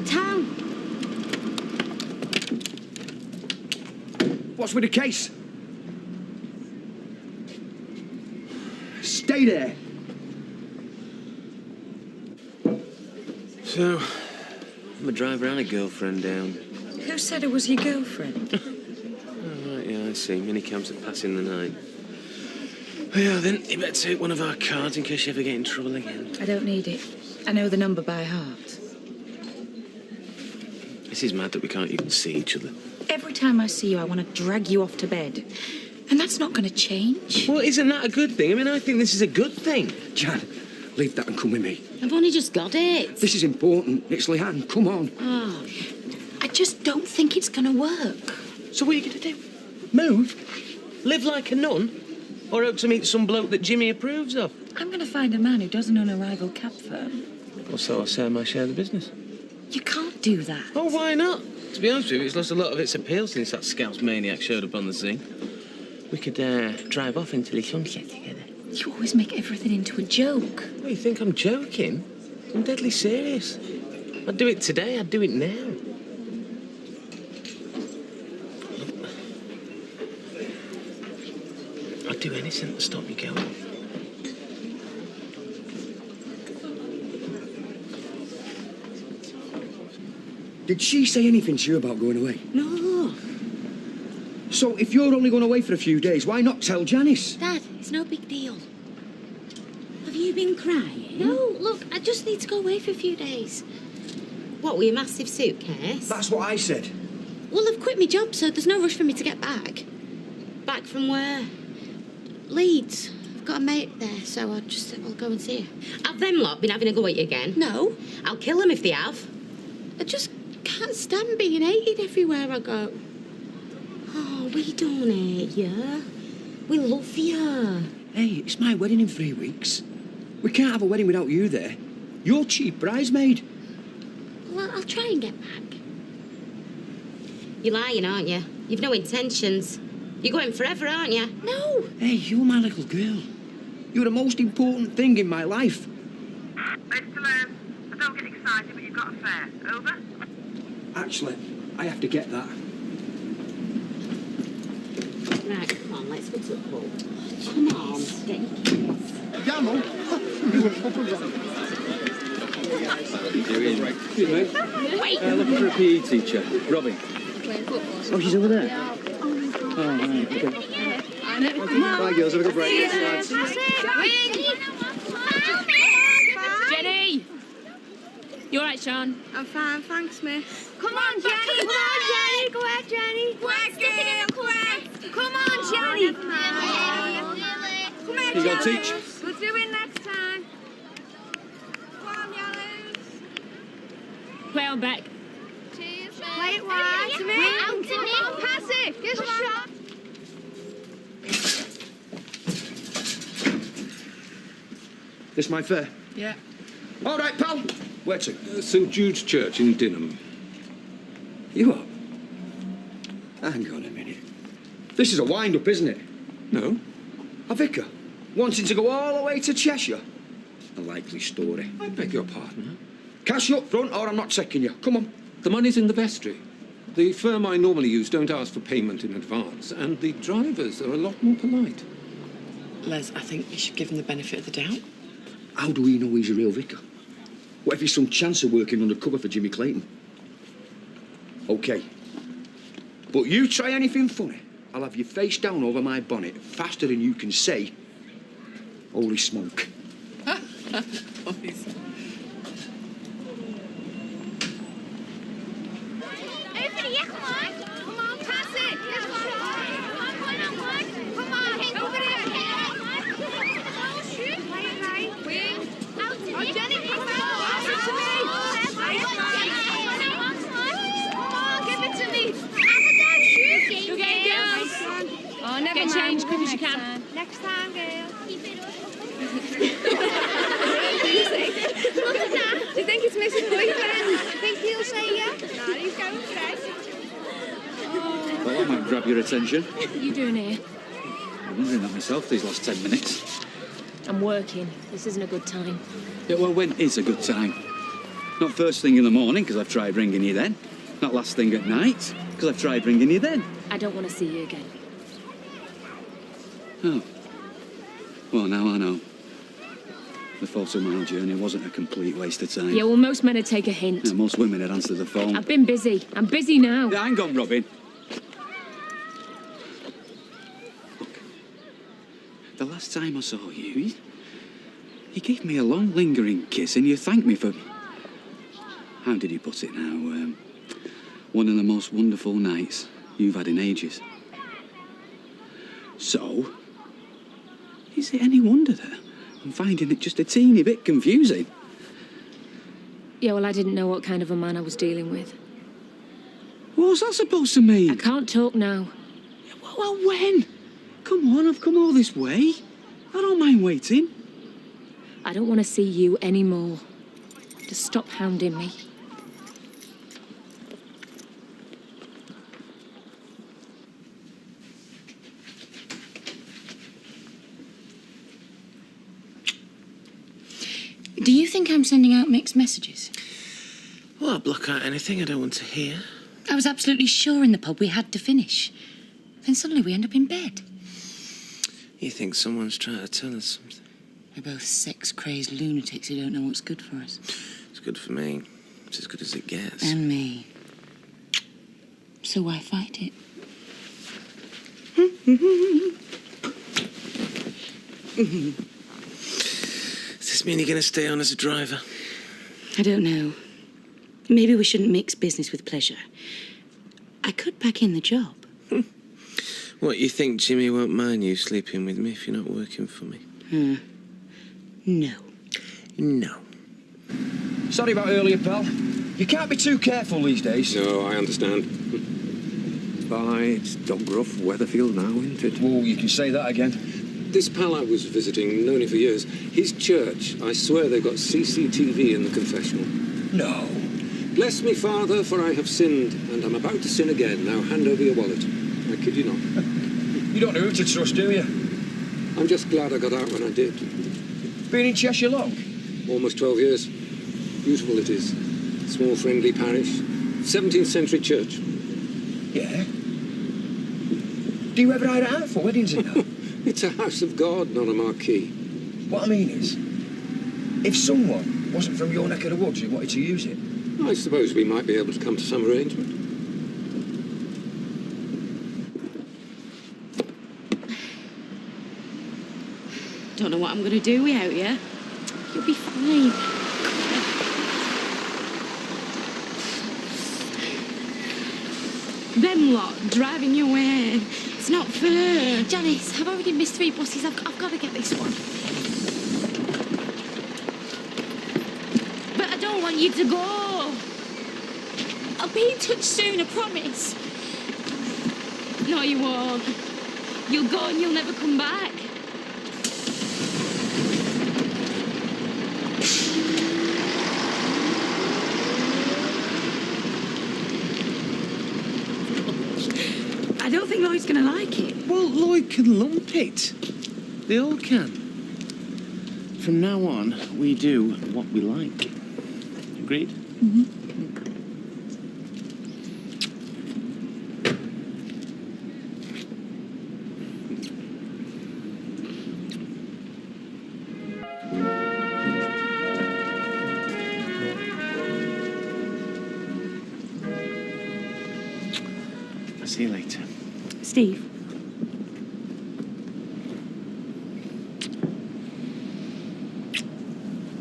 Town. What's with the case? Stay there. So, I'm a drive around a girlfriend down. Who said it was your girlfriend? Oh, right, yeah, I see. Minicabs are passing the night. Oh, yeah, then you better take one of our cards in case you ever get in trouble again. I don't need it. I know the number by heart. This is mad that we can't even see each other. Every time I see you, I want to drag you off to bed. And that's not going to change. Well, isn't that a good thing? I think this is a good thing. Jan, leave that and come with me. I've only just got it. This is important. It's Leanne. Come on. Oh. I just don't think it's going to work. So what are you going to do? Move? Live like a nun? Or hope to meet some bloke that Jimmy approves of? I'm going to find a man who doesn't own a rival cab firm. Well, so I'll share my share of the business. You can't do that. Oh, why not? To be honest with you, it's lost a lot of its appeal since that Scouse maniac showed up on the scene. We could drive off into the sunset together. You always make everything into a joke. Well, you think I'm joking? I'm deadly serious. I'd do it today, I'd do it now. I'd do anything to stop you going. Did she say anything to you about going away? No. So if you're only going away for a few days, why not tell Janice? Dad, it's no big deal. Have you been crying? No, look, I just need to go away for a few days. What, with your massive suitcase? That's what I said. Well, I've quit my job, so there's no rush for me to get back. Back from where? Leeds. I've got a mate there, so I'll go and see her. Have them lot been having a go at you again? No. I'll kill them if they have. I just can't stand being hated everywhere I go. Oh, we don't hate you. We love you. Hey, it's my wedding in 3 weeks. We can't have a wedding without you there. You're chief bridesmaid. Well, I'll try and get back. You're lying, aren't you? You've no intentions. You're going forever, aren't you? No. Hey, you're my little girl. You're the most important thing in my life. Mr. Lance, I don't get excited, but you've got a fare. Over? Actually, I have to get that. Right, come on, let's go to the pub. Come on, get your kids. Gamble? Excuse me. Wait. Looking for a PE teacher. Robbie. Oh, she's over there. Oh, right, okay. Bye, girls. Have a good break. Jenny! You all right, Sean? I'm fine, thanks, miss. Come on, Jenny! Come on, Jenny! Go ahead, Jenny! Quick, girl, quick! Come on, Jenny! Come here, You gonna Jenny. teach? We'll do it next time. Come on, Yellows. Play on back. Cheers, play it wide to me. Out to me. Pass it. Give us a shot. This my fare? Yeah. All right, pal. Where to? St Jude's Church in Dinham. You are? Hang on a minute. This is a wind-up, isn't it? No. A vicar wanting to go all the way to Cheshire. A likely story. I beg your pardon. Cash you up front or I'm not taking you. Come on. The money's in the vestry. The firm I normally use don't ask for payment in advance, and the drivers are a lot more polite. Les, I think you should give him the benefit of the doubt. How do we know he's a real vicar? What if he's some chance of working undercover for Jimmy Clayton? OK. But you try anything funny, I'll have you face down over my bonnet faster than you can say, holy smoke. Oh, never Get mind. changed quick as you can. Next time, girl. Keep it up. Look at that. Do you think it's Mrs. Boyfriend? Do you think he'll say yeah? No, he's going for it. Well, that might grab your attention. What are you doing here? I'm wondering that myself these last 10 minutes. I'm working. This isn't a good time. Yeah, well, when is a good time? Not first thing in the morning, because I've tried ringing you then. Not last thing at night, because I've tried ringing you then. I don't want to see you again. Oh. Well, now I know. The 40-mile journey wasn't a complete waste of time. Yeah, well, most men would take a hint. Yeah, most women had answered the phone. I've been busy. I'm busy now. Yeah, hang on, Robin. Look, the last time I saw you, you gave me a long, lingering kiss and you thanked me for... How did you put it now? One of the most wonderful nights you've had in ages. So, is it any wonder that I'm finding it just a teeny bit confusing? Yeah, well, I didn't know what kind of a man I was dealing with. What's that supposed to mean? I can't talk now. Well, when? Come on, I've come all this way. I don't mind waiting. I don't want to see you anymore. Just stop hounding me. Do you think I'm sending out mixed messages? Well, I'll block out anything I don't want to hear. I was absolutely sure in the pub we had to finish. Then suddenly we end up in bed. You think someone's trying to tell us something? We're both sex-crazy lunatics who don't know what's good for us. It's good for me. It's as good as it gets. And me. So why fight it? Does this mean you're going to stay on as a driver? I don't know. Maybe we shouldn't mix business with pleasure. I could pack in the job. What, you think Jimmy won't mind you sleeping with me if you're not working for me? No. No. Sorry about earlier, pal. You can't be too careful these days. No, I understand. Bye, it's Dogruff, Weatherfield now, isn't it? Oh, you can say that again. This pal I was visiting, known him for years, his church, I swear they've got CCTV in the confessional. No. Bless me, Father, for I have sinned, and I'm about to sin again. Now hand over your wallet. I kid you not. You don't know who to trust, do you? I'm just glad I got out when I did. Been in Cheshire long? Almost 12 years. Beautiful it is. Small, friendly parish. 17th century church. Yeah. Do you ever hire it out for weddings and that? It's a house of God, not a marquee. What I mean is, if someone wasn't from your neck of the woods who wanted to use it... I suppose we might be able to come to some arrangement. Don't know what I'm going to do without you. You'll be fine. Them lot driving you away. It's not fair. Janice, I've already missed 3 buses. I've got to get this one. But I don't want you to go. I'll be in touch soon, I promise. No, you won't. You'll go and you'll never come back. Lloyd can lump it. They all can. From now on, we do what we like. Agreed? I'll see you later. Steve.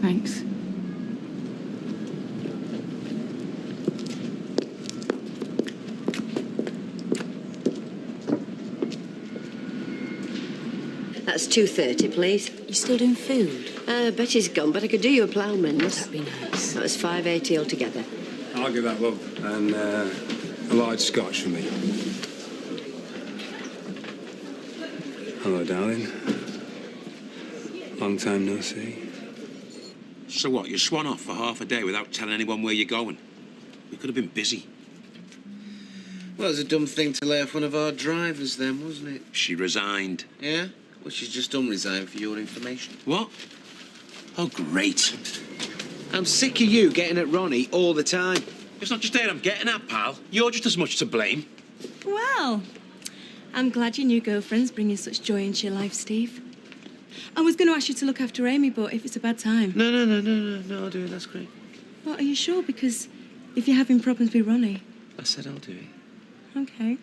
Thanks. That's 2:30, please. You still doing food? Betty's gone, but I could do you a ploughman's. That'd be nice. That was 5.80 altogether. I'll give that, love. And a large scotch for me. Hello, darling. Long time no see. So what, you swan off for half a day without telling anyone where you're going? We could have been busy. Well, it was a dumb thing to lay off one of our drivers then, wasn't it? She resigned. Yeah? Well, she's just unresigned for your information. What? Oh, great. I'm sick of you getting at Ronnie all the time. It's not just there I'm getting at, pal. You're just as much to blame. Well, I'm glad your new girlfriend's bringing such joy into your life, Steve. I was going to ask you to look after Amy, but if it's a bad time... No, I'll do it. That's great. Well, are you sure? Because if you're having problems with Ronnie... I said I'll do it. Okay.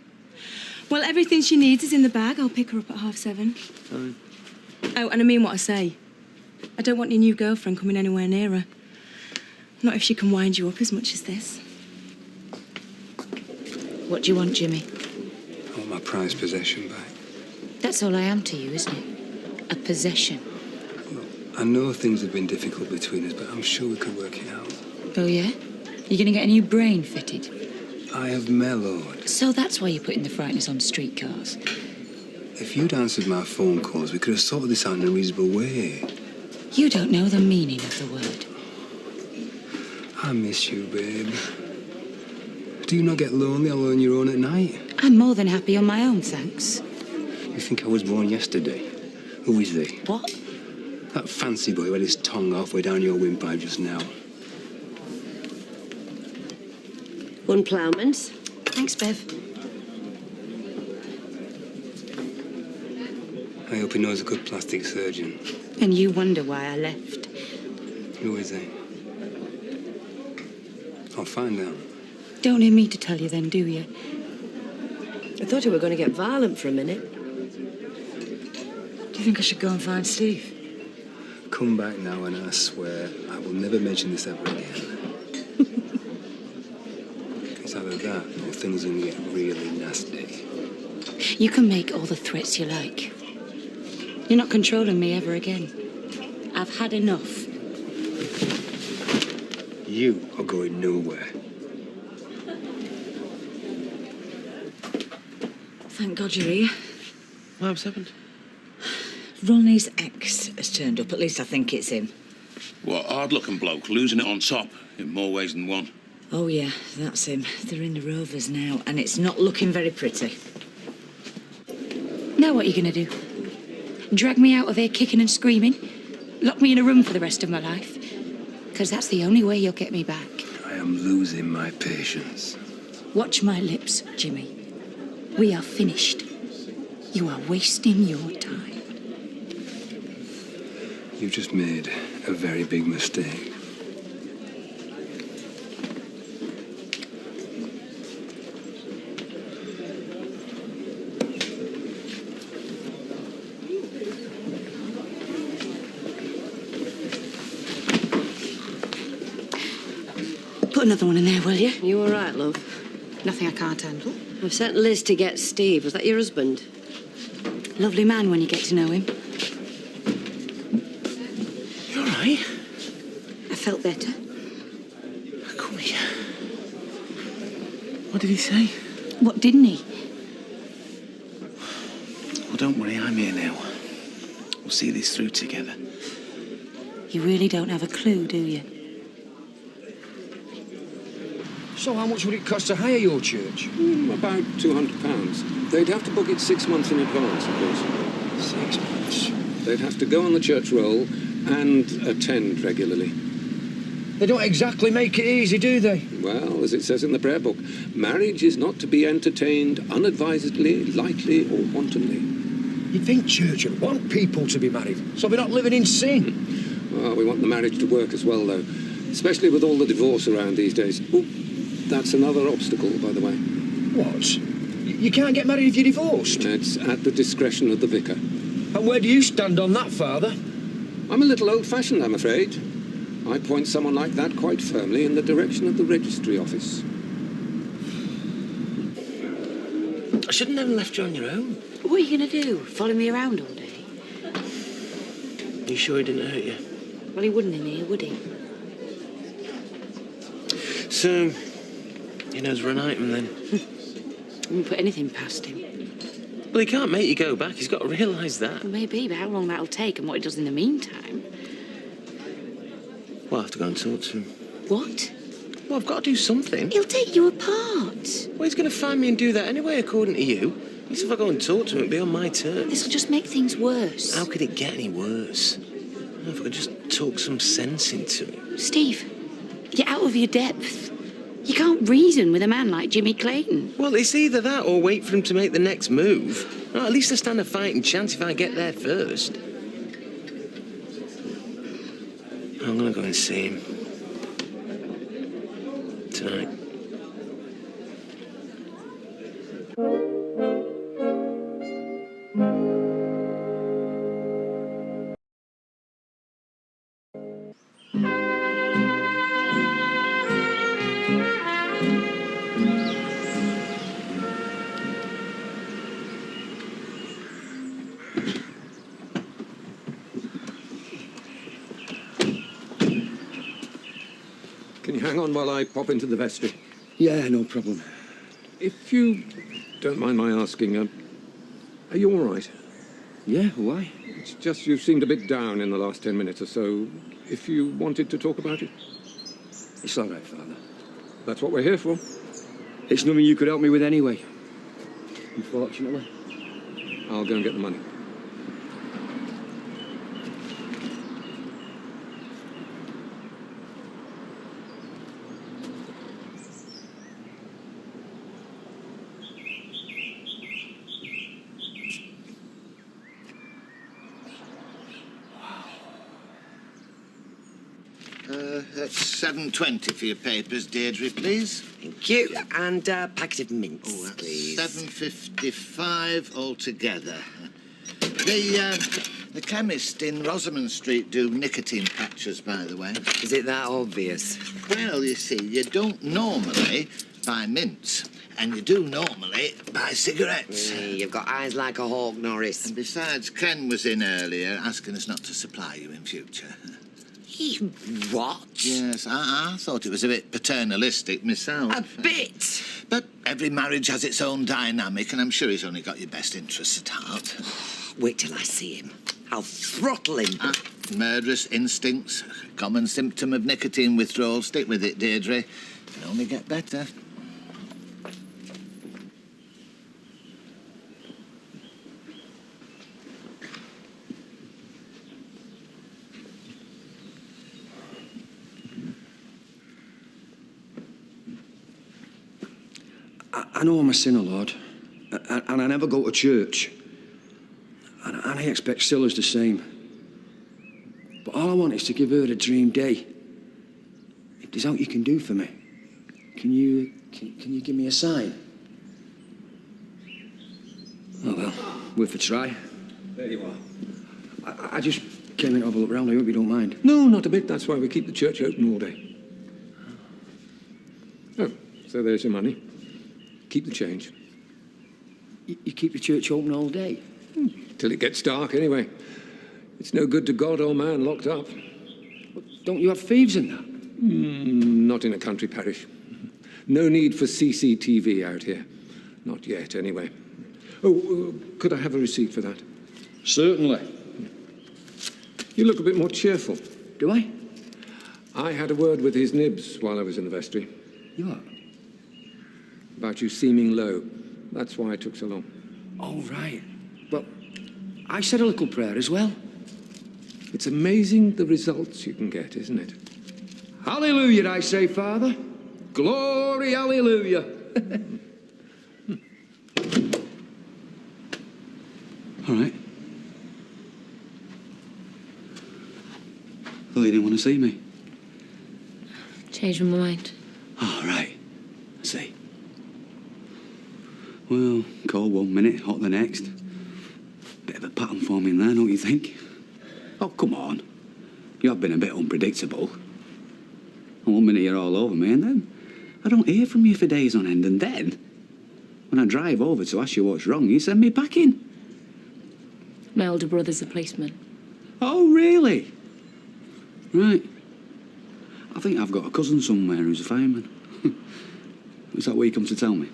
Well, everything she needs is in the bag. I'll pick her up at 7:30. Fine. Oh, and I mean what I say. I don't want your new girlfriend coming anywhere near her. Not if she can wind you up as much as this. What do you want, Jimmy? I want my prized possession back. That's all I am to you, isn't it? A possession. I know things have been difficult between us, but I'm sure we could work it out. Oh, yeah? You're going to get a new brain fitted? I have mellowed. So that's why you're putting the frighteners on streetcars? If you'd answered my phone calls, we could have sorted this out in a reasonable way. You don't know the meaning of the word. I miss you, babe. Do you not get lonely all on your own at night? I'm more than happy on my own, thanks. You think I was born yesterday? Who is they? What? That fancy boy who had his tongue halfway down your windpipe just now. One ploughman's. Thanks, Bev. I hope he knows a good plastic surgeon. And you wonder why I left. Who is he? I'll find out. Don't need me to tell you then, do you? I thought you were going to get violent for a minute. Do you think I should go and find Steve? Come back now and I swear I will never mention this ever again. It's either that or things are going to get really nasty. You can make all the threats you like. You're not controlling me ever again. I've had enough. You are going nowhere. Thank God you're here. What's happened? Ronnie's ex has turned up. At least I think it's him. What, hard-looking bloke, losing it on top, in more ways than one. Oh, yeah, that's him. They're in the Rovers now, and it's not looking very pretty. Now what are you going to do? Drag me out of here kicking and screaming? Lock me in a room for the rest of my life? Because that's the only way you'll get me back. I am losing my patience. Watch my lips, Jimmy. We are finished. You are wasting your time. You've just made a very big mistake. Put another one in there, will you? You all right, love? Nothing I can't handle. I've sent Liz to get Steve. Was that your husband? Lovely man when you get to know him. You all right? I felt better. Come here. What did he say? What didn't he? Well, don't worry, I'm here now. We'll see this through together. You really don't have a clue, do you? So how much would it cost to hire your church? About £200. They'd have to book it 6 months in advance, of course. 6 months? They'd have to go on the church roll and attend regularly. They don't exactly make it easy, do they? Well, as it says in the prayer book, marriage is not to be entertained unadvisedly, lightly, or wantonly. You'd think church would want people to be married, so they're not living in sin. Well, we want the marriage to work as well, though, especially with all the divorce around these days. Oh, that's another obstacle, by the way. What? You can't get married if you're divorced? It's at the discretion of the vicar. And where do you stand on that, Father? I'm a little old-fashioned, I'm afraid. I point someone like that quite firmly in the direction of the registry office. I shouldn't have left you on your own. What are you going to do? Follow me around all day? You sure he didn't hurt you? Well, he wouldn't in here, would he? So, he knows we're an item then? I wouldn't put anything past him. Well, he can't make you go back. He's got to realise that. Well, maybe, but how long that'll take and what he does in the meantime. Well, I'll have to go and talk to him. What? Well, I've got to do something. He'll take you apart. Well, he's going to find me and do that anyway, according to you. At least if I go and talk to him, it'll be on my terms. This'll just make things worse. How could it get any worse? Well, if I could just talk some sense into him. Steve, you're out of your depth. You can't reason with a man like Jimmy Clayton. Well, it's either that or wait for him to make the next move. Well, at least I stand a fighting chance if I get there first. I'm going to go and see him. Tonight. Can you hang on while I pop into the vestry? Yeah, no problem. If you don't mind my asking, are you all right? Yeah, why? It's just you seemed a bit down in the last 10 minutes or so. If you wanted to talk about it? It's all right, Father. That's what we're here for. It's nothing you could help me with anyway. Unfortunately. I'll go and get the money. That's $7.20 for your papers, Deirdre, please. Thank you. And a packet of mints, Oh, that's please. $7.55 altogether. The chemist in Rosamond Street do nicotine patches, by the way. Is it that obvious? Well, you see, you don't normally buy mints, and you do normally buy cigarettes. You've got eyes like a hawk, Norris. And besides, Ken was in earlier asking us not to supply you in future. What? Yes, I thought it was a bit paternalistic myself. A bit? But every marriage has its own dynamic, and I'm sure he's only got your best interests at heart. Wait till I see him. I'll throttle him. Murderous instincts, common symptom of nicotine withdrawal. Stick with it, Deirdre. It can only get better. I know I'm a sinner, Lord, and I never go to church. And I expect Scylla's the same. But all I want is to give her a dream day. If there's aught you can do for me, can you give me a sign? Oh, well, worth a try. There you are. I just came in to have a look round. I hope you don't mind. No, not a bit. That's why we keep the church open all day. Oh, so there's your money. Keep the change. You keep the church open all day? Till it gets dark, anyway. It's no good to God or man locked up. But don't you have thieves in that? Not in a country parish. No need for CCTV out here. Not yet, anyway. Oh, could I have a receipt for that? Certainly. You look a bit more cheerful. Do I? I had a word with his nibs while I was in the vestry. You are? about you seeming low. That's why it took so long. Oh, right. Well, I said a little prayer as well. It's amazing the results you can get, isn't it? Hallelujah, I say, Father. Glory, hallelujah. All right. Thought you didn't want to see me. Changed my mind. All right. I see. Well, cold one minute, hot the next. Bit of a pattern forming there, don't you think? Oh, come on. You have been a bit unpredictable. And one minute you're all over me, and then I don't hear from you for days on end, and then when I drive over to ask you what's wrong, you send me packing. My older brother's a policeman. Oh, really? Right. I think I've got a cousin somewhere who's a fireman. Is that what you come to tell me?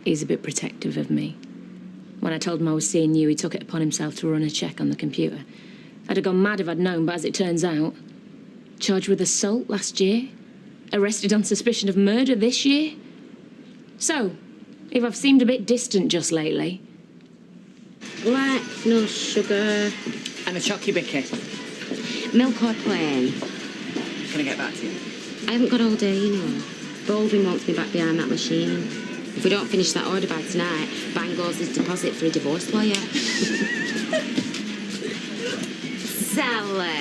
He's a bit protective of me. When I told him I was seeing you, he took it upon himself to run a check on the computer. I'd have gone mad if I'd known, but as it turns out, charged with assault last year, arrested on suspicion of murder this year. So, if I've seemed a bit distant just lately... Black, no sugar. And a chocky bicky. Milk or plain? Can I get back to you? I haven't got all day, you know. Baldwin wants me back behind that machine. If we don't finish that order by tonight, bang goes his deposit for a divorce lawyer. Sally,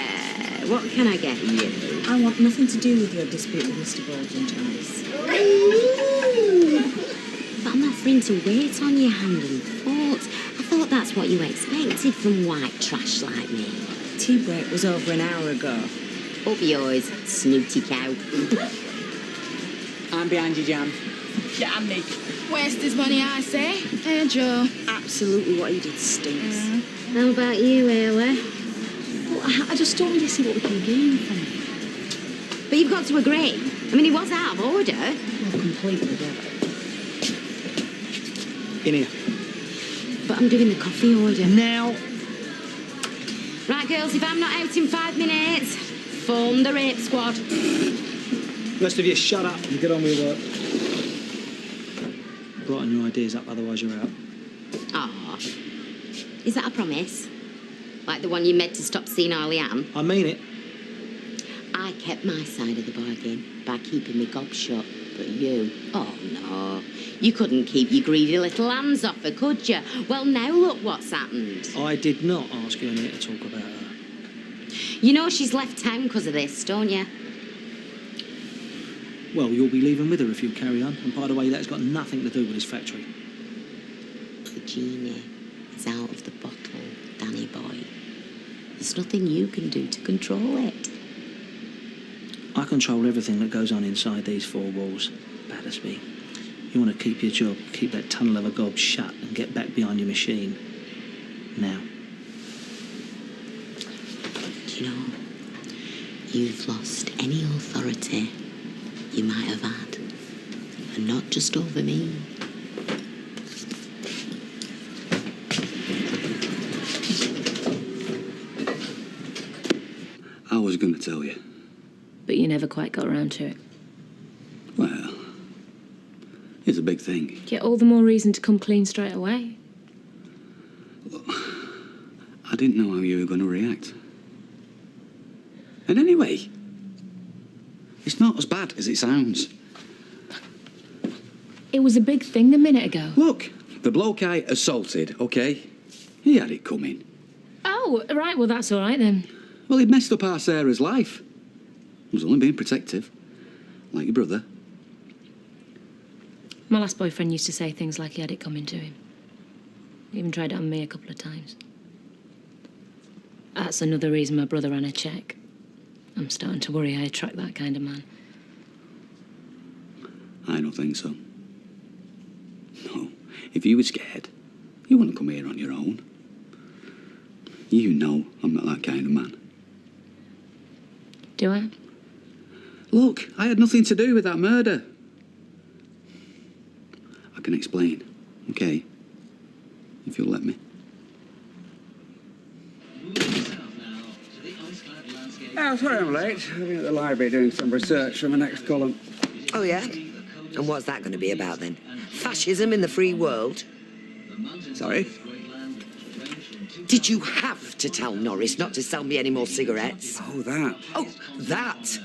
what can I get you? I want nothing to do with your dispute with Mr. Baldwin, Joyce. But I'm offering to wait on your hand and foot. I thought that's what you expected from white trash like me. Tea break was over an hour ago. Up yours, snooty cow. I'm behind you, Jan. Jam me. Waste his money, I say. Eh, Joe? Absolutely what he did stinks. How about you, Ailey? Well, I just don't really see what we can gain from it. But you've got to agree. I mean, he was out of order. Well, completely, yeah. In here. But I'm doing the coffee order. Now. Right, girls, if I'm not out in 5 minutes, phone the rape squad. Rest of you, shut up and get on with your work. Brighten your ideas up, otherwise you're out. Aw. Is that a promise? Like the one you made to stop seeing Arlie-Ann? I mean it. I kept my side of the bargain by keeping my gob shut. But you, oh no. You couldn't keep your greedy little hands off her, could you? Well, now look what's happened. I did not ask you in here to talk about her. You know she's left town because of this, don't you? Well, you'll be leaving with her if you carry on. And by the way, that's got nothing to do with this factory. The genie is out of the bottle, Danny boy. There's nothing you can do to control it. I control everything that goes on inside these four walls, Battersby. You want to keep your job, keep that tunnel of a gob shut and get back behind your machine. Now. Do you know, you've lost any authority you might have had, and not just over me. I was going to tell you. But you never quite got around to it. Well, it's a big thing. Get all the more reason to come clean straight away. I didn't know how you were going to react. And anyway, it's not as bad as it sounds. It was a big thing a minute ago. Look, the bloke I assaulted, okay? He had it coming. Oh, right, well, that's all right then. Well, he'd messed up our Sarah's life. He was only being protective, like your brother. My last boyfriend used to say things like he had it coming to him. He even tried it on me a couple of times. That's another reason my brother ran a check. I'm starting to worry I attract that kind of man. I don't think so. No, if you were scared, you wouldn't come here on your own. You know I'm not that kind of man. Do I? Look, I had nothing to do with that murder. I can explain, okay? If you'll let me. Oh, Oh, sorry I'm late. I've been at the library doing some research for my next column. Oh, yeah? And what's that going to be about, then? Fascism in the free world? Sorry? Did you have to tell Norris not to sell me any more cigarettes? Oh, that. Oh, that?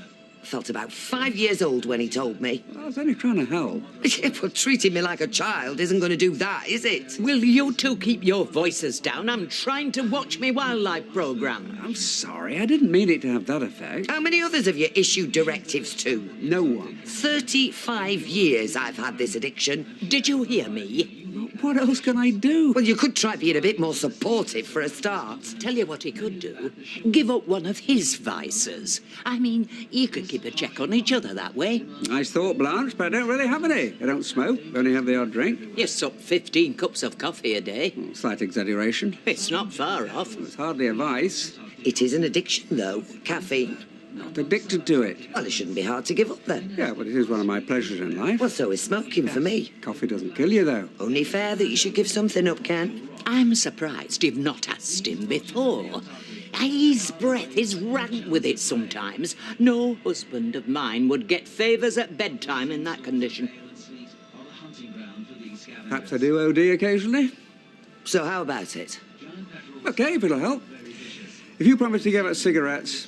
Felt about 5 years old when he told me. I was only trying to help. Yeah, but treating me like a child isn't going to do that, is it? Will you two keep your voices down? I'm trying to watch me wildlife programme. I'm sorry, I didn't mean it to have that effect. How many others have you issued directives to? No one. 35 years I've had this addiction. Did you hear me? What else can I do? Well, you could try being a bit more supportive for a start. Tell you what he could do. Give up one of his vices. I mean, you could keep a check on each other that way. Nice thought, Blanche, but I don't really have any. I don't smoke, only have the odd drink. You sup 15 cups of coffee a day. Slight exaggeration. It's not far off. It's hardly a vice. It is an addiction, though. Caffeine. Not addicted to it. Well, it shouldn't be hard to give up, then. Yeah, but it is one of my pleasures in life. Well, so is smoking for me. Coffee doesn't kill you, though. Only fair that you should give something up, Ken. I'm surprised you've not asked him before. His breath is rank with it sometimes. No husband of mine would get favours at bedtime in that condition. Perhaps I do OD occasionally. So how about it? OK, if it'll help. If you promise to give us cigarettes,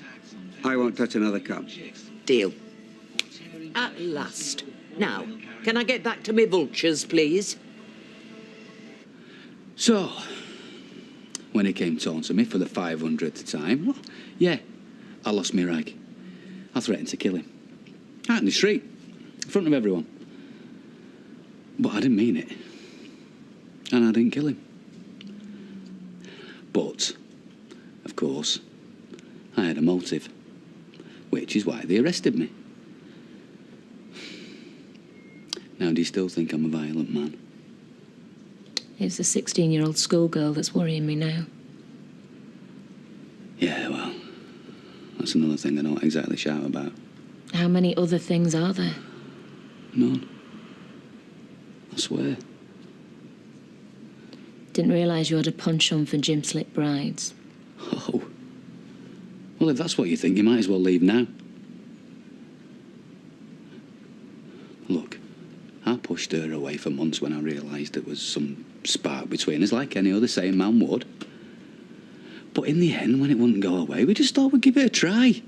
I won't touch another cup. Deal. At last. Now, can I get back to me vultures, please? So, when he came taunting me for the 500th time, well, yeah, I lost my rag. I threatened to kill him. Out in the street, in front of everyone. But I didn't mean it. And I didn't kill him. But, of course, I had a motive. Which is why they arrested me. Now, do you still think I'm a violent man? It's the 16-year-old schoolgirl that's worrying me now. Yeah, well, that's another thing I don't exactly shout about. How many other things are there? None. I swear. Didn't realise you had a penchant for gym slick brides. Oh. Well, if that's what you think, you might as well leave now. Look, I pushed her away for months when I realised there was some spark between us, like any other sane man would. But in the end, when it wouldn't go away, we just thought we'd give it a try.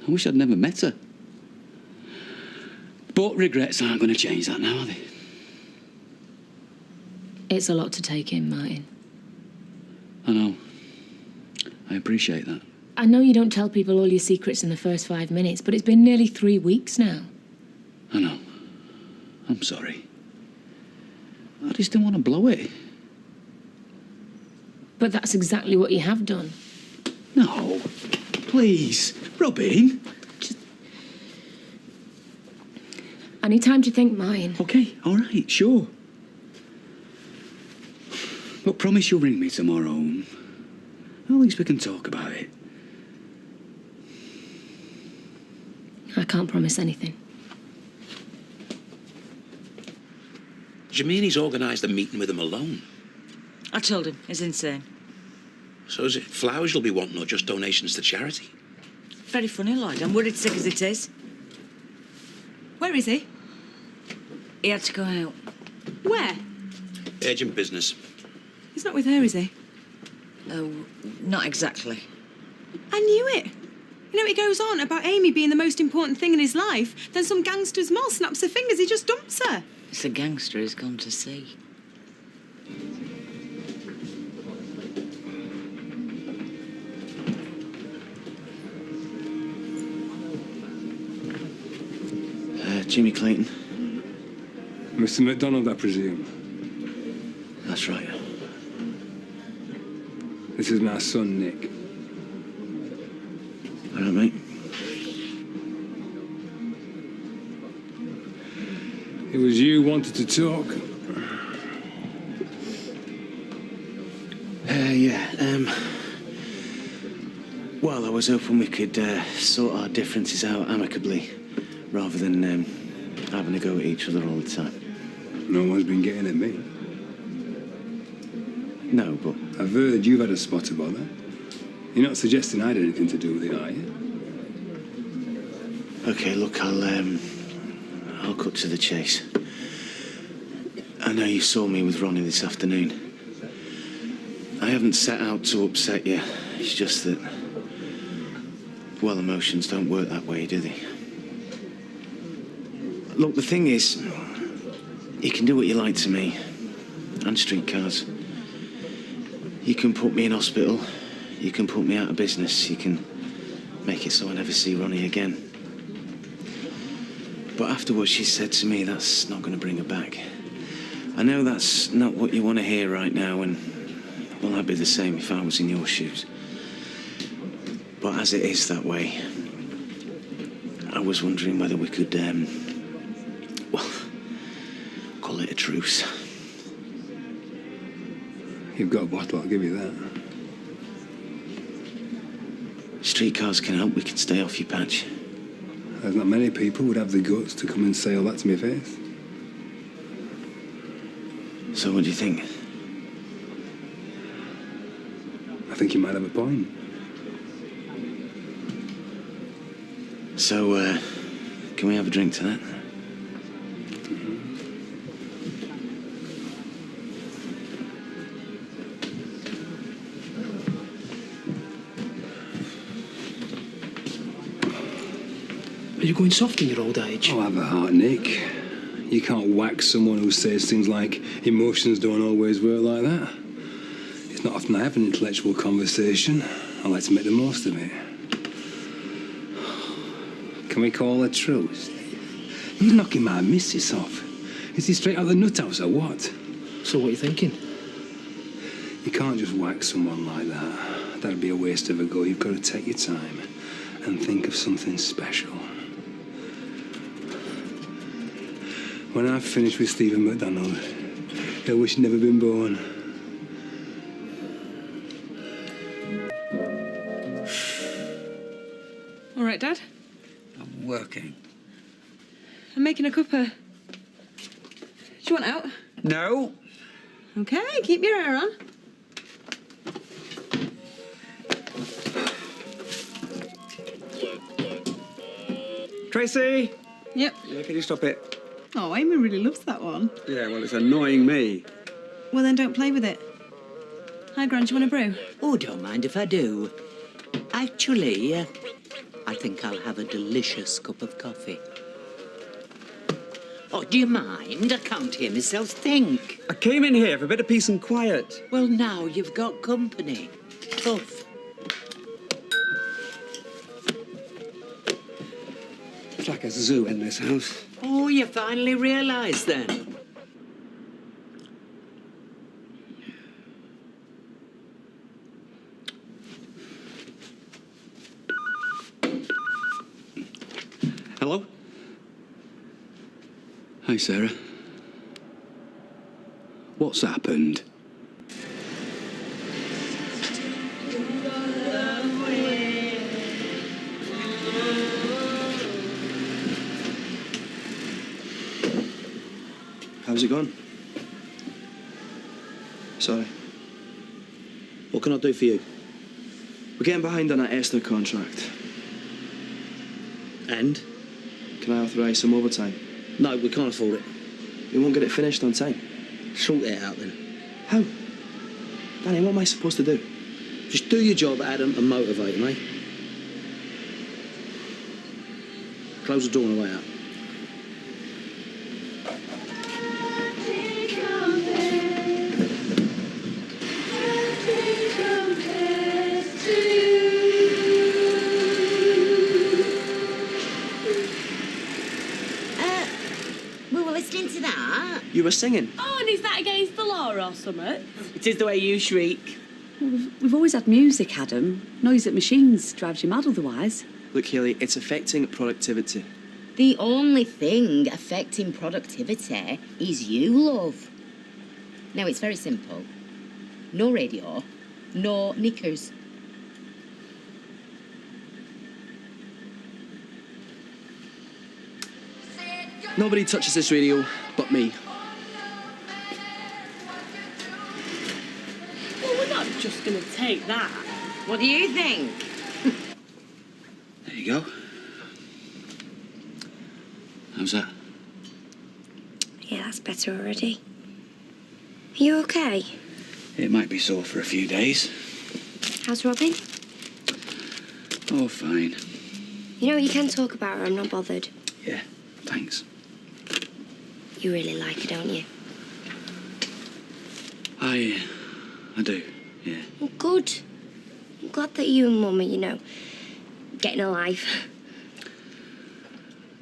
I wish I'd never met her. But regrets aren't going to change that now, are they? It's a lot to take in, Martin. I know. I appreciate that. I know you don't tell people all your secrets in the first 5 minutes, but it's been nearly 3 weeks now. I know. I'm sorry. I just didn't want to blow it. But that's exactly what you have done. No. Please. Robin. I need time to think, Martin. OK, all right, sure. But promise you'll ring me tomorrow. At least we can talk about it. I can't promise anything. Do you mean he's organised a meeting with him alone? I told him. He's insane. So is it flowers you'll be wanting or just donations to charity? Very funny, Lloyd. I'm worried sick as it is. Where is he? He had to go out. Where? Urgent business. He's not with her, is he? Oh, not exactly. I knew it. You know, he goes on about Amy being the most important thing in his life. Then some gangster's mole snaps her fingers, he just dumps her. It's a gangster he's gone to see. Jimmy Clayton. Mr. MacDonald, I presume. That's right. This is my son, Nick. All right, mate. It was you who wanted to talk. Yeah. Well, I was hoping we could sort our differences out amicably, rather than having to go at each other all the time. No one's been getting at me. No, but I've heard you've had a spot of bother. You're not suggesting I had anything to do with it, are you? Okay, look, I'll cut to the chase. I know you saw me with Ronnie this afternoon. I haven't set out to upset you. It's just that, well, emotions don't work that way, do they? Look, the thing is, you can do what you like to me, and streetcars. You can put me in hospital, you can put me out of business, you can make it so I never see Ronnie again. But after what she said to me, that's not going to bring her back. I know that's not what you want to hear right now, and, well, I'd be the same if I was in your shoes. But as it is that way, I was wondering whether we could, well, call it a truce. You've got a bottle, I'll give you that. Streetcars can help, we can stay off your patch. There's not many people who would have the guts to come and say all that to my face. So what do you think? I think you might have a point. So, can we have a drink to that? Are you going soft in your old age? Oh, have a heart, Nick. You can't whack someone who says things like emotions don't always work like that. It's not often I have an intellectual conversation. I like to make the most of it. Can we call a truce? You're knocking my missus off. Is he straight out of the nut house or what? So what are you thinking? You can't just whack someone like that. That'd be a waste of a go. You've got to take your time and think of something special. When I've finished with Stephen McDonald, he'll wish he'd never been born. All right, Dad. I'm working. I'm making a cuppa. Do you want out? No. Okay, keep your hair on. Tracy? Yep. Yeah, can you stop it? Oh, Amy really loves that one. Yeah, well, it's annoying me. Well, then don't play with it. Hi, Gran, do you want a brew? Oh, don't mind if I do. Actually, I think I'll have a delicious cup of coffee. Oh, do you mind? I can't hear myself think. I came in here for a bit of peace and quiet. Well, now you've got company. Tough. It's like a zoo in this house. Oh, you finally realised then? Hello? Hi, Sarah. What's happened? How's it gone? Sorry. What can I do for you? We're getting behind on that Esther contract. And? Can I authorise some overtime? No, we can't afford it. We won't get it finished on time. Sort it out then. How? Danny, what am I supposed to do? Just do your job, Adam, and motivate him, eh? Close the door on the way out. We were listening to that. You were singing. Oh, and is that against the law or something? It is the way you shriek. Well, we've always had music, Adam. Noise at machines drives you mad otherwise. Look, Haley, it's affecting productivity. The only thing affecting productivity is you, love. Now, it's very simple. No radio, no knickers. Nobody touches this radio but me. Well, we're not just going to take that. What do you think? There you go. How's that? Yeah, that's better already. Are you okay? It might be sore for a few days. How's Robin? Oh, fine. You know, you can talk about her. I'm not bothered. Yeah, thanks. You really like her, don't you? I do, yeah. Well, good. I'm glad that you and Mum are, you know, getting a life.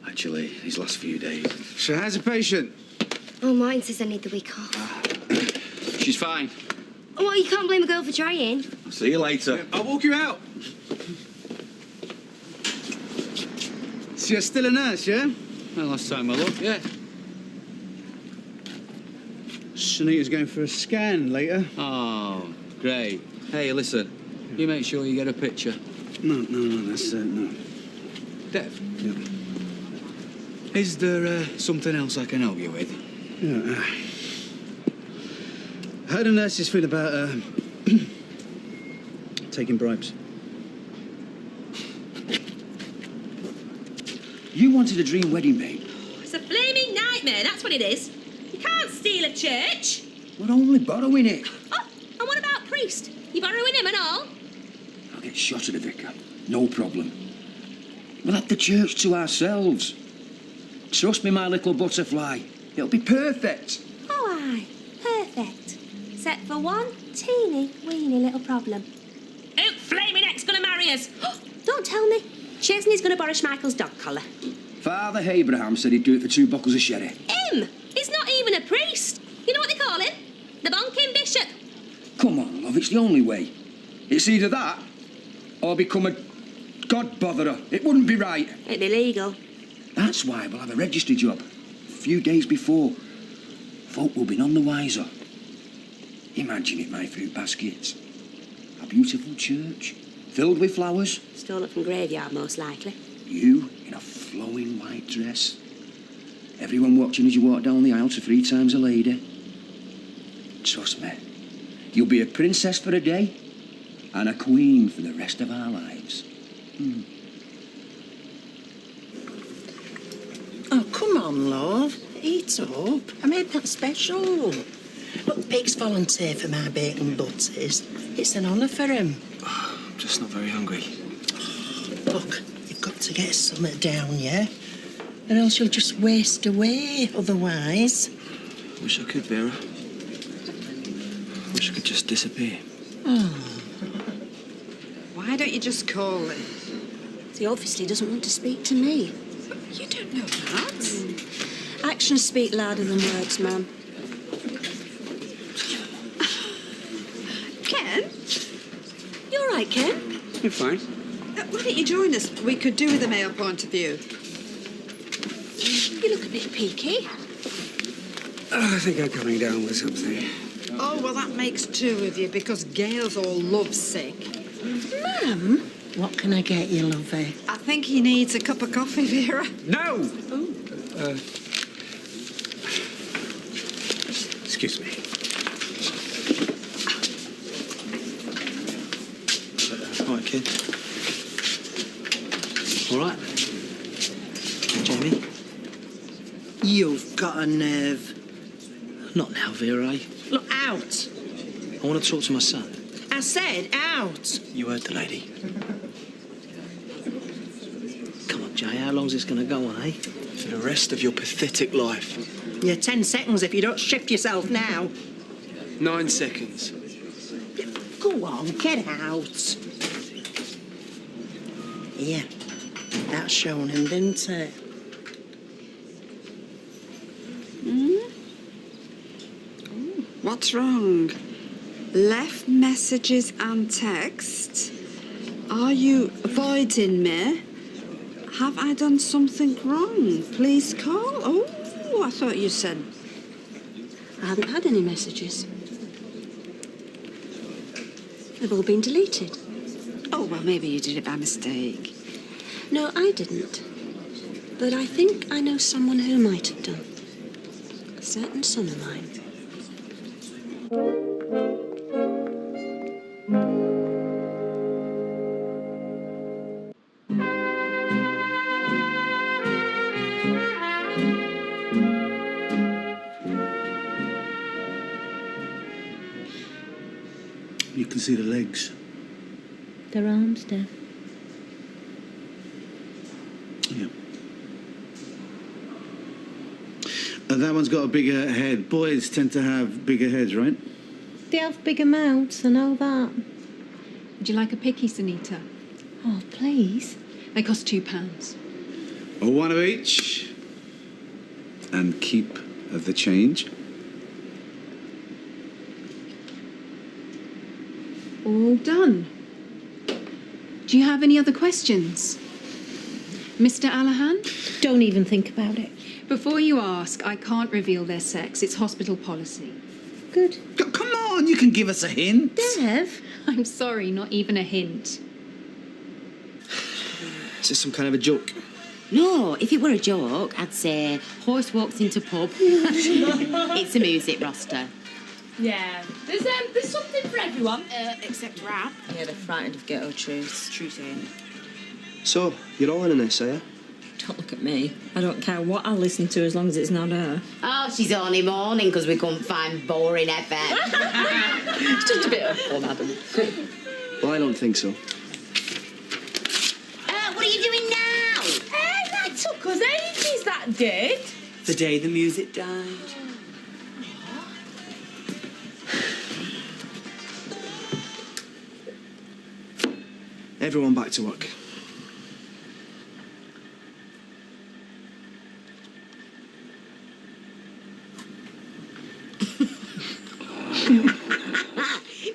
Actually, these last few days. So how's the patient? Oh, mine says I need the week off. She's fine. Well, you can't blame a girl for trying. I'll see you later. I'll walk you out. So you're still a nurse, yeah? Well, last time I looked, yeah. Sunita's going for a scan later. Oh, great. Hey, Alyssa, you make sure you get a picture. No, that's, no. Dev? Yeah. Is there something else I can help you with? Yeah, how do nurses feel about, taking bribes? You wanted a dream wedding, babe. It's a flaming nightmare, that's what it is. You can't steal a church. We're only borrowing it. Oh, and what about priest? You borrowing him and all? I'll get shot at the vicar. No problem. We'll have the church to ourselves. Trust me, my little butterfly. It'll be perfect. Oh, aye. Perfect. Except for one teeny weeny little problem. Who flaming heck's gonna marry us? Don't tell me. Chesney's gonna borrow Schmeichel's dog collar. Father Abraham said he'd do it for 2 bottles of sherry. Him? He's not even a priest. You know what they call him? The bonking bishop. Come on, love, it's the only way. It's either that or become a god botherer. It wouldn't be right. It'd be legal. That's why we'll have a registry job a few days before. Folk will be none the wiser. Imagine it, my fruit baskets. A beautiful church, filled with flowers. Stolen from graveyard, most likely. You in a flowing white dress. Everyone watching as you walk down the aisle to 3 times a lady. Trust me, you'll be a princess for a day and a queen for the rest of our lives. Oh, come on, love. Eat up. I made that special. Look, pigs volunteer for my bacon butties. It's an honour for him. I'm just not very hungry. Look, you've got to get something down, yeah? Or else you'll just waste away otherwise. Wish I could, Vera. Wish I could just disappear. Oh. Why don't you just call him? He obviously doesn't want to speak to me. You don't know that. Actions speak louder than words, ma'am. Ken? You all right, Ken? You're fine. Why don't you join us? We could do with a male point of view. You look a bit peaky. I think I'm coming down with something. Oh, well, that makes 2 of you because Gail's all lovesick. Ma'am? What can I get you, lovey? I think he needs a cup of coffee, Vera. No! Oh. Excuse me. All right, kid. All right. Jamie? You've got a nerve. Not now, Vera. Look, out. I want to talk to my son. I said out. You heard the lady. Come on, Jay, how long's this going to go on, eh? For the rest of your pathetic life. You're 10 seconds if you don't shift yourself now. 9 seconds. Go on, get out. Yeah, that shown him, didn't it? What's wrong? Left messages and texts. Are you avoiding me? Have I done something wrong? Please call. Oh, I thought you said... I haven't had any messages. They've all been deleted. Oh, well, maybe you did it by mistake. No, I didn't. But I think I know someone who might have done. A certain son of mine. You can see the legs. Their arms, Dev. Yeah. That one's got a bigger head. Boys tend to have bigger heads, right? They have bigger mouths, I know that. Would you like a picky, Sunita? Oh, please. They cost £2. One of each. And keep the change. All done. Do you have any other questions? Mr. Allahan? Don't even think about it. Before you ask, I can't reveal their sex. It's hospital policy. Good. Come on, you can give us a hint. Dev? I'm sorry, not even a hint. Is this some kind of a joke? No, if it were a joke, I'd say horse walks into pub. It's a music roster. Yeah. There's something for everyone. Except rap. Yeah, they're frightened of ghetto truths. True saying. So, you're all in on this, are you? Don't look at me. I don't care what I listen to as long as it's not her. Oh, she's only mourning because we couldn't find boring FM. It's just a bit of fun, Adam. Well, I don't think so. What are you doing now? That took us ages, that did. The day the music died. Everyone back to work.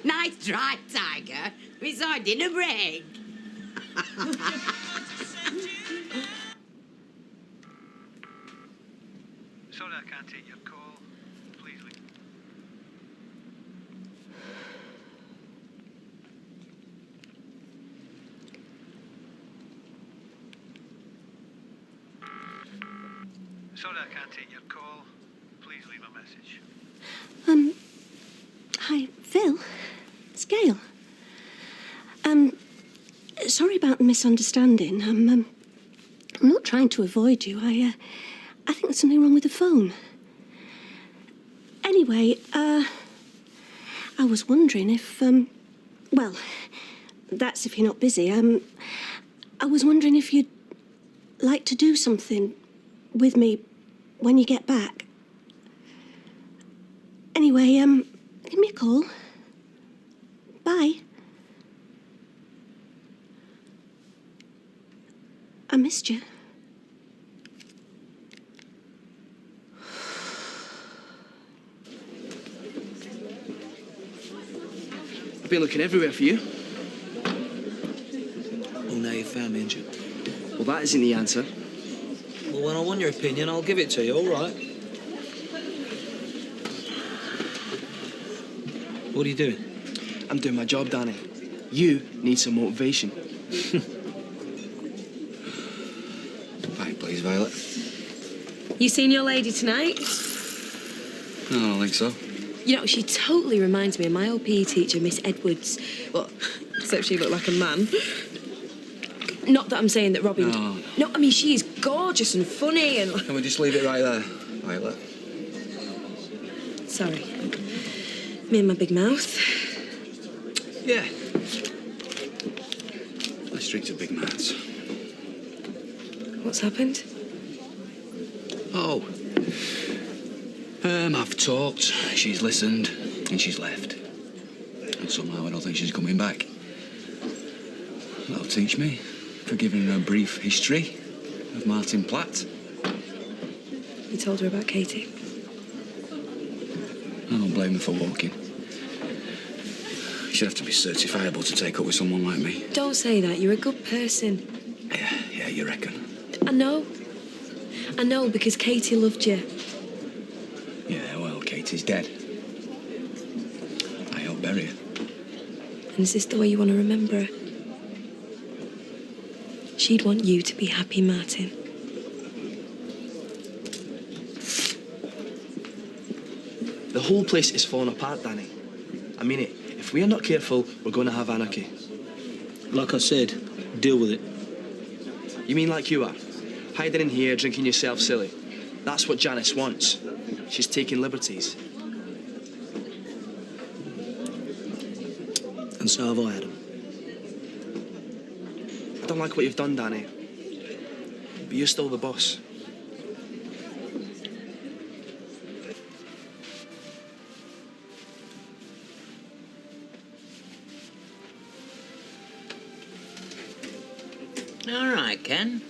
Nice drive, Tiger. We saw a dinner break. Sorry I can't take your call. Please leave. Sorry I can't take your call. Please leave a message. Hi, Phil. It's Gail. Sorry about the misunderstanding. I'm not trying to avoid you. I think there's something wrong with the phone. Anyway, I was wondering if, well, that's if you're not busy. I was wondering if you'd like to do something with me when you get back. Anyway, give me a call. Bye. I missed you. I've been looking everywhere for you. Oh, now you found me, ain't you? Well, that isn't the answer. Well, when I want your opinion, I'll give it to you, all right? What are you doing? I'm doing my job, Danny. You need some motivation. Right, please, Violet. You seen your lady tonight? No, I don't think so. You know, she totally reminds me of my old PE teacher, Miss Edwards. Well, except she looked like a man. Not that I'm saying that Robin... No. No, I mean, she is gorgeous and funny and... Can we just leave it right there, Violet? Sorry. Me and my big mouth. Yeah. Let's drink to big mouths. What's happened? Oh. I've talked, she's listened, and she's left. And somehow I don't think she's coming back. That'll teach me, for giving her a brief history of Martin Platt. You told her about Katie? I don't blame her for walking. She'd have to be certifiable to take up with someone like me. Don't say that. You're a good person. Yeah, you reckon? I know. I know, because Katie loved you. Yeah, well, Katie's dead. I helped bury her. And is this the way you want to remember her? She'd want you to be happy, Martin. The whole place is falling apart, Danny. I mean it. If we are not careful, we're going to have anarchy. Like I said, deal with it. You mean like you are? Hiding in here, drinking yourself silly. That's what Janice wants. She's taking liberties. And so have I, Adam. I don't like what you've done, Danny. But you're still the boss. All right, Ken.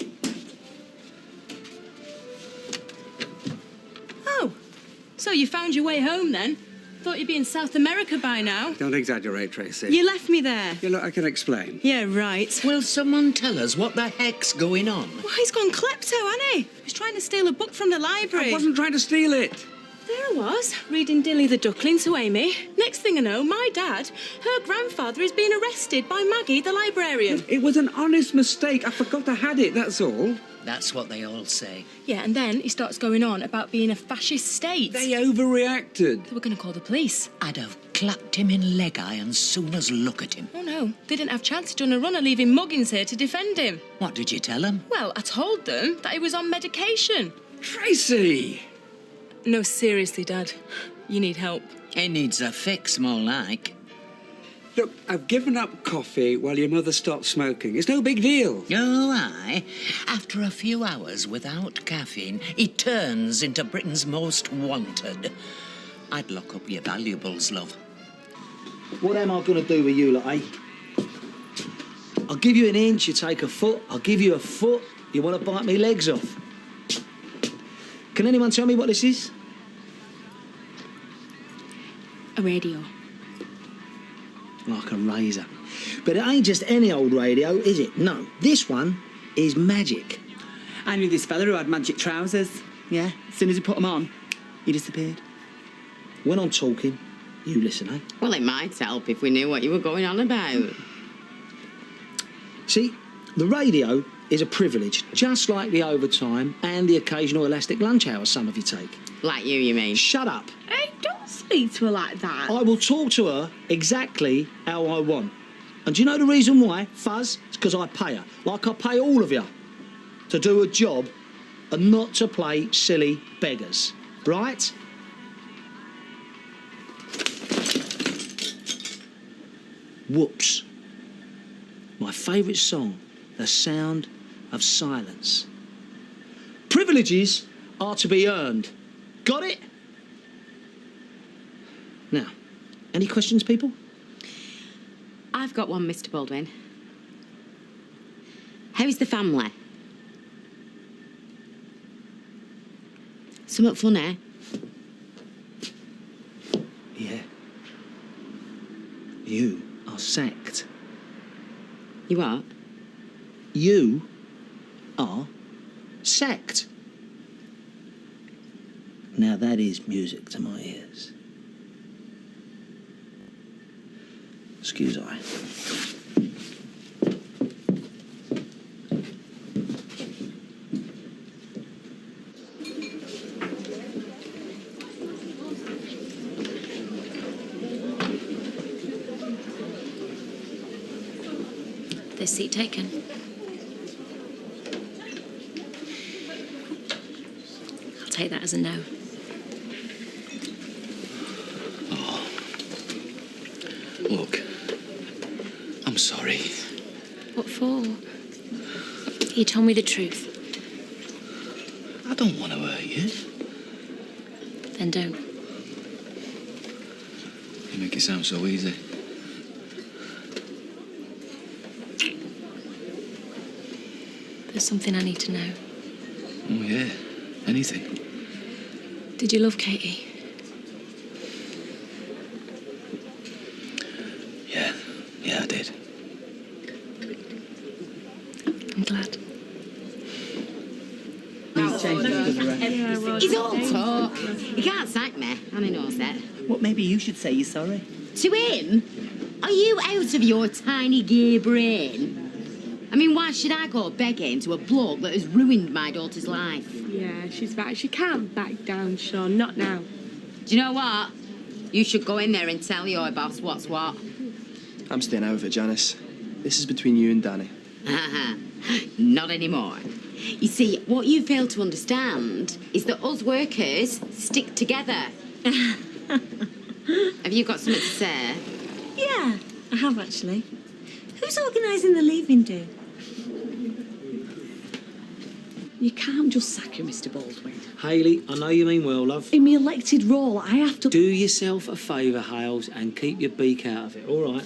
Oh, so you found your way home then? Thought you'd be in South America by now. Don't exaggerate, Tracy. You left me there. You look, I can explain. Yeah, right. Will someone tell us what the heck's going on? Well, he's gone klepto, hasn't he? He's trying to steal a book from the library. I wasn't trying to steal it. There I was, reading Dilly the Duckling to Amy. Next thing I know, my dad, her grandfather, is being arrested by Maggie, the librarian. It was an honest mistake. I forgot I had it, that's all. That's what they all say. Yeah, and then he starts going on about being a fascist state. They overreacted. They were going to call the police. I'd have clapped him in leg eye soon as look at him. Oh, no. They didn't have chance to done a runner leaving Muggins here to defend him. What did you tell him? Well, I told them that he was on medication. Tracy! No, seriously, Dad. You need help. He needs a fix, more like. Look, I've given up coffee while your mother stopped smoking. It's no big deal. Oh, aye. After a few hours without caffeine, he turns into Britain's most wanted. I'd lock up your valuables, love. What am I going to do with you, lot, eh? I'll give you an inch, you take a foot. I'll give you a foot, you want to bite me legs off. Can anyone tell me what this is? A radio. Like a razor. But it ain't just any old radio, is it? No, this one is magic. I knew this fella who had magic trousers. Yeah, as soon as he put them on, he disappeared. When I'm talking, you listen, eh? Well, it might help if we knew what you were going on about. See, the radio is a privilege, just like the overtime and the occasional elastic lunch hour some of you take. Like you mean? Shut up. Hey, don't speak to her like that. I will talk to her exactly how I want. And do you know the reason why, Fuzz? It's because I pay her, like I pay all of you, to do a job and not to play silly beggars, right? Whoops. My favourite song, The Sound of Silence. Privileges are to be earned. Got it? Now, any questions, people? I've got one, Mr. Baldwin. How's the family? Something funny? Yeah. You are sacked. You are? You are sacked. Now that is music to my ears. Excuse I. This seat taken. I'll take that as a no. Look, I'm sorry. What for? You told me the truth. I don't want to hurt you. Then don't. You make it sound so easy. There's something I need to know. Oh, yeah. Anything. Did you love Katie? Yeah, I did. I'm glad. He's all talk. He can't sack me, and he knows that. Well, maybe you should say you're sorry. To him? Are you out of your tiny gay brain? I mean, why should I go begging to a bloke that has ruined my daughter's life? Yeah, she's right. She can't back down, Sean. Not now. Do you know what? You should go in there and tell your boss what's what. I'm staying out of it, Janice. This is between you and Danny. Not anymore. You see, what you fail to understand is that us workers stick together. Have you got something to say? Yeah. I have, actually. Who's organising the leaving do? You can't just sack her, Mr. Baldwin. Hayley, I know you mean well, love. In my elected role, I have to... Do yourself a favour, Hales, and keep your beak out of it, all right?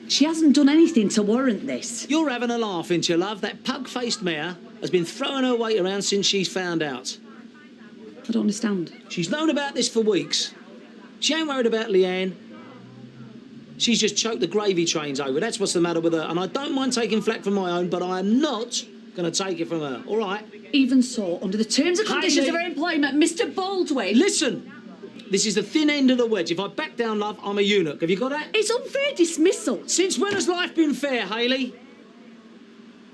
She hasn't done anything to warrant this. You're having a laugh, ain't you, love? That pug-faced mare has been throwing her weight around since she's found out. I don't understand. She's known about this for weeks. She ain't worried about Leanne. She's just choked the gravy trains over. That's what's the matter with her. And I don't mind taking flack from my own, but I am not going to take it from her, all right? Even so, under the terms and conditions of Hayley. her employment, Mr. Baldwin... Listen! This is the thin end of the wedge. If I back down, love, I'm a eunuch. Have you got that? It's unfair dismissal. Since when has life been fair, Hayley?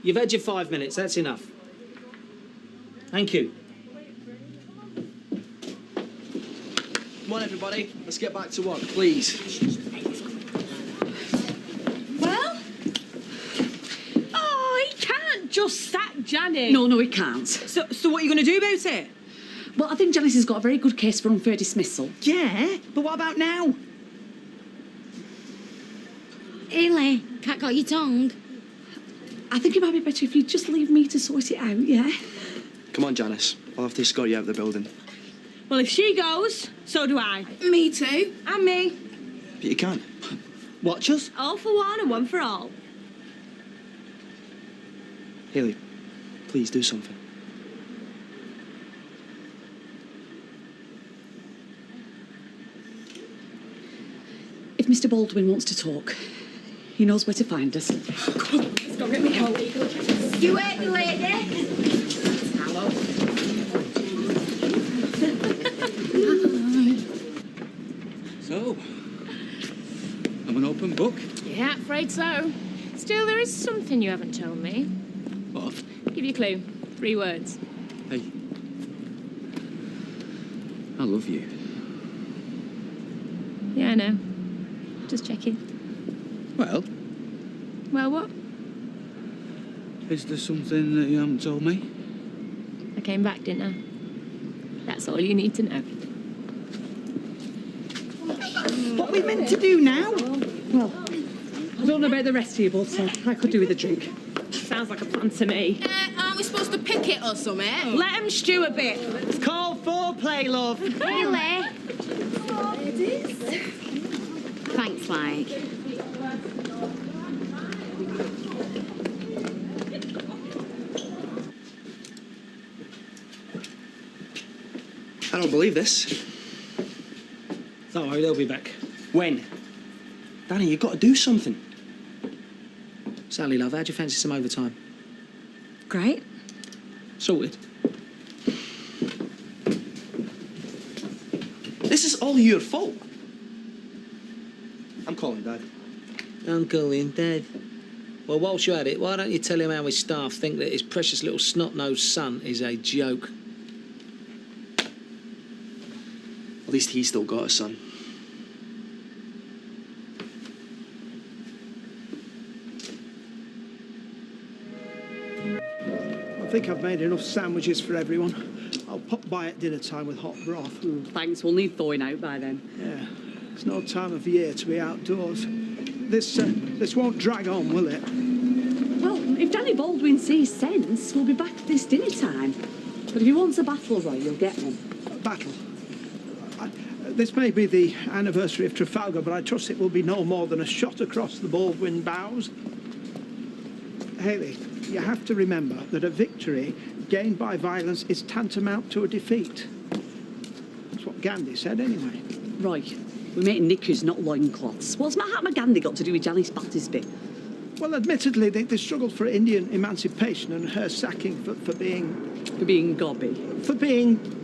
You've had your 5 minutes. That's enough. Thank you. Come on, everybody. Let's get back to work, please. Well? Oh, he can't just sack Janet. No, he can't. So what are you going to do about it? Well, I think Janice has got a very good case for unfair dismissal. Yeah, but what about now? Hayley, cat got your tongue. I think it might be better if you just leave me to sort it out, yeah? Come on, Janice. I'll have to escort you out of the building. Well, if she goes, so do I. Me too. And me. But you can't. Watch us. All for one and one for all. Hayley, please do something. If Mr. Baldwin wants to talk, he knows where to find us. Come on, let's go get me coat. You heard the lady? So, I'm an open book. Yeah, afraid so. Still, there is something you haven't told me. What? Give you a clue. 3 words. Hey, I love you. Yeah, I know. Just checking. Well, Well, what? is there something that you haven't told me? I came back, didn't I? That's all you need to know. What are we meant to do now? Well, I don't know about the rest of you, but I could do with a drink. Sounds like a plan to me. Aren't we supposed to pick it or something? Let him stew a bit. It's called foreplay, love. Hayley. Thanks, like. I don't believe this. Don't worry, they'll be back. When? Danny, you've got to do something. Sally, love, how'd you fancy some overtime? Great. Sorted. This is all your fault. I'm calling Dad. Uncle and Dad. Well, whilst you're at it, why don't you tell him how his staff think that his precious little snot-nosed son is a joke? At least he's still got a son. I think I've made enough sandwiches for everyone. I'll pop by at dinner time with hot broth. Thanks, we'll need thawing out by then. Yeah, it's no time of year to be outdoors. This won't drag on, will it? Well, if Danny Baldwin sees sense, we'll be back at this dinner time. But if he wants a battle, Roy, you'll get one. Battle. This may be the anniversary of Trafalgar, but I trust it will be no more than a shot across the Baldwin bows. Hayley, you have to remember that a victory gained by violence is tantamount to a defeat. That's what Gandhi said, anyway. Roy, we're making knickers, not loincloths. What's Mahatma Gandhi got to do with Janice Battersby? Well, admittedly, they struggled for Indian emancipation and her sacking for being... For being gobby. For being...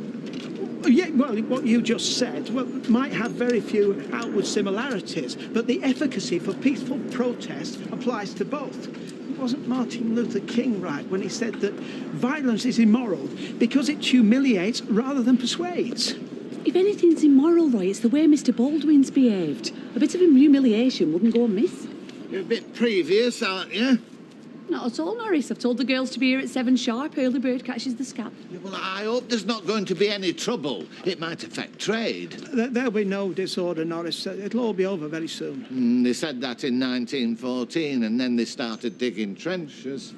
Yeah, well, what you just said, well, might have very few outward similarities, but the efficacy for peaceful protest applies to both. Wasn't Martin Luther King right when he said that violence is immoral because it humiliates rather than persuades? If anything's immoral, Roy, it's the way Mr. Baldwin's behaved. A bit of humiliation wouldn't go amiss. You're a bit previous, aren't you? Not at all, Norris. I've told the girls to be here at 7 sharp. Early bird catches the scab. Well, I hope there's not going to be any trouble. It might affect trade. There'll be no disorder, Norris. It'll all be over very soon. They said that in 1914, and then they started digging trenches.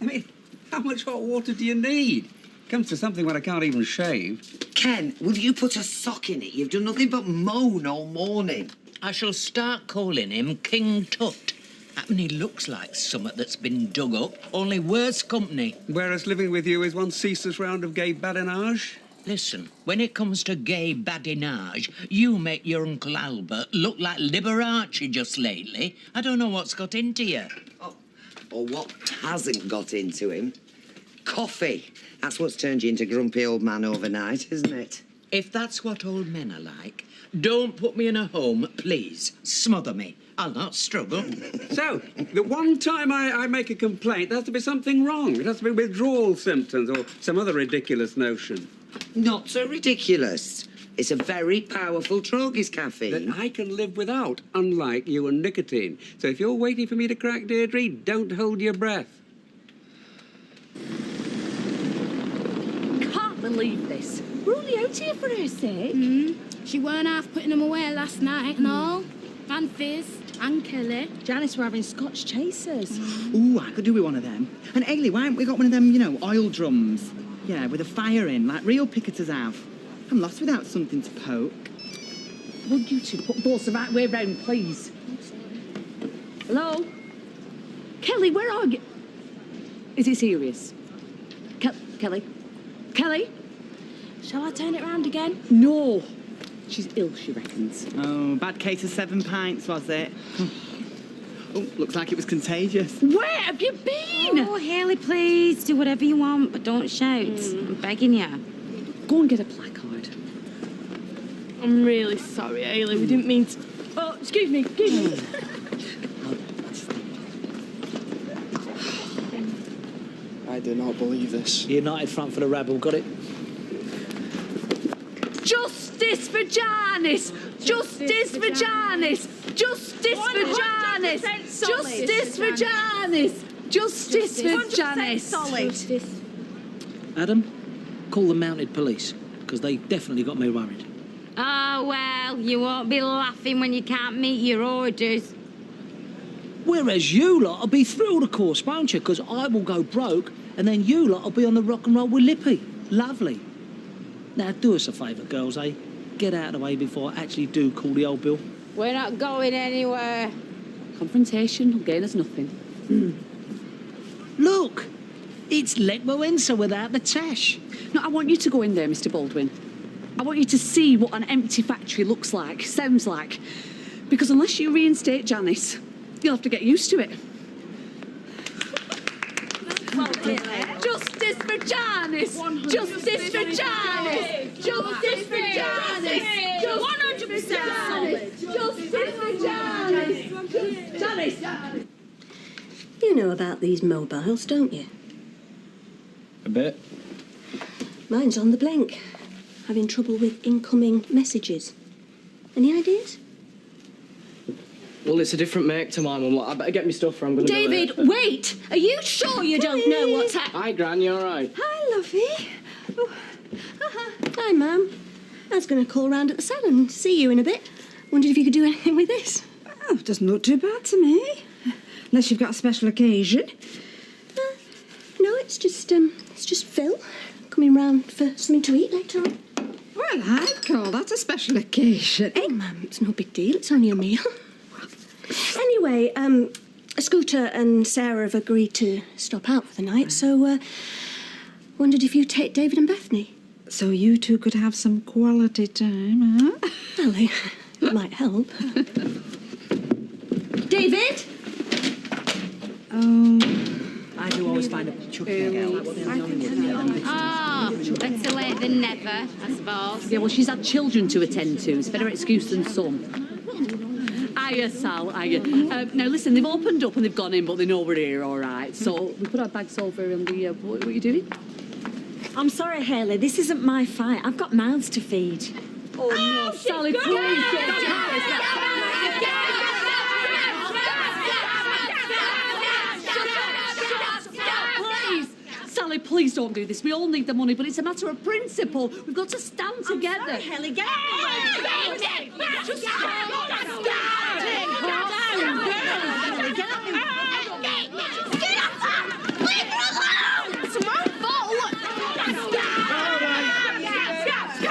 I mean, how much hot water do you need? Comes to something when I can't even shave. Ken, will you put a sock in it? You've done nothing but moan all morning. I shall start calling him King Tut. Happen he looks like summat that's been dug up, only worse company. Whereas living with you is one ceaseless round of gay badinage. Listen, when it comes to gay badinage, you make your Uncle Albert look like Liberace just lately. I don't know what's got into you. Or what hasn't got into him. Coffee. That's what's turned you into grumpy old man overnight, isn't it? If that's what old men are like, don't put me in a home, please. Smother me. I'll not struggle. So, the one time I make a complaint, there has to be something wrong. It has to be withdrawal symptoms or some other ridiculous notion. Not so ridiculous. It's a very powerful Trogies caffeine. That I can live without, unlike you and nicotine. So if you're waiting for me to crack, Deirdre, don't hold your breath. Can't believe this. We're only out here for her sake. She weren't half putting them away last night and all. And Fizz and Kelly. Janice were having Scotch chasers. Ooh, I could do with one of them. And Ailey, why haven't we got one of them, oil drums? Yeah, with a fire in, like real picketers have. I'm lost without something to poke. Would you two put both the right way round, please? Hello? Kelly, where are you? Is it serious? Kelly? Kelly? Shall I turn it round again? No. She's ill, she reckons. Oh, bad case of 7 pints, was it? Oh, looks like it was contagious. Where have you been? Oh, Hayley, please, do whatever you want, but don't shout. I'm begging you. Go and get a placard. I'm really sorry, Ailey. We didn't mean to... Oh, excuse me. I do not believe this. United Front for the Rabble, got it? Justice for Janice! Justice for Janice! Justice for Janice! Justice for Janice! Justice for Janice! Solid. Adam, call the mounted police, because they definitely got me worried. Oh, well, you won't be laughing when you can't meet your orders. Whereas you lot will be thrilled, of course, won't you? Because I will go broke, and then you lot will be on the rock and roll with Lippy. Lovely. Now, do us a favour, girls, eh? Get out of the way before I actually do call the old bill. We're not going anywhere. Confrontation will gain us nothing. Look! It's Lech Wałęsa without the tash. No, I want you to go in there, Mr. Baldwin. I want you to see what an empty factory looks like, sounds like. Because unless you reinstate Janice, you'll have to get used to it. Justice for Janice! Justice for Janice! Justice for Janice! 100% solid! Justice for Janice! Janice! You know about these mobiles, don't you? A bit. Mine's on the blink. Having trouble with incoming messages. Any ideas? Well, it's a different make to mine, Mum. I better get my stuff or I'm going to David, wait! Are you sure you don't know what's happening? Hi, Gran, you all right? Hi, lovey. Oh. Hi, Mum. I was going to call round at the salon and see you in a bit. Wondered if you could do anything with this. Oh, it doesn't look too bad to me. Unless you've got a special occasion. No, it's just Phil coming round for something to eat later on. Well, I'd call that a special occasion. Hey, Mum, it's no big deal. It's only a meal. Anyway, Scooter and Sarah have agreed to stop out for the night, so wondered if you'd take David and Bethany. So you two could have some quality time, huh? Well, it might help. David? Oh. I do always find a chucky girl. Oh, better late than never, I suppose. Yeah, well, she's had children to attend to. It's a better excuse than some. Hiya, Sal, hiya. Now, listen, they've opened up and they've gone in, but they know we're here, all right. So we put our bags over in the... what are you doing? I'm sorry, Hayley, this isn't my fight. I've got mouths to feed. Oh, no, Sally, please. please don't do this. We all need the money, but it's a matter of principle. We've got to stand together. Sorry, Helly, get Just All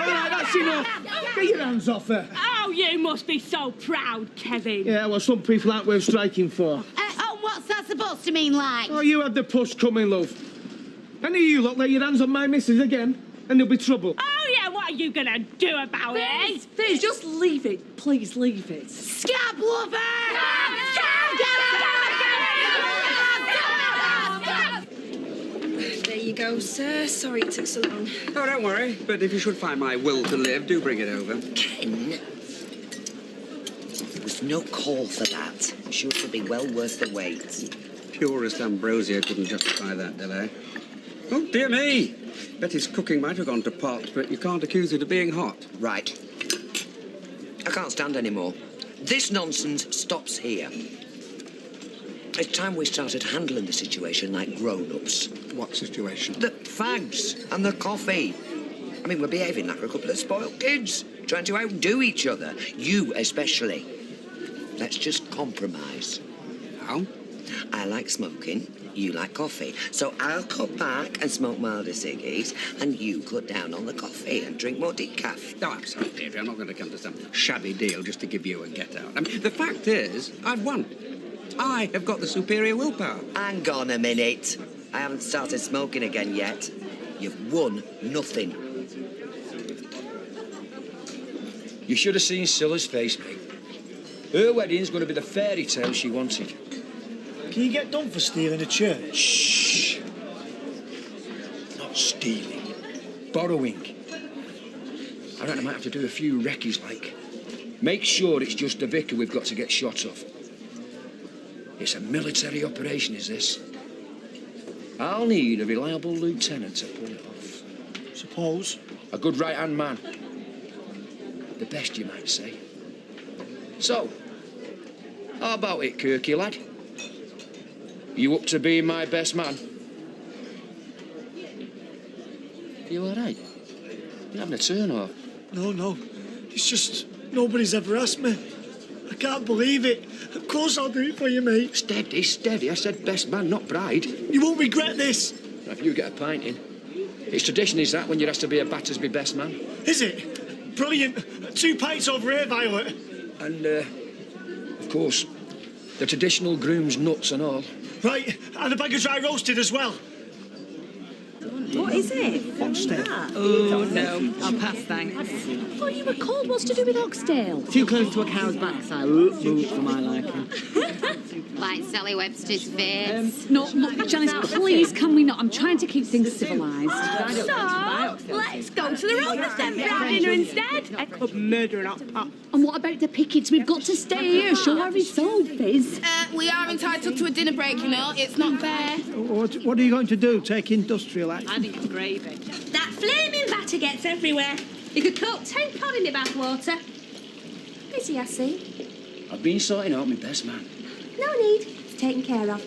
right, that's enough. Get your hands off her. Oh, you must be so proud, Kevin. Yeah, well, some people aren't worth striking for. Oh, what's that supposed to mean, like? Oh, you had the push coming, love. Any of you lot lay your hands on my missus again, and there'll be trouble. Oh, yeah, what are you going to do about it? Fizz, just leave it. Please, leave it. Scab lover! There you go, sir. Sorry it took so long. Oh, don't worry. But if you should find my will to live, do bring it over. Ken, there was no call for that. I'm sure it'll be well worth the wait. Purest ambrosia couldn't justify that delay. Oh, dear me. Betty's cooking might have gone to pot, but you can't accuse it of being hot. Right. I can't stand any more. This nonsense stops here. It's time we started handling the situation like grown-ups. What situation? The fags and the coffee. I mean, we're behaving like a couple of spoiled kids, trying to outdo each other. You especially. Let's just compromise. How? I like smoking, you like coffee. So I'll cut back and smoke milder ciggies, and you cut down on the coffee and drink more decaf. No, I'm sorry, Deirdre. I'm not going to come to some shabby deal just to give you a get-out. I mean, the fact is, I've won. I have got the superior willpower. Hang on a minute. I haven't started smoking again yet. You've won nothing. You should have seen Scylla's face, mate. Her wedding's going to be the fairy tale she wanted. Can you get done for stealing a church? Shh. Not stealing. Borrowing. I reckon I might have to do a few recce's, like. Make sure it's just the vicar we've got to get shot of. It's a military operation, is this? I'll need a reliable lieutenant to pull it off. Suppose. A good right-hand man. The best, you might say. So, how about it, Kirky, lad? You up to being my best man? You all right? You having a turn, or? No. It's just nobody's ever asked me. I can't believe it. Of course I'll do it for you, mate. Steady, steady. I said best man, not bride. You won't regret this. If you get a pint in. It's tradition, is that, when you're asked to be a Battersby best man? Is it? Brilliant. 2 pints over here, Violet. And, of course, the traditional groom's nuts and all. Right, and a bag of dry roasted as well. What is it? Oxtail. Oh, no. I'll pass, thanks. I thought you were called. What's to do with Oxtail? Too close to a cow's backside. Ooh, for my liking. Like Sally Webster's face. No, Janice, please, can we not? I'm trying to keep things civilised. So, let's go to the robbers then for dinner instead. I could murder an hot pot. And what about the pickets? We've got to stay here. Show our resolve, Fizz. We are entitled to a dinner break, you know. It's not fair. What are you going to do? Take industrial action? I think it's gravy. That flaming batter gets everywhere. You could cook 10 cod in the bathwater. Busy, I see. I've been sorting out my best man. No need. It's taken care of.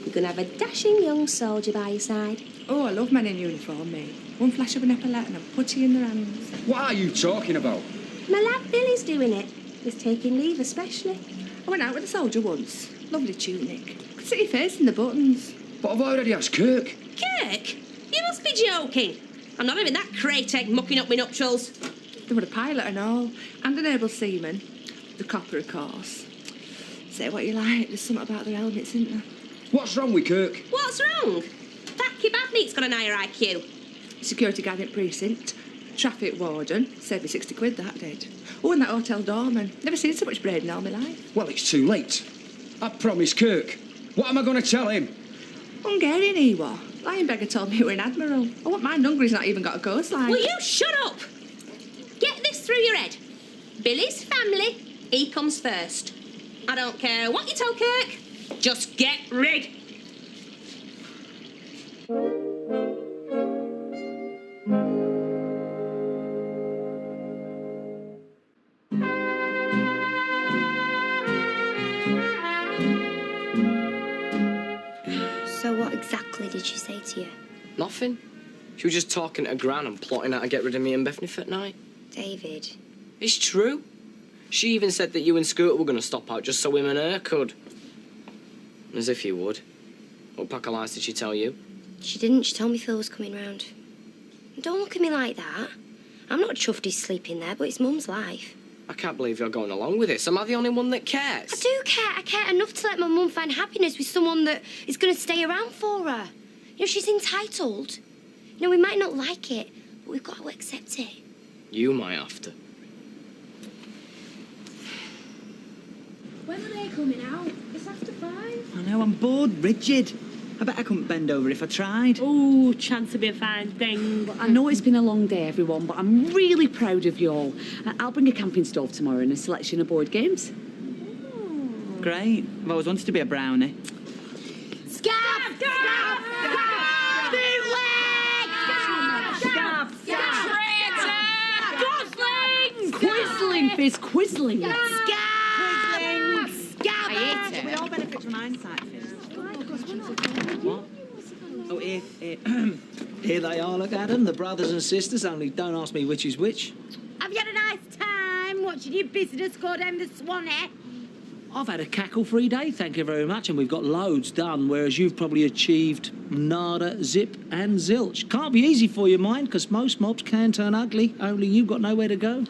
You're going to have a dashing young soldier by your side. Oh, I love men in uniform, me. One flash of an epaulette and a putty in their hands. What are you talking about? My lad Billy's doing it. He's taking leave especially. I went out with a soldier once. Lovely tunic. Could see your face in the buttons. But I've already asked Kirk. Kirk? You must be joking. I'm not having that crate egg mucking up my nuptials. There were a pilot and all, and an able seaman. The copper, of course. Say what you like, there's something about their helmets, isn't there? What's wrong with Kirk? What's wrong? That kebab meat's got an higher IQ. Security guard in precinct. Traffic warden. Saved me 60 quid, that did. Oh, and that hotel doorman. Never seen so much braid in all my life. Well, it's too late. I promised Kirk. What am I going to tell him? Hungarian he was. Lionbeggar told me you were an admiral. I won't mind Hungary's not even got a coastline. Will you shut up? Get this through your head. Billy's family, he comes first. I don't care what you tell Kirk. Just get rid. So what exactly did she say to you? Nothing. She was just talking to Gran and plotting how to get rid of me and Bethany for night. David. It's true. She even said that you and Scooter were going to stop out just so him and her could. As if you would. What pack of lies did she tell you? She didn't. She told me Phil was coming round. Don't look at me like that. I'm not chuffed he's sleeping there, but it's Mum's life. I can't believe you're going along with this. Am I the only one that cares? I do care. I care enough to let my mum find happiness with someone that is going to stay around for her. You know, she's entitled. You know, we might not like it, but we've got to accept it. You might have to. When are they coming out? It's after 5. I know, I'm bored, rigid. I bet I couldn't bend over if I tried. Oh, chance to be a fine thing. I know it's been a long day, everyone, but I'm really proud of you all. I'll bring a camping stove tomorrow and a selection of board games. Great. I've always wanted to be a brownie. Scab! Scab! Scab! Bootleg! Scab! Scab! Goslings! Quizzling, Fizz, quizzling. Scab! Scab! I hate it. We all benefit from hindsight, Fizz. What? Oh, here. Here they are, look at them, the brothers and sisters, only don't ask me which is which. Have you had a nice time watching your business go down the Swanee? I've had a cackle-free day, thank you very much, and we've got loads done, whereas you've probably achieved nada, zip and zilch. Can't be easy for you, mind, because most mobs can turn ugly, only you've got nowhere to go.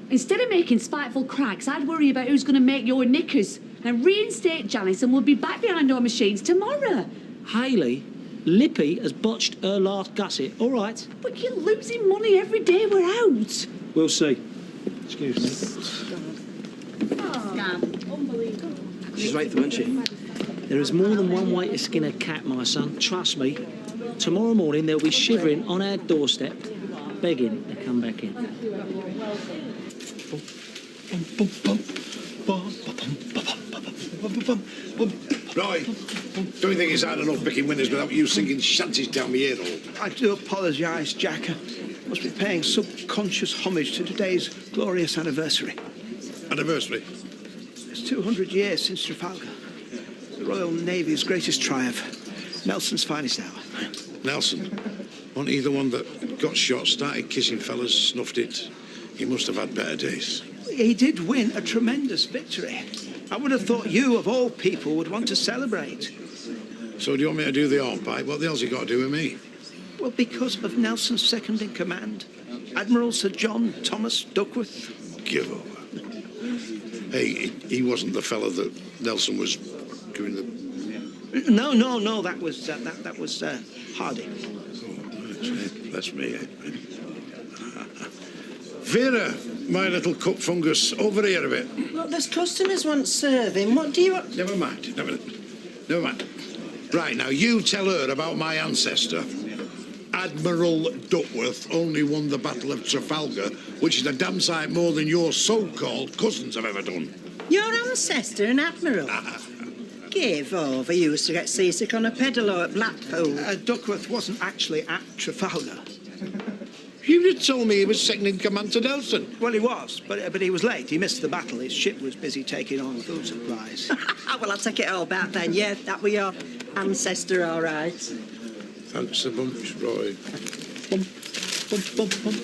Instead of making spiteful cracks, I'd worry about who's going to make your knickers and reinstate Janice, and we'll be back behind our machines tomorrow. Hayley, Lippy has botched her last gusset, all right? But you're losing money every day we're out. We'll see. Excuse me. She's right, though, isn't she? There is more than one way to skin a cat, my son. Trust me. Tomorrow morning they'll be shivering on our doorstep, begging to come back in. Roy, don't you think it's hard enough picking winners without you singing shanties down my ear hole? I do apologise, Jack. I must be paying subconscious homage to today's glorious anniversary. Anniversary? It's 200 years since Trafalgar. The Royal Navy's greatest triumph. Nelson's finest hour. Nelson? Wasn't he the one that got shot, started kissing fellas, snuffed it? He must have had better days. He did win a tremendous victory. I would have thought you, of all people, would want to celebrate. So do you want me to do the hornpipe? What the hell's he got to do with me? Well, because of Nelson's second in command, Admiral Sir John Thomas Duckworth. Give over. Hey, he wasn't the fella that Nelson was doing the... No, that was Hardy. Oh, that's me. Vera, my little cup fungus, over here a bit. Look, there's customers want serving. What do you want? Never mind. Right, now, you tell her about my ancestor. Admiral Duckworth only won the Battle of Trafalgar, which is a damn sight more than your so-called cousins have ever done. Your ancestor, an admiral? Give over. You used to get seasick on a pedalo at Blackpool. Duckworth wasn't actually at Trafalgar. You did tell me he was second in command to Nelson. Well, he was, but he was late. He missed the battle. His ship was busy taking on food supplies. Well, I'll take it all back then. Yeah, that were your ancestor, all right. Thanks a bunch, Roy. Bum, bum, bum, bum.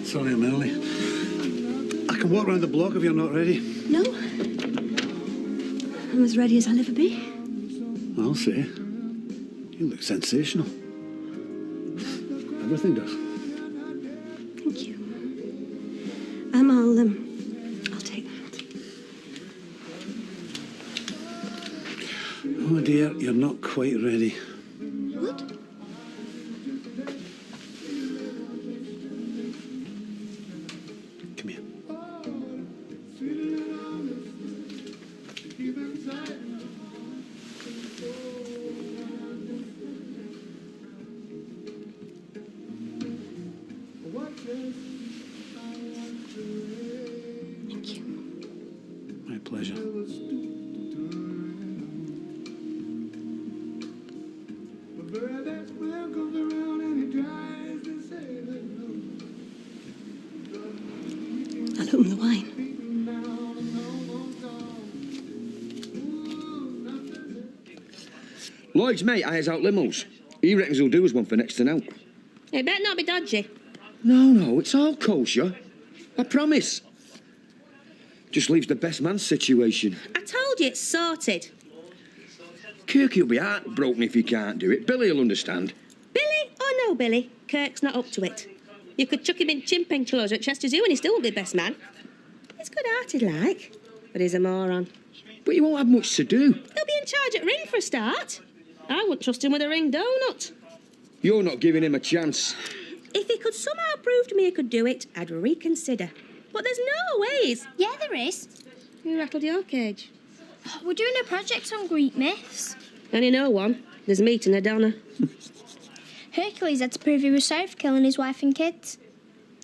Sorry I'm early. I can walk round the block if you're not ready. No. I'm as ready as I'll ever be. I'll say. You look sensational. Everything does. Thank you. I'll take that. Oh dear, you're not quite ready. What? Come here. Thank you. pleasure. I'll open the wine. Lloyd's mate hires out limos. He reckons he'll do us one for next to now. It better not be dodgy. No, it's all kosher. I promise. Just leaves the best man situation. I told you it's sorted. Kirky will be heartbroken if he can't do it. Billy will understand. Billy or no Billy, Kirk's not up to it. You could chuck him in chimping clothes at Chester Zoo and he still won't be best man. He's good-hearted like, but he's a moron. But he won't have much to do. He'll be in charge at ring for a start. I wouldn't trust him with a ring donut. You're not giving him a chance. If he could somehow prove to me he could do it, I'd reconsider. But there's no ways. Yeah, there is. You rattled your cage. We're doing a project on Greek myths. Only know one. There's meat and a Donna. Hercules had to prove he was sorry for killing his wife and kids.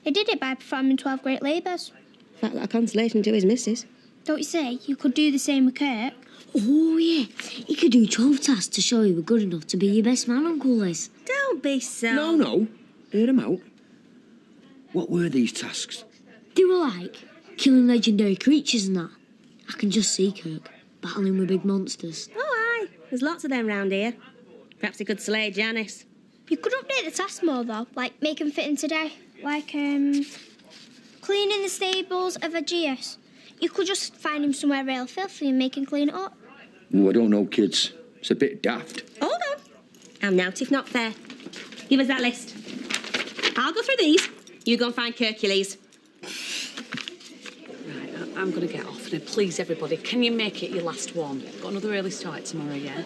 He did it by performing 12 great labours. Fact that a consolation to his missus. Don't you say you could do the same with Kirk? Oh, yeah. He could do 12 tasks to show he were good enough to be your best man, Uncle Liz. Don't be so... No. Hear him out. What were these tasks? They were like killing legendary creatures and that. I can just see Kirk battling with big monsters. Oh, aye. There's lots of them round here. Perhaps he could slay Janice. You could update the task more, though. Like, make them fit in today. Like, cleaning the stables of Aegeus. You could just find him somewhere real filthy and make him clean it up. Oh, I don't know, kids. It's a bit daft. Hold on. I'm not if not fair. Give us that list. I'll go through these. You go and find Hercules. Right, I'm going to get off now. Please, everybody, can you make it your last one? Got another early start tomorrow, yeah?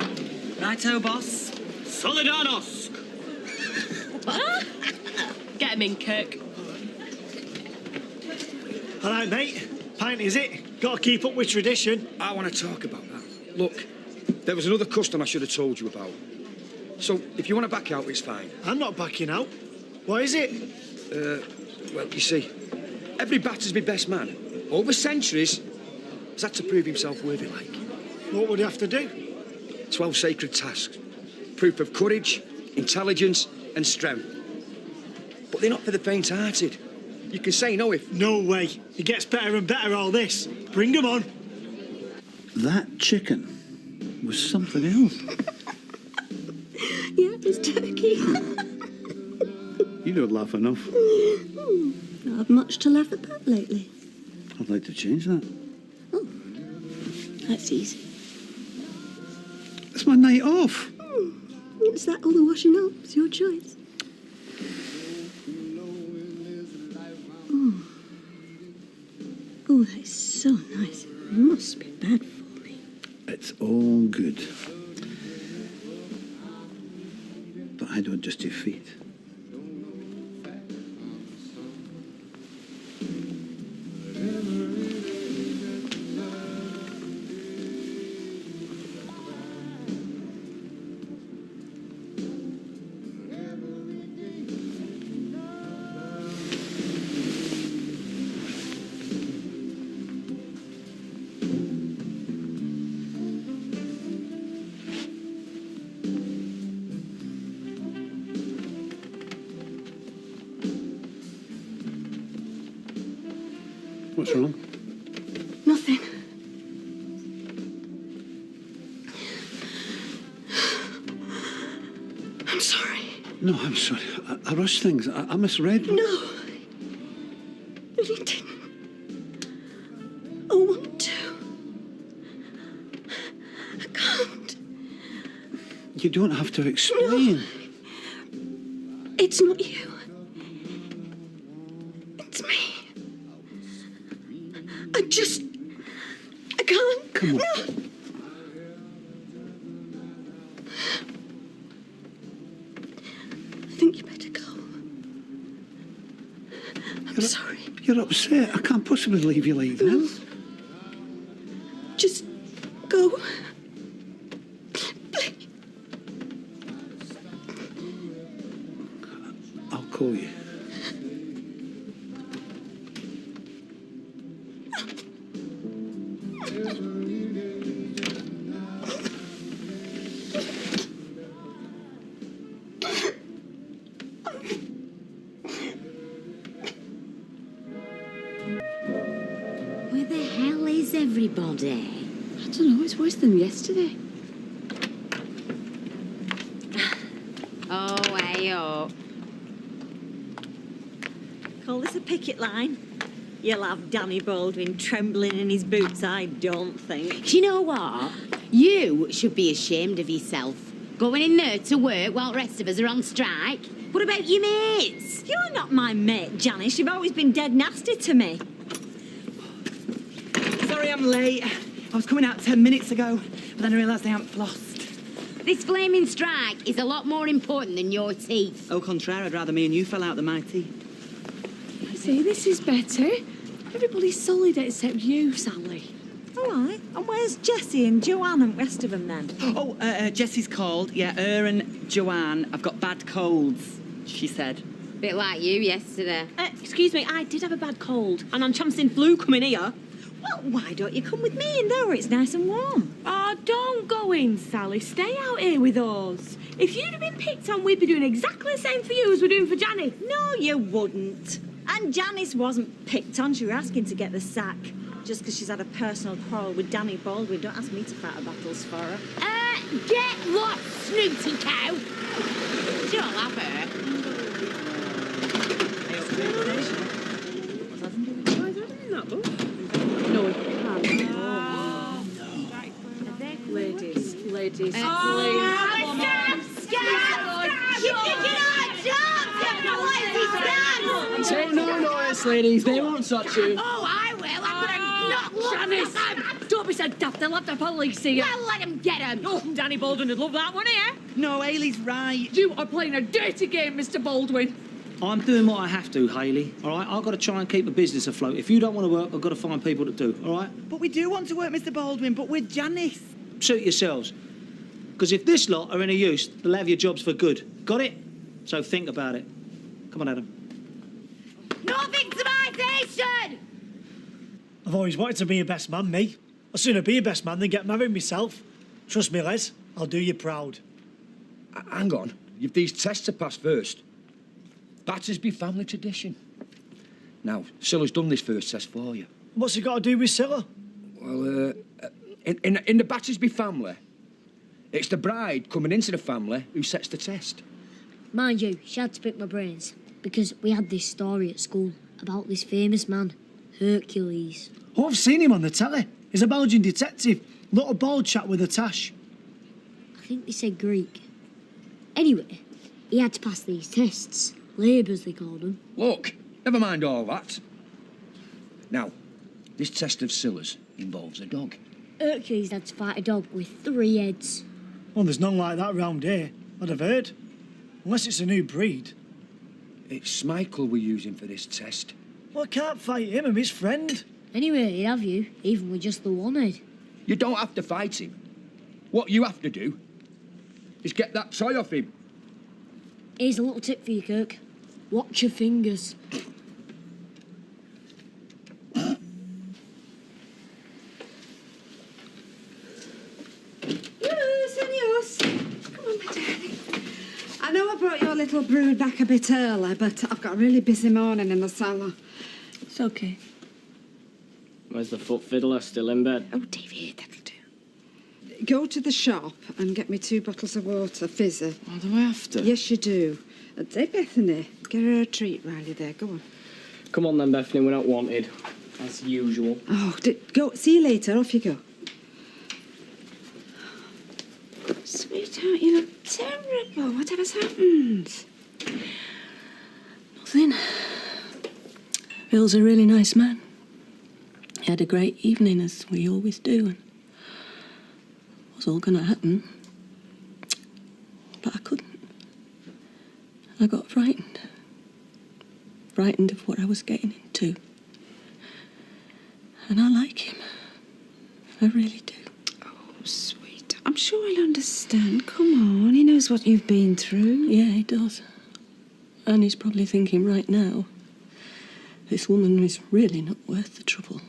Righto, boss. Solidarność! Get him in, Kirk. All right, mate. Pint, is it? Got to keep up with tradition. I want to talk about that. Look, there was another custom I should have told you about. So, if you want to back out, it's fine. I'm not backing out. What is it? Well, you see, every batter's my best man. Over centuries, has had to prove himself worthy like. What would he have to do? 12 sacred tasks. Proof of courage, intelligence and strength. But they're not for the faint-hearted. You can say no if... No way. It gets better and better, all this. Bring 'em on. That chicken was something else. Yeah, it's turkey. You don't laugh enough. Not had much to laugh about lately. I'd like to change that. That's easy. It's my night off. It's that or the washing up. It's your choice. Oh, that is so nice. It must be bad for me. It's all good. But I don't just do feet. What's wrong? Nothing. I'm sorry. No, I'm sorry. I rushed things. I misread. No. You didn't. I want to. I can't. You don't have to explain. No. It's not you. It's me. I can't. Come on. No. I think you better go. I'm sorry. You're upset. I can't possibly leave you like this. Just go. I'll call you. everybody? I don't know, it's worse than yesterday. Oh, hey up. Call this a picket line? You'll have Danny Baldwin trembling in his boots, I don't think. Do you know what? You should be ashamed of yourself. Going in there to work while the rest of us are on strike. What about your mates? You're not my mate, Janice. You've always been dead nasty to me. Sorry I'm late. I was coming out 10 minutes ago, but then I realised I hadn't flossed. This flaming strike is a lot more important than your teeth. Au contraire, I'd rather me and you fell out than my teeth. See, this is better. Everybody's solid except you, Sally. All right. And where's Jessie and Joanne and the rest of them then? Oh, Jessie's called. Yeah, her and Joanne have got bad colds, she said. Bit like you yesterday. Excuse me, I did have a bad cold, and I'm chancing flu coming here. Well, why don't you come with me in there where it's nice and warm? Oh, don't go in, Sally. Stay out here with us. If you'd have been picked on, we'd be doing exactly the same for you as we're doing for Janice. No, you wouldn't. And Janice wasn't picked on. She was asking to get the sack. Just because she's had a personal quarrel with Danny Baldwin. Don't ask me to fight her battles for her. Get lost, snooty cow. You'll have her. No, we can't. Ladies, ladies, Take no notice, ladies. They won't touch you. Oh, I will. I'm gonna knock Janice, don't be so daft. They'll have the police here. Well, let him get him. Oh, Danny Baldwin would love that, wouldn't he? No, Hayley's right. You are playing a dirty game, Mr. Baldwin. I'm doing what I have to, Hayley, all right? I've got to try and keep a business afloat. If you don't want to work, I've got to find people that do, all right? But we do want to work, Mr. Baldwin, but we're Janice. Suit yourselves. Because if this lot are any use, they'll have your jobs for good. Got it? So think about it. Come on, Adam. No victimisation! I've always wanted to be a best man, me. I'd sooner be a best man than get married myself. Trust me, Les, I'll do you proud. Hang on. You've these tests to pass first. Battersby family tradition. Now, Scylla's done this first test for you. What's it got to do with Scylla? Well, in the Battersby family, it's the bride coming into the family who sets the test. Mind you, she had to pick my brains because we had this story at school about this famous man, Hercules. Oh, I've seen him on the telly. He's a Belgian detective. Little bald chap with a tash. I think they said Greek. Anyway, he had to pass these tests. Labours, they called them. Look, never mind all that. Now, this test of Scylla's involves a dog. Hercules had to fight a dog with 3 heads. Well, there's none like that round here. I'd have heard. Unless it's a new breed. It's Michael we're using for this test. Well, I can't fight him. I'm his friend. Anyway, he'd have you, even with just the 1 head. You don't have to fight him. What you have to do is get that toy off him. Here's a little tip for you, Kirk. Watch your fingers. Come on, my darling. I know I brought your little brood back a bit early, but I've got a really busy morning in the cellar. It's okay. Where's the foot fiddler? Still in bed? Oh, David, that'll do. Go to the shop and get me 2 bottles of water, fizzy. Oh, do I have to? Yes, you do. Hey, Bethany, get her a treat while you're there. Go on. Come on then, Bethany. We're not wanted. As usual. Oh, go. See you later. Off you go. Sweetheart, you look terrible. Whatever's happened? Nothing. Bill's a really nice man. He had a great evening, as we always do, and it was all going to happen. But I couldn't. I got frightened. Frightened of what I was getting into. And I like him. I really do. Oh, sweet. I'm sure he'll understand. Come on, he knows what you've been through. Yeah, he does. And he's probably thinking right now, this woman is really not worth the trouble.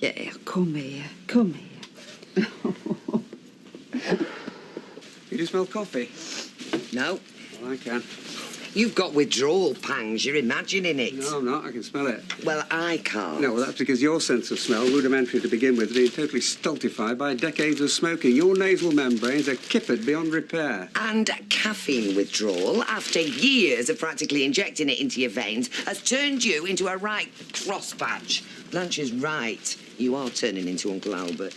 Yeah, come here. Come here. You do smell coffee? No. Well, I can. You've got withdrawal pangs. You're imagining it. No, I'm not. I can smell it. Well, I can't. No, well, that's because your sense of smell, rudimentary to begin with, being totally stultified by decades of smoking. Your nasal membranes are kippered beyond repair. And caffeine withdrawal, after years of practically injecting it into your veins, has turned you into a right crosspatch. Blanche is right. You are turning into Uncle Albert.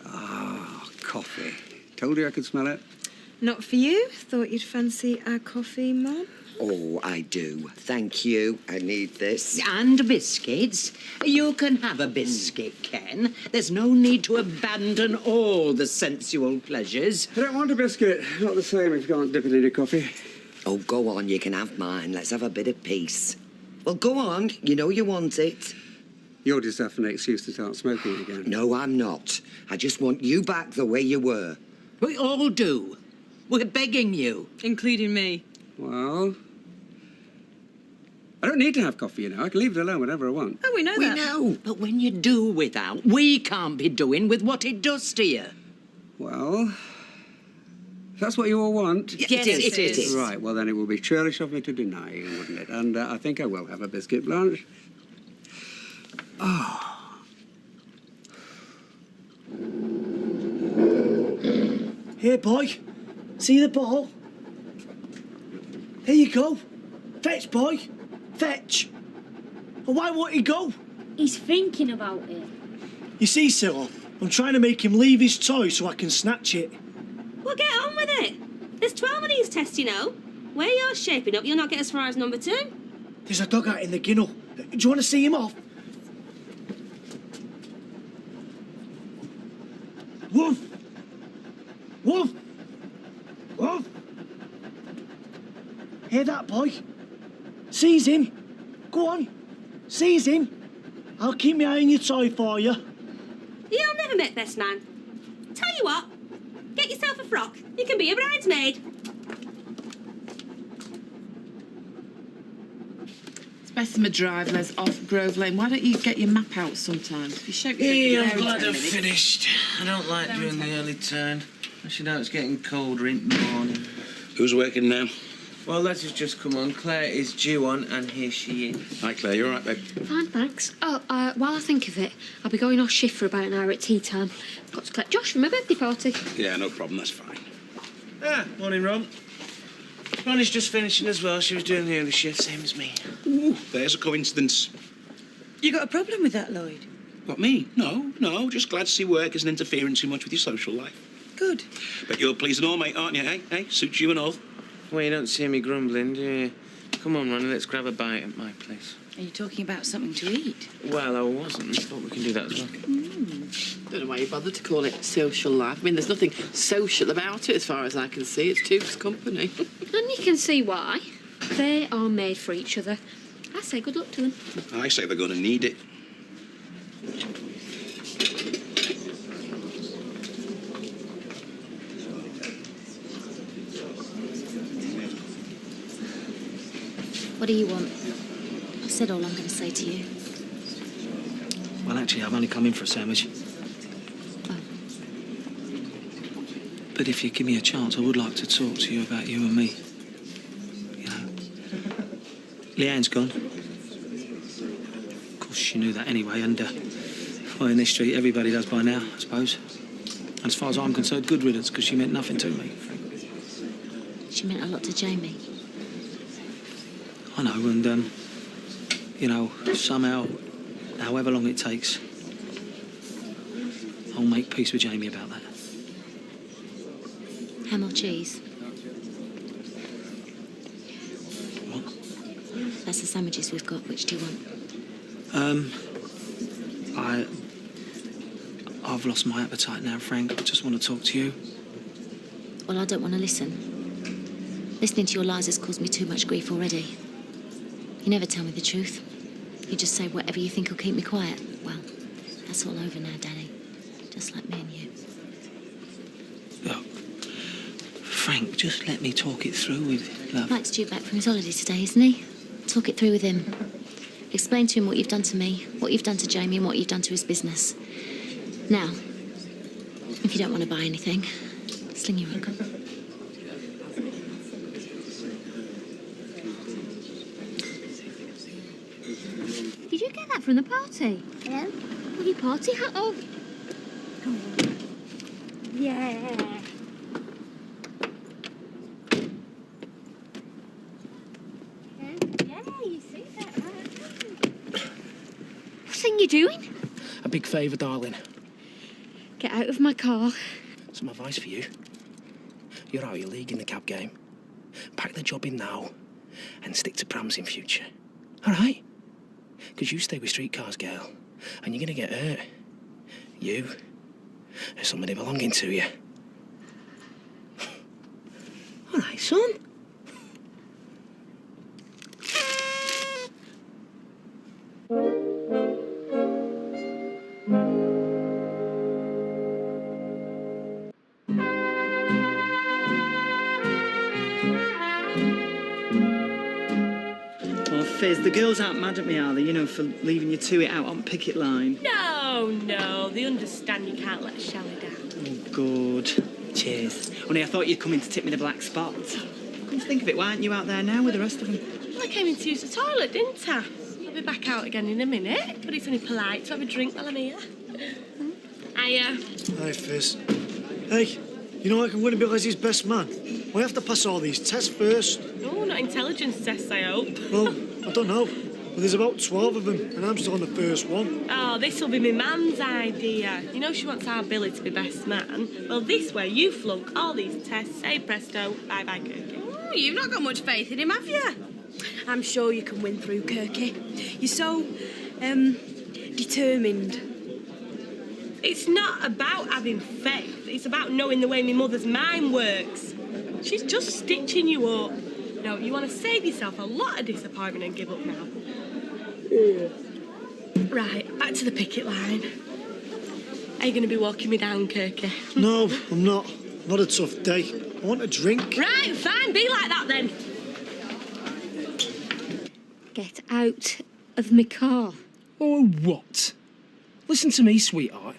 Ah, coffee. Told you I could smell it. Not for you. Thought you'd fancy our coffee, Mum. Oh, I do. Thank you. I need this. And biscuits. You can have a biscuit, Ken. There's no need to abandon all the sensual pleasures. I don't want a biscuit. Not the same if you can't dip it in your coffee. Oh, go on. You can have mine. Let's have a bit of peace. Well, go on. You know you want it. You're just after an excuse to start smoking again. No, I'm not. I just want you back the way you were. We all do. We're begging you. Including me. Well, I don't need to have coffee, you know. I can leave it alone whenever I want. Oh, we know We that. know, but when you do without, we can't be doing with what it does to you. Well, if that's what you all want. Yes, it is. Right, well, then it would be churlish of me to deny you, wouldn't it? And I think I will have a biscuit, Blanche. Oh. Here, boy. See the ball? Here you go. Fetch, boy. Fetch. And why won't he go? He's thinking about it. You see, Cyril, I'm trying to make him leave his toy so I can snatch it. Well, get on with it. There's 12 of these tests, you know. Where you're shaping up, you'll not get as far as number 2. There's a dugout in the ginnel. Do you want to see him off? Woof! Woof! Woof! Hear that, boy? Seize him. Go on. Seize him. I'll keep my eye on your toy for you. You'll never make best man. Tell you what, get yourself a frock. You can be a bridesmaid. It's Bessemer Drive, Les, off Grove Lane. Why don't you get your map out sometimes? You shape your Yeah, hair I'm in glad 10 I've minutes. finished. I don't like doing the early turn. As you know, it's getting colder in the morning. Who's working now? Well, Letters just come on. Claire is due on, and here she is. Hi, Claire. You all right, babe? Fine, thanks. Oh, while I think of it, I'll be going off shift for about an hour at tea time. Got to collect Josh from my birthday party. Yeah, no problem. That's fine. Ah, morning, Ron. Ronnie's just finishing as well. She was doing the early shift, same as me. Ooh, there's a coincidence. You got a problem with that, Lloyd? What, me? No. Just glad to see work isn't interfering too much with your social life. Good. But you're pleased and all, mate, aren't you, eh? Hey, suits you and all. Well, you don't see me grumbling, do you? Come on, Ronnie, let's grab a bite at my place. Are you talking about something to eat? Well, I wasn't, but we can do that as well. Don't know why you bothered to call it social life. I mean, there's nothing social about it as far as I can see. It's Tooth's company. And you can see why. They are made for each other. I say good luck to them. I say they're going to need it. What do you want? I've said all I'm going to say to you. Well, actually, I've only come in for a sandwich. But if you give me a chance, I would like to talk to you about you and me. You know. Leanne's gone. Of course, she knew that anyway, and, well, in this street, everybody does by now, I suppose. And as far as I'm concerned, good riddance, because she meant nothing to me. She meant a lot to Jamie. I know, and, you know, somehow, however long it takes, I'll make peace with Jamie about that. Ham or cheese? What? That's the sandwiches we've got. Which do you want? I've lost my appetite now, Frank. I just want to talk to you. Well, I don't want to listen. Listening to your lies has caused me too much grief already. You never tell me the truth. You just say whatever you think will keep me quiet. Well, that's all over now, Danny. Just like me and you. Look, Frank, just let me talk it through with love. Mike's due back from his holiday today, isn't he? Talk it through with him. Explain to him what you've done to me, what you've done to Jamie, and what you've done to his business. Now, if you don't want to buy anything, sling your hook. from the party. Hello? With your party hat on. Yeah. Yeah, you see that, right? What thing you doing? A big favour, darling. Get out of my car. Some advice for you. You're out of your league in the cab game. Pack the job in now and stick to prams in future. All right? Because you stay with streetcars, girl, and you're going to get hurt. You or somebody belonging to you. All right, son. Oh, Fizz, the girls aren't mad at me, are they? You know, for leaving you to it out on picket line. No, they understand you can't let Shelley down. Oh, good. Cheers. Only I thought you'd come in to tip me the black spot. Come to think of it, why aren't you out there now with the rest of them? Well, I came in to use the toilet, didn't I? I'll be back out again in a minute, but it's only polite to have a drink while I'm here. Hiya. Hi, Fizz. Hey, you know I can win and be Leslie's best man. We have to pass all these tests first. Oh, not intelligence tests, I hope. Well, I don't know. But there's about 12 of them, and I'm still on the first one. Oh, this'll be my man's idea. You know she wants our Billy to be best man. Well, this way you flunk all these tests, say presto, bye-bye, Kirky. Oh, you've not got much faith in him, have you? I'm sure you can win through, Kirky. You're so, determined. It's not about having faith. It's about knowing the way my mother's mind works. She's just stitching you up. No, you want to save yourself a lot of disappointment and give up now. Yeah. Right, back to the picket line. Are you going to be walking me down, Kirky? No, I'm not. Not a tough day. I want a drink. Right, fine, be like that then. Get out of my car. Oh, what? Listen to me, sweetheart.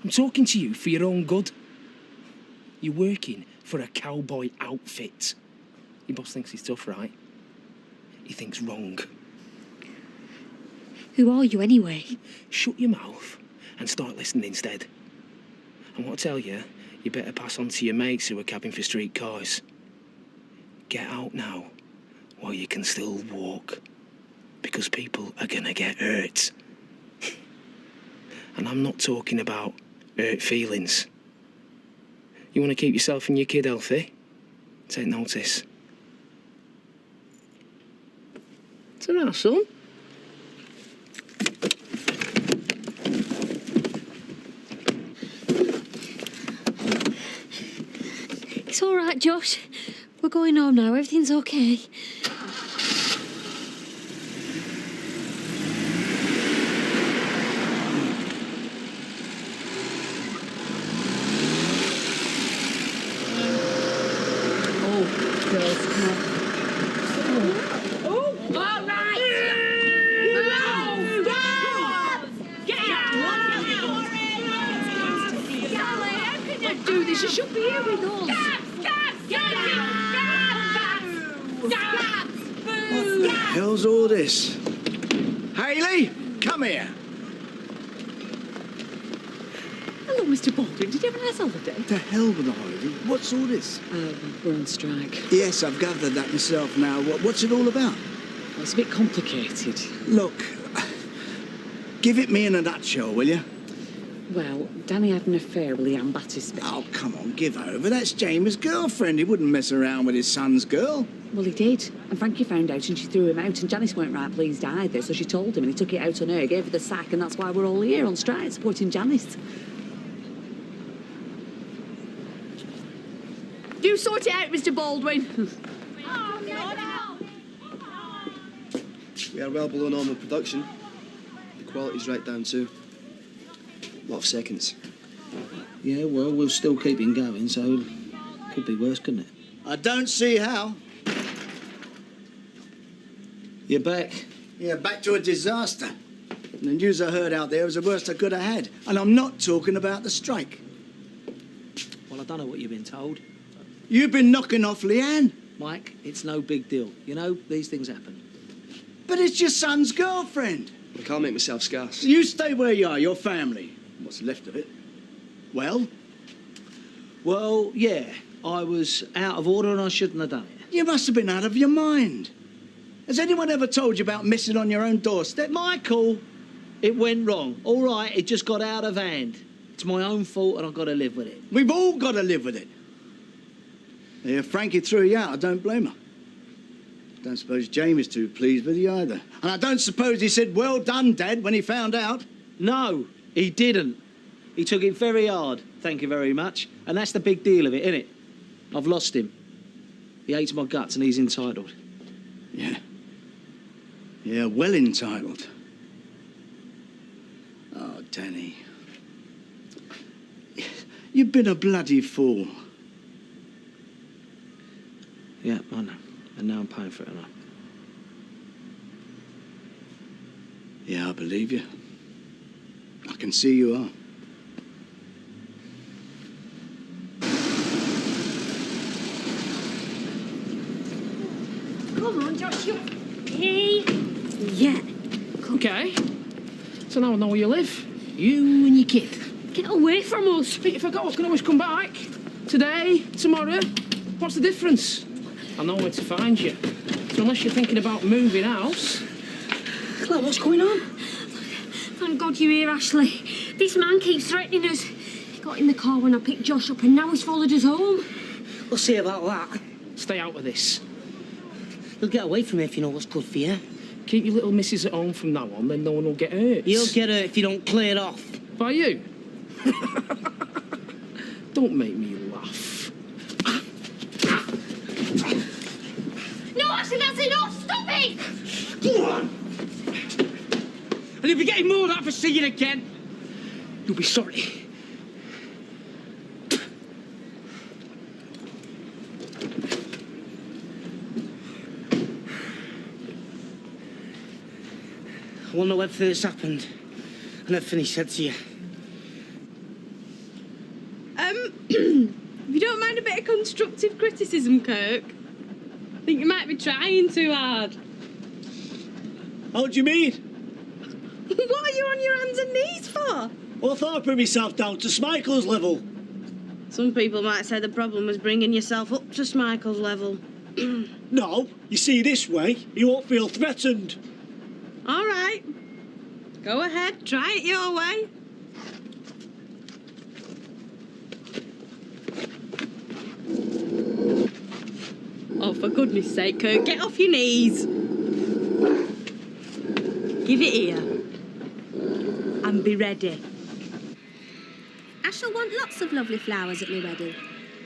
I'm talking to you for your own good. You're working for a cowboy outfit. Your boss thinks he's tough, right? He thinks wrong. Who are you anyway? Shut your mouth and start listening instead. I want to tell you, you better pass on to your mates who are cabbing for streetcars. Get out now while you can still walk, because people are gonna get hurt. And I'm not talking about hurt feelings. You want to keep yourself and your kid healthy? Take notice. Ta-ra, son. It's all right, Josh. We're going home now. Everything's okay. You should be here with us. What the hell's all this? Hayley, come here. Hello, Mr. Baldwin. Did you have a nice holiday? The hell with the holiday. What's all this? We're on strike. Yes, I've gathered that myself now. What's it all about? Well, it's a bit complicated. Look, give it me in a nutshell, will you? Well, Danny had an affair with Leanne Battisby. Oh, come on, give over. That's Jamie's girlfriend. He wouldn't mess around with his son's girl. Well, he did. And Frankie found out and she threw him out. And Janice weren't right pleased either, so she told him and he took it out on her, gave her the sack, and that's why we're all here on strike supporting Janice. You sort it out, Mr. Baldwin. We are well below normal production. The quality's right down too. A lot of seconds. Yeah, well, we'll still keep him going, so could be worse, couldn't it? I don't see how. You're back. Yeah, back to a disaster. And the news I heard out there was the worst I could have had. And I'm not talking about the strike. Well, I don't know what you've been told. You've been knocking off Leanne. Mike, it's no big deal. You know, these things happen. But it's your son's girlfriend. I can't make myself scarce. You stay where you are, your family. What's left of it. Well? Well, yeah. I was out of order and I shouldn't have done it. You must have been out of your mind. Has anyone ever told you about missing on your own doorstep? Michael, it went wrong. All right, it just got out of hand. It's my own fault and I've got to live with it. We've all got to live with it. Yeah, Frankie threw you out. I don't blame her. Don't suppose Jamie's too pleased with you either. And I don't suppose he said, "Well done, Dad," when he found out. No, he didn't. He took it very hard, thank you very much. And that's the big deal of it, isn't it? I've lost him. He hates my guts and he's entitled. Yeah. Yeah, well entitled. Oh, Danny. You've been a bloody fool. Yeah, I know. And now I'm paying for it, I know. Yeah, I believe you. I can see you are. Come on, Josh, you... Hey. Yeah. Okay. So now I know where you live. You and your kid. Get away from us. But you forgot I can always come back. Today, tomorrow. What's the difference? I know where to find you. So unless you're thinking about moving house... Claire, what's going on? Thank God you're here, Ashley. This man keeps threatening us. He got in the car when I picked Josh up and now he's followed us home. We'll see about that. Stay out of this. You'll get away from it if you know what's good for you. Keep your little missus at home from now on, then no one will get hurt. You'll get hurt if you don't clear it off. By you? Don't make me laugh. No, Ashley, that's enough! Stop it! Go on! And you'll be getting more of that for seeing it again. You'll be sorry. I want to know when first happened and everything he said to you. If you don't mind a bit of constructive criticism, Kirk, I think you might be trying too hard. How do you mean? What are you on your hands and knees for? Well, I thought I'd bring myself down to Smichael's level. Some people might say the problem was bringing yourself up to Smichael's level. No, you see, this way, you won't feel threatened. All right. Go ahead, try it your way. Oh, for goodness sake, Kirk, get off your knees. Give it here. And be ready. I shall want lots of lovely flowers at my wedding.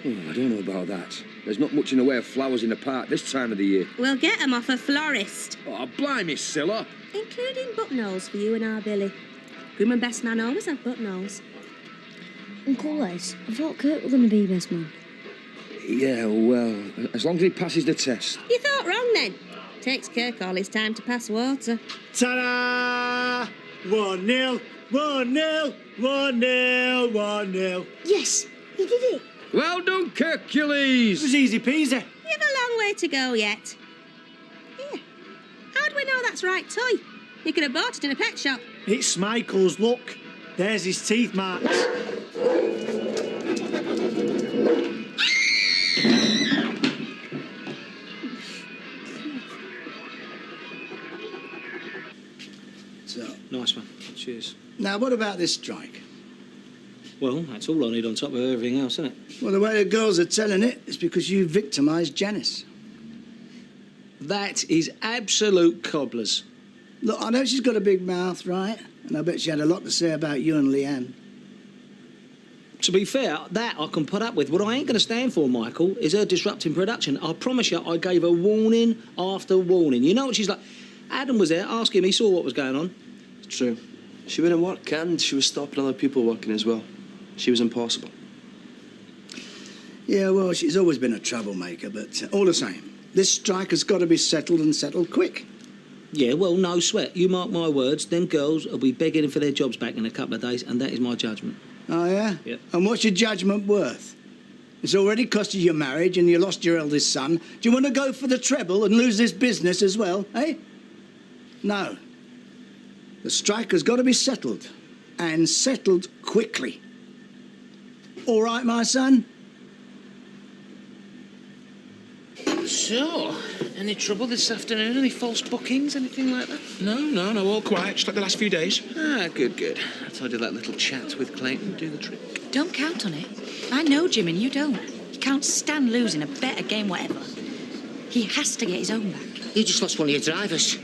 Oh, I don't know about that. There's not much in the way of flowers in the park this time of the year. We'll get 'em off a florist. Oh, blimey, Scylla. Including buttonholes for you and our Billy. Groom and best man always have buttonholes. Uncle Les, I thought Kurt was going to be best man. Yeah, well, as long as he passes the test. You thought wrong then. Takes Kirk all his time to pass water. Ta-da! 1-0, 1-0, 1-0, 1-0. Yes, he did it. Well done, Hercules. It was easy peasy. You've a long way to go yet. Here, how do we know that's right toy? You could have bought it in a pet shop. It's Michael's luck. There's his teeth marks. So, Nice one. Cheers. now what about this strike? Well, that's all I need on top of everything else, isn't it? Well, the way the girls are telling it is because you victimised Janice. That is absolute cobblers. Look, I know she's got a big mouth, right? And I bet she had a lot to say about you and Leanne. To be fair, that I can put up with. What I ain't going to stand for, Michael, is her disrupting production. I promise you, I gave her warning after warning. You know what she's like? Adam was there, ask him, he saw what was going on. It's true. She wouldn't work and she was stopping other people working as well. She was impossible. Yeah, well, she's always been a troublemaker, but all the same, this strike has got to be settled and settled quick. Yeah, well, no sweat. You mark my words, them girls will be begging for their jobs back in a couple of days, and that is my judgment. Oh, yeah? Yep. And what's your judgment worth? It's already cost you your marriage and you lost your eldest son. Do you want to go for the treble and lose this business as well, eh? No. The strike has got to be settled, and settled quickly. All right, my son? So, any trouble this afternoon? Any false bookings? Anything like that? No, all quiet, just like the last few days. Ah, good. I told you that little chat with Clayton would do the trick. Don't count on it. I know Jim and you don't. He can't stand losing a bet, a game, whatever. He has to get his own back. You just lost one of your drivers.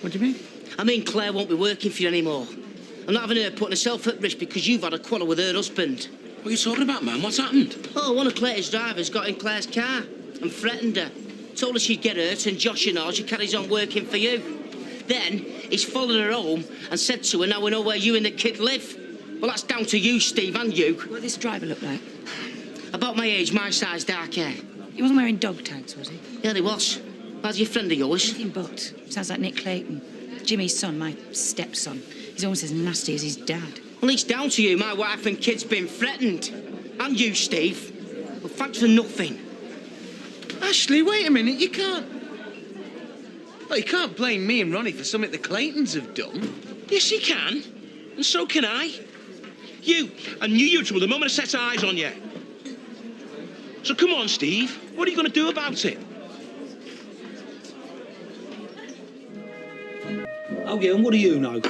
What do you mean? I mean, Claire won't be working for you anymore. I'm not having her putting herself at risk because you've had a quarrel with her husband. What are you talking about, man? What's happened? Oh, one of Claire's drivers got in Claire's car and threatened her. Told her she'd get hurt and Josh and all, she carries on working for you. Then he's followed her home and said to her, now we know where you and the kid live. Well, that's down to you, Steve, and you. What did this driver look like? About my age, my size, dark hair. He wasn't wearing dog tags, was he? Yeah, he was. How's your friend of yours? Anything but. Sounds like Nick Clayton. Jimmy's son, my stepson. He's almost as nasty as his dad. Well, it's down to you. My wife and kid's been threatened. And you, Steve. Well, thanks for nothing. Ashley, wait a minute. You can't... Well, you can't blame me and Ronnie for something the Claytons have done. Yes, you can. And so can I. I knew you two the moment I set eyes on you. So come on, Steve. What are you going to do about it? Oh, yeah, and what do you know?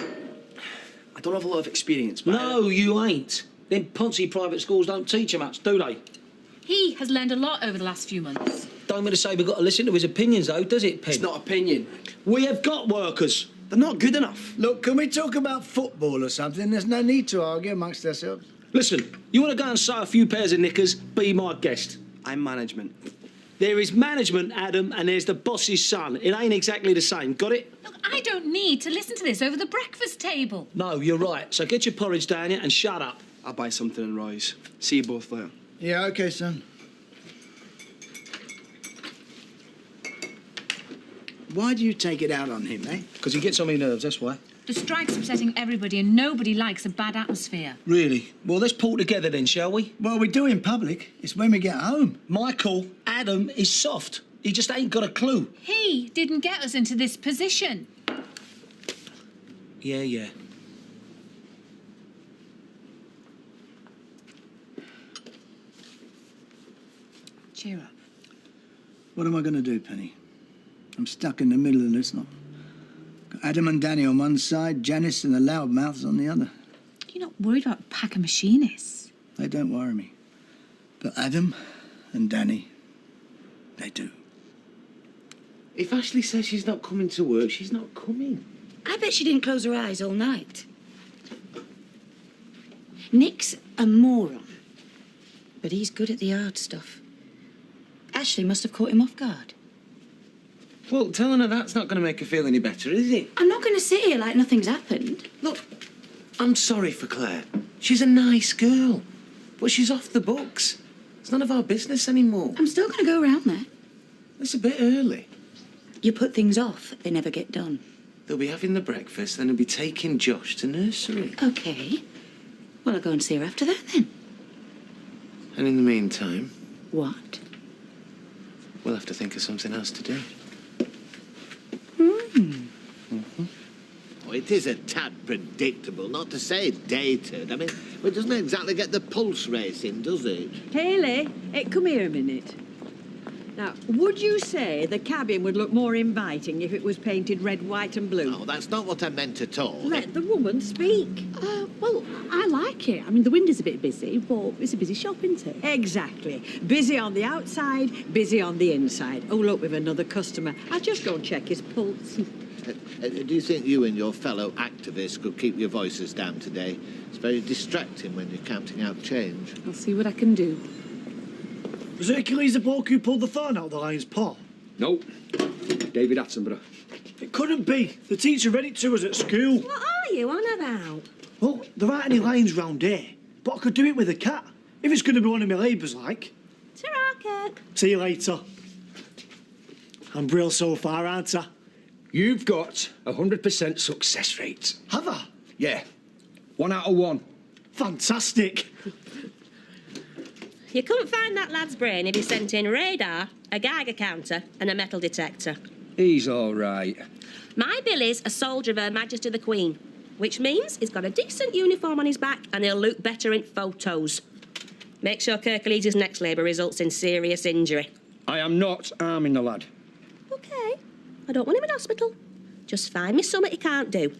I don't have a lot of experience, but... No, you ain't. Them Ponzi private schools don't teach you much, do they? He has learned a lot over the last few months. Don't mean to say we've got to listen to his opinions, though, does it, Pen? It's not opinion. We have got workers. They're not good enough. Look, can we talk about football or something? There's no need to argue amongst ourselves. Listen, you want to go and sew a few pairs of knickers, be my guest. I'm management. There is management, Adam, and there's the boss's son. It ain't exactly the same. Got it? Look, I don't need to listen to this over the breakfast table. No, you're right. So get your porridge down here and shut up. I'll buy something in Roy's. See you both later. Yeah, OK, son. Why do you take it out on him, eh? Because he gets on my nerves, that's why. The strike's upsetting everybody and nobody likes a bad atmosphere. Really? Well, let's pull together then, shall we? Well, we do in public. It's when we get home. Michael, Adam is soft. He just ain't got a clue. He didn't get us into this position. Yeah. Cheer up. What am I going to do, Penny? I'm stuck in the middle of this lot. Got Adam and Danny on one side, Janice and the loudmouths on the other. You're not worried about a pack of machinists? They don't worry me. But Adam and Danny, they do. If Ashley says she's not coming to work, she's not coming. I bet she didn't close her eyes all night. Nick's a moron, but he's good at the hard stuff. Ashley must have caught him off guard. Well, telling her that's not going to make her feel any better, is it? I'm not going to sit here like nothing's happened. Look, I'm sorry for Claire. She's a nice girl, but she's off the books. It's none of our business anymore. I'm still going to go around there. It's a bit early. You put things off, they never get done. They'll be having the breakfast, then they'll be taking Josh to nursery. OK. Well, I'll go and see her after that, then. And in the meantime... What? We'll have to think of something else to do. Oh, it is a tad predictable, not to say dated. I mean, it doesn't exactly get the pulse racing, does it? Haley, come here a minute. Now, would you say the cabin would look more inviting if it was painted red, white and blue? No, that's not what I meant at all. Let the woman speak. Well, I like it. I mean, the window's a bit busy, but it's a busy shop, isn't it? Exactly. Busy on the outside, busy on the inside. Oh, look, we've another customer. I'll just go and check his pulse. Do you think you and your fellow activists could keep your voices down today? It's very distracting when you're counting out change. I'll see what I can do. Was Hercules the bloke who pulled the thorn out of the lion's paw? No. David Attenborough. It couldn't be. The teacher read it to us at school. What are you on about? Well, there aren't any lions round here, but I could do it with a cat. If it's going to be one of my labours, like. Ta-ra, Kirk. See you later. I'm brill so far, aren't I? You've got 100% success rate. Have I? Yeah. 1 out of 1. Fantastic. You couldn't find that lad's brain if he sent in radar, a Geiger counter and a metal detector. He's all right. My Billy's a soldier of Her Majesty the Queen, which means he's got a decent uniform on his back and he'll look better in photos. Make sure Kirklees' next labour results in serious injury. I am not arming the lad. OK. I don't want him in hospital. Just find me something he can't do.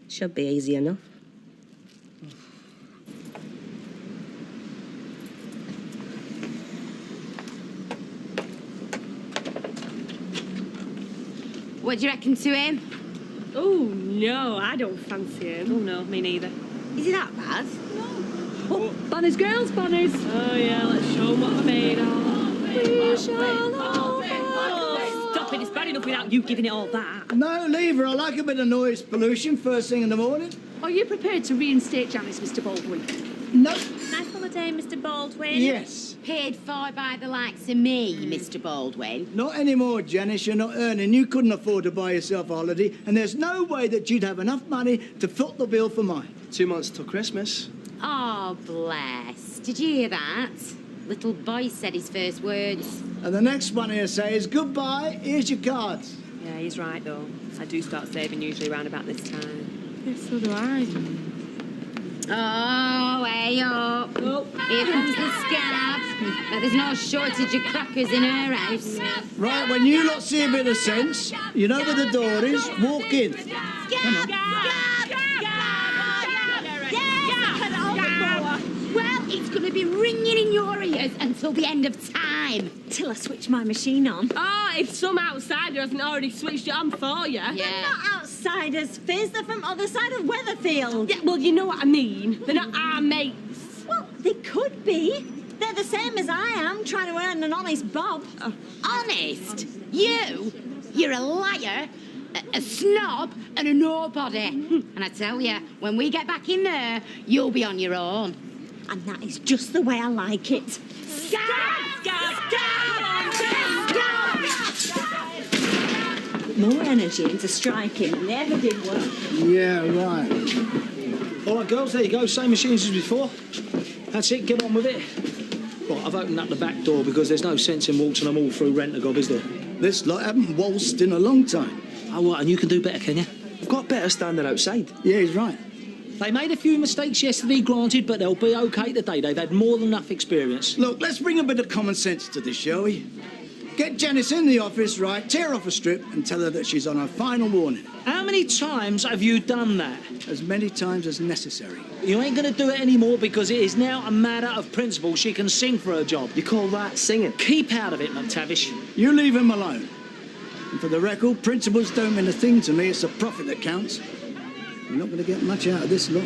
Should be easy enough. What do you reckon to him? Oh, no, I don't fancy him. Oh, no, me neither. Is he that bad? Oh, Banners, girls, Banners. Oh, yeah, let's show them what we're made of. We shall all Stop it, it's bad enough without you giving it all that. No, leave her. I like a bit of noise pollution first thing in the morning. Are you prepared to reinstate Janice, Mr. Baldwin? No. Nice holiday, Mr. Baldwin. Yes. Paid for by the likes of me, Mr. Baldwin. Not anymore, Janice. You're not earning. You couldn't afford to buy yourself a holiday, and there's no way that you'd have enough money to foot the bill for mine. 2 months till Christmas. Oh, bless. Did you hear that? Little boy said his first words. And the next one he'll say is, goodbye, here's your cards. Yeah, he's right, though. I do start saving usually around about this time. Yes, so do I. Oh, way up. Oh. Here comes the scab. But there's no shortage of crackers in her house. Right, when you lot see a bit of sense, you know where the door is, walk in. Come on. Well, it's going to be ringing in your ears until the end of time. Till I switch my machine on. Oh, if some outsider hasn't already switched it on for you. They're not outsiders, Fizz. They're from other side of Weatherfield. Yeah, well, you know what I mean. They're not our mates. Well, they could be. They're the same as I am, trying to earn an honest bob. Honest? You're a liar, a snob, and a nobody. And I tell you, when we get back in there, you'll be on your own. And that is just the way I like it. Scab! More energy into striking than they ever did work. Yeah, right. All right, girls, there you go. Same machines as before. That's it. Get on with it. Right, I've opened up the back door because there's no sense in waltzing them all through Rent-A-Gob, is there? This lot haven't waltzed in a long time. Oh, right, and you can do better, can you? I've got better standing outside. Yeah, he's right. They made a few mistakes yesterday, granted, but they'll be OK today. They've had more than enough experience. Look, let's bring a bit of common sense to this, shall we? Get Janice in the office, right, tear off a strip and tell her that she's on her final warning. How many times have you done that? As many times as necessary. You ain't going to do it anymore because it is now a matter of principle. She can sing for her job. You call that singing? Keep out of it, McTavish. You leave him alone. And for the record, principles don't mean a thing to me. It's the profit that counts. You're not going to get much out of this lot.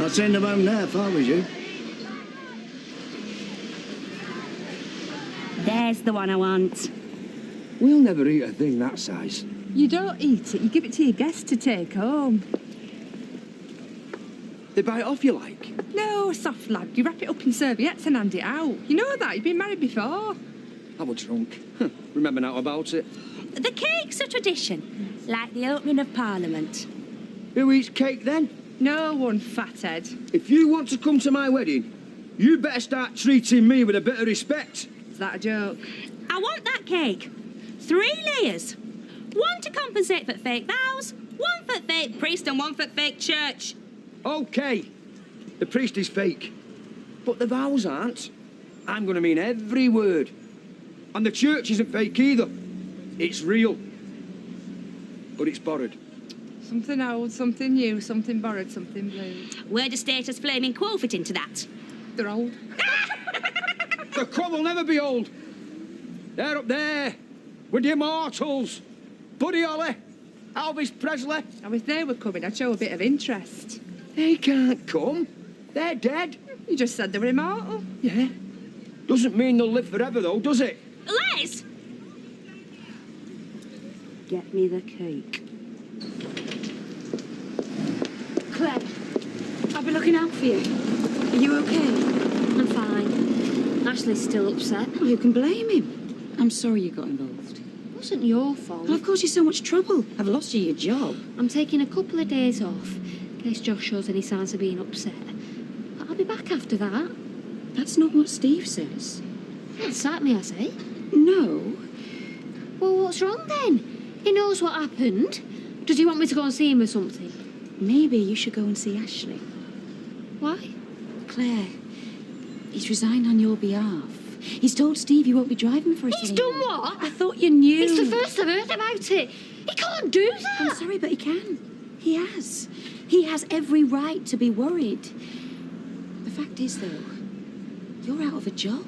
I'd send them home now if I was you. There's the one I want. We'll never eat a thing that size. You don't eat it, you give it to your guests to take home. They buy it off you like? No, soft lad, you wrap it up in serviettes and hand it out. You know that, you've been married before. I was drunk. Remember now about it. The cake's a tradition, like the opening of Parliament. Who eats cake then? No one, fathead. If you want to come to my wedding, you better start treating me with a bit of respect. Is that a joke? I want that cake. 3 layers. 1 to compensate for fake vows, 1 for fake priest and 1 for fake church. OK. The priest is fake. But the vows aren't. I'm going to mean every word. And the church isn't fake either. It's real. But it's borrowed. Something old, something new, something borrowed, something blue. Where does status flaming quo fit into that? They're old. The quo will never be old. They're up there with the immortals. Buddy Holly, Elvis Presley. And if they were coming, I'd show a bit of interest. They can't come. They're dead. You just said they were immortal. Yeah. Doesn't mean they'll live forever, though, does it? Les! Get me the cake. Claire, I've been looking out for you. Are you okay? I'm fine. Ashley's still upset. You can blame him. I'm sorry you got involved. It wasn't your fault. Well, of course you're so much trouble. I've lost you your job. I'm taking a couple of days off in case Josh shows any signs of being upset. But I'll be back after that. That's not what Steve says. Sack me, I say. No. Well, what's wrong then? He knows what happened. Does he want me to go and see him or something? Maybe you should go and see Ashley. Why? Claire, he's resigned on your behalf. He's told Steve he won't be driving for us He's anymore. done what? I thought you knew. It's the first I've heard about it. He can't do that. I'm sorry, but he can. He has. He has every right to be worried. The fact is, though, you're out of a job.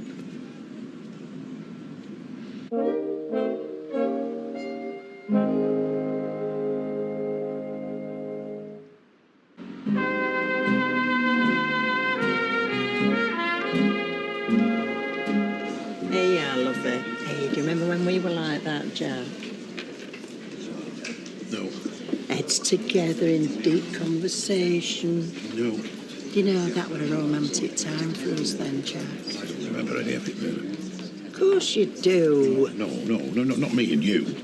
Hey, I love it. Hey, do you remember when we were like that, Jack? No. Heads together in deep conversation. No. You know, that was a romantic time for us then, Jack. I don't remember any of it, really. Of course you do. No, not me and you.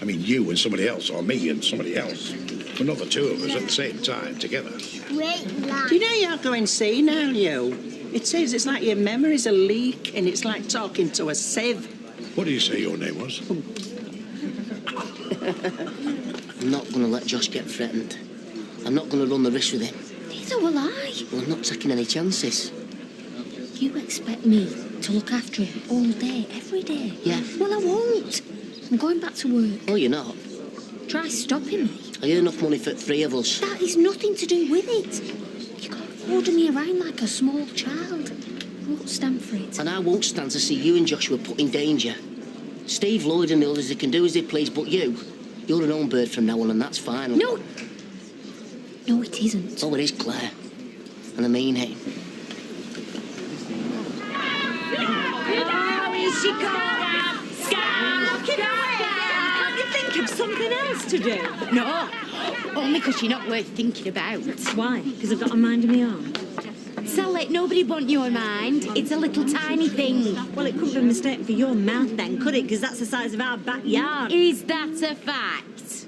I mean, you and somebody else, or me and somebody else. But not the two of us at the same time, together. Do you know you're going senile, you? It is. It's like your memories are leaking. It's like talking to a sieve. What did you say your name was? I'm not going to let Josh get threatened. I'm not going to run the risk with him. Neither will I. Well, I'm not taking any chances. You expect me to look after him all day, every day? Yeah. Well, I won't. I'm going back to work. Oh, you're not? Try stopping me. I earn enough money for 3 of us. That is nothing to do with it. You can't order me around like a small child. I won't stand for it. And I won't stand to see you and Joshua put in danger. Steve, Lloyd and the others, they can do as they please, but you're an own bird from now on, and that's fine. No. No, it isn't. Oh, it is, Claire. And I mean it. Oh, here she comes. Looking away. Can't you think of something else to do? No, only because you're not worth thinking about. Why? Because I've got a mind of my own. So let nobody want your mind. It's a little tiny thing. Well, it couldn't be mistaken for your mouth then, could it? Because that's the size of our backyard. Is that a fact?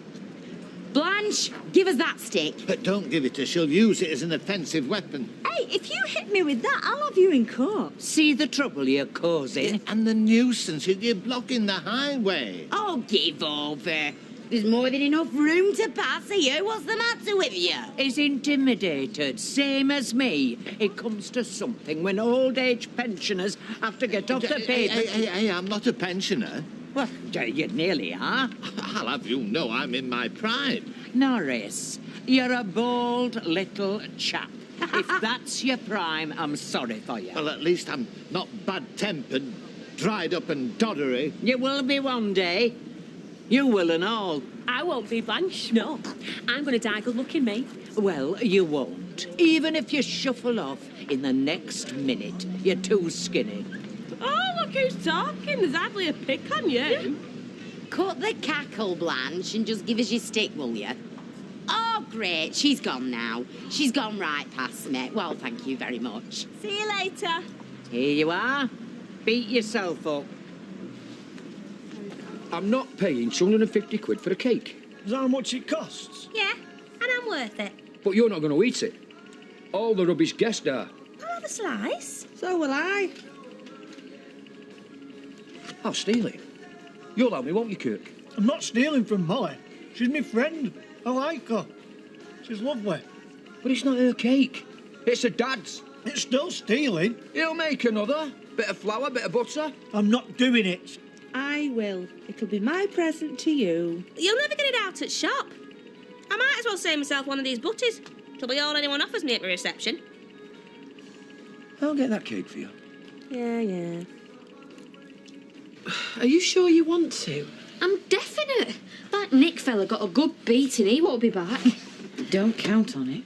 Blanche, give us that stick. But don't give it her. She'll use it as an offensive weapon. Hey, if you hit me with that, I'll have you in court. See the trouble you're causing? And the nuisance. You're blocking the highway. Oh, give over. There's more than enough room to pass here. What's the matter with you? Is intimidated, same as me. It comes to something when old age pensioners have to get off the paper. Hey, I'm not a pensioner. Well, you nearly are. I'll have you know I'm in my prime. Norris, you're a bold little chap. If that's your prime, I'm sorry for you. Well, at least I'm not bad-tempered, dried up and doddery. You will be one day. You will and all. I won't be, Blanche, no. I'm going to die good-looking, me. Well, you won't. Even if you shuffle off in the next minute. You're too skinny. Oh, look who's talking. There's hardly a pick on you. Cut the cackle, Blanche, and just give us your stick, will you? Oh, great. She's gone now. She's gone right past me. Well, thank you very much. See you later. Here you are. Beat yourself up. I'm not paying 250 quid for a cake. Is that how much it costs? Yeah, and I'm worth it. But you're not going to eat it. All the rubbish guests are. I'll have a slice. So will I. I'll steal it. You'll help me, won't you, Kirk? I'm not stealing from Molly. She's my friend. I like her. She's lovely. But it's not her cake. It's her dad's. It's still stealing. He'll make another. Bit of flour, bit of butter. I'm not doing it. I will. It'll be my present to you. You'll never get it out at shop. I might as well save myself one of these butties. It'll be all anyone offers me at my reception. I'll get that cake for you. Yeah. Are you sure you want to? I'm definite. That Nick fella got a good beating. He won't be back. Don't count on it.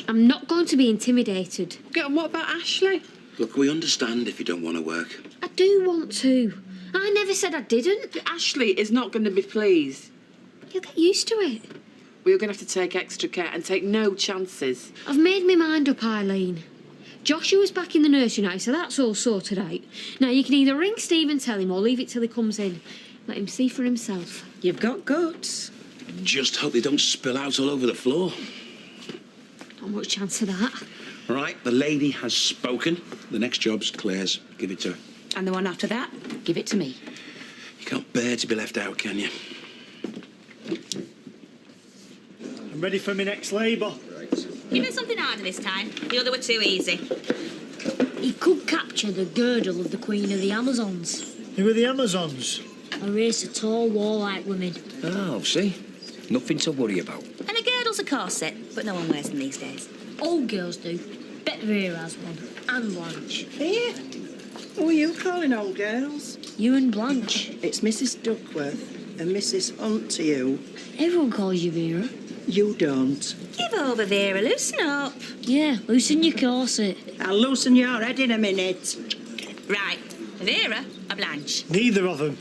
I'm not going to be intimidated. Okay, and what about Ashley? Look, we understand if you don't want to work. I do want to. I never said I didn't. Ashley is not going to be pleased. You'll get used to it. We're going to have to take extra care and take no chances. I've made my mind up, Eileen. Joshua's back in the nursery now, so that's all sorted out. Now, you can either ring Steve and tell him or leave it till he comes in. Let him see for himself. You've got guts. Just hope they don't spill out all over the floor. Not much chance of that. Right, the lady has spoken. The next job's Claire's. Give it to her. And the one after that, give it to me. You can't bear to be left out, can you? I'm ready for my next labour. Give it something harder this time. The other were too easy. He could capture the girdle of the Queen of the Amazons. Who are the Amazons? A race of tall, warlike women. Oh, see? Nothing to worry about. And a girdle's a corset, but no one wears them these days. All girls do. Bet Vera has one. And Blanche. Here? Who are you calling old girls? You and Blanche. It's Mrs. Duckworth and Mrs. Hunt to you. Everyone calls you Vera. You don't. Give over, Vera. Loosen up. Yeah, loosen your corset. I'll loosen your head in a minute. Right. Vera or Blanche? Neither of them.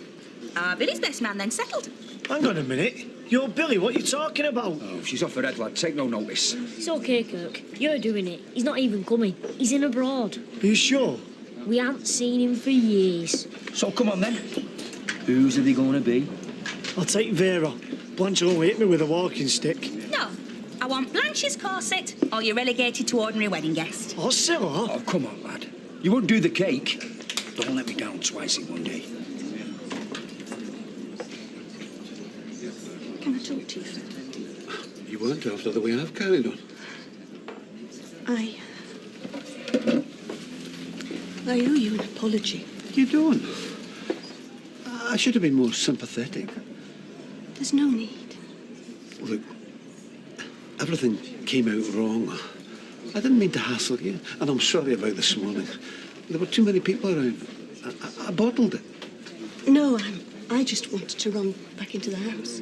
Billy's best man then settled. Hang on a minute. You're Billy, what are you talking about? Oh, she's off her head, lad. Take no notice. It's okay, Kirk. You're doing it. He's not even coming. He's in abroad. Are you sure? We haven't seen him for years. So come on then. Whose are they going to be? I'll take Vera. Blanche will hit me with a walking stick. No. I want Blanche's corset or you're relegated to ordinary wedding guest. Oh, Scylla. Oh, come on, lad. You won't do the cake. Don't let me down twice in one day. Can I talk to you? You weren't after the way I've carried on. I owe you an apology. You don't. I should have been more sympathetic. There's no need. Look, everything came out wrong. I didn't mean to hassle you, and I'm sorry about this morning. There were too many people around. I bottled it. No, I just wanted to run back into the house.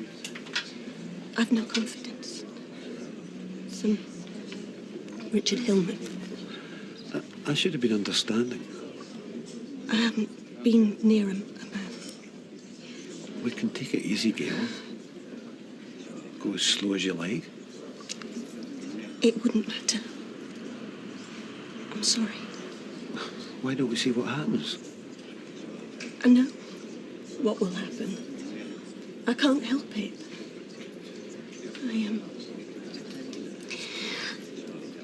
I've no confidence. Some Richard Hillman. I should have been understanding. I haven't been near him. We can take it easy, Gail. Go as slow as you like. It wouldn't matter. I'm sorry. Why don't we see what happens? I know what will happen. I can't help it.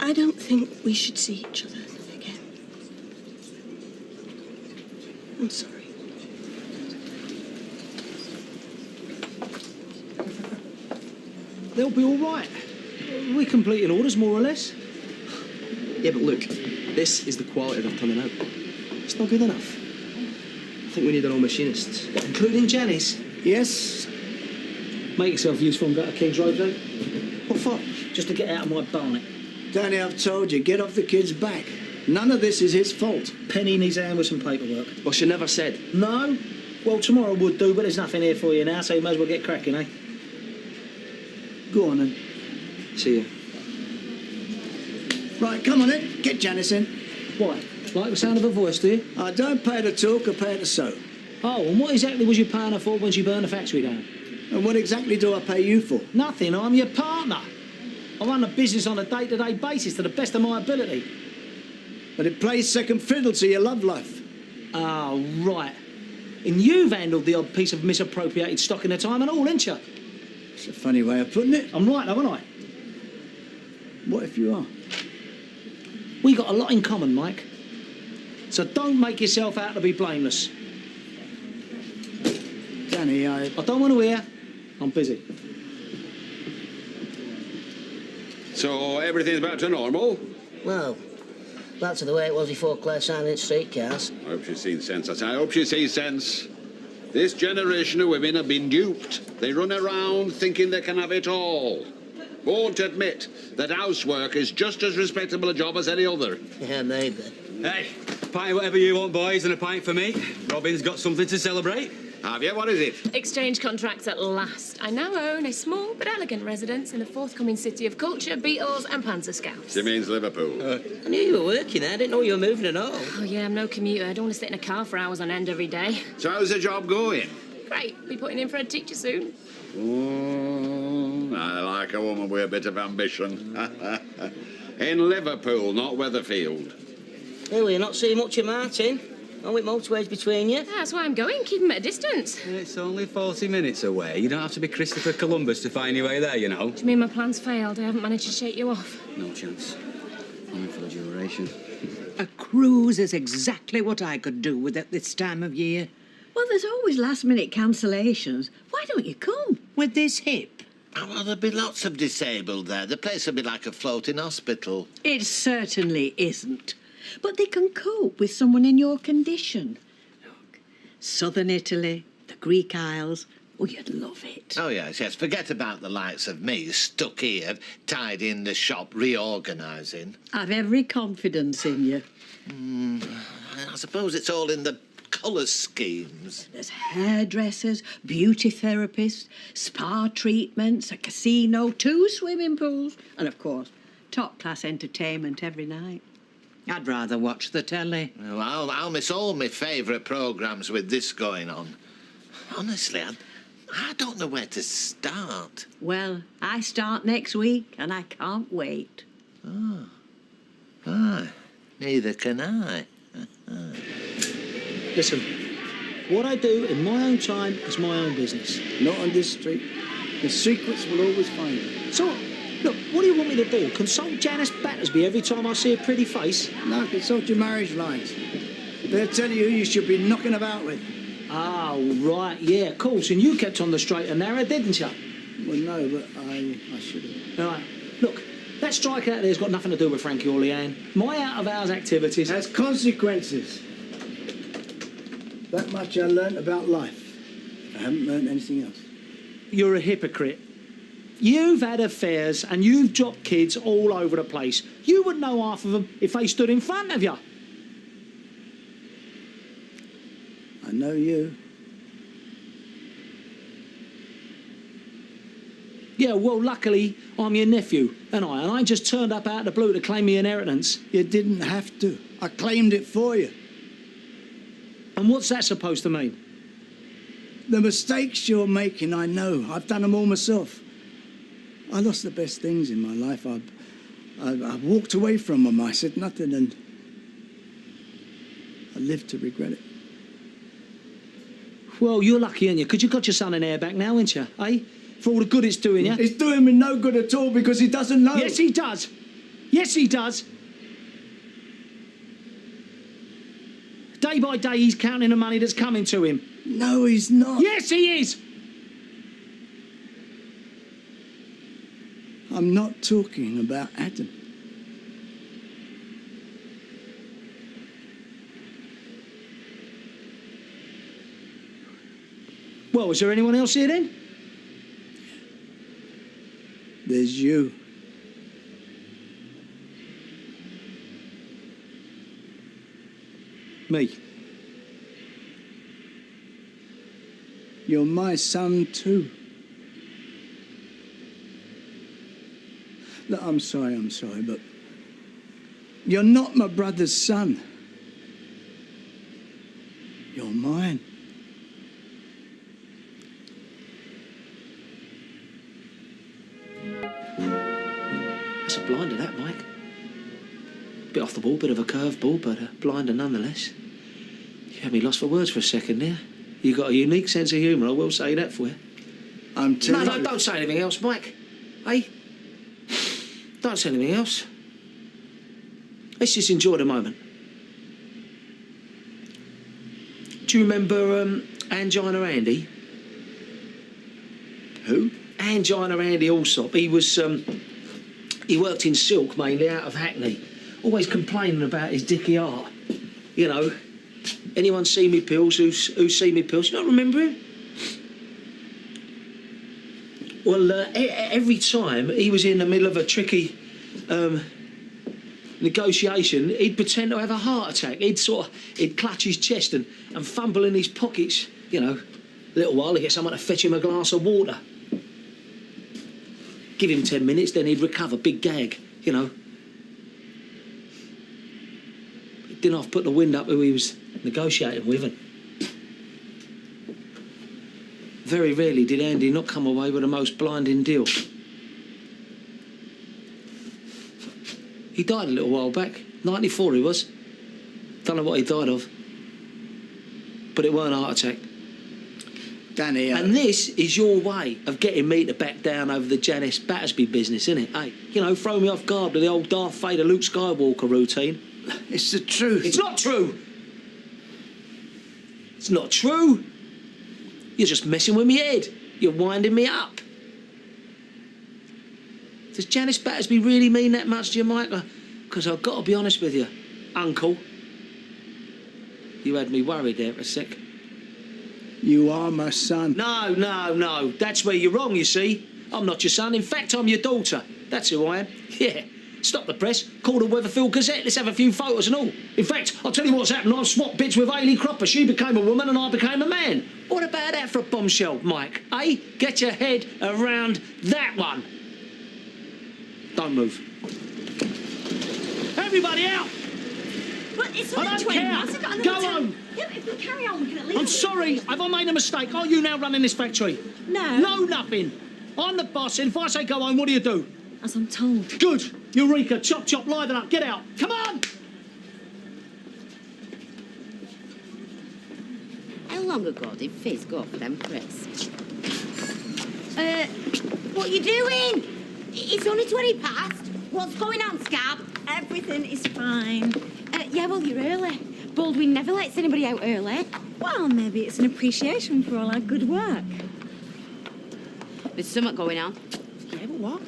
I don't think we should see each other again. I'm sorry. They'll be all right. We completed orders, more or less. Yeah, but look, this is the quality they're turning out. It's not good enough. I think we need our own machinists. Including Janice? Yes. Make yourself useful and go to King's Road, though. What for? Just to get out of my bonnet. Danny, I've told you, get off the kid's back. None of this is his fault. Penny needs a hand with some paperwork. Well, she never said. No? Well, tomorrow would do, but there's nothing here for you now, so you may as well get cracking, eh? Go on, then. See you. Right, come on, then. Get Janice in. Why? Like the sound of her voice, do you? I don't pay her to talk, I pay her to sew. Oh, and what exactly was you paying her for when she burned the factory down? And what exactly do I pay you for? Nothing, I'm your partner. I run the business on a day-to-day basis to the best of my ability. But it plays second fiddle to your love life. Oh, right. And you've handled the odd piece of misappropriated stock in the time and all, ain't you? It's a funny way of putting it. I'm right, haven't I? What if you are? We got a lot in common, Mike. So don't make yourself out to be blameless. Danny, I don't want to hear. I'm busy. So everything's back to normal? Well, back to the way it was before Claire signed in streetcars. I hope she's seen sense. I hope she sees sense. This generation of women have been duped. They run around thinking they can have it all. Won't admit that housework is just as respectable a job as any other. Yeah, maybe. Hey, pint whatever you want, boys, and a pint for me. Robin's got something to celebrate. Have you? What is it? Exchange contracts at last. I now own a small but elegant residence in the forthcoming city of culture, Beatles and Panzer Scouts. She means Liverpool. I knew you were working there. I didn't know you were moving at all. Oh, yeah, I'm no commuter. I don't want to sit in a car for hours on end every day. So how's the job going? Great. Be putting in for a teacher soon. Oh, I like a woman with a bit of ambition. In Liverpool, not Weatherfield. Hey, well, you're not seeing much of Martin. Oh, with motorways between you. That's why I'm going. Keep him at a distance. It's only 40 minutes away. You don't have to be Christopher Columbus to find your way there, you know. Do you mean my plans failed? I haven't managed to shake you off. No chance. Only for the duration. A cruise is exactly what I could do with at this time of year. Well, there's always last-minute cancellations. Why don't you come? With this hip, Oh, well, there'll be lots of disabled there. The place will be like a floating hospital. It certainly isn't. But they can cope with someone in your condition. Look, southern Italy, the Greek Isles. Oh, you'd love it. Oh, yes, yes. Forget about the likes of me, stuck here, tidying the shop, reorganising. I've every confidence in you. I suppose it's all in the colour schemes. There's hairdressers, beauty therapists, spa treatments, a casino, 2 swimming pools, and, of course, top-class entertainment every night. I'd rather watch the telly. Well, I'll miss all my favourite programmes with this going on. Honestly, I don't know where to start. Well, I start next week, and I can't wait. Oh. Ah, neither can I. Listen, what I do in my own time is my own business. Not on this street. The secrets will always find you. So, look, what do you want me to do? Consult Janice Battersby every time I see a pretty face? No, consult your marriage lines. They'll tell you who you should be knocking about with. Oh, right, yeah, of course. And you kept on the straight and narrow, didn't you? Well, no, but I should have. All right, look, that strike out there's got nothing to do with Frankie or Leanne. My out-of-hours activities has consequences. That much I learnt about life. I haven't learnt anything else. You're a hypocrite. You've had affairs and you've dropped kids all over the place. You wouldn't know half of them if they stood in front of you. I know you. Yeah, well, luckily, I'm your nephew, and I just turned up out of the blue to claim my inheritance. You didn't have to. I claimed it for you. And what's that supposed to mean? The mistakes you're making, I know. I've done them all myself. I lost the best things in my life. I walked away from them. I said nothing, and I lived to regret it. Well, you're lucky, aren't you? Because you've got your son and heir back now, ain't you? Eh? For all the good it's doing you. It's doing me no good at all because he doesn't know. Yes, he does. Yes, he does. Day by day, he's counting the money that's coming to him. No, he's not. Yes, he is. I'm not talking about Adam. Well, is there anyone else here then? There's you. Me. You're my son too. Look, I'm sorry, but you're not my brother's son. You're mine. That's a blinder, that, Mike. Bit off the ball, bit of a curveball, but a blinder nonetheless. You had me lost for words for a second there. You got a unique sense of humour, I will say that for you. I'm telling you. No, don't say anything else, Mike. Hey? Don't say anything else. Let's just enjoy the moment. Do you remember Angina Andy? Who? Angina Andy Allsop. He was, he worked in silk, mainly, out of Hackney. Always complaining about his dicky heart. You know, anyone see me pills? Who's seen me pills? You don't remember him? Well, every time he was in the middle of a tricky negotiation, he'd pretend to have a heart attack. He'd clutch his chest and fumble in his pockets. You know, a little while to get someone to fetch him a glass of water. Give him 10 minutes, then he'd recover. Big gag, you know. He didn't half put the wind up who he was negotiating with. And very rarely did Andy not come away with the most blinding deal. He died a little while back. 94 he was. Don't know what he died of. But it weren't a heart attack. Danny... And this is your way of getting me to back down over the Janice Battersby business, isn't it? Hey, you know, throw me off guard with the old Darth Vader Luke Skywalker routine. It's the truth. It's not true. It's not true. You're just messing with me head. You're winding me up. Does Janice Battersby really mean that much to you, Micah? Because I've got to be honest with you, Uncle. You had me worried there for a sec. You are my son. No. That's where you're wrong, you see. I'm not your son. In fact, I'm your daughter. That's who I am. Yeah. Stop the press. Call the Weatherfield Gazette. Let's have a few photos and all. In fact, I'll tell you what's happened. I've swapped bits with Hayley Cropper. She became a woman and I became a man. What about that for a bombshell, Mike? Eh? Get your head around that one. Don't move. Everybody out! But it's I only don't 20 care. past. I've got another Go 10. on. Yeah, but if we carry on, we can at least... I'm sorry. Have I made a mistake? Are you now running this factory? No. No, nothing. I'm the boss, and if I say go home, what do you do? As I'm told. Good. Eureka. Chop, chop, line it up. Get out. Come on! How long ago did Fizz go for them crisps? What you doing? It's only 20 past. What's going on, Scab? Everything is fine. Yeah, well, you're early. Baldwin never lets anybody out early. Well, maybe it's an appreciation for all our good work. There's something going on. Yeah, but what?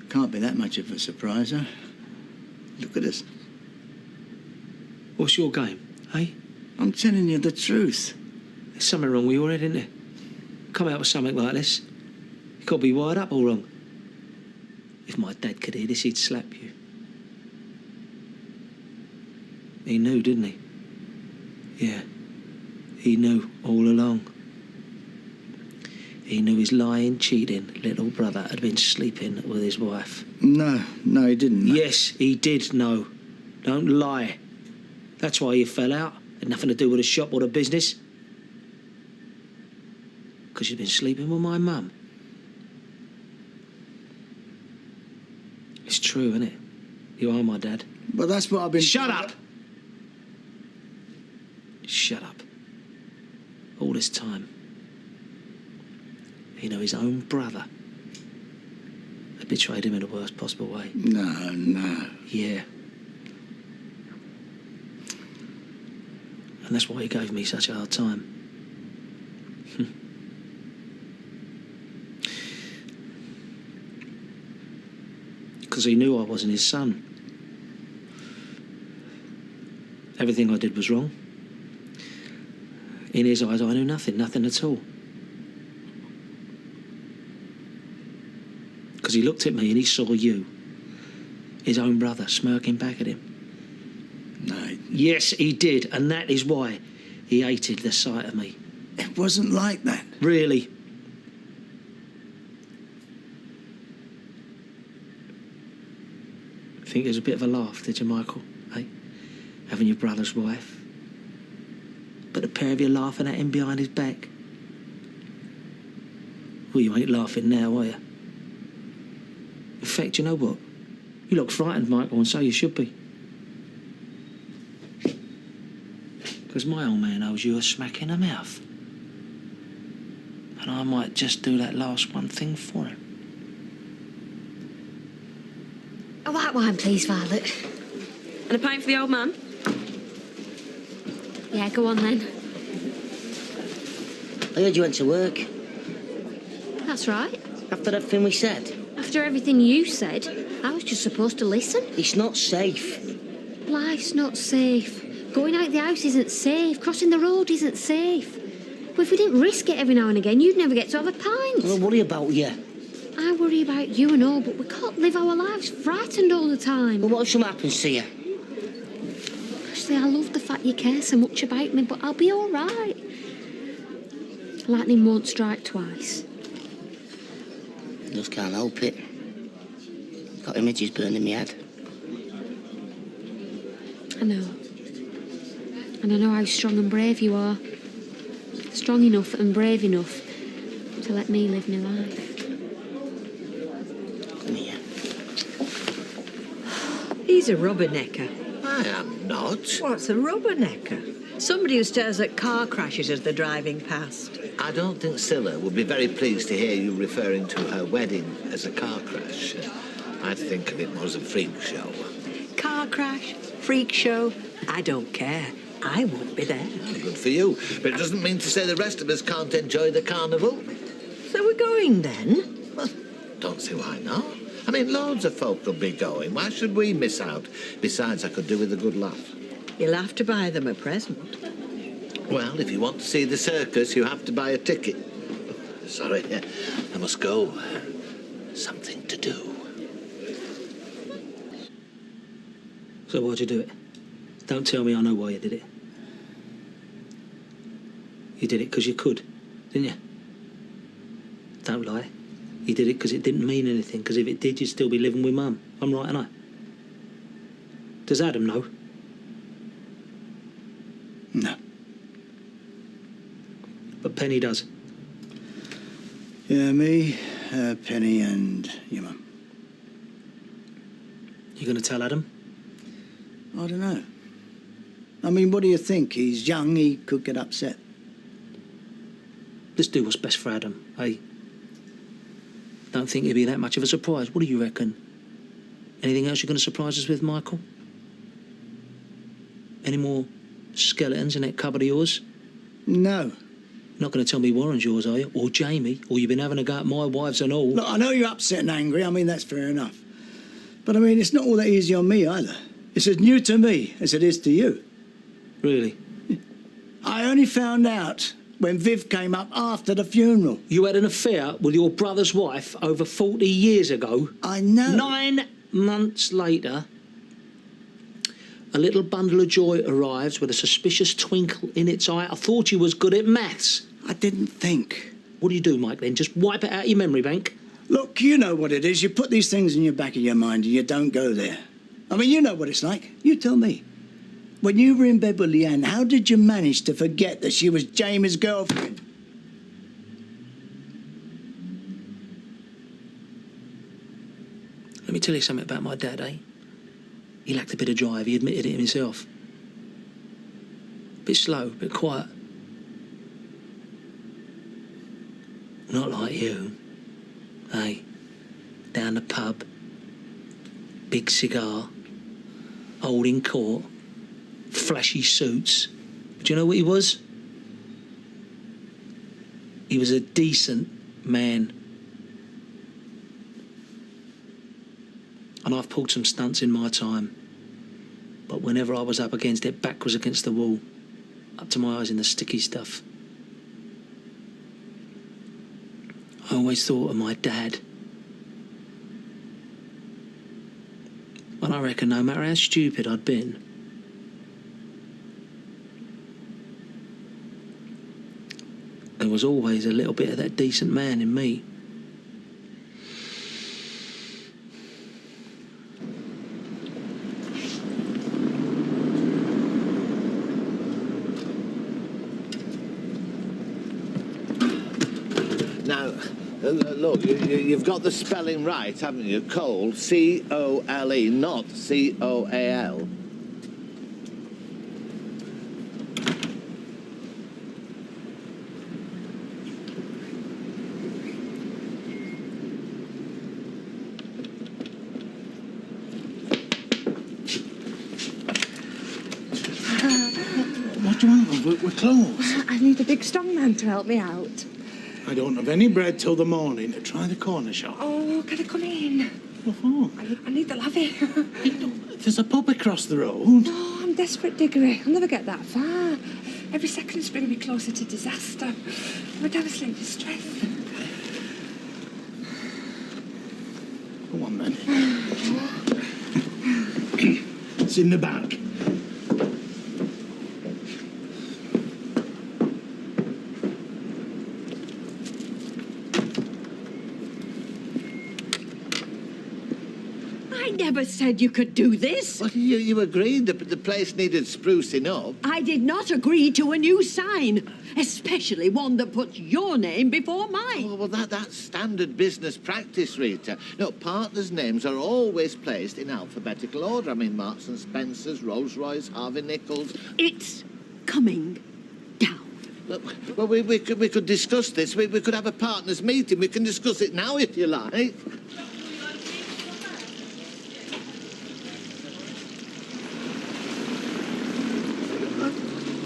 Can't be that much of a surprise, huh? Look at us. What's your game, eh? I'm telling you the truth. There's something wrong with your head, isn't there? Come out with something like this. You've got to be wired up all wrong. If my dad could hear this, he'd slap you. He knew, didn't he? Yeah. He knew all along. He knew his lying, cheating little brother had been sleeping with his wife. No, he didn't. Yes, he did know. Don't lie. That's why you fell out. Had nothing to do with the shop or the business. Because you've been sleeping with my mum. It's true, isn't it? You are my dad. But that's what I've been... Shut up! Shut up. All this time. You know, his own brother had betrayed him in the worst possible way. No. Yeah. And that's why he gave me such a hard time. Because he knew I wasn't his son. Everything I did was wrong. In his eyes, I knew nothing at all. Because he looked at me and he saw you, his own brother, smirking back at him. No. Yes, he did, and that is why he hated the sight of me. It wasn't like that. Really. Think it was a bit of a laugh, did you, Michael? Eh? Having your brother's wife. But the pair of you laughing at him behind his back. Well, you ain't laughing now, are you? In fact, you know what? You look frightened, Michael, and so you should be. Because my old man owes you a smack in the mouth. And I might just do that last one thing for him. A white wine, please, Violet. And a pint for the old man? Yeah, go on then. I heard you went to work. That's right. After everything we said. After everything you said, I was just supposed to listen. It's not safe. Life's not safe. Going out the house isn't safe. Crossing the road isn't safe. But if we didn't risk it every now and again, you'd never get to have a pint. I don't worry about you. I worry about you and all, but we can't live our lives frightened all the time. Well, what if something happens to you? Actually, I love the fact you care so much about me, but I'll be all right. Lightning won't strike twice. Just can't help it. Got images burning in my head. I know. And I know how strong and brave you are. Strong enough and brave enough to let me live my life. Come here. He's a rubbernecker. I am not. What's a rubbernecker? Somebody who stares at car crashes as they're driving past. I don't think Scylla would be very pleased to hear you referring to her wedding as a car crash. I'd think of it more as a freak show. Car crash, freak show, I don't care. I won't be there. Good for you. But it doesn't mean to say the rest of us can't enjoy the carnival. So we're going then? don't see why not. I mean, loads of folk will be going. Why should we miss out? Besides, I could do with a good laugh. You'll have to buy them a present. Well, if you want to see the circus, you have to buy a ticket. Sorry, I must go. Something to do. So why'd you do it? Don't tell me I know why you did it. You did it because you could, didn't you? Don't lie. You did it because it didn't mean anything, because if it did, you'd still be living with Mum. I'm right, ain't I? Does Adam know? No. But Penny does. Yeah, me, Penny and your mum. You going to tell Adam? I don't know. I mean, what do you think? He's young, he could get upset. Let's do what's best for Adam, eh? Don't think it'd be that much of a surprise. What do you reckon? Anything else you're going to surprise us with, Michael? Any more skeletons in that cupboard of yours? No. You're not going to tell me Warren's yours, are you? Or Jamie? Or you've been having a go at my wives and all? Look, I know you're upset and angry. I mean, that's fair enough. But, I mean, it's not all that easy on me either. It's as new to me as it is to you. Really? I only found out when Viv came up after the funeral. You had an affair with your brother's wife over 40 years ago. I know. 9 months later, a little bundle of joy arrives with a suspicious twinkle in its eye. I thought you was good at maths. I didn't think. What do you do, Mike, then? Just wipe it out of your memory bank? Look, you know what it is. You put these things in your back of your mind and you don't go there. I mean, you know what it's like. You tell me. When you were in bed with Leanne, how did you manage to forget that she was Jamie's girlfriend? Let me tell you something about my dad, eh? He lacked a bit of drive. He admitted it himself. Bit slow, bit quiet. Not like you. Hey, down the pub, big cigar, old in court, flashy suits. But you know what he was? He was a decent man. And I've pulled some stunts in my time. But whenever I was up against it, back was against the wall, up to my eyes in the sticky stuff. I always thought of my dad. And I reckon no matter how stupid I'd been, there was always a little bit of that decent man in me. Now, look, you've got the spelling right, haven't you? Cole, C-O-L-E, not C-O-A-L. What do you want? We're closed. I need a big strong man to help me out. I don't have any bread till the morning to try the corner shop. Oh, can I come in? What for? I need the lavvy. There's a pub across the road. No, I'm desperate, Diggory. I'll never get that far. Every second is bringing me closer to disaster. I'm a devastating distress. Go on, then. It's in the back. I never said you could do this. Well, you agreed that the place needed sprucing up. I did not agree to a new sign, especially one that puts your name before mine. Oh, well, that's standard business practice, Rita. No, partners' names are always placed in alphabetical order. I mean, Marks and Spencer's, Rolls-Royce, Harvey Nichols. It's coming down. Look, well, we could discuss this. We could have a partners' meeting. We can discuss it now, if you like.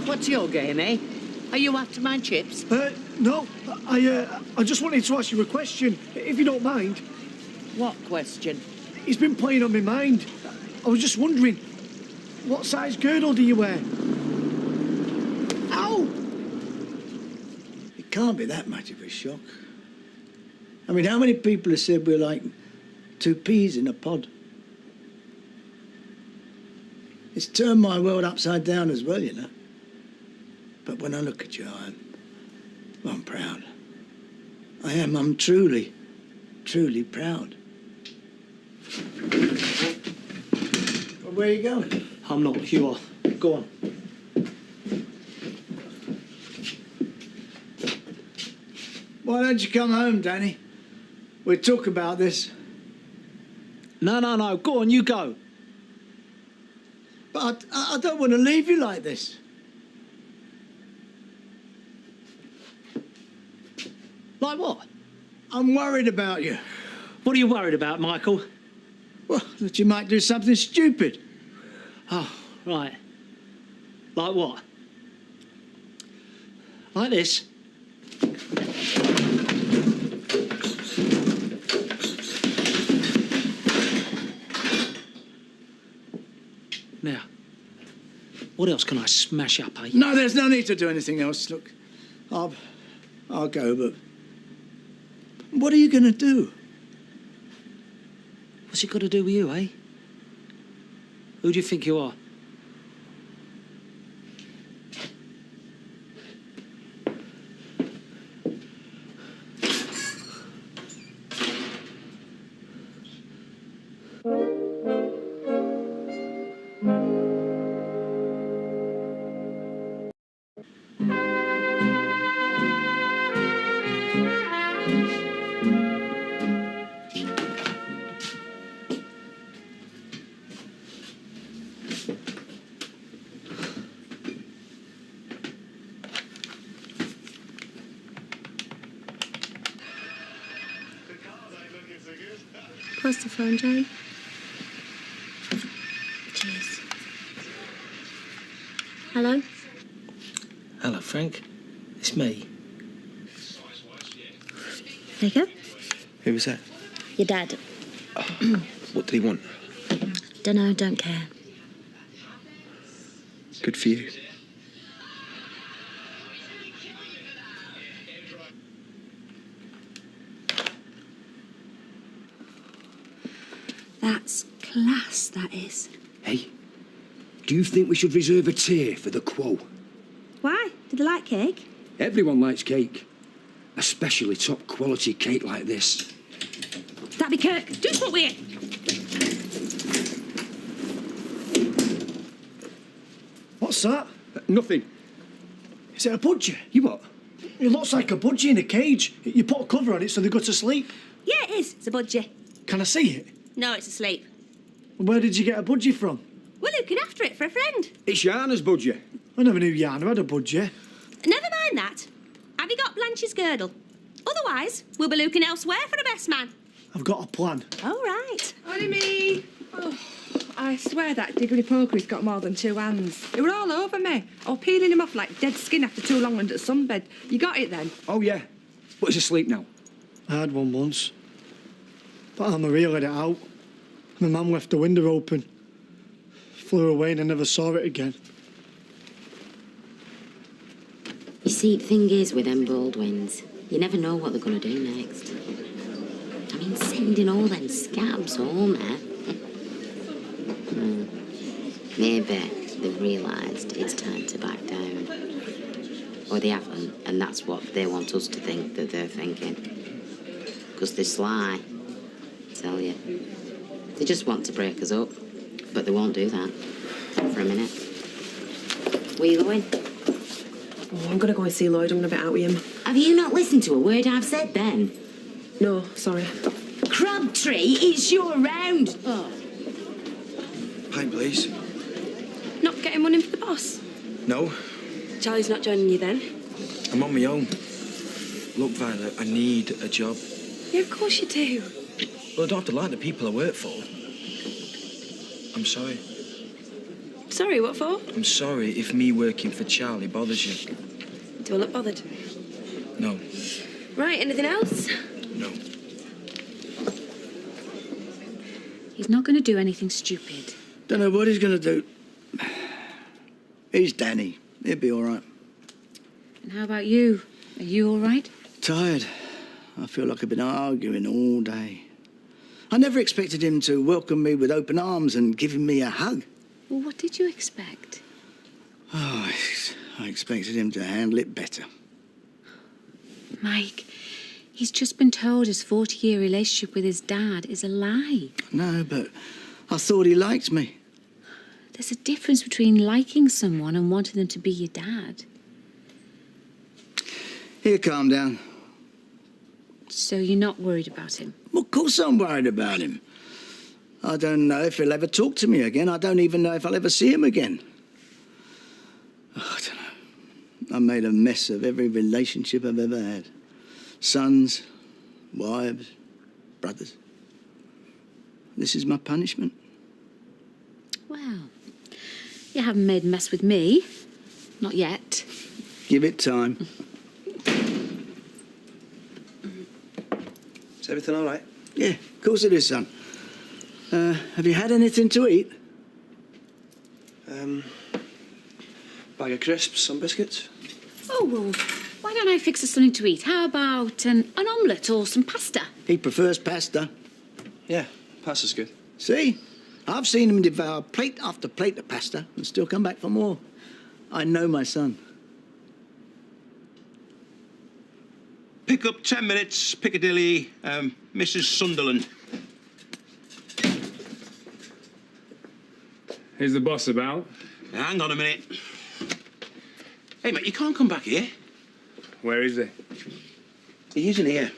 What's your game, eh? Are you after my chips? No, I just wanted to ask you a question, if you don't mind. What question? He's been playing on my mind. I was just wondering, what size girdle do you wear? Ow! It can't be that much of a shock. I mean, how many people have said we're like two peas in a pod? It's turned my world upside down as well, you know. But when I look at you, I'm proud. I am. I'm truly, truly proud. Well, where are you going? I'm not. You are. Go on. Why don't you come home, Danny? We'll talk about this. No. Go on, you go. But I don't want to leave you like this. Like what? I'm worried about you. What are you worried about, Michael? Well, that you might do something stupid. Oh, right. Like what? Like this? Now, what else can I smash up, eh? No, there's no need to do anything else. Look, I'll go, but what are you going to do? What's it got to do with you, eh? Who do you think you are? Pass the phone, Jane. Cheers. Hello? Hello, Frank. It's me. There you go. Who was that? Your dad. What did he want? Dunno, don't care. Good for you. That's class, that is. Hey, do you think we should reserve a tier for the quo? Why? Do they like cake? Everyone likes cake, especially top quality cake like this. That'd be Kirk. Do what we What's that? Nothing. Is it a budgie? You what? It looks like a budgie in a cage. You put a cover on it so they go to sleep. Yeah, it is. It's a budgie. Can I see it? No, it's asleep. Where did you get a budgie from? We're looking after it for a friend. It's Yarna's budgie. I never knew Yarna had a budgie. Never mind that. Have you got Blanche's girdle? Otherwise, we'll be looking elsewhere for a best man. I've got a plan. All right. Only me. Oh, I swear that Diggory Poker's got more than two hands. They were all over me. I was peeling him off like dead skin after too long under the sunbed. You got it then? Oh, yeah. But he's asleep now. I had one once. But Anne-Marie let it out. My mum left the window open. Flew away and I never saw it again. You see, the thing is with them Baldwins, you never know what they're going to do next. I mean, sending all them scabs home, eh? Maybe they've realised it's time to back down. Or they haven't, and that's what they want us to think that they're thinking. Because they're sly, I tell you. They just want to break us up, but they won't do that. Not for a minute. Where you going? Oh, I'm going to go and see Lloyd. I'm going to be out with him. Have you not listened to a word I've said then? No, sorry. Crabtree, it's your round. Oh. Pint, please. Not getting one in for the boss? No, Charlie's not joining you then? I'm on my own. Look, Violet, I need a job. Yeah, of course you do. Well, I don't have to like the people I work for. I'm sorry. Sorry, what for? I'm sorry if me working for Charlie bothers you. Do I look bothered? No. Right, anything else? No. He's not going to do anything stupid. Don't know what he's going to do. He's Danny. He'll be all right. And how about you? Are you all right? Tired. I feel like I've been arguing all day. I never expected him to welcome me with open arms and giving me a hug. Well, what did you expect? Oh, I expected him to handle it better. Mike, he's just been told his 40-year relationship with his dad is a lie. No, but I thought he liked me. There's a difference between liking someone and wanting them to be your dad. Here, calm down. So you're not worried about him? Well, of course I'm worried about him. I don't know if he'll ever talk to me again. I don't even know if I'll ever see him again. Oh, I don't know. I made a mess of every relationship I've ever had. Sons, wives, brothers. This is my punishment. Well, you haven't made a mess with me. Not yet. Give it time. Is everything all right? Yeah, of course it is, son. Have you had anything to eat? Bag of crisps, some biscuits. Oh, well, why don't I fix us something to eat? How about an omelette or some pasta? He prefers pasta. Yeah, pasta's good. See? I've seen him devour plate after plate of pasta and still come back for more. I know my son. Pick up 10 minutes, Piccadilly, Mrs. Sunderland. Is the boss about? Hang on a minute. Hey, mate, you can't come back here. Where is he? He isn't here.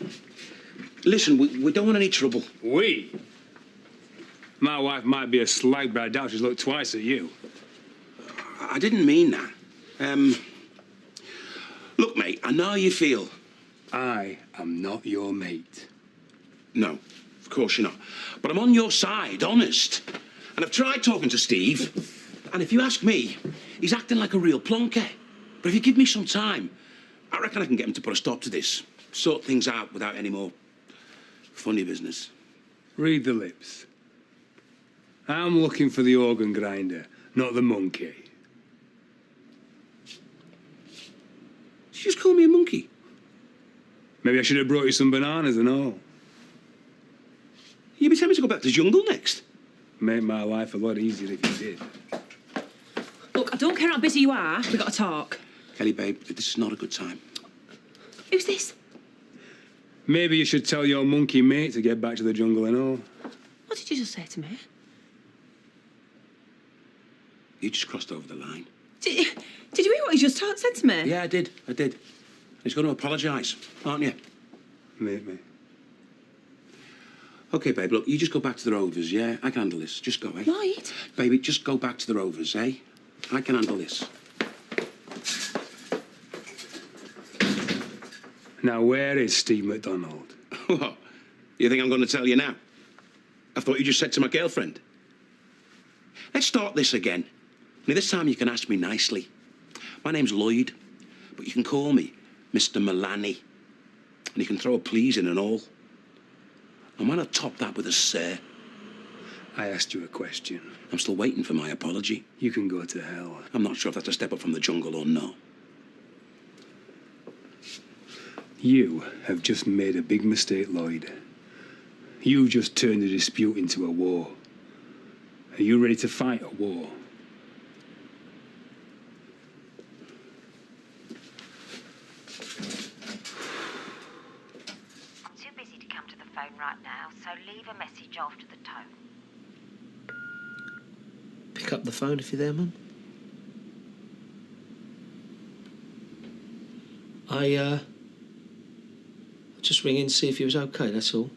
Listen, we don't want any trouble. We? My wife might be a slag, but I doubt she's looked twice at you. I didn't mean that. Look, mate, I know how you feel. I am not your mate. No, of course you're not. But I'm on your side, honest. And I've tried talking to Steve, and if you ask me, he's acting like a real plonker. But if you give me some time, I reckon I can get him to put a stop to this. Sort things out without any more funny business. Read the lips. I'm looking for the organ grinder, not the monkey. Did you just call me a monkey? Maybe I should have brought you some bananas and all. You'd be telling me to go back to the jungle next? Make my life a lot easier if you did. Look, I don't care how busy you are. We've got to talk. Kelly, babe, this is not a good time. Who's this? Maybe you should tell your monkey mate to get back to the jungle and all. What did you just say to me? You just crossed over the line. Did you hear what he just said to me? Yeah, I did. He's going to apologise, aren't you? Maybe. OK, babe, look, you just go back to the Rovers, yeah? I can handle this. Just go, eh? Lloyd? Baby, just go back to the Rovers, eh? I can handle this. Now, where is Steve MacDonald? What? You think I'm going to tell you now? I thought you just said to my girlfriend. Let's start this again. Only this time you can ask me nicely. My name's Lloyd, but you can call me Mr. Milani. And you can throw a please in and all. And why not top that with a sir? I asked you a question. I'm still waiting for my apology. You can go to hell. I'm not sure if that's a step up from the jungle or not. You have just made a big mistake, Lloyd. You just turned a dispute into a war. Are you ready to fight a war? I'm too busy to come to the phone right now, so leave a message after the tone. Pick up the phone if you're there, Mum. I'll just ring in and see if he was okay, that's all.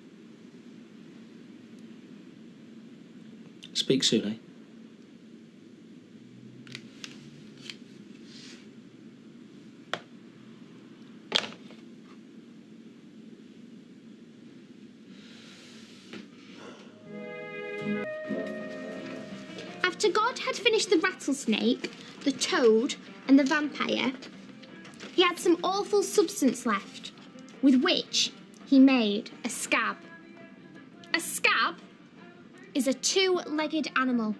Speak soon, eh? After God had finished the rattlesnake, the toad, and the vampire, he had some awful substance left, with which he made a scab. A scab? is a two-legged animal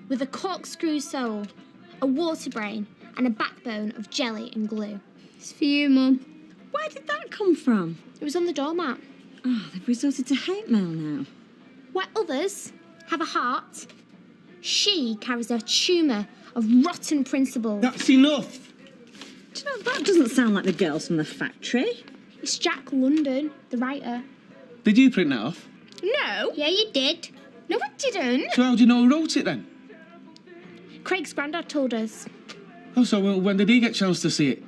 with a corkscrew soul, a water brain, and a backbone of jelly and glue. It's for you, Mum. Where did that come from? It was on the doormat. Oh, they've resorted to hate mail now. Where others have a heart, she carries a tumour of rotten principles. That's enough. Do you know, that doesn't sound like the girls from the factory. It's Jack London, the writer. Did you print that off? No. Yeah, you did. No, I didn't. So how do you know who wrote it then? Craig's granddad told us. Oh, so when did he get a chance to see it?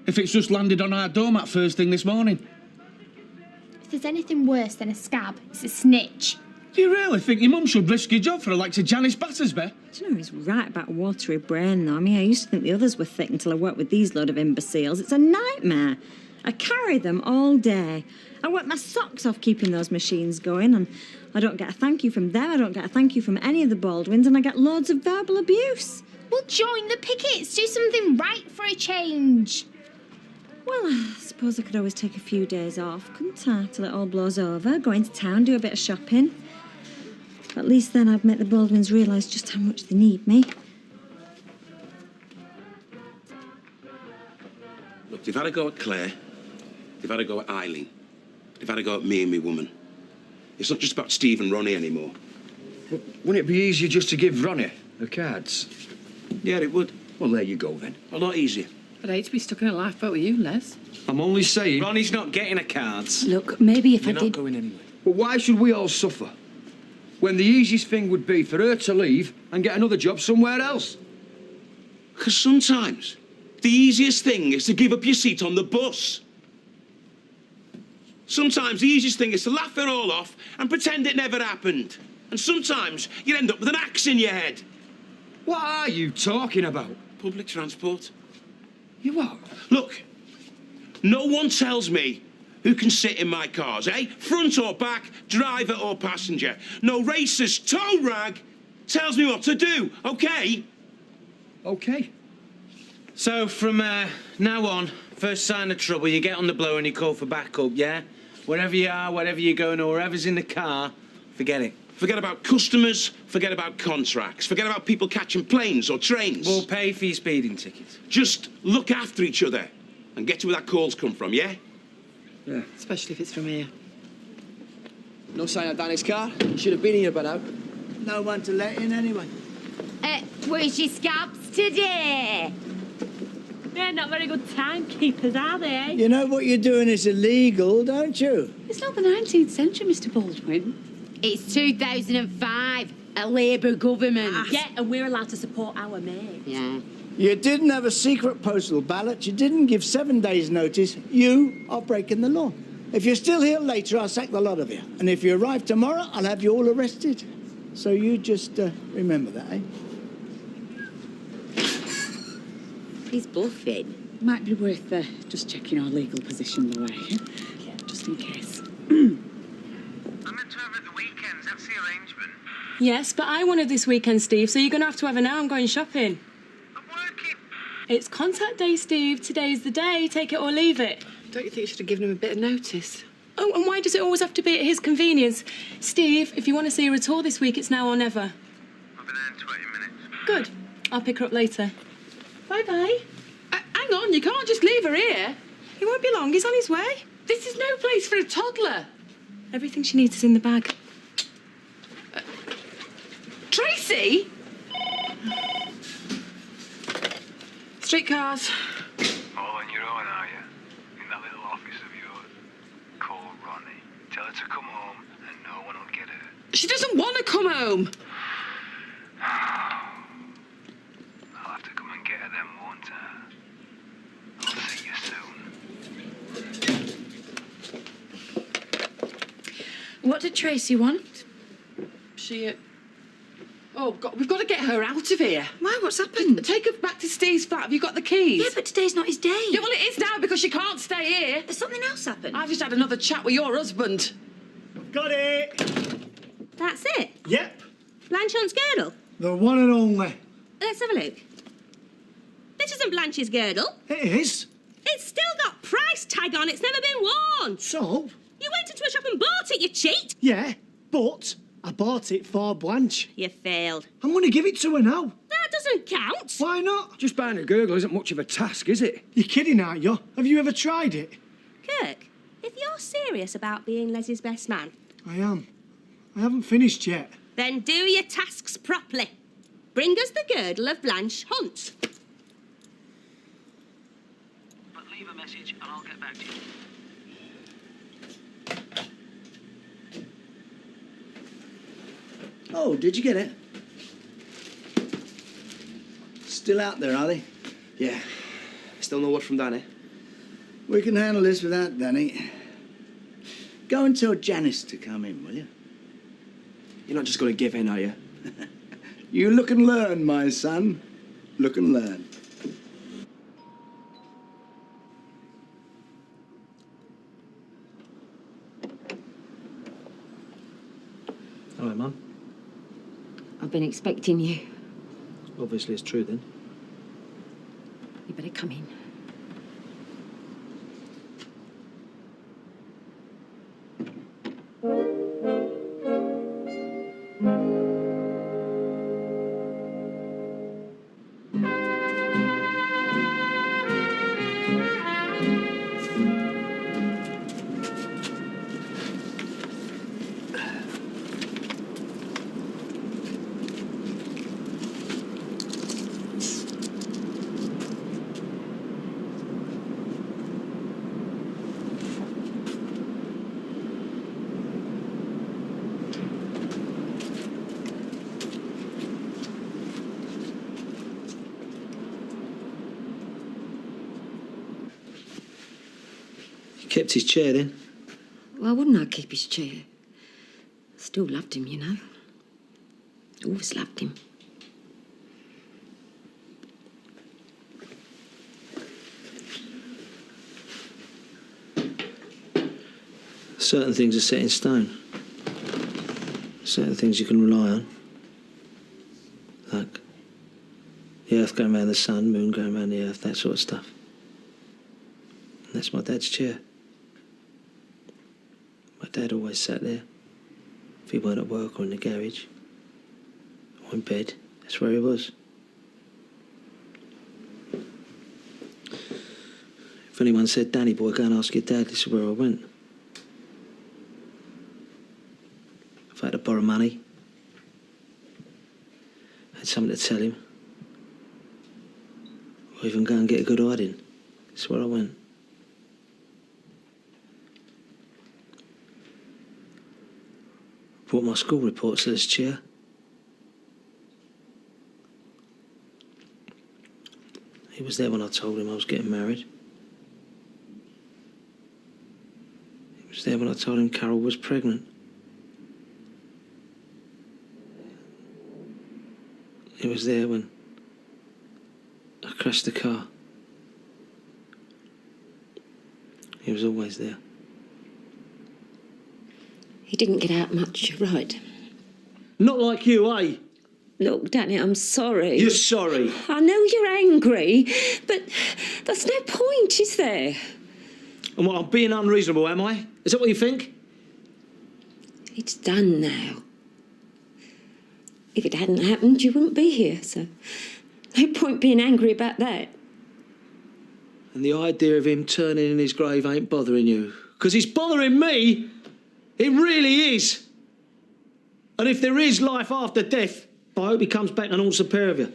If it's just landed on our doormat first thing this morning. If there's anything worse than a scab, it's a snitch. Do you really think your mum should risk your job for the likes of Janice Battersby? Do you know, he's right about a watery brain, though. I mean, I used to think the others were thick until I worked with these lot of imbeciles. It's a nightmare. I carry them all day. I work my socks off keeping those machines going, and I don't get a thank you from them, I don't get a thank you from any of the Baldwins, and I get loads of verbal abuse. Well, join the pickets. Do something right for a change. Well, I suppose I could always take a few days off, couldn't I, till it all blows over, go into town, do a bit of shopping. At least then I'd make the Baldwins realise just how much they need me. Look, they've had a go at Claire. They've had a go at Eileen. They've had a go at me and me woman. It's not just about Steve and Ronnie anymore. But wouldn't it be easier just to give Ronnie the cards? Yeah, it would. Well, there you go, then. A lot easier. I'd hate to be stuck in a lifeboat with you, Les. I'm only saying... Ronnie's not getting a cards. Look, maybe if You're I not did... going anywhere. But why should we all suffer? When the easiest thing would be for her to leave and get another job somewhere else. Because sometimes the easiest thing is to give up your seat on the bus. Sometimes the easiest thing is to laugh it all off and pretend it never happened. And sometimes you end up with an axe in your head. What are you talking about? Public transport. You what? Look, no one tells me who can sit in my cars, eh? Front or back, driver or passenger. No racist tow rag tells me what to do, okay? Okay. So from now on, first sign of trouble, you get on the blower and you call for backup, yeah? Wherever you are, wherever you're going, or whoever's in the car, forget it. Forget about customers, forget about contracts, forget about people catching planes or trains. We'll pay for your speeding tickets. Just look after each other and get to where that call's come from, yeah? Yeah. Especially if it's from here. No sign of Danny's car. Should have been here by now. No one to let in anyway. Where's your scabs today? They're not very good timekeepers, are they? You know what you're doing is illegal, don't you? It's not the 19th century, Mr. Baldwin. It's 2005, a Labour government. Yeah, and we're allowed to support our mates. Yeah. You didn't have a secret postal ballot. You didn't give 7 days' notice. You are breaking the law. If you're still here later, I'll sack the lot of you. And if you arrive tomorrow, I'll have you all arrested. So you just remember that, eh? He's bluffing. Might be worth just checking our legal position the way, yeah, just in case. Yes, but I wanted this weekend, Steve, so you're going to have it now. I'm going shopping. I'm working. It's contact day, Steve. Today's the day. Take it or leave it. Don't you think you should have given him a bit of notice? Oh, and why does it always have to be at his convenience? Steve, if you want to see her at all this week, it's now or never. I'll be there in 20 minutes. Good. I'll pick her up later. Bye-bye. Hang on, you can't just leave her here. He won't be long. He's on his way. This is no place for a toddler. Everything she needs is in the bag. Tracy? Streetcars. All on your own, are you? In that little office of yours. Call Ronnie. Tell her to come home and no one will get her. She doesn't want to come home. I'll have to come and get her then, won't I? I'll see you soon. What did Tracy want? She, Oh, God, we've got to get her out of here. Why? What's happened? Take her back to Steve's flat. Have you got the keys? Yeah, but today's not his day. Yeah, well, it is now because she can't stay here. Has something else happened? I've just had another chat with your husband. Got it. That's it? Yep. Blanchard's girdle? The one and only. Let's have a look. This isn't Blanche's girdle. It is. It's still got price tag on. It's never been worn. So? You went into a shop and bought it, you cheat. Yeah, but I bought it for Blanche. You failed. I'm going to give it to her now. That doesn't count. Why not? Just buying a gurgle isn't much of a task, is it? You're kidding, aren't you? Have you ever tried it? Kirk, if you're serious about being Leslie's best man, I am. I haven't finished yet. then do your tasks properly. Bring us the girdle of Blanche Hunt. But leave a message and I'll get back to you. Oh, did you get it? Still out there, are they? Yeah. Still no word from Danny? We can handle this without Danny. Go and tell Janice to come in, will you? You're not just going to give in, are you? You look and learn, my son. Look and learn. Hello, Mum. I've been expecting you. Obviously it's true then. You better come in. You kept his chair then? Why wouldn't I keep his chair? Still loved him, you know. Always loved him. Certain things are set in stone. Certain things you can rely on. Like the earth going around the sun, moon going around the earth, that sort of stuff. And that's my dad's chair. My dad always sat there. If he weren't at work or in the garage or in bed, that's where he was. If anyone said, Danny boy, go and ask your dad, this is where I went. If I had to borrow money, I had something to tell him, or even go and get a good hiding, this is where I went. Brought my school reports to this chair. He was there when I told him I was getting married. He was there when I told him Carol was pregnant. He was there when I crashed the car. He was always there. He didn't get out much, you're right. Not like you, eh? Look, Danny, I'm sorry. You're sorry. I know you're angry, but that's no point, is there? And what, I'm being unreasonable, am I? Is that what you think? It's done now. If it hadn't happened, you wouldn't be here, so no point being angry about that. And the idea of him turning in his grave ain't bothering you. Because he's bothering me. It really is. And if there is life after death, I hope he comes back and haunts a pair of you.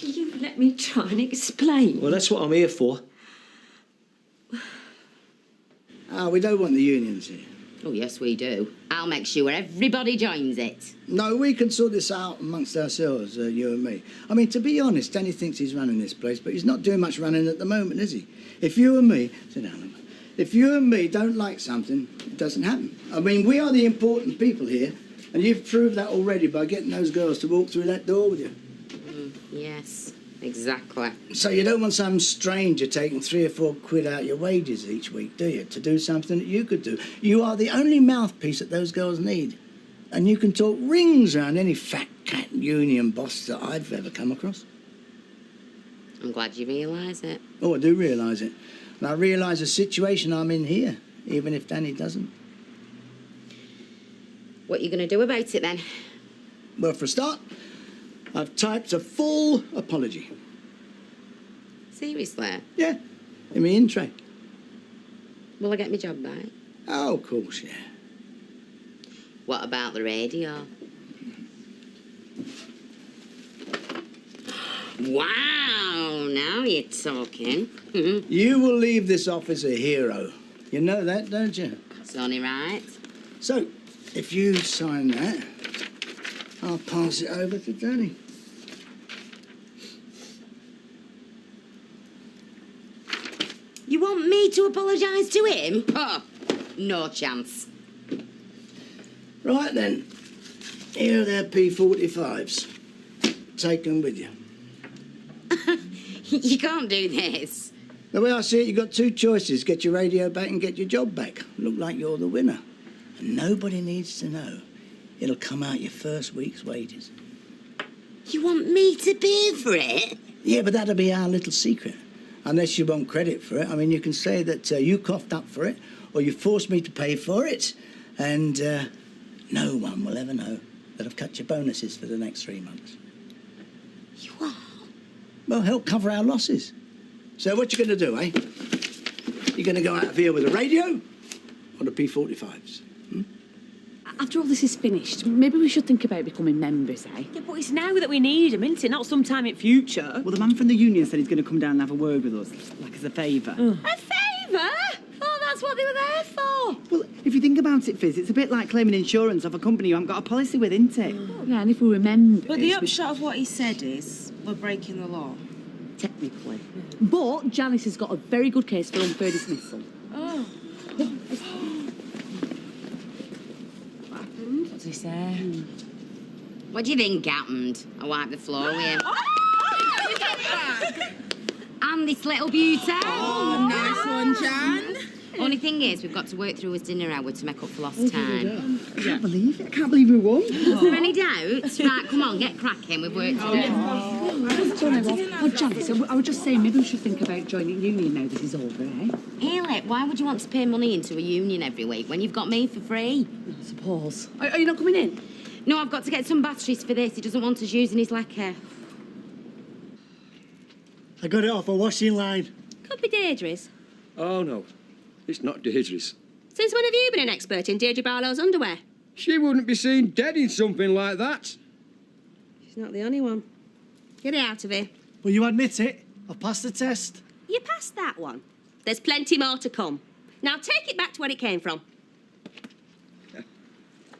Will you let me try and explain? Well, that's what I'm here for. We don't want the unions here. Oh, yes, we do. I'll make sure everybody joins it. No, we can sort this out amongst ourselves, you and me. I mean, to be honest, Danny thinks he's running this place, but he's not doing much running at the moment, is he? If you and me... Sit down, Emma. If you and me don't like something, it doesn't happen. I mean, we are the important people here, and you've proved that already by getting those girls to walk through that door with you. Yes, exactly. So you don't want some stranger taking 3 or 4 quid out your wages each week, do you? To do something that you could do. You are the only mouthpiece that those girls need. And you can talk rings around any fat cat union boss that I've ever come across. I'm glad you realise it. Oh, I do realise it. And I realise the situation I'm in here, even if Danny doesn't. What are you going to do about it then? Well, for a start, I've typed a full apology. Seriously? Yeah, in my intro. Will I get my job back? Oh, of course, yeah. What about the radio? Wow, now you're talking. You will leave this office a hero. You know that, don't you? It's only right. So, if you sign that, I'll pass it over to Danny. You want me to apologise to him? Oh, no chance. Right then, here are their P45s. Take them with you. You can't do this. The way I see it, you've got two choices. Get your radio back and get your job back. Look like you're the winner. And nobody needs to know. It'll come out your first week's wages. You want me to pay for it? Yeah, but that'll be our little secret. Unless you want credit for it. I mean, you can say that you coughed up for it, or you forced me to pay for it, and no one will ever know that I've cut your bonuses for the next 3 months. You are? Well, help cover our losses. So what you going to do, eh? You going to go out of here with a radio or the P45s? After all this is finished, maybe we should think about becoming members, eh? Yeah, but it's now that we need him, isn't it? Not sometime in future. Well, the man from the union said he's going to come down and have a word with us, like as a favour. A favour? Oh, that's what they were there for. Well, if you think about it, Fizz, it's a bit like claiming insurance of a company you haven't got a policy with, isn't it? Yeah, and if we remember... But the upshot of what he said is we're breaking the law. Technically. But Janice has got a very good case for unfair dismissal. Oh. What did he say? What do you think happened? I wiped the floor with him. And this little beauty. Oh, nice one, Jan. Only thing is, we've got to work through his dinner hour to make up for lost time. I can't believe it. I can't believe we won. Is there any doubts? Right, come on, get cracking. We've worked to do. Oh, Janice, I was just saying, maybe we should think about joining union now this is over, eh? Haley, why would you want to pay money into a union every week when you've got me for free? I suppose. Are you not coming in? No, I've got to get some batteries for this. He doesn't want us using his lacquer. I got it off a washing line. Could be Deirdre's. Oh, no. It's not Deirdre's. Since when have you been an expert in Deirdre Barlow's underwear? She wouldn't be seen dead in something like that. She's not the only one. Get it out of here. Will you admit it? I've passed the test. You passed that one. There's plenty more to come. Now take it back to where it came from.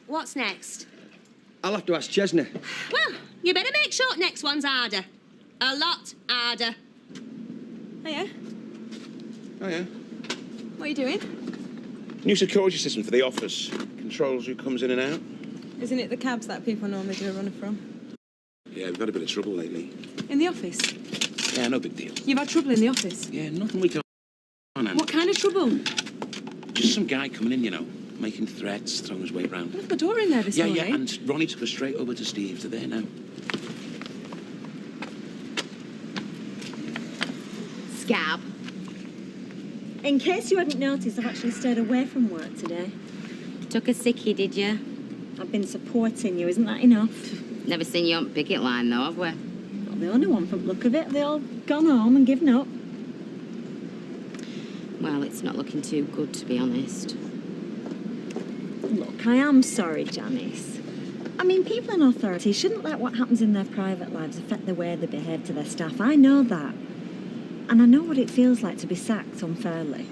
What's next? I'll have to ask Chesney. Well, you better make sure next one's harder. A lot harder. Hiya. Oh, yeah. What are you doing? New security system for the office. Controls who comes in and out. Isn't it the cabs that people normally do a runner from? Yeah, we've had a bit of trouble lately. In the office? Yeah, no big deal. You've had trouble in the office? Yeah, nothing we can on. What kind of trouble? Just some guy coming in, you know, making threats, throwing his weight round. Left my daughter in there this morning. Yeah, and Ronnie took us straight over to Steve's. They're there now. Scab. In case you hadn't noticed, I've actually stayed away from work today. Took a sickie, did you? I've been supporting you, isn't that enough? Never seen you on picket line, though, have we? Not the only one from the look of it. They all gone home and given up. Well, it's not looking too good, to be honest. Look, I am sorry, Janice. I mean, people in authority shouldn't let what happens in their private lives affect the way they behave to their staff. I know that. And I know what it feels like to be sacked unfairly.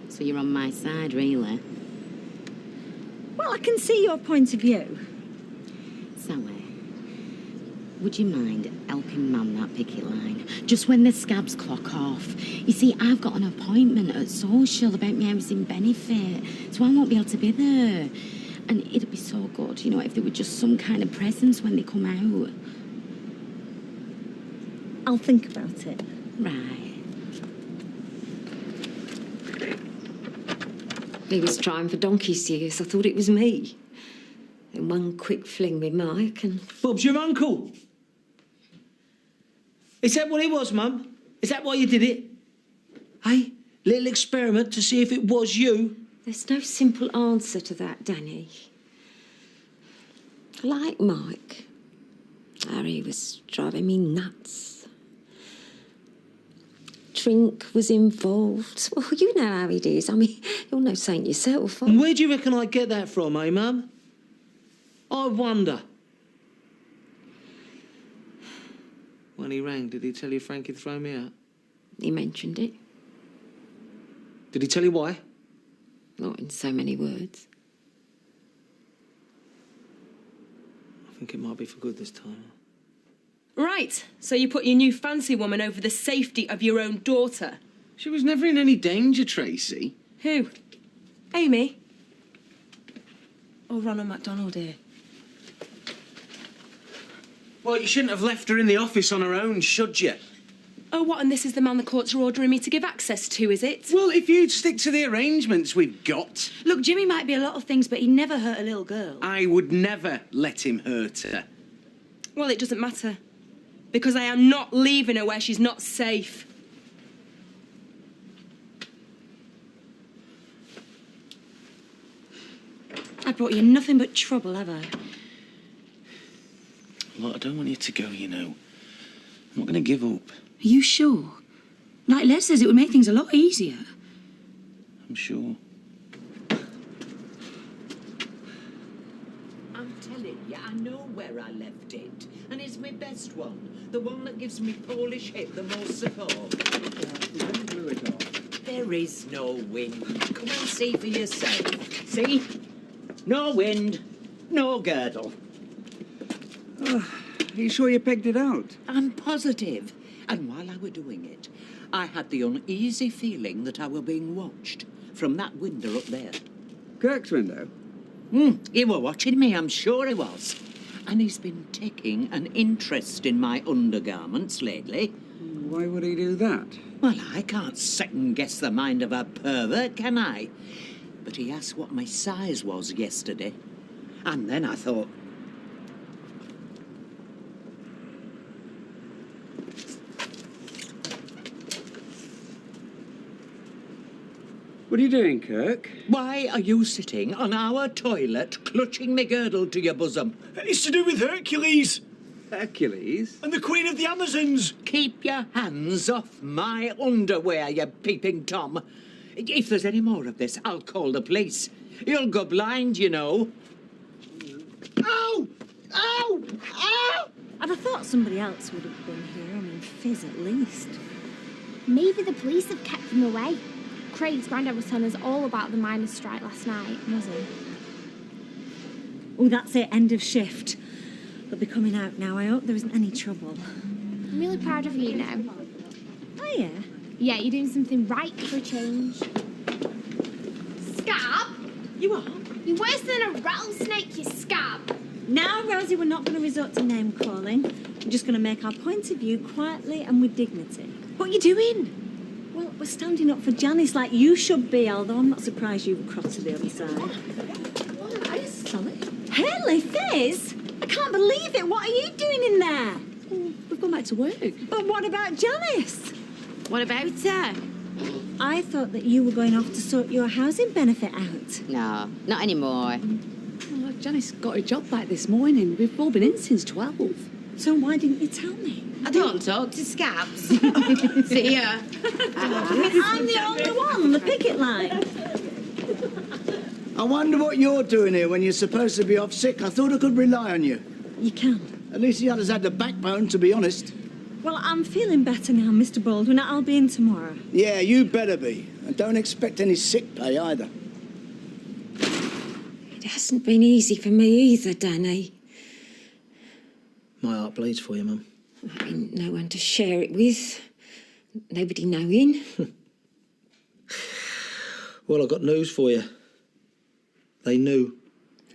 So you're on my side, really? Well, I can see your point of view. Sally, would you mind helping man that picket line? Just when the scabs clock off. You see, I've got an appointment at social about my housing benefit, so I won't be able to be there. And it'd be so good, you know, if there were just some kind of presence when they come out. I'll think about it. Right. He was trying for donkey's years. I thought it was me. Then one quick fling with Mike and... Bob's your uncle. Is that what it was, Mum? Is that why you did it? Hey, little experiment to see if it was you. There's no simple answer to that, Danny. Like Mike. Harry was driving me nuts. Drink was involved. Well, you know how it is. I mean, you're no saint yourself. And where do you reckon I get that from, eh, Mum? I wonder. When he rang, did he tell you Frankie'd thrown me out? He mentioned it. Did he tell you why? Not in so many words. I think it might be for good this time. Right, so you put your new fancy woman over the safety of your own daughter. She was never in any danger, Tracy. Who? Amy? Or Ronald MacDonald here? Well, you shouldn't have left her in the office on her own, should you? Oh, what, and this is the man the courts are ordering me to give access to, is it? Well, if you'd stick to the arrangements we've got... Look, Jimmy might be a lot of things, but he never hurt a little girl. I would never let him hurt her. Well, it doesn't matter. Because I am not leaving her where she's not safe. I brought you nothing but trouble, have I? Look, I don't want you to go, you know. I'm not going to give up. Are you sure? Like Les says, it would make things a lot easier. I'm sure. I'm telling you, I know where I left it. And it's my best one. The one that gives me Polish hip the most support. There is no wind. Come and see for yourself. See? No wind, no girdle. Are you sure you pegged it out? I'm positive. And while I were doing it, I had the uneasy feeling that I were being watched from that window up there. Kirk's window? He were watching me, I'm sure he was. And he's been taking an interest in my undergarments lately. Why would he do that? Well, I can't second-guess the mind of a pervert, can I? But he asked what my size was yesterday. And then I thought... What are you doing, Kirk? Why are you sitting on our toilet, clutching me girdle to your bosom? It's to do with Hercules. Hercules? And the Queen of the Amazons. Keep your hands off my underwear, you peeping Tom. If there's any more of this, I'll call the police. You'll go blind, you know. Ow! Ow! Ow! And I thought somebody else would have been here. I mean, Fizz at least. Maybe the police have kept them away. Craig's granddad was telling us all about the miners' strike last night. Was he? Oh, that's it. End of shift. They'll be coming out now. I hope there isn't any trouble. I'm really proud of you now. Oh, yeah? Yeah, you're doing something right for a change. Scab? You are? You're worse than a rattlesnake, you scab. Now, Rosie, we're not going to resort to name-calling. We're just going to make our point of view quietly and with dignity. What are you doing? Well, we're standing up for Janice like you should be, although I'm not surprised you've crossed to the other side. Sorry. Haley, Fizz? I can't believe it. What are you doing in there? Well, we've gone back to work. But what about Janice? What about her? I thought that you were going off to sort your housing benefit out. No, not anymore. Well, Janice got a job back this morning. We've all been in since 12. So why didn't you tell me? I don't talk to scabs. See ya. I'm the only one on the picket line. I wonder what you're doing here when you're supposed to be off sick. I thought I could rely on you. You can. At least the others had the backbone, to be honest. Well, I'm feeling better now, Mr. Baldwin. I'll be in tomorrow. Yeah, you better be. And don't expect any sick pay either. It hasn't been easy for me either, Danny. My heart bleeds for you, Mum. Having no one to share it with. Nobody knowing. Well, I've got news for you. They knew.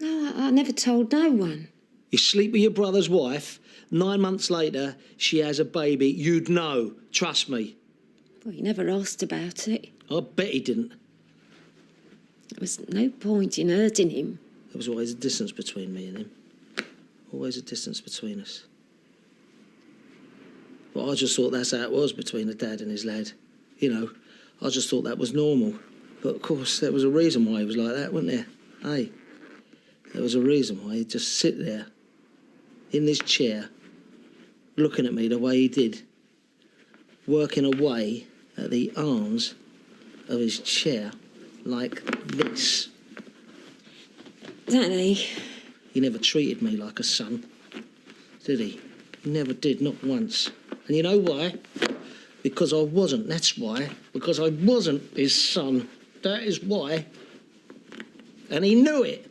No, I never told no one. You sleep with your brother's wife, 9 months later, she has a baby, you'd know. Trust me. Well, you never asked about it. I bet he didn't. There was no point in hurting him. There was always a distance between me and him. Always a distance between us. But I just thought that's how it was between a dad and his lad. You know, I just thought that was normal. But of course, there was a reason why he was like that, wasn't there? Hey, There was a reason why he'd just sit there, in this chair, looking at me the way he did, working away at the arms of his chair like this. Danny. He never treated me like a son, did he? He never did, not once. And you know why? Because I wasn't, that's why. Because I wasn't his son. That is why. And he knew it.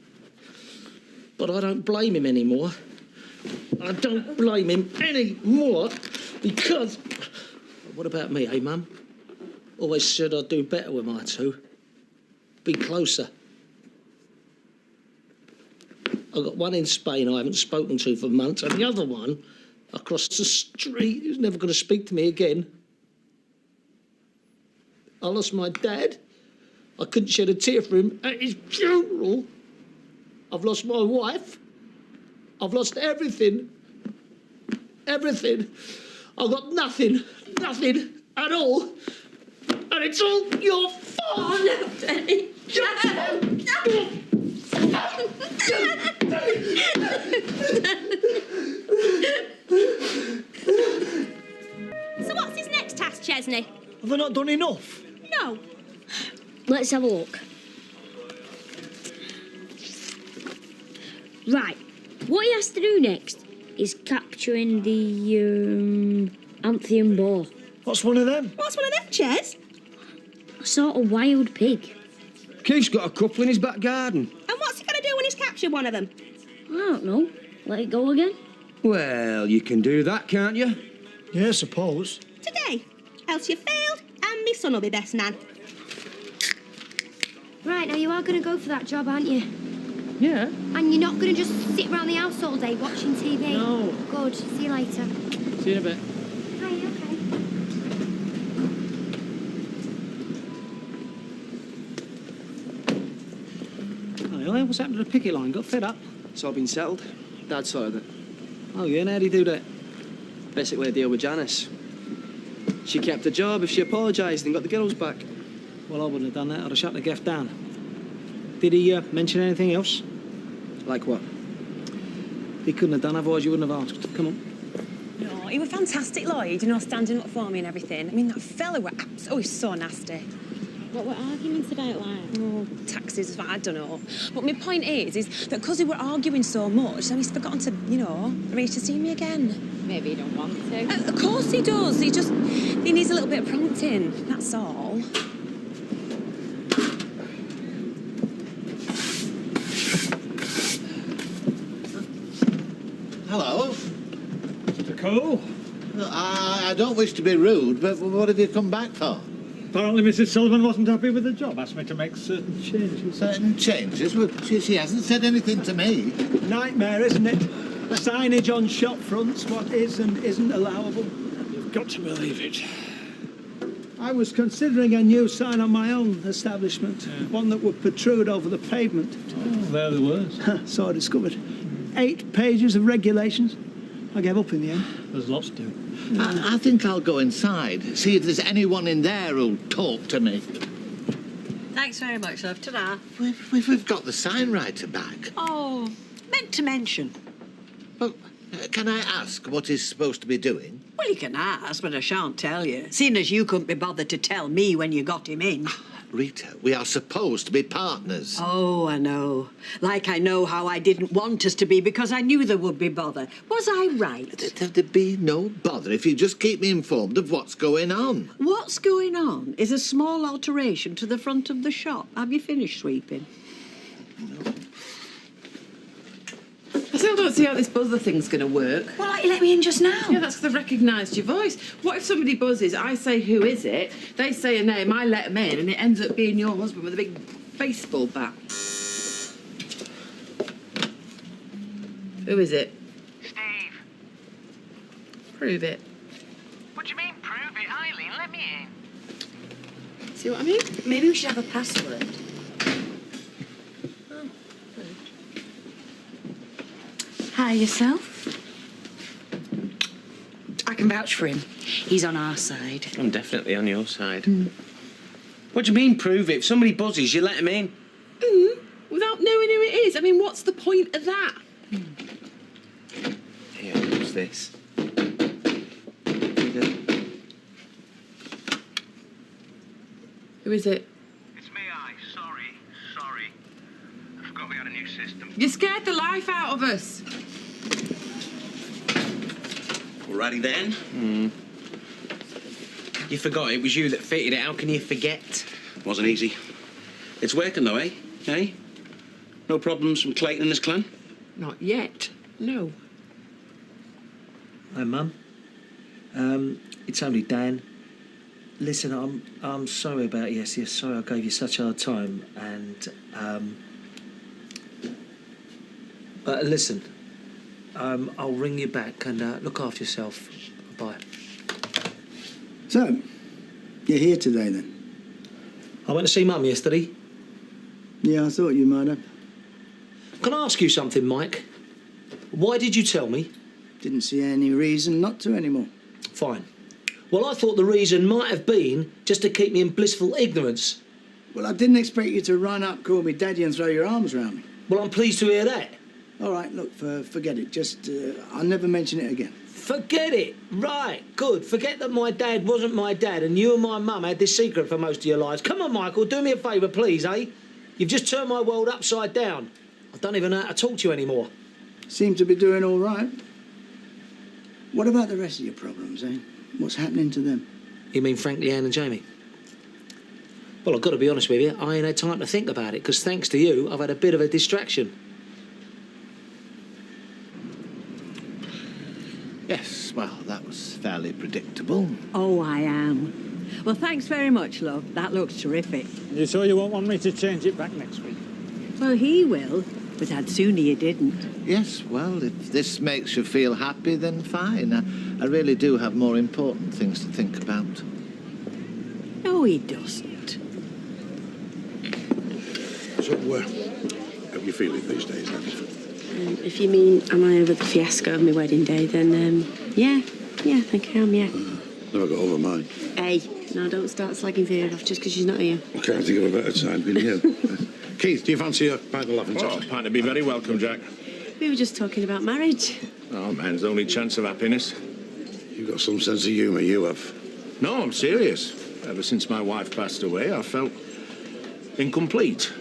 But I don't blame him anymore. I don't blame him anymore because... What about me, eh, Mum? Always said I'd do better with my two. Be closer. I've got one in Spain I haven't spoken to for months, and the other one across the street who's never going to speak to me again. I lost my dad. I couldn't shed a tear for him at his funeral. I've lost my wife. I've lost everything. Everything. I've got nothing. Nothing at all. And it's all your fault. Oh, no, Danny. So what's his next task, Chesney? Have I not done enough? No. Let's have a look. Right. What he has to do next is capturing the Anthian boar. What's one of them? What's one of them, Ches? A sort of wild pig. Keith's got a couple in his back garden. And what's he going to do when he's captured one of them? I don't know. Let it go again? Well, you can do that, can't you? Yeah, I suppose. Today. Else you failed, and me son will be best man. Right, now you are going to go for that job, aren't you? Yeah. And you're not going to just sit around the house all day watching TV? No. Good. See you later. See you in a bit. Hi, okay. Oh, what's happened to the picket line? Got fed up? It's all been settled. Dad sorted it. Oh, yeah, and how'd he do that? Basically a deal with Janice. She kept the job if she apologised and got the girls back. Well, I wouldn't have done that. I'd have shut the gaff down. Did he mention anything else? Like what? He couldn't have done, otherwise you wouldn't have asked. Come on. No, he was fantastic, Lloyd, you know, standing up for me and everything. I mean, that fella were he's so nasty. What were arguments about, like? Oh, taxes, I don't know. But my point is that because they were arguing so much, then he's forgotten to, you know, arrange to see me again. Maybe he don't want to. Of course he does. He needs a little bit of prompting, that's all. Hello. Mr. Cole? I don't wish to be rude, but what have you come back for? Apparently Mrs. Sullivan wasn't happy with the job, asked me to make certain changes. Certain changes? Well, she hasn't said anything to me. Nightmare, isn't it? Signage on shop fronts, what is and isn't allowable. You've got to believe it. I was considering a new sign on my own establishment, one that would protrude over the pavement. Oh, there they were. So I discovered. 8 pages of regulations. I gave up in the end. There's lots to do. I think I'll go inside, see if there's anyone in there who'll talk to me. Thanks very much, love. Ta-da. We've got the sign writer back. Oh, meant to mention. Well, can I ask what he's supposed to be doing? Well, you can ask, but I shan't tell you, seeing as you couldn't be bothered to tell me when you got him in. Rita, we are supposed to be partners. Oh, I know. Like I know how I didn't want us to be because I knew there would be bother. Was I right? There'd be no bother if you just keep me informed of what's going on. What's going on is a small alteration to the front of the shop. Have you finished sweeping? I still don't see how this buzzer thing's going to work. Well, like you let me in just now. Yeah, that's because I've recognised your voice. What if somebody buzzes, I say, who is it? They say a name, I let them in, and it ends up being your husband with a big baseball bat. Who is it? Steve. Prove it. What do you mean, prove it, Eileen? Let me in. See what I mean? Maybe we should have a password. Hi, yourself? I can vouch for him. He's on our side. I'm definitely on your side. What do you mean, prove it? If somebody buzzes, you let him in. Without not knowing who it is? I mean, what's the point of that? Here, what's this? Who is it? It's me, sorry. I forgot we had a new system. You scared the life out of us. Alrighty then. You forgot it was you that fitted it. How can you forget? Wasn't easy. It's working though, eh? Eh? No problems from Clayton and his clan? Not yet. No. Hi, Mum. It's only Dan. Listen, I'm sorry about yesterday. Sorry I gave you such a hard time. And listen, I'll ring you back and look after yourself. Bye. So, you're here today then? I went to see Mum yesterday. Yeah, I thought you might have. Can I ask you something, Mike? Why did you tell me? Didn't see any reason not to anymore. Fine. Well, I thought the reason might have been just to keep me in blissful ignorance. Well, I didn't expect you to run up, call me daddy and throw your arms around me. Well, I'm pleased to hear that. All right, look, forget it. Just, I'll never mention it again. Forget it. Right, good. Forget that my dad wasn't my dad and you and my mum had this secret for most of your lives. Come on, Michael, do me a favour, please, eh? You've just turned my world upside down. I don't even know how to talk to you anymore. Seem to be doing all right. What about the rest of your problems, eh? What's happening to them? You mean Frank, Leanne and Jamie? Well, I've got to be honest with you, I ain't had time to think about it, because thanks to you, I've had a bit of a distraction. Yes, well, that was fairly predictable. Oh, I am. Well, thanks very much, love. That looks terrific. You sure you won't want me to change it back next week? Well, he will, but I'd sooner you didn't. Yes, well, if this makes you feel happy, then fine. I really do have more important things to think about. No, he doesn't. So, how are you feeling these days, then? If you mean, am I over the fiasco of my wedding day, then, yeah, I think I am, yeah. Never got over mine. Hey, no, don't start slagging Vera off just because she's not here. I can't think of a better time, can you? Keith, do you fancy a pint of laughing Oh, pint would be very welcome, Jack. We were just talking about marriage. Oh, man's only chance of happiness. You've got some sense of humour, you have. No, I'm serious. Ever since my wife passed away, I felt incomplete.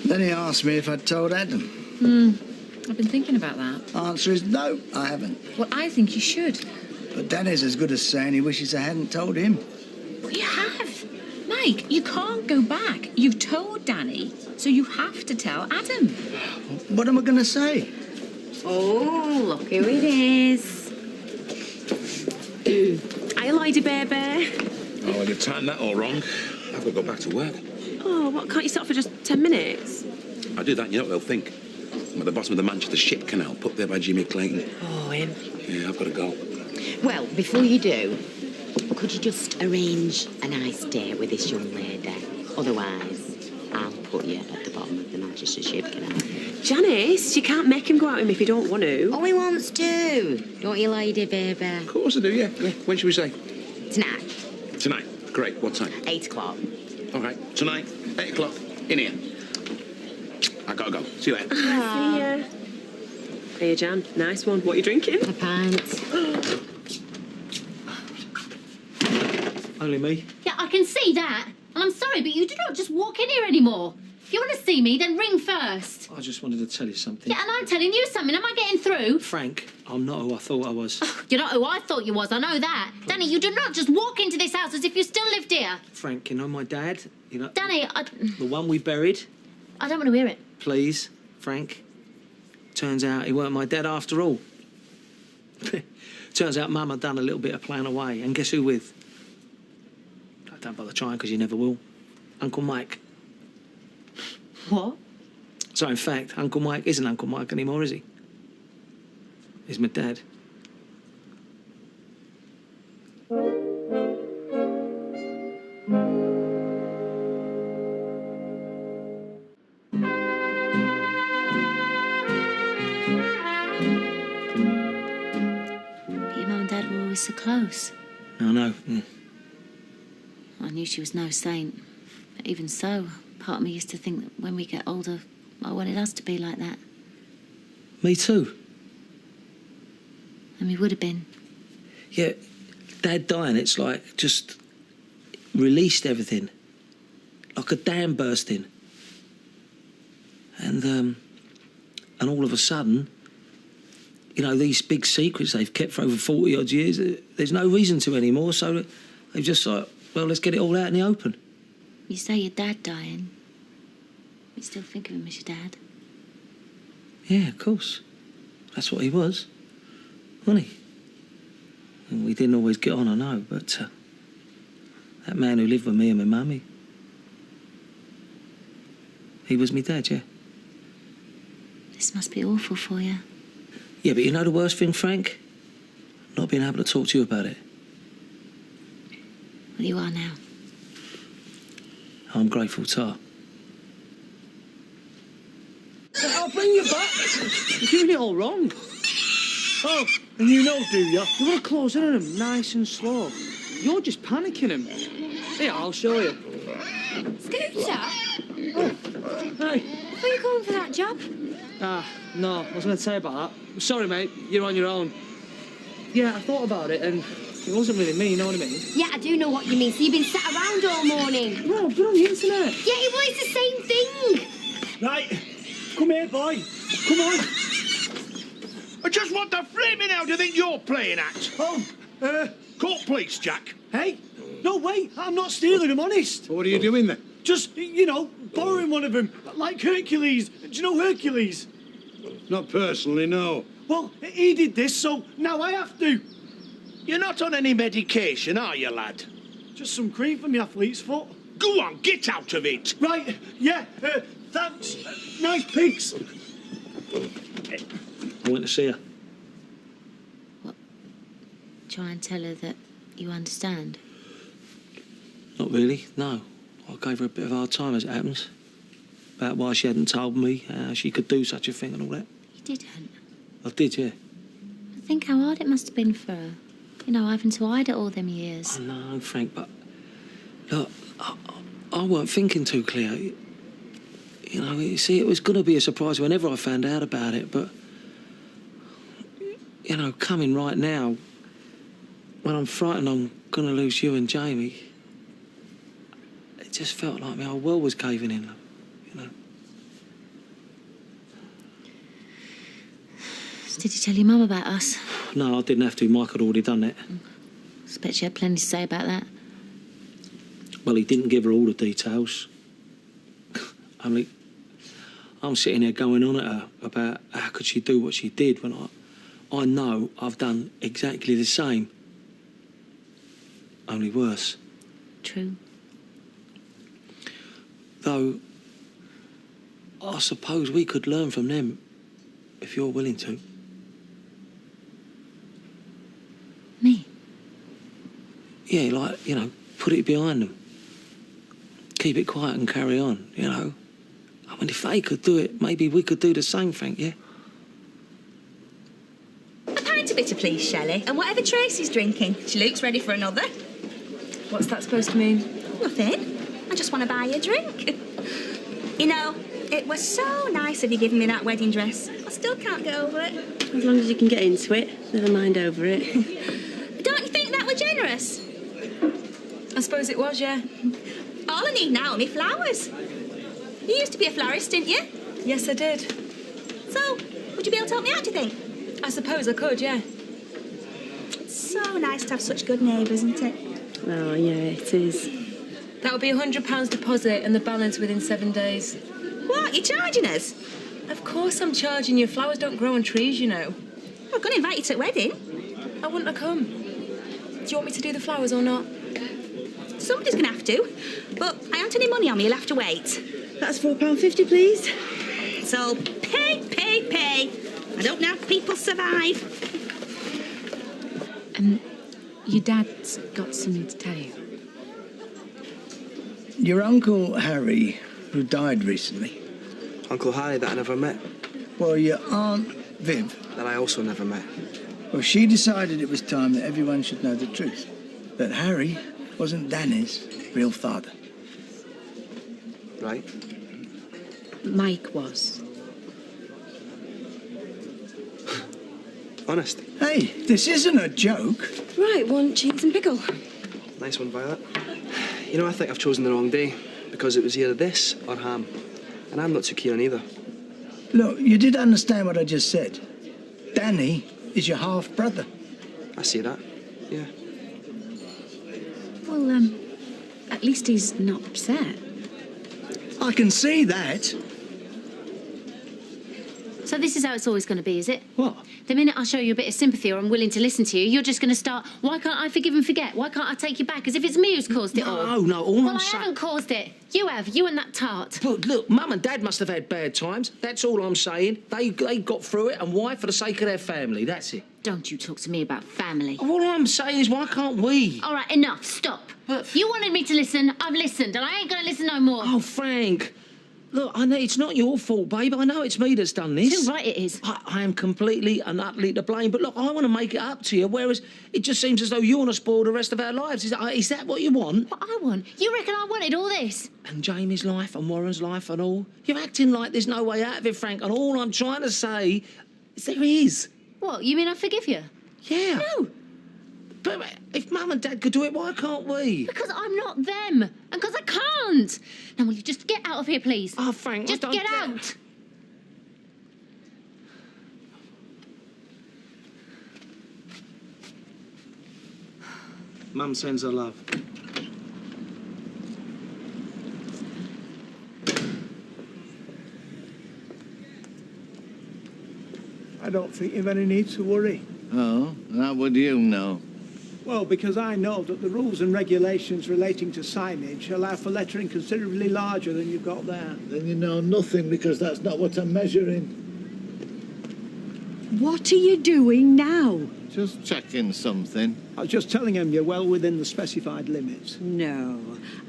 Then he asked me if I'd told Adam. I've been thinking about that. Answer is no, I haven't. Well, I think you should. But Danny's as good as saying he wishes I hadn't told him. Well, you have. Mike, you can't go back. You've told Danny, so you have to tell Adam. What am I going to say? Oh, look who it is. Hi, Lady Baby. Oh, well, you've timed that all wrong. I've got to go back to work. Oh, what, can't you stop for just 10 minutes? I do that, you know what they'll think. I'm at the bottom of the Manchester Ship Canal, put there by Jimmy Clayton. Oh, him. Yeah, I've got to go. Well, before you do, could you just arrange a nice date with this young lady? Otherwise, I'll put you at the bottom of the Manchester Ship Canal. Janice, you can't make him go out with me if you don't want to. Oh, he wants to. Don't you, Lady Baby? Of course I do, yeah. When should we say? Tonight. Tonight. Great. What time? 8 o'clock. OK. Tonight, 8 o'clock, in here. I gotta go. See you later. See ya. Hey, Jan. Nice one. What are you drinking? A pint. Only me. Yeah, I can see that. And I'm sorry, but you do not just walk in here anymore. If you want to see me, then ring first. I just wanted to tell you something. Yeah, and I'm telling you something. Am I getting through? Frank, I'm not who I thought I was. You're not who I thought you was, I know that. Danny, you do not just walk into this house as if you still lived here. Frank, you know my dad? You know... Danny, The one we buried? I don't want to hear it. Please, Frank. Turns out he weren't my dad after all. Turns out Mum had done a little bit of playing away. And guess who with? Don't bother trying, because you never will. Uncle Mike. What? So, in fact, Uncle Mike isn't Uncle Mike anymore, is he? He's my dad. But your mum and dad were always so close. I know. I knew she was no saint. But even so, Part of me used to think that when we get older, I wanted us to be like that. Me too. And we would have been. Yeah, Dad dying, it's like just released everything. Like a dam bursting. And all of a sudden, you know, these big secrets they've kept for over 40 odd years, there's no reason to anymore, so they've just like, well, let's get it all out in the open. You say your dad dying. You still think of him as your dad? Yeah, of course. That's what he was, wasn't he? And we didn't always get on, I know, but that man who lived with me and my mummy, he was me dad, yeah. This must be awful for you. Yeah, but you know the worst thing, Frank? Not being able to talk to you about it. Well, you are now. I'm grateful, Tar. I'll bring you back. You're doing it all wrong. Oh, and you know, do you? You want to close in on him nice and slow. You're just panicking him. Here, I'll show you. Scooter? Oh, hey. Are you going for that job? No, I was going to say about that. Sorry, mate, you're on your own. Yeah, I thought about it, and it wasn't really me, you know what I mean? Yeah, I do know what you mean. So you've been sat around all morning. No, I've been on the internet. Yeah, well, it's the same thing. Right, come here, boy. Come on. Just what the flaming hell do you think you're playing at? Oh, Court police, Jack. Hey, no, wait, I'm not stealing, I'm honest. What are you doing then? Just, you know, borrowing one of them, like Hercules. Do you know Hercules? Not personally, no. Well, he did this, so now I have to. You're not on any medication, are you, lad? Just some cream for my athlete's foot. Go on, get out of it. Right, yeah, thanks. Nice pigs. I went to see her. Try and tell her that you understand. Not really, no. I gave her a bit of a hard time, as it happens. About why she hadn't told me how she could do such a thing and all that. You didn't? I did, yeah. Think how hard it must have been for her. You know, having to hide it all them years. I know, Frank, but... Look, I weren't thinking too clear. You know, you see, it was going to be a surprise whenever I found out about it, but... You know, coming right now, when I'm frightened I'm going to lose you and Jamie, it just felt like my whole world was caving in, you know. Did you tell your mum about us? No, I didn't have to. Mike had already done that. Expect you had plenty to say about that. Well, he didn't give her all the details. Only, I'm sitting here going on at her about how could she do what she did when I know I've done exactly the same. Only worse. True. Though, I suppose we could learn from them, if you're willing to. Me? Yeah, like, you know, put it behind them. Keep it quiet and carry on, you know. I mean, if they could do it, maybe we could do the same, Frank, yeah? A pint of bitter, please, Shelley. And whatever Tracy's drinking. She looks ready for another. What's that supposed to mean? Nothing. I just want to buy you a drink. You know, it was so nice of you giving me that wedding dress. I still can't get over it. As long as you can get into it, never mind over it. Don't you think that were generous? I suppose it was, yeah. All I need now are my flowers. You used to be a florist, didn't you? Yes, I did. So, would you be able to help me out, do you think? I suppose I could, yeah. It's so nice to have such good neighbours, isn't it? Oh, yeah, it is. That would be £100 deposit and the balance within 7 days. What, you charging us? Of course I'm charging you. Flowers don't grow on trees, you know. I'm going to invite you to a wedding. I wouldn't have come. Do you want me to do the flowers or not? Somebody's going to have to. But I haven't any money on me, you'll have to wait. That's £4.50, please. So, pay, pay, pay. I don't know how people survive. Your dad's got something to tell you. Your Uncle Harry, who died recently. Uncle Harry that I never met. Well, your Aunt Viv. That I also never met. Well, she decided it was time that everyone should know the truth. That Harry wasn't Danny's real father. Right? Mike was. Honest. Hey, this isn't a joke. Right, one cheese and pickle. Nice one, Violet. You know, I think I've chosen the wrong day because it was either this or ham. And I'm not too keen on either. Look, you did understand what I just said. Danny is your half-brother. I see that. Yeah. Well, at least he's not upset. I can see that. So this is how it's always going to be, is it? What? The minute I show you a bit of sympathy or I'm willing to listen to you, you're just going to start, why can't I forgive and forget? Why can't I take you back? As if it's me who's caused it all. No, all Well, I'm I saying... haven't caused it. You have. You and that tart. But look, Mum and Dad must have had bad times. That's all I'm saying. They got through it, and why? For the sake of their family, that's it. Don't you talk to me about family. All I'm saying is, why can't we? All right, enough. Stop. You wanted me to listen. I've listened, and I ain't going to listen no more. Oh, Frank. Look, I know it's not your fault, babe. I know it's me that's done this. Too right it is. I am completely and utterly to blame. But look, I want to make it up to you, whereas it just seems as though you want to spoil the rest of our lives. Is that what you want? What I want? You reckon I wanted all this? And Jamie's life and Warren's life and all. You're acting like there's no way out of it, Frank. And all I'm trying to say is there is. What, you mean I forgive you? Yeah. No. But if Mum and Dad could do it, why can't we? Because I'm not them. And because I can't. Now, will you just get out of here, please? Oh, Frank, just get out. Mum sends her love. I don't think you've any need to worry. Oh, and how would you know? Well, because I know that the rules and regulations relating to signage allow for lettering considerably larger than you've got there. Then you know nothing because that's not what I'm measuring. What are you doing now? Just checking something. I was just telling him you're well within the specified limits. No,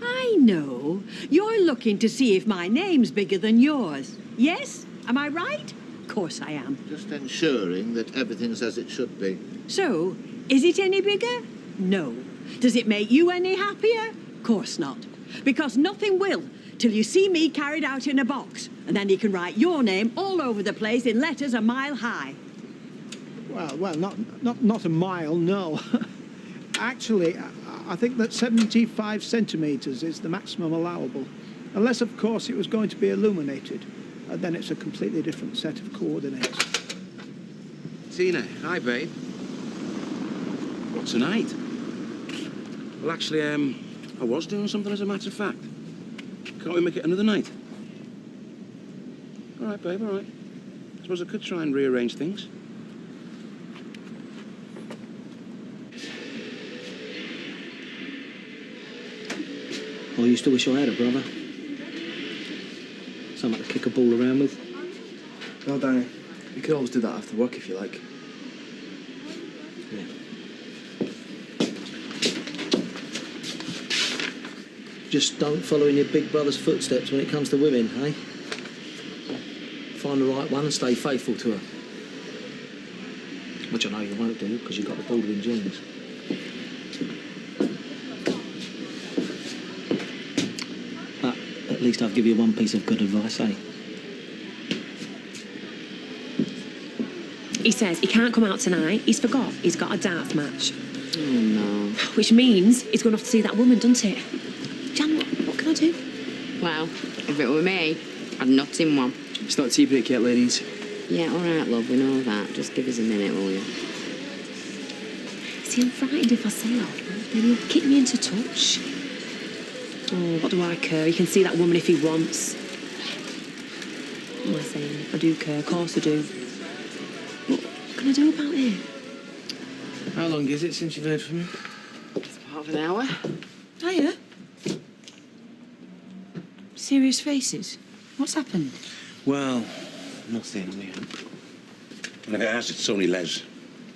I know. You're looking to see if my name's bigger than yours. Yes? Am I right? Of course I am. Just ensuring that everything's as it should be. So, is it any bigger? No. Does it make you any happier? Of course not. Because nothing will till you see me carried out in a box. And then you can write your name all over the place in letters a mile high. Well, not a mile, no. Actually, I think that 75 centimetres is the maximum allowable. Unless, of course, it was going to be illuminated. Then it's a completely different set of coordinates. Tina, hi, babe. What, tonight? Well, actually, I was doing something, as a matter of fact. Can't we make it another night? All right, babe, all right. I suppose I could try and rearrange things. I used to wish I had a brother. Something to kick a ball around with. Well, Danny, you could always do that after work if you like. Yeah. Just don't follow in your big brother's footsteps when it comes to women, eh? Find the right one and stay faithful to her. Which I know you won't do, because you've got the Baldwin genes. But at least I'll give you one piece of good advice, eh? He says he can't come out tonight. He's forgot he's got a darts match. Oh, no. Which means he's going to have to see that woman, doesn't it? Jan, what can I do? Well, if it were me, I'd nut in one. It's not tea break yet, ladies. Yeah, all right, love, we know that. Just give us a minute, will you? See, I'm frightened if I say that. Then he'll kick me into touch. Oh, what do I care? He can see that woman if he wants. What am I saying? I do care, of course I do. What can I do about it? How long is it since you've heard from him? Half an hour. Hiya. Serious faces. What's happened? Well, nothing. And if it has, it's only Les.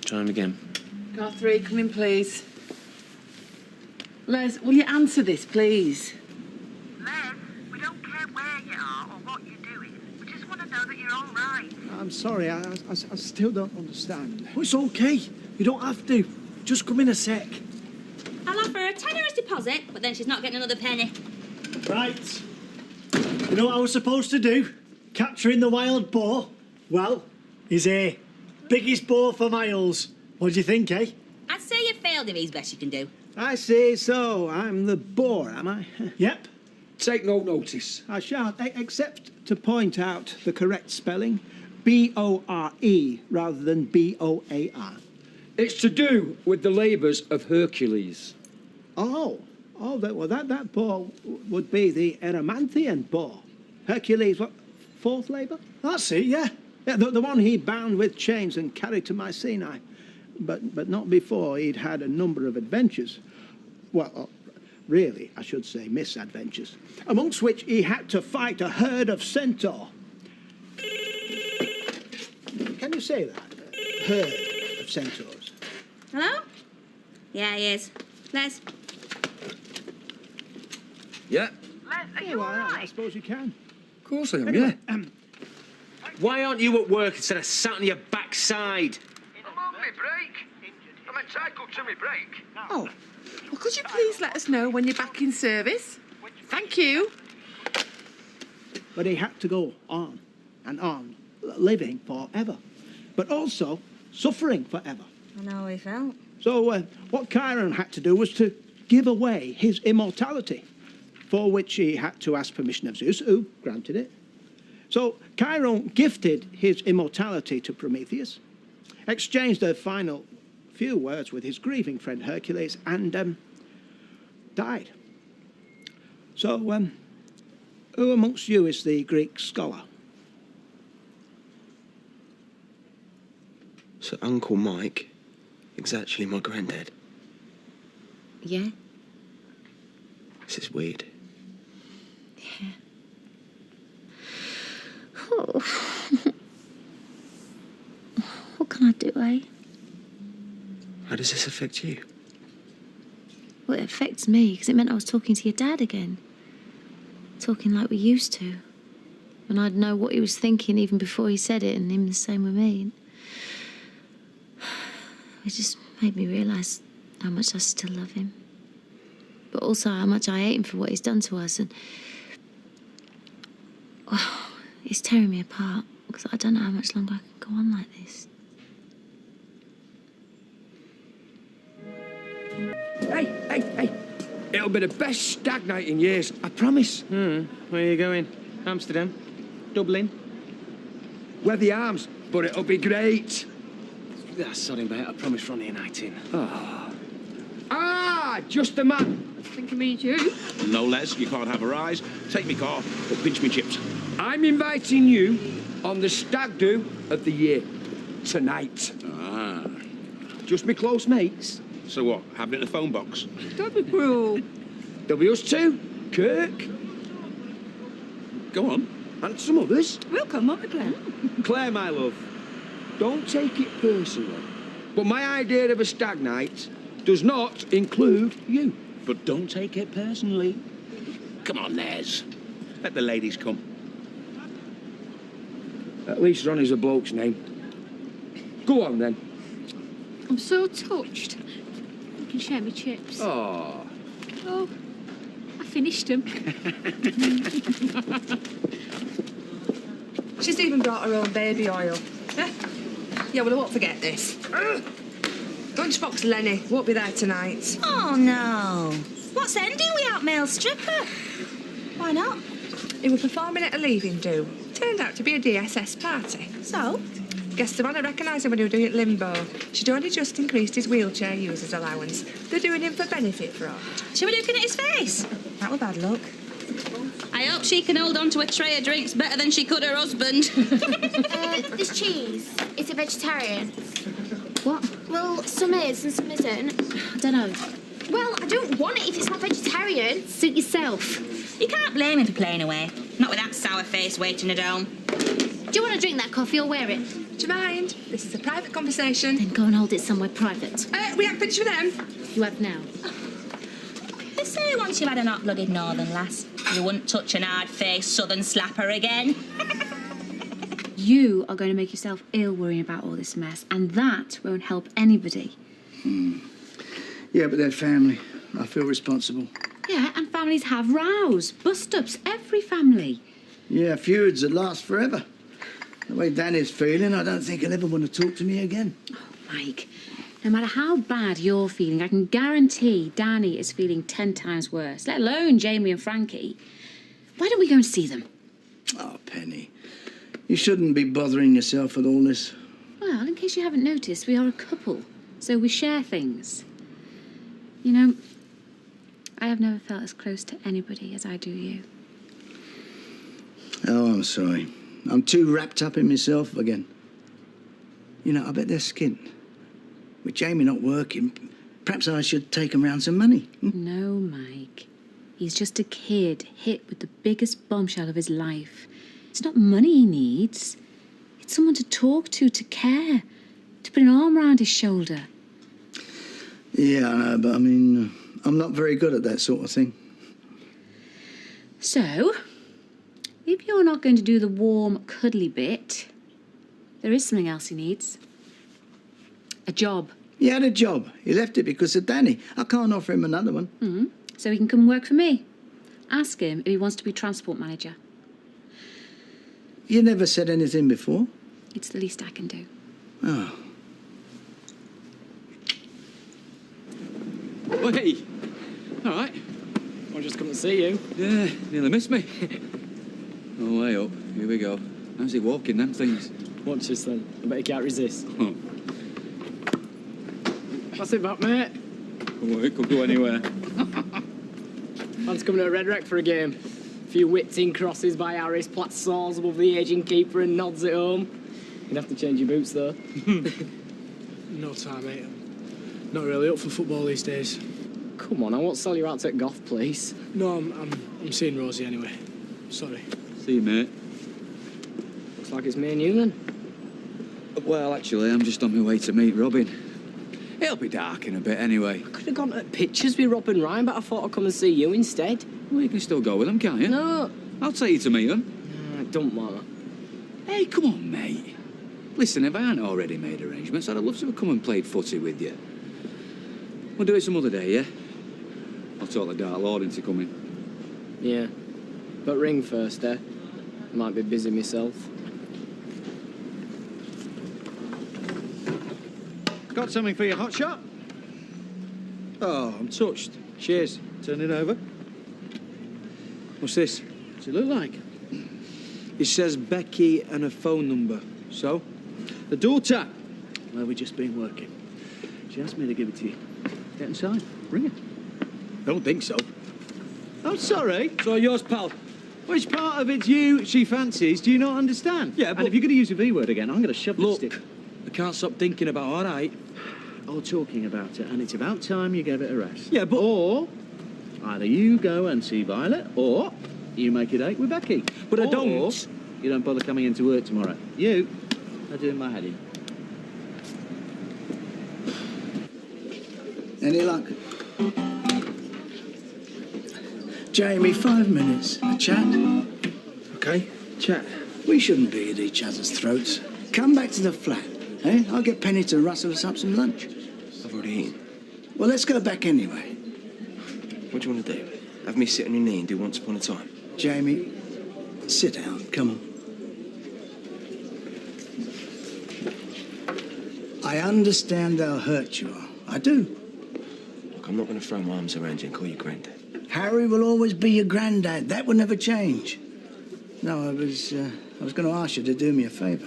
Try him again. Car 3, come in, please. Les, will you answer this, please? Les, we don't care where you are or what you're doing. We just want to know that you're all right. I'm sorry, I still don't understand. Oh, it's okay. You don't have to. Just come in a sec. I'll offer her a tenner as deposit, but then she's not getting another penny. Right. You know what I was supposed to do? Capturing the wild boar? Well, he's here. Biggest boar for miles. What do you think, eh? I'd say you failed if he's best you can do. I say so. I'm the boar, am I? Yep. Take no notice. I shan't, except to point out the correct spelling. B-O-R-E rather than B-O-A-R. It's to do with the labours of Hercules. Oh, that boar would be the Erymanthian boar. Hercules, what, fourth labour? That's it, yeah. Yeah, the one he bound with chains and carried to Mycenae. But not before he'd had a number of adventures. Well, really, I should say misadventures. Amongst which he had to fight a herd of centaur. Can you say that? Herd of centaurs. Hello? Yeah, he is. Les? Yeah? Yeah, well, I suppose you can. Of course I am, yeah. Why aren't you at work instead of sat on your backside? I'm on my break. I'm entitled to my break. Oh, well, could you please let us know when you're back in service? Thank you. But he had to go on and on, living forever, but also suffering forever. I know how he felt. So what Chiron had to do was to give away his immortality, for which he had to ask permission of Zeus, who granted it. So Chiron gifted his immortality to Prometheus, exchanged a final few words with his grieving friend Hercules, and died. So who amongst you is the Greek scholar? So Uncle Mike is actually my granddad. Yeah? This is weird. Yeah. Oh. What can I do, eh? How does this affect you? Well, it affects me because it meant I was talking to your dad again. Talking like we used to. And I'd know what he was thinking even before he said it, and him the same with me. It just made me realise how much I still love him. But also how much I hate him for what he's done to us. And oh, it's tearing me apart because I don't know how much longer I can go on like this. Hey. It'll be the best stag night in years, I promise. Where are you going? Amsterdam? Dublin? Wear the arms, but it'll be great. That's sorry, mate. I promised Ronnie a night in. Just the man. Think of me and you. No, Les, you can't have her eyes. Take me car, but pinch me chips. I'm inviting you on the stag do of the year. Tonight. Just me close mates. So what, having it in the phone box? Don't be cruel. There'll be us two, Kirk. Go on. And some others. We'll come, won't we, Claire? Claire, my love, don't take it personally, but my idea of a stag night does not include you. But don't take it personally. Come on, Les. Let the ladies come. At least Ronnie's a bloke's name. Go on, then. I'm so touched. You can share my chips. Oh. Oh, I finished them. She's even brought her own baby oil. Yeah, well, I won't forget this. Lunchbox Lenny won't be there tonight. Oh, no. What's ending without male stripper? Why not? He was performing at a leaving do. Turned out to be a DSS party. So? Guess the one I recognised him when he was doing it limbo. She'd only just increased his wheelchair user's allowance. They're doing him for benefit fraud. Should we looking at his face? That was bad luck. I hope she can hold on to a tray of drinks better than she could her husband. This cheese, it's a vegetarian. What? Well, some is and some isn't. I don't know. Well, I don't want it if it's not vegetarian. Suit yourself. You can't blame him for playing away. Not with that sour face waiting at home. Do you want to drink that coffee or wear it? Do you mind? This is a private conversation. Then go and hold it somewhere private. We haven't finished with them. You have now. They say once you've had an hot-blooded northern lass, you wouldn't touch an hard-faced southern slapper again. You are going to make yourself ill worrying about all this mess, and that won't help anybody. Yeah, but they're family. I feel responsible. Yeah, and families have rows, bust-ups, every family. Yeah, feuds that last forever. The way Danny's feeling, I don't think he'll ever want to talk to me again. Mike, no matter how bad you're feeling, I can guarantee Danny is feeling 10 times worse, let alone Jamie and Frankie. Why don't we go and see them? Oh, Penny, you shouldn't be bothering yourself with all this. Well, in case you haven't noticed, we are a couple, so we share things. You know, I have never felt as close to anybody as I do you. Oh, I'm sorry. I'm too wrapped up in myself again. You know, I bet they're skint. With Jamie not working, perhaps I should take him round some money. No, Mike. He's just a kid hit with the biggest bombshell of his life. It's not money he needs. It's someone to talk to care, to put an arm around his shoulder. Yeah, I know, but I mean, I'm not very good at that sort of thing. So, if you're not going to do the warm, cuddly bit, there is something else he needs. A job. He had a job. He left it because of Danny. I can't offer him another one. Mm-hmm. So he can come work for me. Ask him if he wants to be transport manager. You never said anything before? It's the least I can do. Oh. Oh, hey. All right. I just come to see you. Yeah, nearly missed me. Oh, way up. Here we go. How's he walking, them things? Watch this then. I bet you can't resist. Oh. What's it back, mate? Oh, it could go anywhere. Man's coming to Red Wreck for a game. A few whipped-in crosses by Harris, plats saws above the aging keeper and nods it home. You'd have to change your boots, though. No time, mate. I'm not really up for football these days. Come on, I won't sell you out to golf, please. No, I'm seeing Rosie anyway. Sorry. See you, mate. Looks like it's me and you, then. Well, actually, I'm just on my way to meet Robin. It'll be dark in a bit anyway. I could have gone to pictures with Rob and Ryan, but I thought I'd come and see you instead. Well, you can still go with them, can't you? No. I'll take you to meet them. It don't matter. Hey, come on, mate. Listen, if I hadn't already made arrangements, I'd have loved to have come and played footy with you. We'll do it some other day, yeah? I'll talk the Dark Lord into coming. Yeah. But ring first, eh? Might be busy myself. Got something for your hot shot? Oh, I'm touched. Cheers. Turn it over. What's this? What's it look like? It says Becky and a phone number. So? The daughter. Well, we've just been working. She asked me to give it to you. Get inside. Ring it. Don't think so. Oh, sorry. It's all yours, pal. Which part of it's you she fancies do you not understand? Yeah, but... And if you're going to use a V word again, I'm going to shove the stick. I can't stop thinking about all right. Or talking about it, and it's about time you gave it a rest. Yeah, but... Or, either you go and see Violet, or you make a date with Becky. But I don't. You don't bother coming into work tomorrow. You are doing my head in. Any luck? Jamie, 5 minutes. A chat? Okay, chat. We shouldn't be at each other's throats. Come back to the flat, eh? I'll get Penny to rustle us up some lunch. I've already eaten. Well, let's go back anyway. What do you want to do? Have me sit on your knee and do Once Upon a Time? Jamie, sit down. Come on. I understand how hurt you are. I do. Look, I'm not going to throw my arms around you and call you Grandad. Harry will always be your granddad. That will never change. No, I was going to ask you to do me a favour.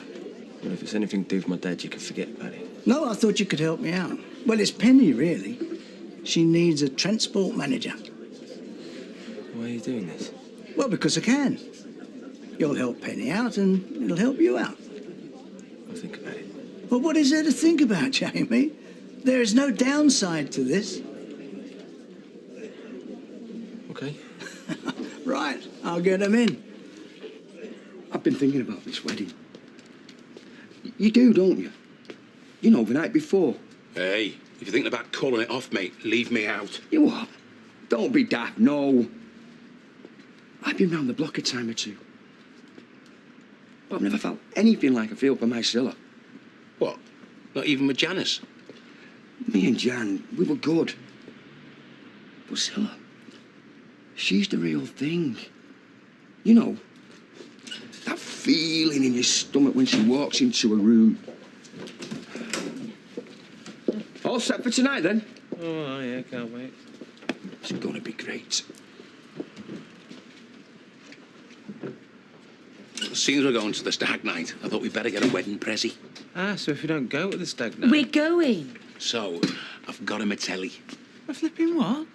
Well, if it's anything to do with my dad, you can forget about it. No, I thought you could help me out. Well, it's Penny, really. She needs a transport manager. Why are you doing this? Well, because I can. You'll help Penny out and it'll help you out. I'll think about it. Well, what is there to think about, Jamie? There is no downside to this. Okay. Right, I'll get them in. I've been thinking about this wedding. You do, don't you? You know, the night before. Hey, if you're thinking about calling it off, mate, leave me out. You what? Don't be daft, no. I've been round the block a time or two. But I've never felt anything like I feel for my Scylla. What? Not even with Janice? Me and Jan, we were good. But Scylla, she's the real thing. You know, feeling in your stomach when she walks into a room. All set for tonight, then? Oh, yeah, can't wait. It's gonna be great. Seeing as we're going to the stag night, I thought we'd better get a wedding prezi. Ah, so if we don't go to the stag night... We're going. So, I've got him a telly. A flipping what?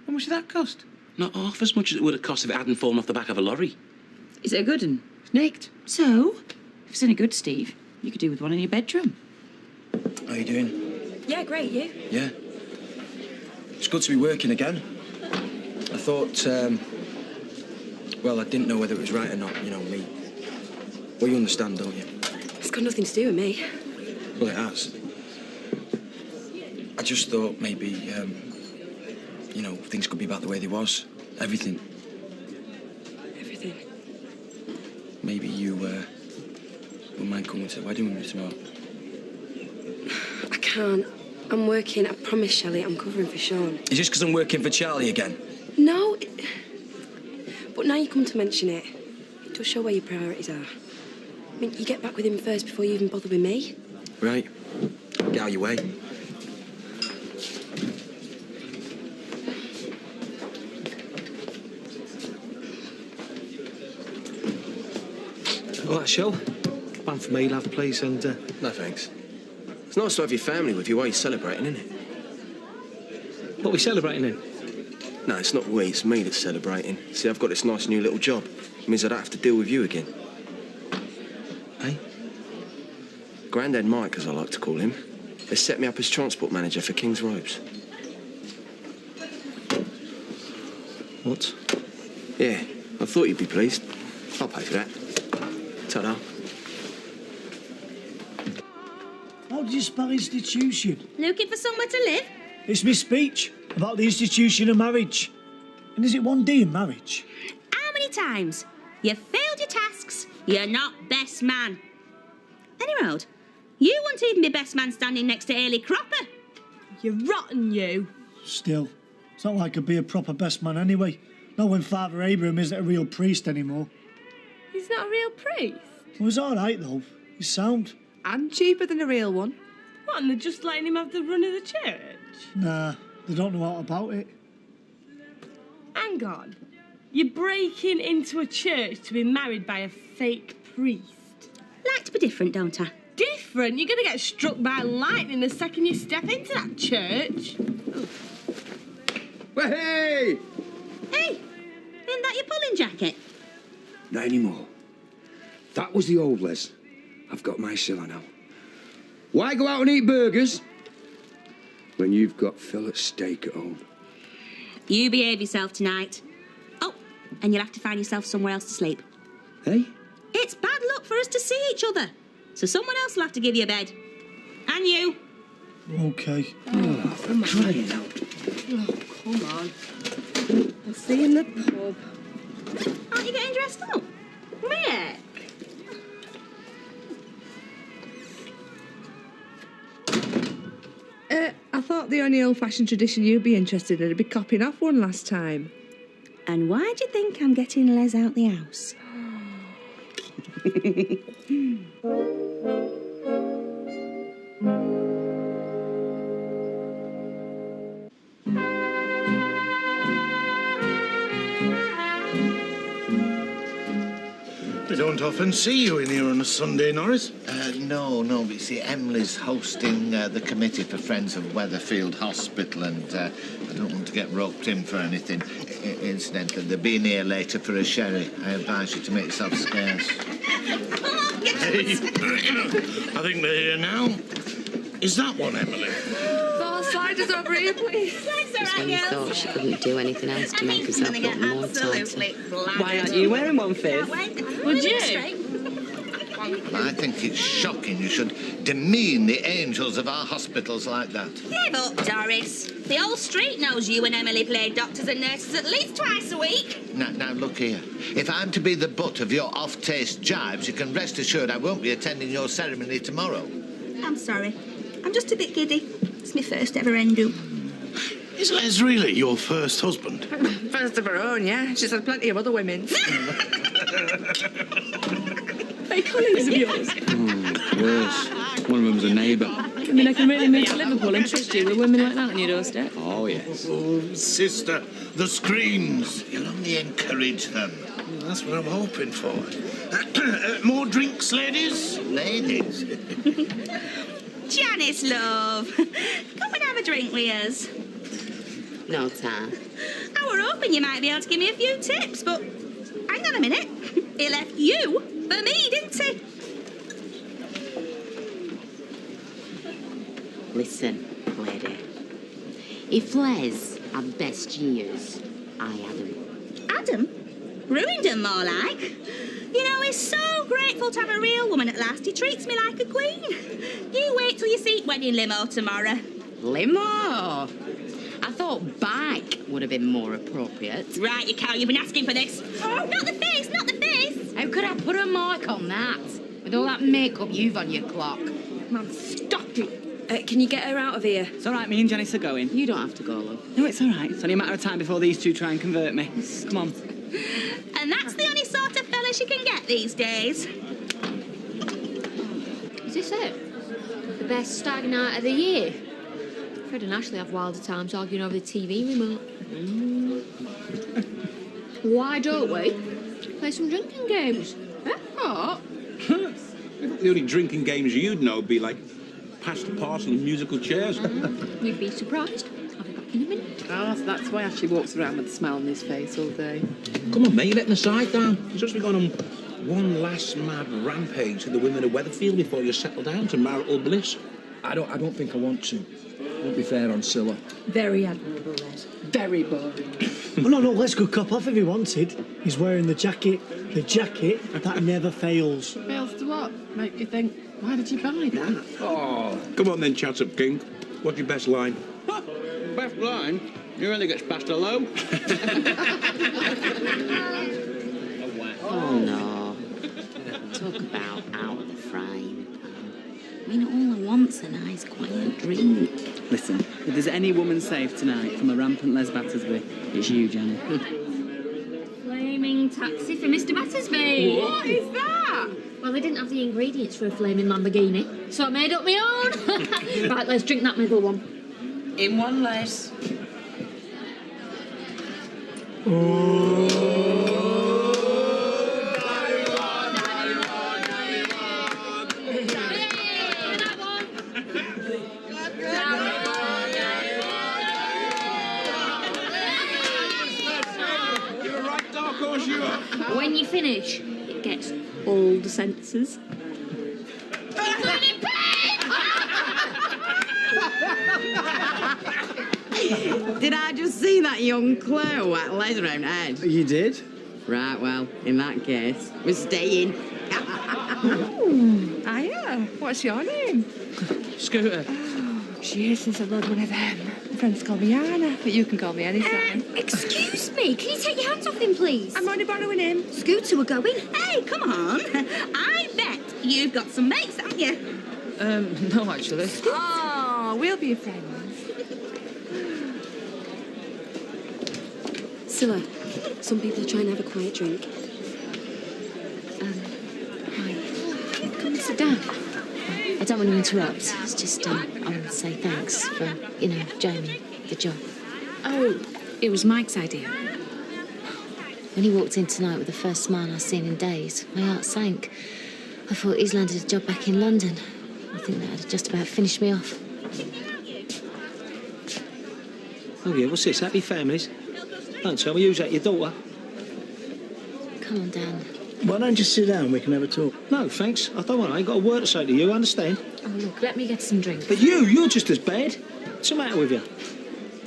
How much did that cost? Not half as much as it would have cost if it hadn't fallen off the back of a lorry. Is it a good one? Nicked. So, if it's any good, Steve, you could do with one in your bedroom. How you doing? Yeah, great, you? Yeah. It's good to be working again. I thought, well, I didn't know whether it was right or not, you know, me. Well, you understand, don't you? It's got nothing to do with me. Well, it has. I just thought maybe, you know, things could be back the way they was. Everything. Everything. Maybe you, wouldn't mind coming to the wedding with me tomorrow. I can't. I'm working. I promise, Shelley, I'm covering for Sean. Is this because I'm working for Charlie again? No. But now you come to mention it, it does show where your priorities are. I mean, you get back with him first before you even bother with me. Right. Get out your way. All right, Shell. One for me, love, please, and... No, thanks. It's nice to have your family with you while you're celebrating, isn't it? What are we celebrating then? No, it's not we, it's me that's celebrating. See, I've got this nice new little job. It means I don't have to deal with you again. Hey? Grandad Mike, as I like to call him, has set me up as transport manager for King's Robes. What? Yeah, I thought you'd be pleased. I'll pay for that. Ta-da. How do you spell institution? Looking for somewhere to live? It's my speech about the institution of marriage. And is it 1D in marriage? How many times? You failed your tasks. You're not best man. Anyway, you wouldn't even be best man standing next to Ailey Cropper. You're rotten, you. Still, it's not like I'd be a proper best man anyway. Not when Father Abraham isn't a real priest anymore. He's not a real priest. It was all right, though. He's sound. And cheaper than a real one. What, and they're just letting him have the run of the church? Nah, they don't know all about it. Hang on. You're breaking into a church to be married by a fake priest. Like to be different, don't I? Different? You're going to get struck by lightning the second you step into that church. Well, hey! Hey, isn't that your pulling jacket? Not anymore. That was the old Les. I've got my Scylla now. Why go out and eat burgers when you've got fillet steak at home? You behave yourself tonight. Oh, and you'll have to find yourself somewhere else to sleep. Hey? It's bad luck for us to see each other. So someone else will have to give you a bed. And you. Okay. Oh, come on. Crying out. Oh, come on. I'll see you in the pub. Aren't you getting dressed up? Mick. I thought the only old-fashioned tradition you'd be interested in would be copping off one last time. And why do you think I'm getting Les out the house? They don't often see you in here on a Sunday, Norris. No, but you see, Emily's hosting the committee for Friends of Weatherfield Hospital, and I don't want to get roped in for anything. Incidentally, they'll be in here later for a sherry. I advise you to make yourself scarce. Hey, I think they're here now. Is that one, Emily? Four sliders over here, please. It's when you thought she couldn't do anything else to make herself look more tighter. Why aren't you wearing one, Fizz? Would you? I think it's shocking you should demean the angels of our hospitals like that. Give up, Doris. The whole street knows you and Emily played doctors and nurses at least twice a week. Now, look here. If I'm to be the butt of your off-taste jibes, you can rest assured I won't be attending your ceremony tomorrow. I'm sorry. I'm just a bit giddy. It's my first ever endo. Is Les really your first husband? First of her own, yeah. She's had plenty of other women. they colleagues of yours? Worse. One of them's a neighbour. I mean, I can really move to Liverpool and trust you with women like that on your doorstep. Oh, yes. Oh, sister, the screams. You'll only encourage them. That's what I'm hoping for. More drinks, ladies? Ladies? Janice, love. Come and have a drink with us. No time. I were hoping you might be able to give me a few tips, but hang on a minute. He left you for me, didn't he? Listen, lady. If Les had best years, I had 'em. Adam? Ruined him, more like. You know, he's so grateful to have a real woman at last. He treats me like a queen. You wait till you see wedding limo tomorrow. Limo? I thought bike would have been more appropriate. Right, you cow, you've been asking for this. Oh, not the face, not the face. How could I put a mark on that? With all that makeup you've on your clock. Man, stop it. Can you get her out of here? It's all right, me and Janice are going. You don't have to go, love. No, it's all right. It's only a matter of time before these two try and convert me. Come on. And that's the only sort of fella she can get these days. Is this it? The best stag night of the year? Fred and Ashley have wilder times arguing over the TV remote. Why don't we play some drinking games? What? The only drinking games you'd know would be like pass the parcel and musical chairs. You'd be surprised. I'll be back in a minute. Oh, so that's why Ashley walks around with a smile on his face all day. Come on, mate, you're letting the side down. You're supposed to be going on one last mad rampage to the women of Weatherfield before you settle down to marital bliss. I don't think I want to. It won't be fair on Scylla. Very admirable, Les. Very boring. Well, no, let's go cop off if he wanted. He's wearing the jacket that never fails. Fails to what? Make you think, why did you buy that? Oh, come on then, chat up, King. What's your best line? Best line? You only gets past hello. Oh, no. Talk about out of the frying pan. I mean, all I want's a nice, quiet drink. Listen, if there's any woman safe tonight from a rampant Les Battersby, it's you, Janet. Flaming taxi for Mr. Battersby. What is that? Well, they didn't have the ingredients for a flaming Lamborghini, so I made up my own. Right, let's drink that middle one. In one less. When you finish, it gets all the senses. Did I just see that young Chloe at Les round head? You did? Right, well, in that case, we're staying. Hiya. What's your name? Scooter. She is since I rode one of them. My friends call me Anna, but you can call me anytime. Excuse me, can you take your hands off him, please? I'm only borrowing him. Scooter, we're going. Hey, come on. I bet you've got some mates, haven't you? No, actually. Oh, we'll be friends. Scylla, some people are trying to have a quiet drink. Hi. Come and sit down. I don't want to interrupt. It's just, I want to say thanks for, Jamie, the job. Oh, it was Mike's idea. When he walked in tonight with the first smile I've seen in days, my heart sank. I thought he's landed a job back in London. I think that had just about finished me off. Oh, yeah, what's this? Happy families? Don't tell me, who's that, your daughter? Come on, Dan. Why don't you sit down? We can have a talk. No, thanks. I don't want to. I ain't got a word to say to you, understand? Oh, look, let me get some drinks. But you're just as bad. What's the matter with you?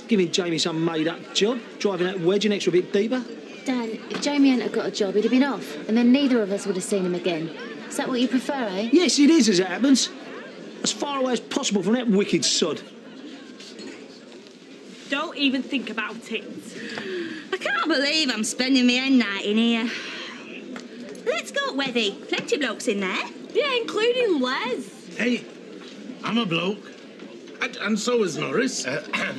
Giving Jamie some made-up job, driving that wedge an extra bit deeper? Dan, if Jamie hadn't have got a job, he'd have been off, and then neither of us would have seen him again. Is that what you prefer, eh? Yes, it is, as it happens. As far away as possible from that wicked sod. Don't even think about it. I can't believe I'm spending my end night in here. Let's go, Wethy. Plenty of blokes in there. Yeah, including Les. Hey, I'm a bloke. And so is Norris.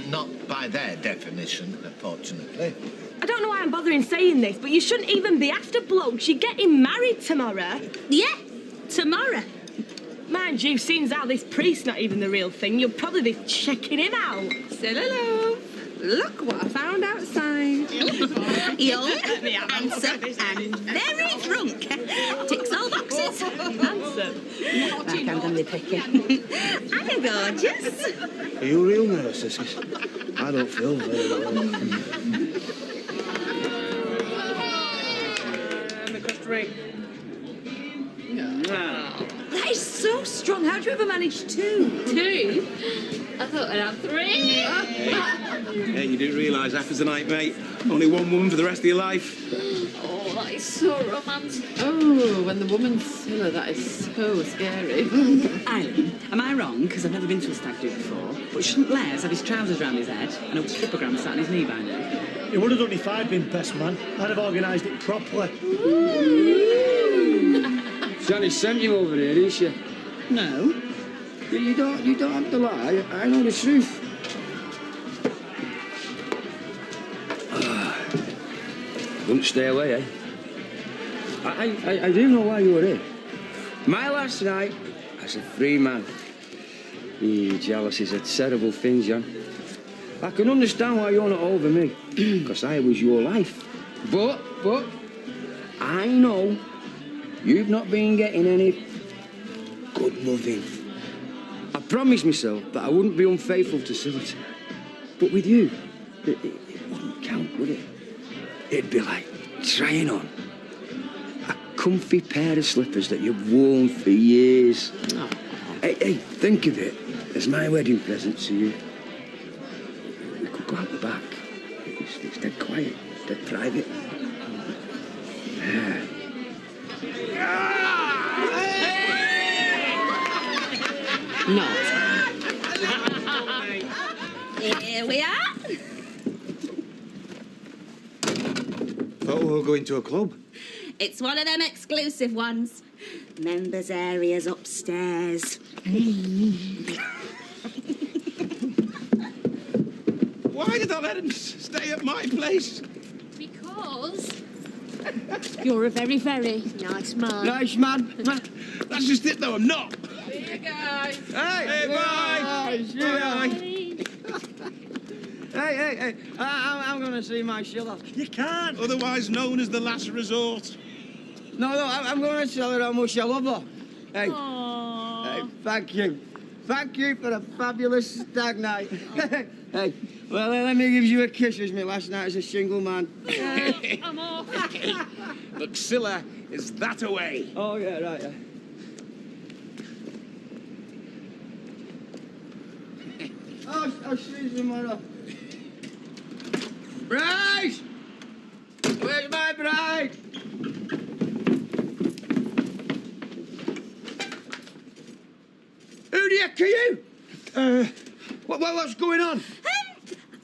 Not by their definition, unfortunately. I don't know why I'm bothering saying this, but you shouldn't even be after blokes. You're getting married tomorrow. Yeah, tomorrow. Mind you, seeing as how this priest's not even the real thing, you'll probably be checking him out. Silly love. Look what I found outside. Young, handsome, and very drunk. Ticks all boxes. Handsome. Like I'm going to be picky. And you're gorgeous. Are you a real nurse, this? 'Cause I don't feel very well. That is so strong. How'd you ever manage two? Two? I thought I'd have three. Hey, you didn't realise half is the night, mate. Only one woman for the rest of your life. Oh, that is so romantic. Oh, when the woman's Scylla, that is so scary. Eileen, am I wrong? Because I've never been to a stag do before. But shouldn't Les have his trousers round his head and a strippogram sat on his knee by now? It would have done if I'd been best man. I'd have organised it properly. Johnny sent you over here, didn't she? No. You don't have to lie. I know the truth. Wouldn't stay away, eh? I do know why you were here. My last night as a free man. Jealousy is a terrible thing, John. I can understand why you're not over me, because I was your life. But, I know you've not been getting any good loving. I promised myself that I wouldn't be unfaithful to Scylla. But with you, it wouldn't count, would it? It'd be like trying on a comfy pair of slippers that you've worn for years. Oh. Hey, think of it as my wedding present to you. We could go out the back. It's dead quiet, dead private. Yeah. Not. Here we are. Thought we were going to a club. It's one of them exclusive ones. Members' areas upstairs. Why did I let him stay at my place? Because you're a very, very nice man. Nice man. That's just it, though. I'm not. See you guys. Hey, bye. Hey, I'm going to see my Scylla. You can't. Otherwise known as the last resort. No, I'm going to tell her how much I love her. Hey, thank you. Thank you for a fabulous stag night. Hey, well, let me give you a kiss as my last night as a single man. I'm off. Look, Scylla is that away. Oh, yeah, right, yeah. I'll see you tomorrow. Bride! Where's my bride? Who the heck are you? What's going on?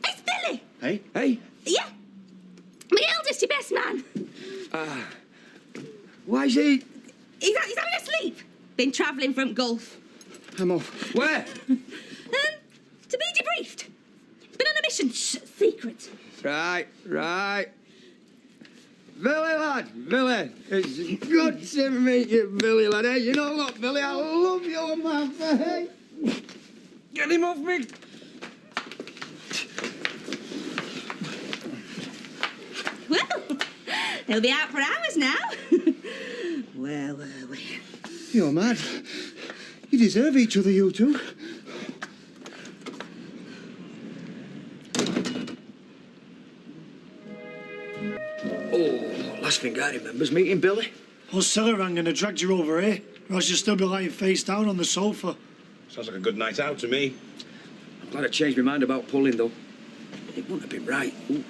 It's Billy. Hey? Yeah. My eldest, your best man. Why is he? He's having a sleep. Been travelling from Gulf. I'm off. Where? To be debriefed. Been on a mission. Shh, secret. Right. Billy, lad, Billy. It's good to meet you, Billy, lad. Hey, you know what, Billy? I love your man. Hey, get him off me. Well, they'll be out for hours now. Where were we? You're mad. You deserve each other, you two. Oh, last thing I remember's meeting Billy. Well, Scylla rang and I dragged you over here, or else you'd still be lying face down on the sofa. Sounds like a good night out to me. I'm glad I changed my mind about pulling, though. It wouldn't have been right. Ooh.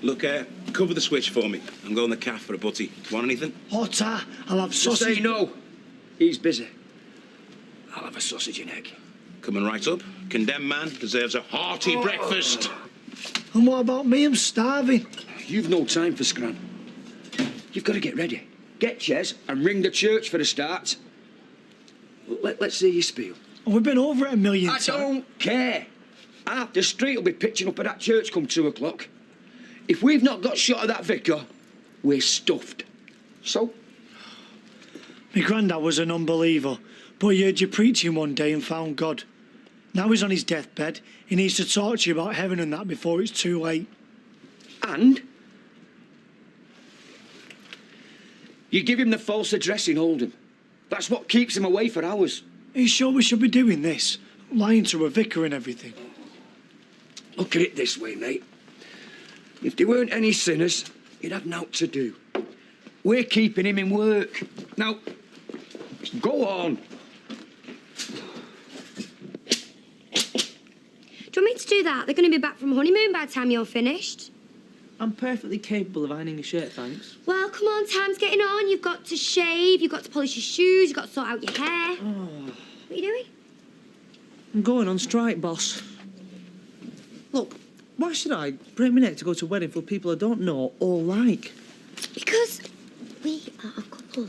Look, cover the switch for me. I'm going to the cafe for a butty. Want anything? Hotter, I'll have Just sausage. say no. He's busy. I'll have a sausage and egg. Coming right up. Condemned man deserves a hearty breakfast. And what about me? I'm starving. You've no time for scran. You've got to get ready. Get chairs and ring the church for a start. Let's hear your spiel. And we've been over it a million I times. don't care. Half the street will be pitching up at that church come 2 o'clock. If we've not got shot of that vicar, we're stuffed. So, My granddad was an unbeliever, but he heard you preaching one day and found God. Now he's on his deathbed. He needs to talk to you about heaven and that before it's too late. And? You give him the false address in Oldham. That's what keeps him away for hours. Are you sure we should be doing this? Lying to a vicar and everything. Look at it this way, mate. If there weren't any sinners, he'd have naught to do. We're keeping him in work. Now, go on. Do you want me to do that? They're going to be back from honeymoon by the time you're finished. I'm perfectly capable of ironing a shirt, thanks. Well, come on, time's getting on. You've got to shave, you've got to polish your shoes, you've got to sort out your hair. Oh. What are you doing? I'm going on strike, boss. Look, why should I break my neck to go to a wedding for people I don't know or like? Because we are a couple.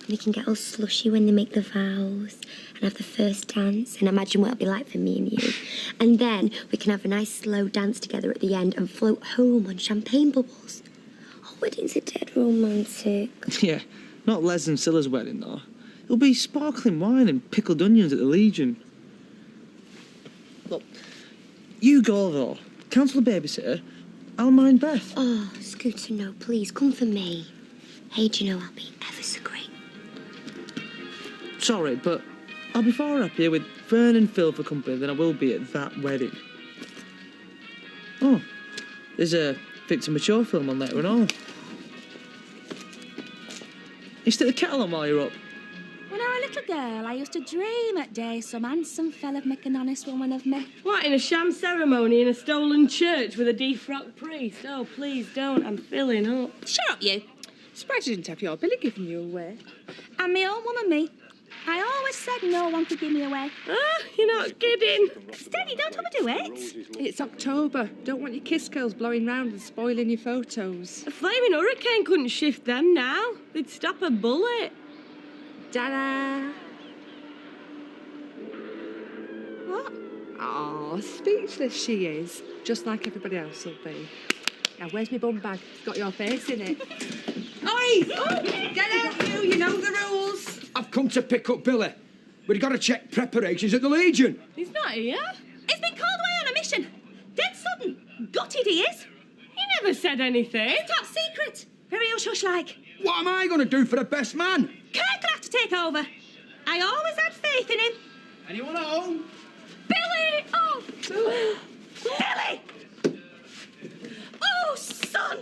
We can get all slushy when they make the vows and have the first dance and imagine what it'll be like for me and you. And then we can have a nice slow dance together at the end and float home on champagne bubbles. Oh, weddings are dead romantic. Yeah, not Les and Scylla's wedding, though. It'll be sparkling wine and pickled onions at the Legion. Look, you go, though. Cancel the babysitter. I'll mind Beth. Oh, Scooter, no, please, come for me. Hey, do you know I'll be ever so great? Sorry, but I'll be far happier with Fern and Phil for company than I will be at that wedding. Oh, there's a Victor Mature film on later and all. You stick the kettle on while you're up. When I was a little girl, I used to dream at day some handsome fella'd make an honest woman of me. What, in a sham ceremony in a stolen church with a defrocked priest? Oh, please don't, I'm filling up. Shut up, you. Surprised you didn't have your Billy giving you away. And my own woman, me. I always said no one could give me away. Ah, you're not kidding. Steady, don't overdo it. It's October. Don't want your kiss curls blowing round and spoiling your photos. A flaming hurricane couldn't shift them now. They'd stop a bullet. Ta-da! What? Oh, speechless she is. Just like everybody else will be. Now, where's my bum bag? It's got your face in it. Oi! Get out, you! You know the rules. I've come to pick up Billy. We've got to check preparations at the Legion. He's not here. He's been called away on a mission. Dead sudden. Gutted he is. He never said anything. It's top secret. Very hush-hush-like. What am I going to do for the best man? Kirk will have to take over. I always had faith in him. Anyone at home? Billy! Oh! Billy! Oh, son!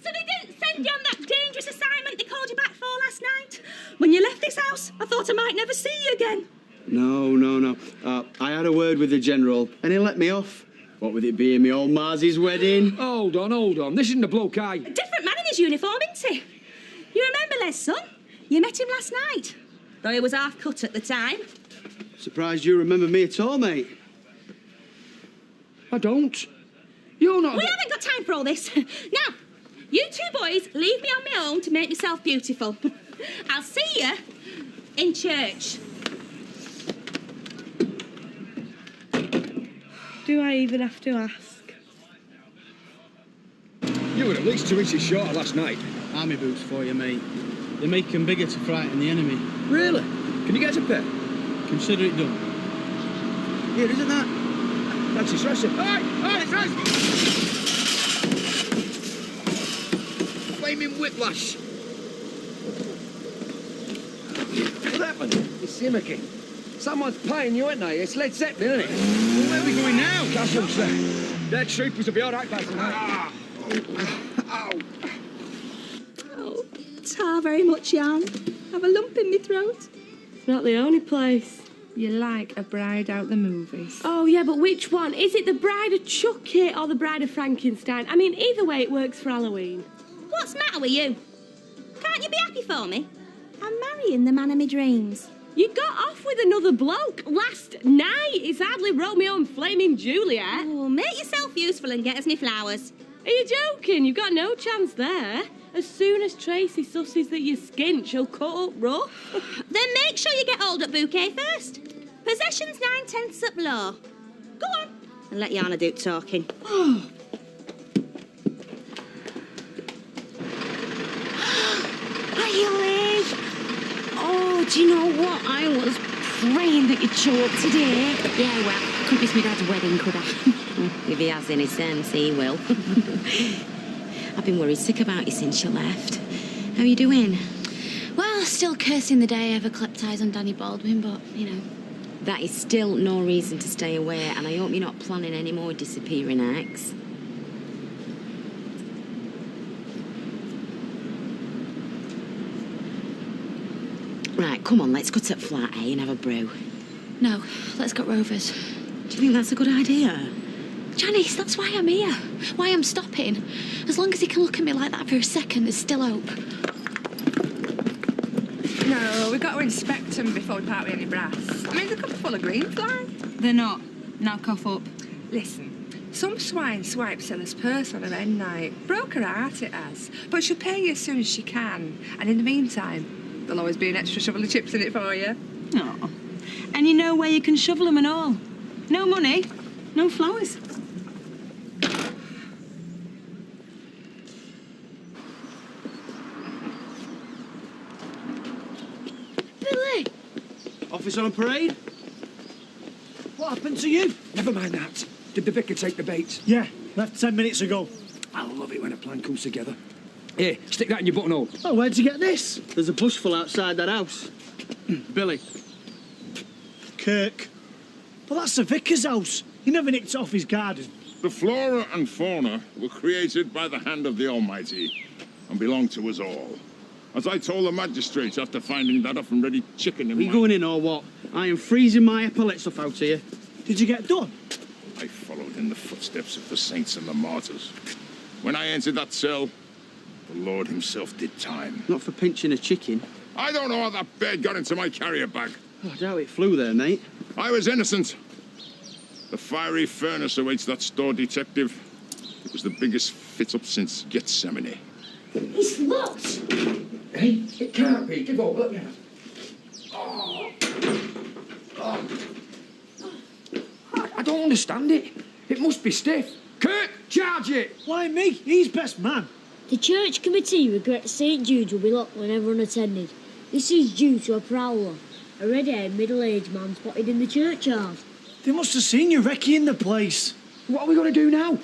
So they didn't send you on that dangerous assignment they called you back for last night? When you left this house, I thought I might never see you again. No. I had a word with the General, and he let me off. What with it being my old Mars's wedding? Hold on. This isn't the bloke A different man in his uniform, isn't he? You remember Les, son? You met him last night. Though he was half cut at the time. Surprised you remember me at all, mate. I don't. You're not... We haven't got time for all this. Now, you two boys leave me on my own to make myself beautiful. I'll see you in church. Do I even have to ask? You were at least 2 inches shorter last night. Army boots for you, mate. They make them bigger to frighten the enemy. Really? Can you get us a pair? Consider it done. Here, isn't that? That's his dressing. Hey, it's flaming whiplash. What happened? It's Simmerking. Someone's playing you, ain't they? It's Led Zeppelin, isn't it? Well, where are we going now? Castle, sir. Their troopers will be all right by tonight. Oh, tar very much, Jan. Have a lump in my throat. It's not the only place. You like A Bride Out the movies. Oh, yeah, but which one? Is it The Bride of Chucky or The Bride of Frankenstein? I mean, either way, it works for Halloween. What's the matter with you? Can't you be happy for me? I'm marrying the man of my dreams. You got off with another bloke last night. It's hardly Romeo and Flaming Juliet. Oh, make yourself useful and get us me flowers. Are you joking? You've got no chance there. As soon as Tracy susses that you're skint, she'll cut up rough. Then make sure you get hold at bouquet first. Possession's 9/10 up law. Go on, and let Yana do talking. Really? Do you know what? I was praying that you'd show up today. Yeah, well, couldn't miss my dad's wedding, could I? If he has any sense, he will. I've been worried sick about you since you left. How are you doing? Well, still cursing the day I ever clapped eyes on Danny Baldwin, but, you know. That is still no reason to stay away, and I hope you're not planning any more disappearing acts. Right, come on, let's go to flat A and have a brew. No, let's get Rovers. Do you think that's a good idea? Janice, that's why I'm here. Why I'm stopping. As long as he can look at me like that for a second, there's still hope. No, we've got to inspect them before we part with any brass. I mean, they're full of green fly. They're not. Now cough up. Listen, some swine swiped Silla's purse on her end night. Broke her heart, it has. But she'll pay you as soon as she can. And in the meantime, there'll always be an extra shovel of chips in it for you. Oh. And you know where you can shovel them and all. No money, no flowers. Billy! Officer on parade? What happened to you? Never mind that. Did the vicar take the bait? Yeah, left 10 minutes ago. I love it when a plan comes together. Here, stick that in your buttonhole. Oh, where'd you get this? There's a bushful outside that house. Billy. Kirk. But that's the vicar's house. He never nicked it off his garden. The flora and fauna were created by the hand of the Almighty and belong to us all. As I told the magistrates after finding that off-and-ready chicken in Are you going in or what? I am freezing my epaulets off out here. Did you get done? I followed in the footsteps of the saints and the martyrs. When I entered that cell, the Lord himself did time. Not for pinching a chicken. I don't know how that bird got into my carrier bag. Oh, I doubt it flew there, mate. I was innocent. The fiery furnace awaits that store detective. It was the biggest fit-up since Gethsemane. It's locked! Hey, it can't be. Give up, let me have. Oh. Oh. I don't understand it. It must be stiff. Kirk, charge it! Why me? He's best man. The church committee regrets St Jude's will be locked whenever unattended. This is due to a prowler, a red-haired middle-aged man spotted in the churchyard. They must have seen you wrecking the place. What are we going to do now?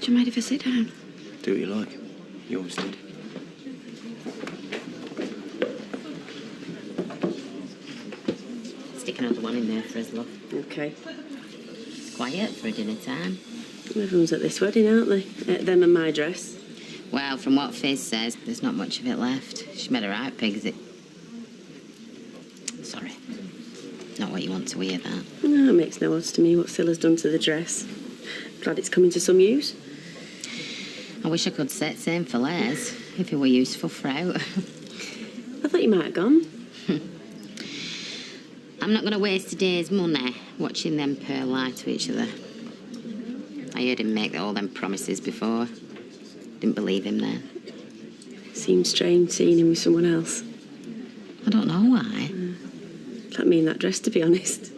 Do you mind if I sit down? Do what you like. You always did. Stick another one in there for us, love. Okay. Quiet for a dinner time. Everyone's at this wedding, aren't they? Them and my dress. Well, from what Fizz says, there's not much of it left. She made her out pigs it. Sorry. Not what you want to hear, that. No, it makes no odds to me what Silla's done to the dress. Glad it's coming to some use. I wish I could say same for Les, if it were useful for out. I thought you might have gone. I'm not going to waste a day's money watching them pair lie to each other. I heard him make all them promises before. Didn't believe him then. Seems strange seeing him with someone else. I don't know why. Like me in that dress, to be honest.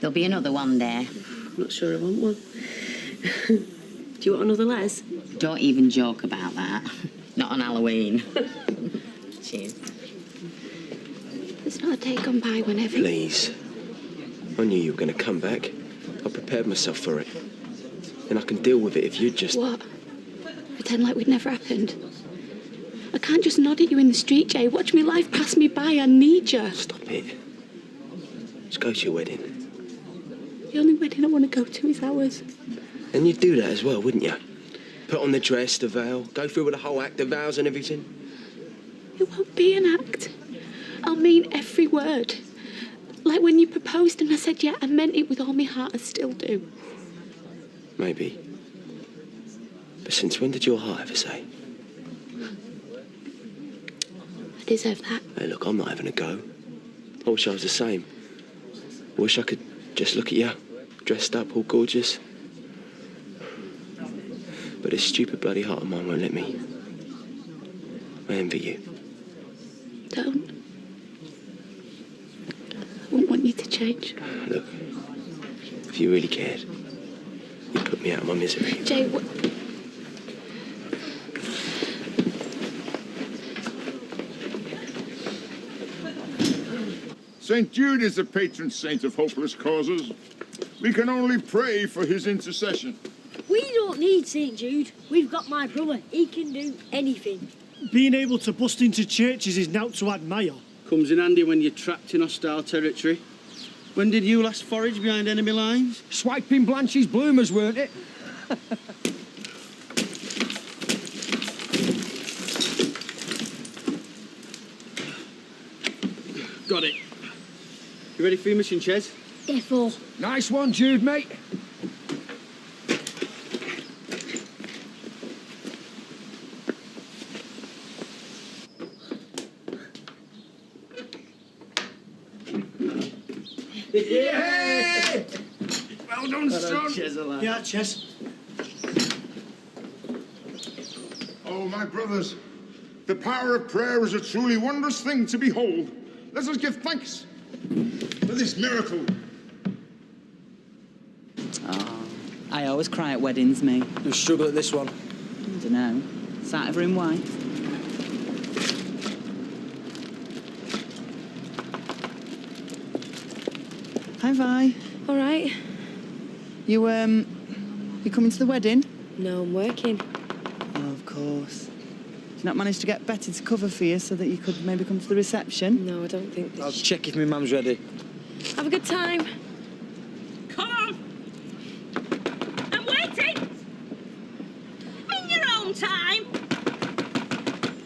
There'll be another one there. I'm not sure I want one. Do you want another Les? Don't even joke about that. Not on Halloween. Cheers. There's not a day gone by whenever... Please. I knew you were going to come back. I prepared myself for it. And I can deal with it if you just... What? Pretend like we'd never happened? I can't just nod at you in the street, Jay. Watch me life pass me by. I need you. Stop it. Just go to your wedding. The only wedding I want to go to is ours. And you'd do that as well, wouldn't you? Put on the dress, the veil, go through with the whole act, the vows and everything. It won't be an act. I'll mean every word. Like when you proposed and I said, yeah, I meant it with all my heart. I still do. Maybe. But since when did your heart ever say? I deserve that. Hey, look, I'm not having a go. I wish I was the same. I wish I could just look at you, dressed up, all gorgeous. But this stupid bloody heart of mine won't let me. I envy you. Don't. I wouldn't want you to change. Look, if you really cared, you'd put me out of my misery. Jay, what? St. Jude is the patron saint of hopeless causes. We can only pray for his intercession. We don't need St. Jude. We've got my brother. He can do anything. Being able to bust into churches is naught to admire. Comes in handy when you're trapped in hostile territory. When did you last forage behind enemy lines? Swiping Blanche's bloomers, weren't it? Got it. You ready for your mission, Ches? Therefore. Nice one, Jude, mate. Yeah! Well done, son. Yeah, Ches. Oh, my brothers, the power of prayer is a truly wondrous thing to behold. Let us give thanks for this miracle. Oh, I always cry at weddings, me. You struggle at this one. I don't know. Sight of her in white. Hi, Vi. All right. You coming to the wedding? No, I'm working. Oh, of course. Did you not manage to get Betty to cover for you so that you could maybe come to the reception? No, I don't think. I'll check if my mum's ready. Have a good time. Come on! I'm waiting! In your own time!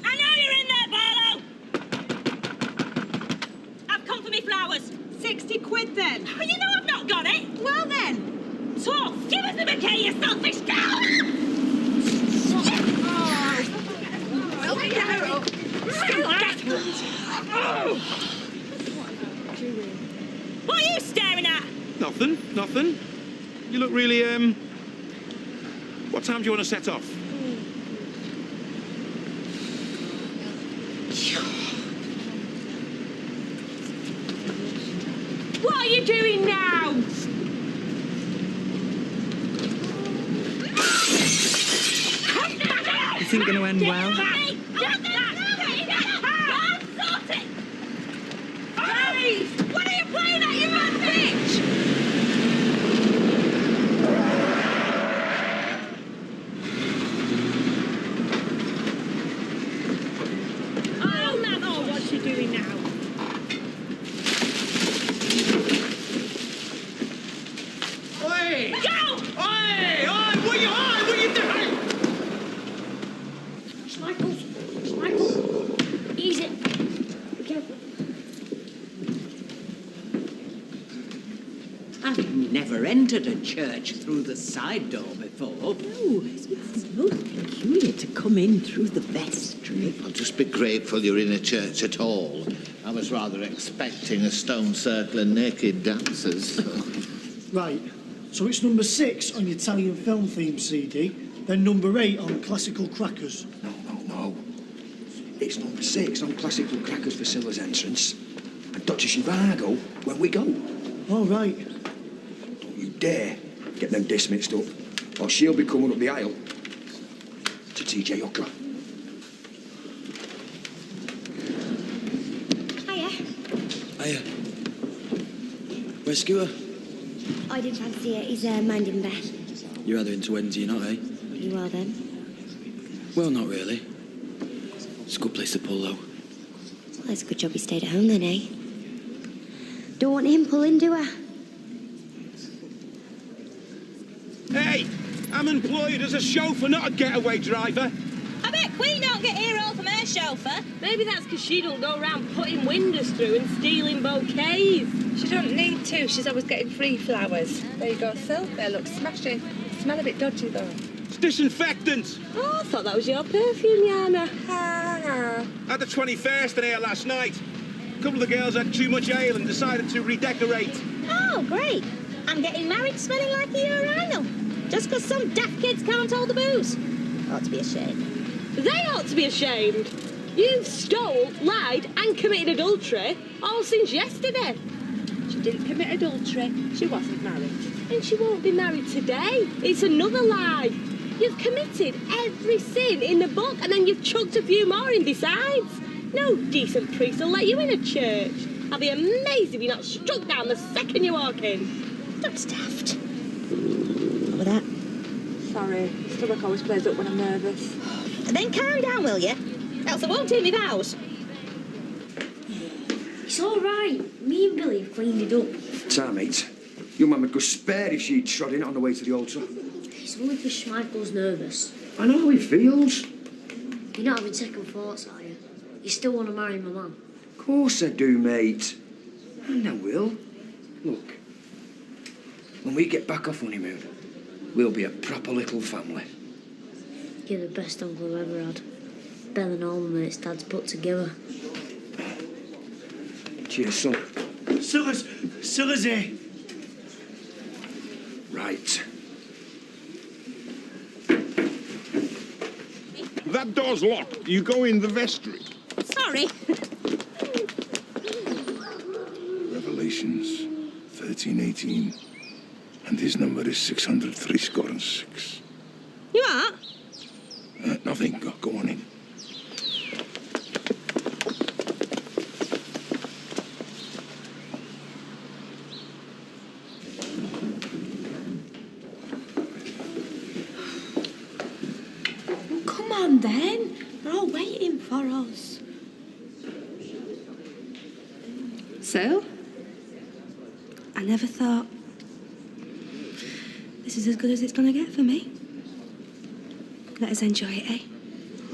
I know you're in there, Barlow! I've come for me flowers. 60 quid then. Well, you know I've not got it. Well then. Tough! Give us the bouquet, you selfish girl! What are you staring at? Nothing. You look really, What time do you want to set off? What are you doing now? This isn't going to end well. What are you playing at, you mad bitch? Oh, man, what's she doing now? Oi! Go! Oi! What are you doing? Michael. Easy. Be careful. I've never entered a church through the side door before. No, it's most peculiar to come in through the vestry. Well, just be grateful you're in a church at all. I was rather expecting a stone circle and naked dancers. Right, so it's number 6 on your Italian film theme CD, then number 8 on classical crackers. No. It's number 6 on classical crackers for Silla's entrance. And Dr. Zhivago when we go. All right. Don't you dare get them discs mixed up, or she'll be coming up the aisle to TJ Hooker. Hiya. Hiya. Where's Skewer? I didn't fancy it. He's minding Beth. You're either into Wednesday or not, eh? You are then. Well, not really. It's a good place to pull, though. Well, it's a good job he stayed at home then, eh? Don't want him pulling, do I? Hey, I'm employed as a chauffeur, not a getaway driver. I bet Queen don't get here all from her chauffeur. Maybe that's because she don't go around putting windows through and stealing bouquets. She don't need to. She's always getting free flowers. There you go, Sil. They look smashing. Smell a bit dodgy, though. It's disinfectant. Oh, I thought that was your perfume, Yana. Had the 21st in here last night. A couple of the girls had too much ale and decided to redecorate. Oh, great. I'm getting married smelling like a urinal. Just because some daft kids can't hold the booze. Ought to be ashamed. They ought to be ashamed. You've stole, lied, and committed adultery all since yesterday. She didn't commit adultery. She wasn't married. And she won't be married today. It's another lie. You've committed every sin in the book, and then you've chucked a few more in besides. No decent priest will let you in a church. I'll be amazed if you're not struck down the second you walk in. That's daft. What was that? Sorry, stomach always plays up when I'm nervous. And then calm down, will you? Else I won't take me vows. It's all right. Me and Billy have cleaned it up. Ta, mate. Your mum would go spare if she'd trod in it on the way to the altar. It's only because Schmeichel's nervous. I know how he feels. You're not having second thoughts, are you? You still want to marry my mum? Of course I do, mate. And I will. Look, when we get back off honeymoon, we'll be a proper little family. You're the best uncle I've ever had. Better than all the mates Dad's put together. Cheers, son. Silla's here. Right. That door's locked. You go in the vestry. Sorry. Revelations 13:18. And his number is 603. You are? Nothing. Go on in. Come on then. They're all waiting for us. So? I never thought this is as good as it's gonna get for me. Let us enjoy it, eh?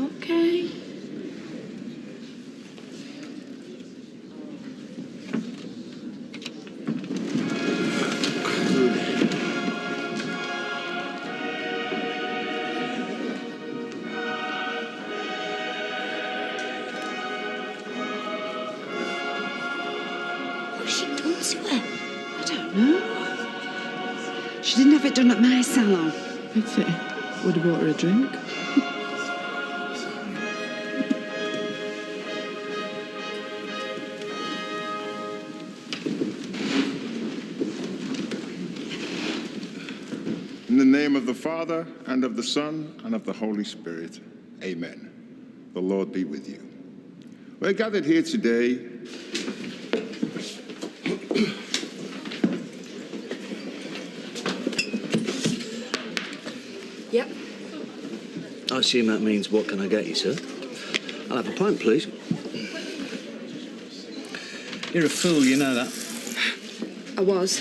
Okay. What's she done to her? I don't know. She didn't have it done at my salon. That's it. Would have bought her a drink. In the name of the Father, and of the Son, and of the Holy Spirit. Amen. The Lord be with you. We're gathered here today Yep. I assume that means, what can I get you, sir? I'll have a pint, please. You're a fool, you know that. I was.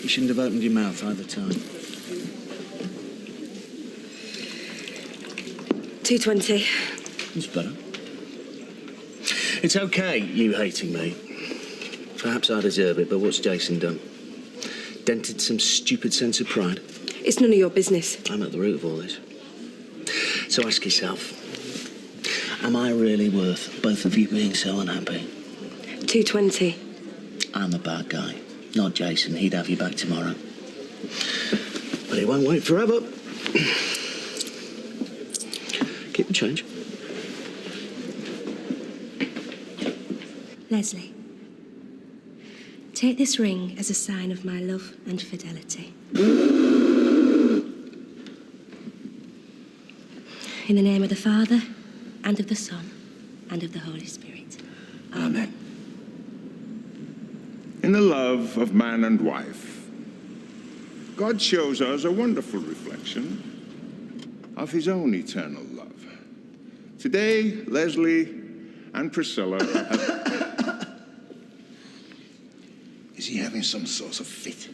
You shouldn't have opened your mouth either time. 220. That's better. It's okay, you hating me. Perhaps I deserve it, but what's Jason done? Dented some stupid sense of pride? It's none of your business. I'm at the root of all this. So ask yourself, am I really worth both of you being so unhappy? 220. I'm a bad guy. Not Jason. He'd have you back tomorrow. But he won't wait forever. Keep the change. Leslie, take this ring as a sign of my love and fidelity. In the name of the Father, and of the Son, and of the Holy Spirit. Amen. in the love of man and wife. God shows us a wonderful reflection of his own eternal love. Today, Leslie and Priscilla have... Is he having some sort of fit?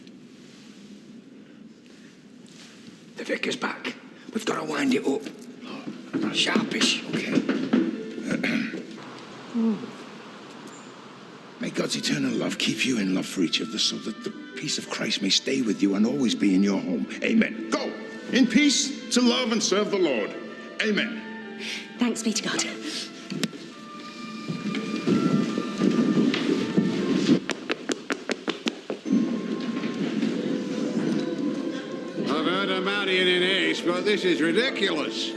The vicar's back. We've got to wind it up. Sharpish. Okay. May God's eternal love keep you in love for each other so that the peace of Christ may stay with you and always be in your home. Amen. Go in peace to love and serve the Lord. Amen. Thanks be to God. I've heard of marrying in haste, but this is ridiculous.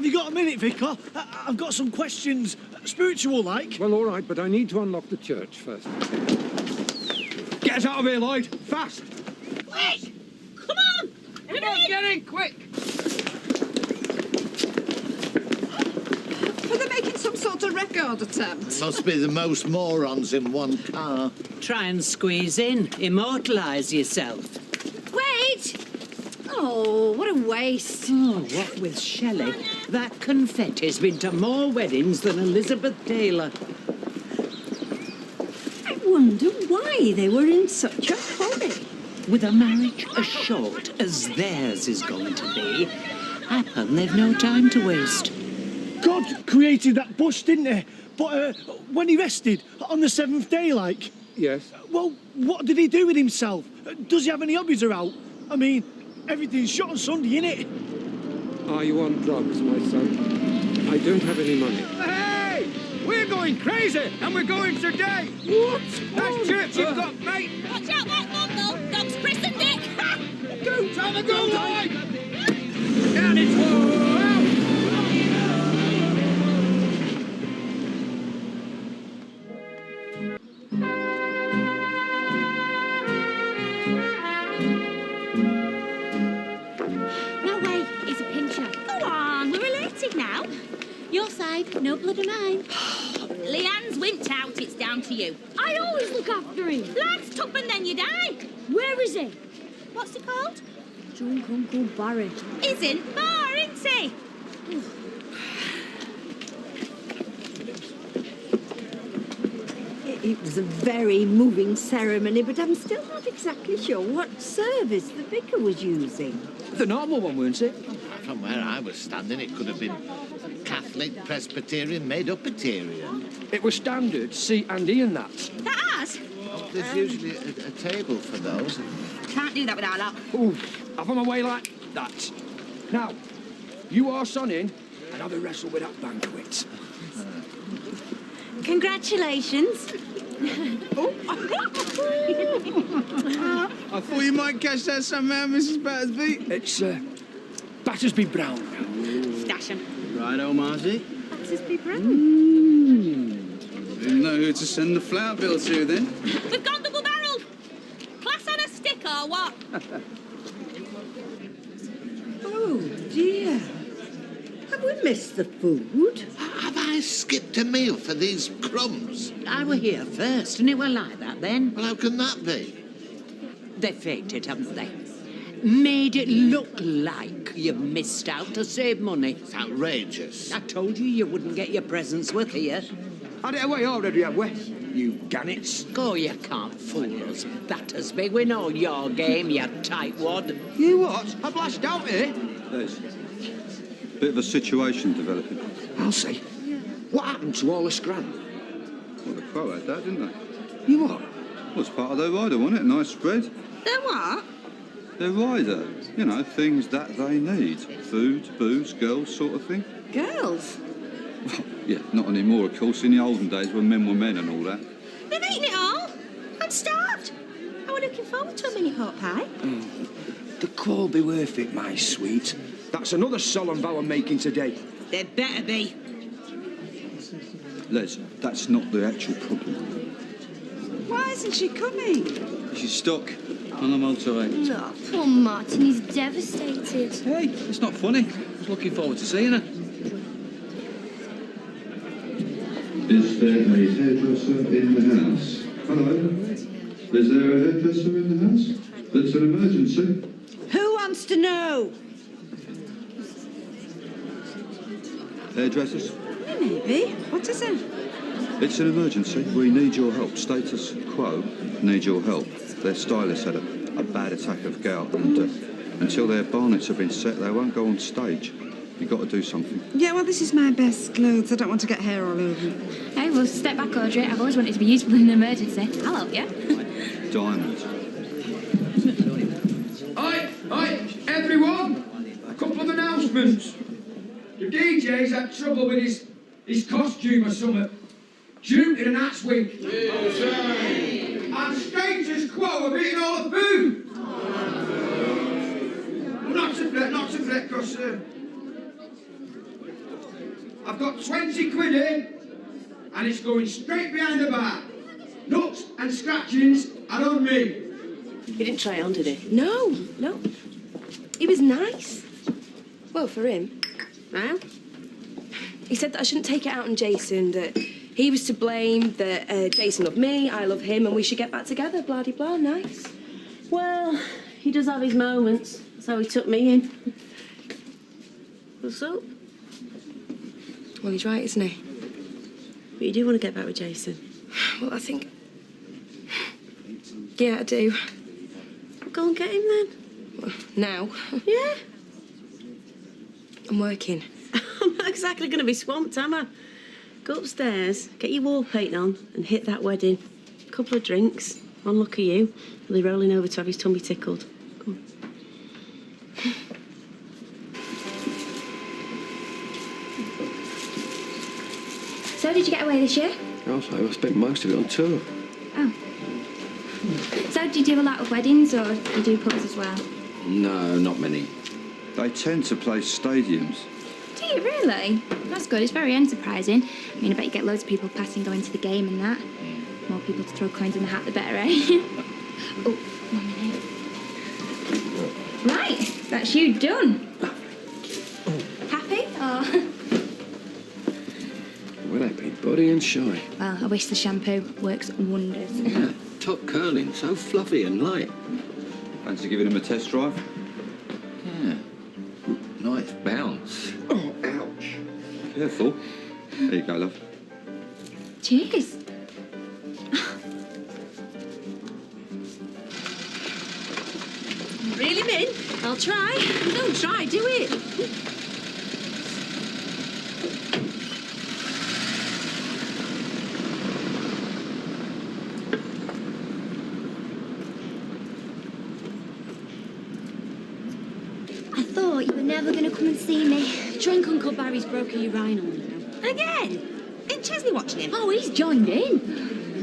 Have you got a minute, Vicar? I've got some questions, spiritual like. Well, all right, but I need to unlock the church first. Get us out of here, Lloyd. Fast. Wait! Come on! Everybody Get in, quick! Are they making some sort of record attempt? Must be the most morons in one car. Try and squeeze in. Immortalise yourself. Wait! Oh, what a waste. Oh, what with Shelley? That confetti's been to more weddings than Elizabeth Taylor. I wonder why they were in such a hurry. With a marriage as short as theirs is going to be, happen they've no time to waste. God created that bush, didn't he? But when he rested, on the 7th day, like... Yes? Well, what did he do with himself? Does he have any hobbies or out? I mean, everything's shot on Sunday, innit? Are you on drugs, my son? I don't have any money. Hey! We're going crazy, and we're going today! What? That's church you've got, mate! Watch out that bundle! Dog's christened it! Go, Tom, go, Lloyd! Down its hole! No way, it's a pincher. Go on, we're related now. Your side, no blood of mine. Leanne's winked out, it's down to you. I always look after him. Life's tough and then you die. Where is he? What's he called? Drunk Uncle Barry. Isn't far, isn't he? It was a very moving ceremony, but I'm still not exactly sure what service the vicar was using. The normal one, weren't it? From where I was standing, it could have been Catholic, Presbyterian, made-up-itarian. It was standard C and E and that. That There's usually a table for those. Can't do that without that. Ooh, have them away like that. Now, you are son in and have a wrestle with that banquet. Congratulations. I thought you might catch that somehow, Mrs. Battersby. It's Battersby Brown. Stash 'em. Right, Margie. Battersby Brown. Didn't know who to send the flower bill to then. We've gone double-barreled. Class on a stick or what? Oh, dear. Have we missed the food? Have I skipped a meal for these crumbs? I were here first, and it were like that then. Well, how can that be? They faked it, haven't they? Made it look like you've missed out to save money. It's outrageous. I told you you wouldn't get your presents with here. Had it away already, have we? You gannets. Oh, you can't fool us, Battersby. We know your game, you tightwad. You what? I blashed out here. There's a bit of a situation developing. I'll say. What happened to all the scran? Well, the Crow had that, didn't they? You what? Well, it's part of their rider, wasn't it? Nice spread. Then what? Their rider. You know, things that they need. Food, booze, girls, sort of thing. Girls? Yeah, not anymore, of course. In the olden days when men were men and all that. They've eaten it all. I'm starved. I were looking forward to a mini pot pie. The call be worth it, my sweet. That's another solemn vow I'm making today. There better be. Les, that's not the actual problem. Why isn't she coming? She's stuck on the motorway. Oh, poor Martin, he's devastated. Hey, it's not funny. I was looking forward to seeing her. Is there a hairdresser in the house? Hello? Is there a hairdresser in the house? It's an emergency. Who wants to know? Hairdressers? Maybe. What is it? It's an emergency. We need your help. Status quo need your help. Their stylist had a bad attack of gout, and until their bonnets have been set, they won't go on stage. You've got to do something. Yeah, well, this is my best clothes. I don't want to get hair all over me. Hey, well, step back, Audrey. I've always wanted to be useful in an emergency. I'll help you. Diamonds. Hi, everyone. A couple of announcements. The DJ's had trouble with his costume or something. Due to an axe wig. And status quo have eaten all the food. Well, not to fret, because I've got 20 quid here, and it's going straight behind the bar. Nuts and scratchings are on me. He didn't try on, did he? No. He was nice. Well, for him. Now? He said that I shouldn't take it out on Jason, that he was to blame, that Jason loved me, I love him, and we should get back together, blah-de-blah, nice. Well, he does have his moments. That's how he took me in. What's up? Well, he's right, isn't he? But you do want to get back with Jason? Well, I think... Yeah, I do. Go and get him, then. Well, now? Yeah. I'm working. I'm not exactly going to be swamped, am I? Go upstairs, get your wall paint on, and hit that wedding. A couple of drinks. One look at you. He'll be rolling over to have his tummy tickled. Come on. So, did you get away this year? Also, I spent most of it on tour. Oh. So, do you do a lot of weddings, or do you do pubs as well? No, not many. They tend to play stadiums. Do you really? That's good. It's very enterprising. I mean, I bet you get loads of people passing going to the game and that. More people to throw coins in the hat, the better, eh? Oh, 1 minute. Right, that's you done. Happy? Oh. Well, happy, body and shy. Well, I wish the shampoo works wonders. Yeah, top curling, so fluffy and light. Fancy giving him a test drive? Yeah. Nice bounce. Oh, ouch. Careful. There you go, love. Cheers. Really, Min? I'll try. Don't try, do it. I thought you were never going to come and see me. Drink Uncle Barry's broken urinal now. Again? Isn't Chesley watching him? Oh, he's joined in.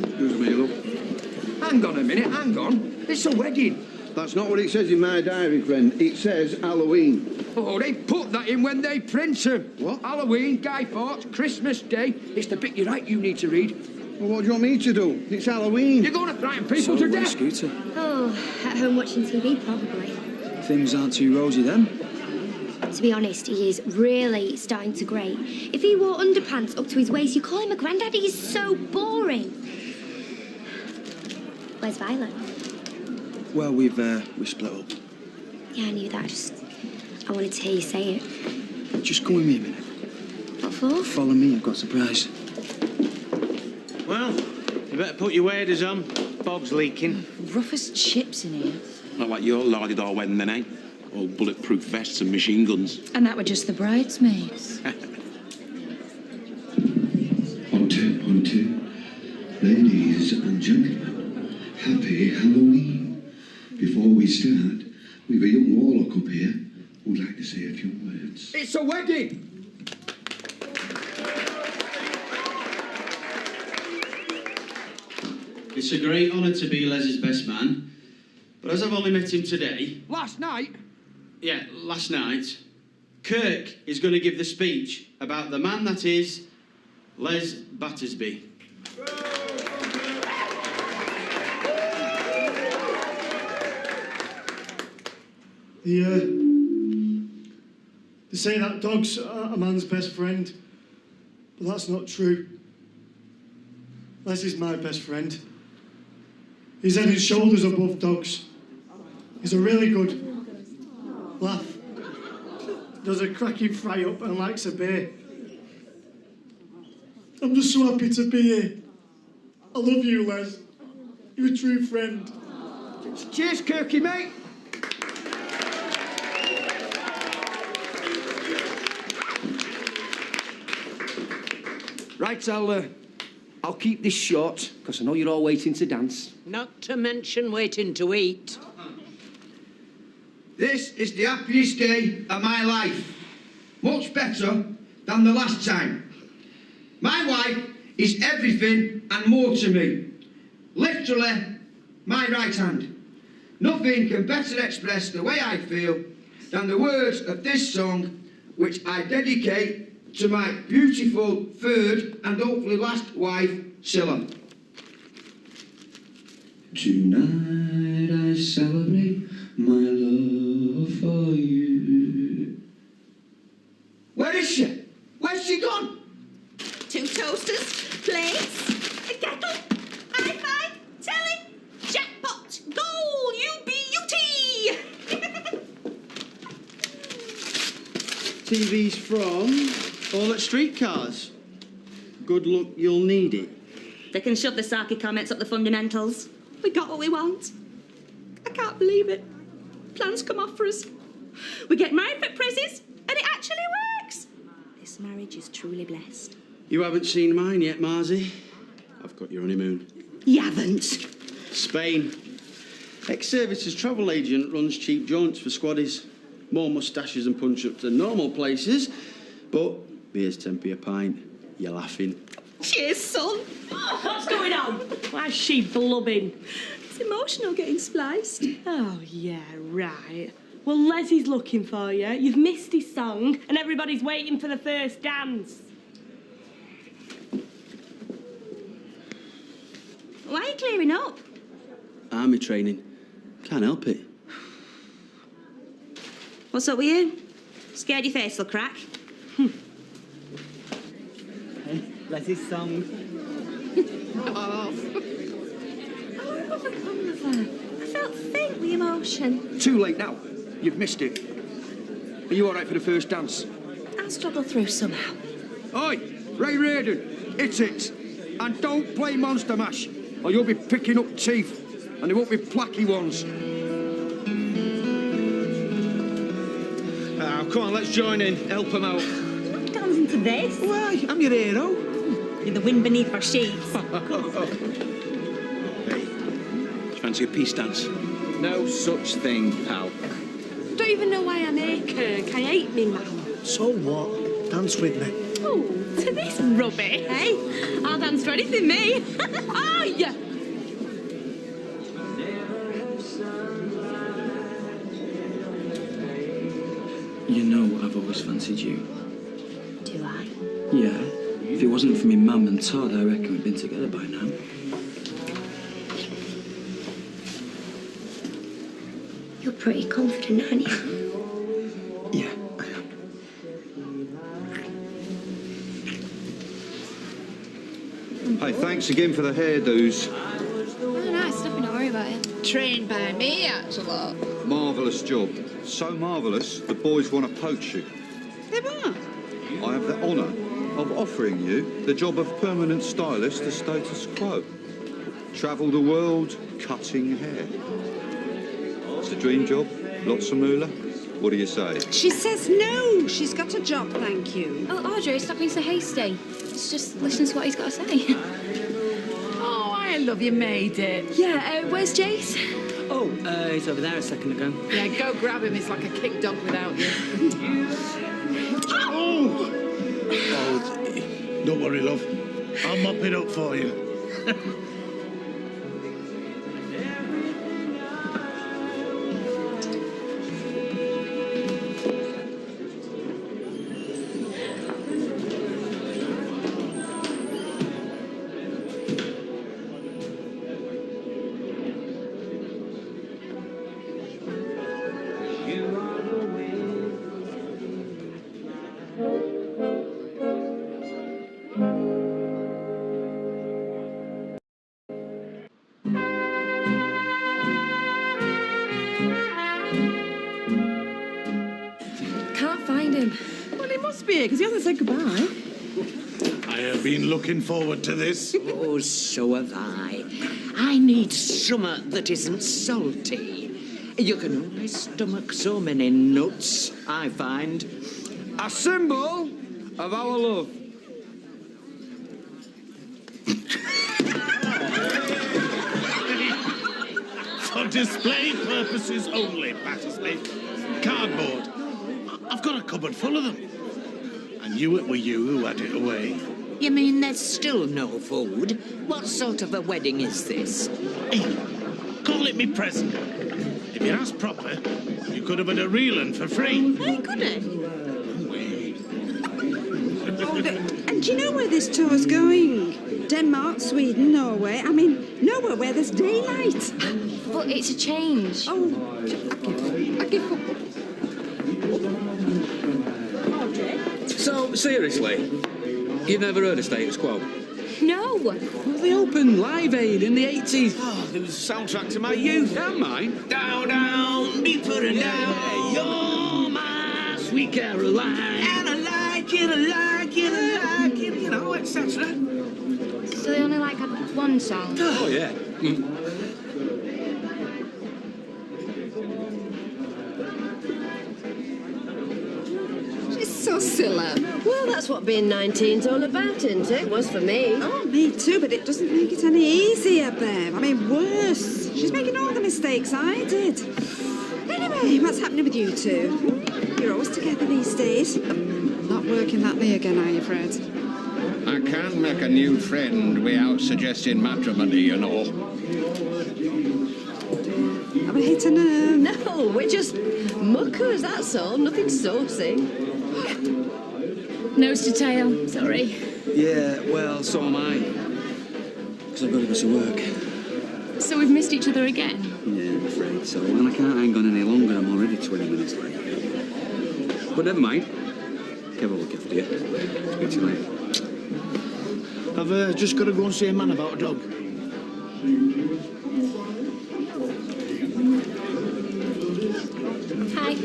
Excuse me, look. Hang on a minute, hang on. It's a wedding. That's not what it says in my diary, friend. It says Halloween. Oh, they put that in when they print them. What? Halloween, Guy Fawkes, Christmas Day. It's the bit you're right you need to read. Well, what do you want me to do? It's Halloween. You're going to frighten people to death. Scooter. Oh, at home watching TV, probably. Things aren't too rosy then. To be honest, he is really starting to grate. If he wore underpants up to his waist, you call him a granddaddy. He's so boring. Where's Violet? Well, we've split up. Yeah, I knew that. I wanted to hear you say it. Just come with me a minute. What for? Follow me, I've got a surprise. Well, you better put your waders on. Bog's leaking. Rough as chips in here. Not like your larded-all wedding then, eh? All bulletproof vests and machine guns. And that were just the bridesmaids. On two. Ladies and gentlemen, happy Halloween. Before we start, we've a young warlock up here who'd like to say a few words. It's a wedding. It's a great honour to be Les's best man, but as I've only met him today... Last night? Yeah, last night. Kirk is going to give the speech about the man that is Les Battersby. They say that dog's a man's best friend, but that's not true. Les is my best friend. He's head and shoulders above dogs. He's a really good laugh. Does a cracking fry up and likes a beer. I'm just so happy to be here. I love you, Les. You're a true friend. Cheers, Kirky, mate. Right, I'll keep this short, because I know you're all waiting to dance. Not to mention waiting to eat. This is the happiest day of my life. Much better than the last time. My wife is everything and more to me. Literally, my right hand. Nothing can better express the way I feel than the words of this song, which I dedicate to my beautiful third and hopefully last wife, Scylla. Tonight I celebrate my love for you. Where is she? Where's she gone? 2 toasters, plates, a kettle, hi-fi, telly, jackpot, goal, you beauty! TV's from all at streetcars. Good luck, you'll need it. They can shove the sarky comments up the fundamentals. We got what we want. I can't believe it. Plans come off for us. We get married for prizes, and it actually works. This marriage is truly blessed. You haven't seen mine yet, Marzi. I've got your honeymoon. You haven't. Spain. Ex-services travel agent runs cheap joints for squaddies. More moustaches and punch-ups than normal places, but beer's 10p a pint. You're laughing. Cheers, son. What's going on? Why's she blubbing? It's emotional getting spliced. Oh, yeah, right. Well, Leslie's looking for you. You've missed his song, and everybody's waiting for the first dance. Why are you clearing up? Army training. Can't help it. What's up with you? Scared your face will crack? Leslie's song. I felt faint with emotion. Too late now. You've missed it. Are you all right for the first dance? I'll struggle through somehow. Oi, Ray Reardon, hit it. And don't play Monster Mash, or you'll be picking up teeth, and they won't be placky ones. Come on, let's join in. Help him out. I'm not dancing to this. Why? I'm your hero. You're the wind beneath our sheets. Hey, do you fancy a peace dance? No such thing, pal. Don't even know why I'm here, Kirk. I hate me, man. So what? Dance with me. Oh, to this rubbish. Hey, I'll dance for anything, me. Oh, yeah. You know I've always fancied you. Do I? Yeah. If it wasn't for me mum and Todd, I reckon we'd been together by now. You're pretty confident, aren't you? Yeah, I am. Hey, thanks again for the hairdos. Oh, nice. Nothing to worry about it. Trained by me, Angela. Marvellous job. So marvellous, the boys want to poach you. They what? I have the honour of offering you the job of permanent stylist to status quo. Travel the world cutting hair. It's a dream job, lots of moolah. What do you say? She says no. She's got a job, thank you. Oh, Audrey, stop being so hasty. Let's just listen to what he's got to say. Oh, I love you made it. Yeah, where's Jace? Oh, he's over there a second ago. Yeah, go grab him. It's like a kick dog without you. Oh, don't worry, love. I'll mop it up for you. Can't find him. Well, he must be here because he hasn't said goodbye. I have been looking forward to this. Oh, so have I. I need summat that isn't salty. You can only stomach so many nuts, I find. A symbol of our love. For display purposes only, Battersby. Cardboard. I've got a cupboard full of them. I knew it were you who had it away. You mean there's still no food? What sort of a wedding is this? Hey, call it me present. If you asked proper, you could have had a real one for free. Hey, could he? And do you know where this tour's going? Denmark, Sweden, Norway. I mean, nowhere where there's daylight. But it's a change. Oh, I give up. So, seriously, you've never heard of Status Quo? No. Well, they opened Live Aid in the 80s. Oh, it was a soundtrack to my youth. And mine. Down, down, deeper and down. You're my sweet Caroline. And I like it, I like it, I like it, you know, etc. So they only like had one song? Oh, yeah. It's so silly. Well, that's what being 19's all about, isn't it? It was for me. Oh, me too, but it doesn't make it any easier, babe. I mean, worse. She's making all the mistakes I did. Anyway, what's happening with you two? You're always together these days. Not working that way again, are you, Fred? I can't make a new friend without suggesting matrimony, you know. Have I hit a nerve? No, we're just muckers, that's all. Nothing saucy. Nose to tail, sorry. Yeah, well, so am I. Because I've got to go to work. So we've missed each other again? Yeah, I'm afraid so. And I can't hang on any longer. I'm already 20 minutes late. But never mind. Kev will look after you. Speak to you later. I've just got to go and see a man about a dog. Hi.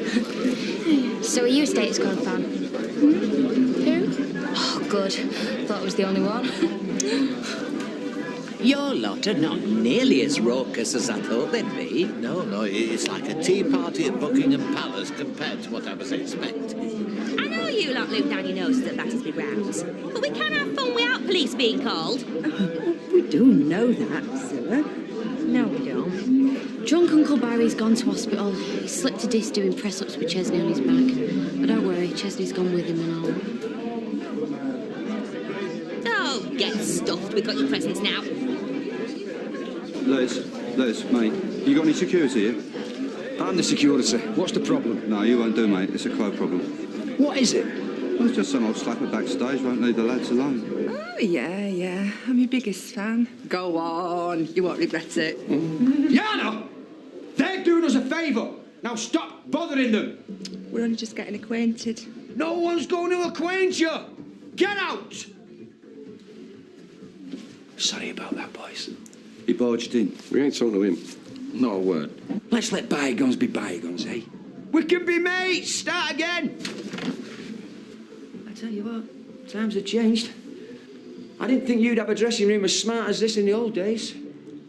So are you a Status Quo fan? Who? Oh, good. Thought I was the only one. Your lot are not nearly as raucous as I thought they'd be. No, it's like a tea party at Buckingham Palace compared to what I was expecting. I know you lot look down your noses at Battersby grounds, but we can have fun without police being called. We do know that, Zilla. No, we don't. Drunk Uncle Barry's gone to hospital. He slipped a disc doing press-ups with Chesney on his back. But don't worry, Chesney's gone with him and all. Oh, get stuffed. We've got your presents now. Les, mate, you got any security here? I'm the security. What's the problem? No, you won't do, mate. It's a Quo problem. What is it? Well, it's just some old slapper backstage. Won't leave the lads alone. Oh, yeah. I'm your biggest fan. Go on. You won't regret it. Yana! They're doing us a favour. Now stop bothering them. We're only just getting acquainted. No one's going to acquaint you. Get out! Sorry about that, boys. He barged in. We ain't talking to him. Not a word. Let's let bygones be bygones, eh? We can be mates. Start again. I tell you what, times have changed. I didn't think you'd have a dressing room as smart as this in the old days.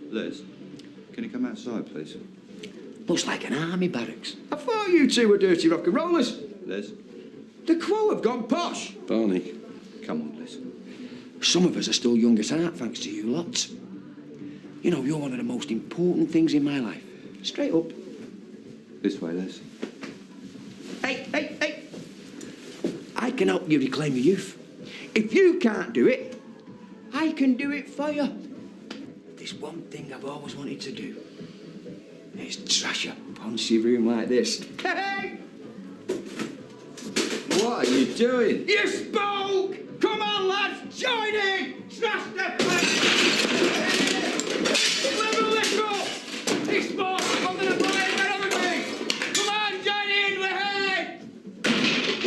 Les, can you come outside, please? Looks like an army barracks. I thought you two were dirty rock and rollers. Les? The Quo have gone posh. Barney. Come on, Les. Some of us are still young at heart, thanks to you lots. You know, you're one of the most important things in my life. Straight up. This way, Les. Hey! I can help you reclaim your youth. If you can't do it, I can do it for you. There's one thing I've always wanted to do. It's trash a poncy room like this. Hey! What are you doing? You spoke! Come on, lads, join in! Trash the place! Level this up! He spoke! I'm gonna buy it better than me! Come on, join in, we're here!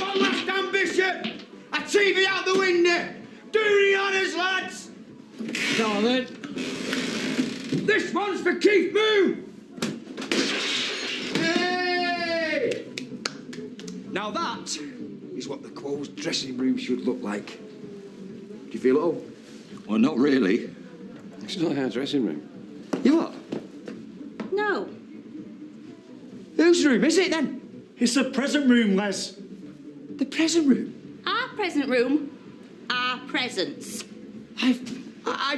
One last ambition! A TV out the window! Do the honours, lads! Come on, then. This one's for Keith Moon! Hey! Now that is what the Quo's dressing room should look like. Do you feel at home? Well, not really. It's not our dressing room. You what? No. Whose room is it then? It's the present room, Les. The present room? Our present room. Our presents. I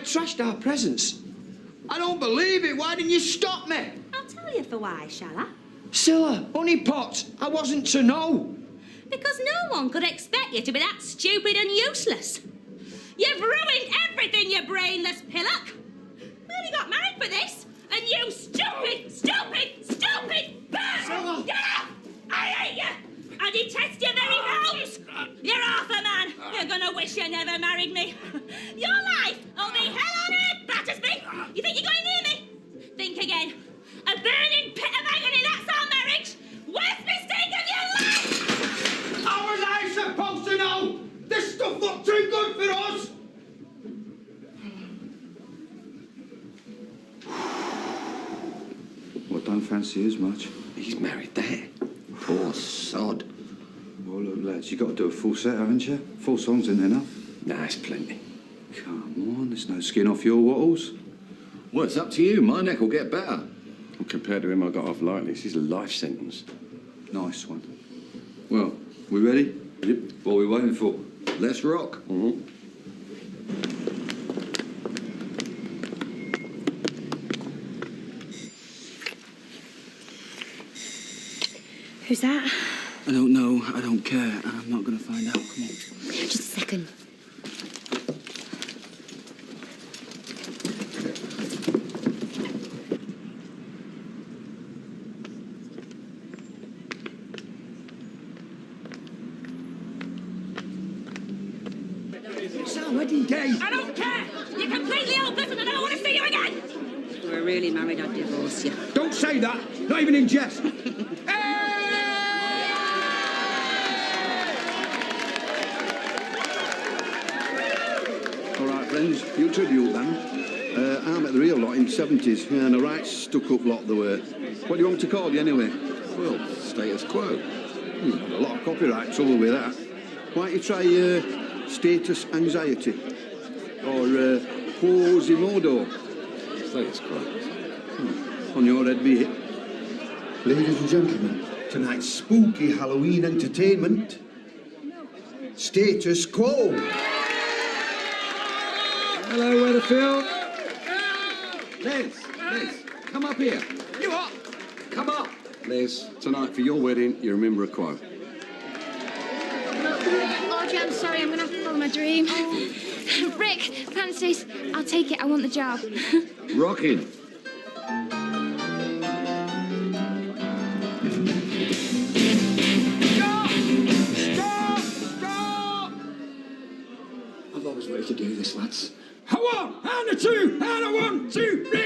trashed our presents. I don't believe it. Why didn't you stop me? I'll tell you for why, shall I? Scylla, honeypot, I wasn't to know. Because no one could expect you to be that stupid and useless. You've ruined everything, you brainless pillock. We only got married for this, and you stupid bird! Get out! I hate you! I detest your very homes! You're half a man. You're gonna wish he is much. He's married there. Poor sod. Well, look, lads, you've got to do a full set, haven't you? 4 songs isn't enough. Nah, it's plenty. Come on, there's no skin off your wattles. Well, it's up to you. My neck will get better. Well, compared to him, I got off lightly. This is a life sentence. Nice one. Well, we ready? Yep. What are we waiting for? Let's rock. Mm-hmm. Who's that? I don't know. I don't care. And I'm not going to find out. Come on. Just a second. It's our wedding day. I don't care! You're completely hopeless and I don't want to see you again! If we were really married, I'd divorce you. Don't say that. Not even in jest. All right, friends, you tribute then. I met the real lot in the 70s, and a right stuck-up lot they were. What do you want to call you anyway? Well, status quo. A lot of copyright trouble with that. Why don't you try status anxiety? Or Quasimodo? Status quo. On your head be it. Ladies and gentlemen, tonight's spooky Halloween entertainment. Status quo. Hello, Weatherfield. Liz, come up here. You up? Come up. Liz, tonight for your wedding, you're a member of Quo. Audrey, I'm sorry, I'm going to have to follow my dream. Rick, Francis, I'll take it. I want the job. Rocking. I've always wanted to do this, lads. A 1 and a 2 and a 1, 2, 3.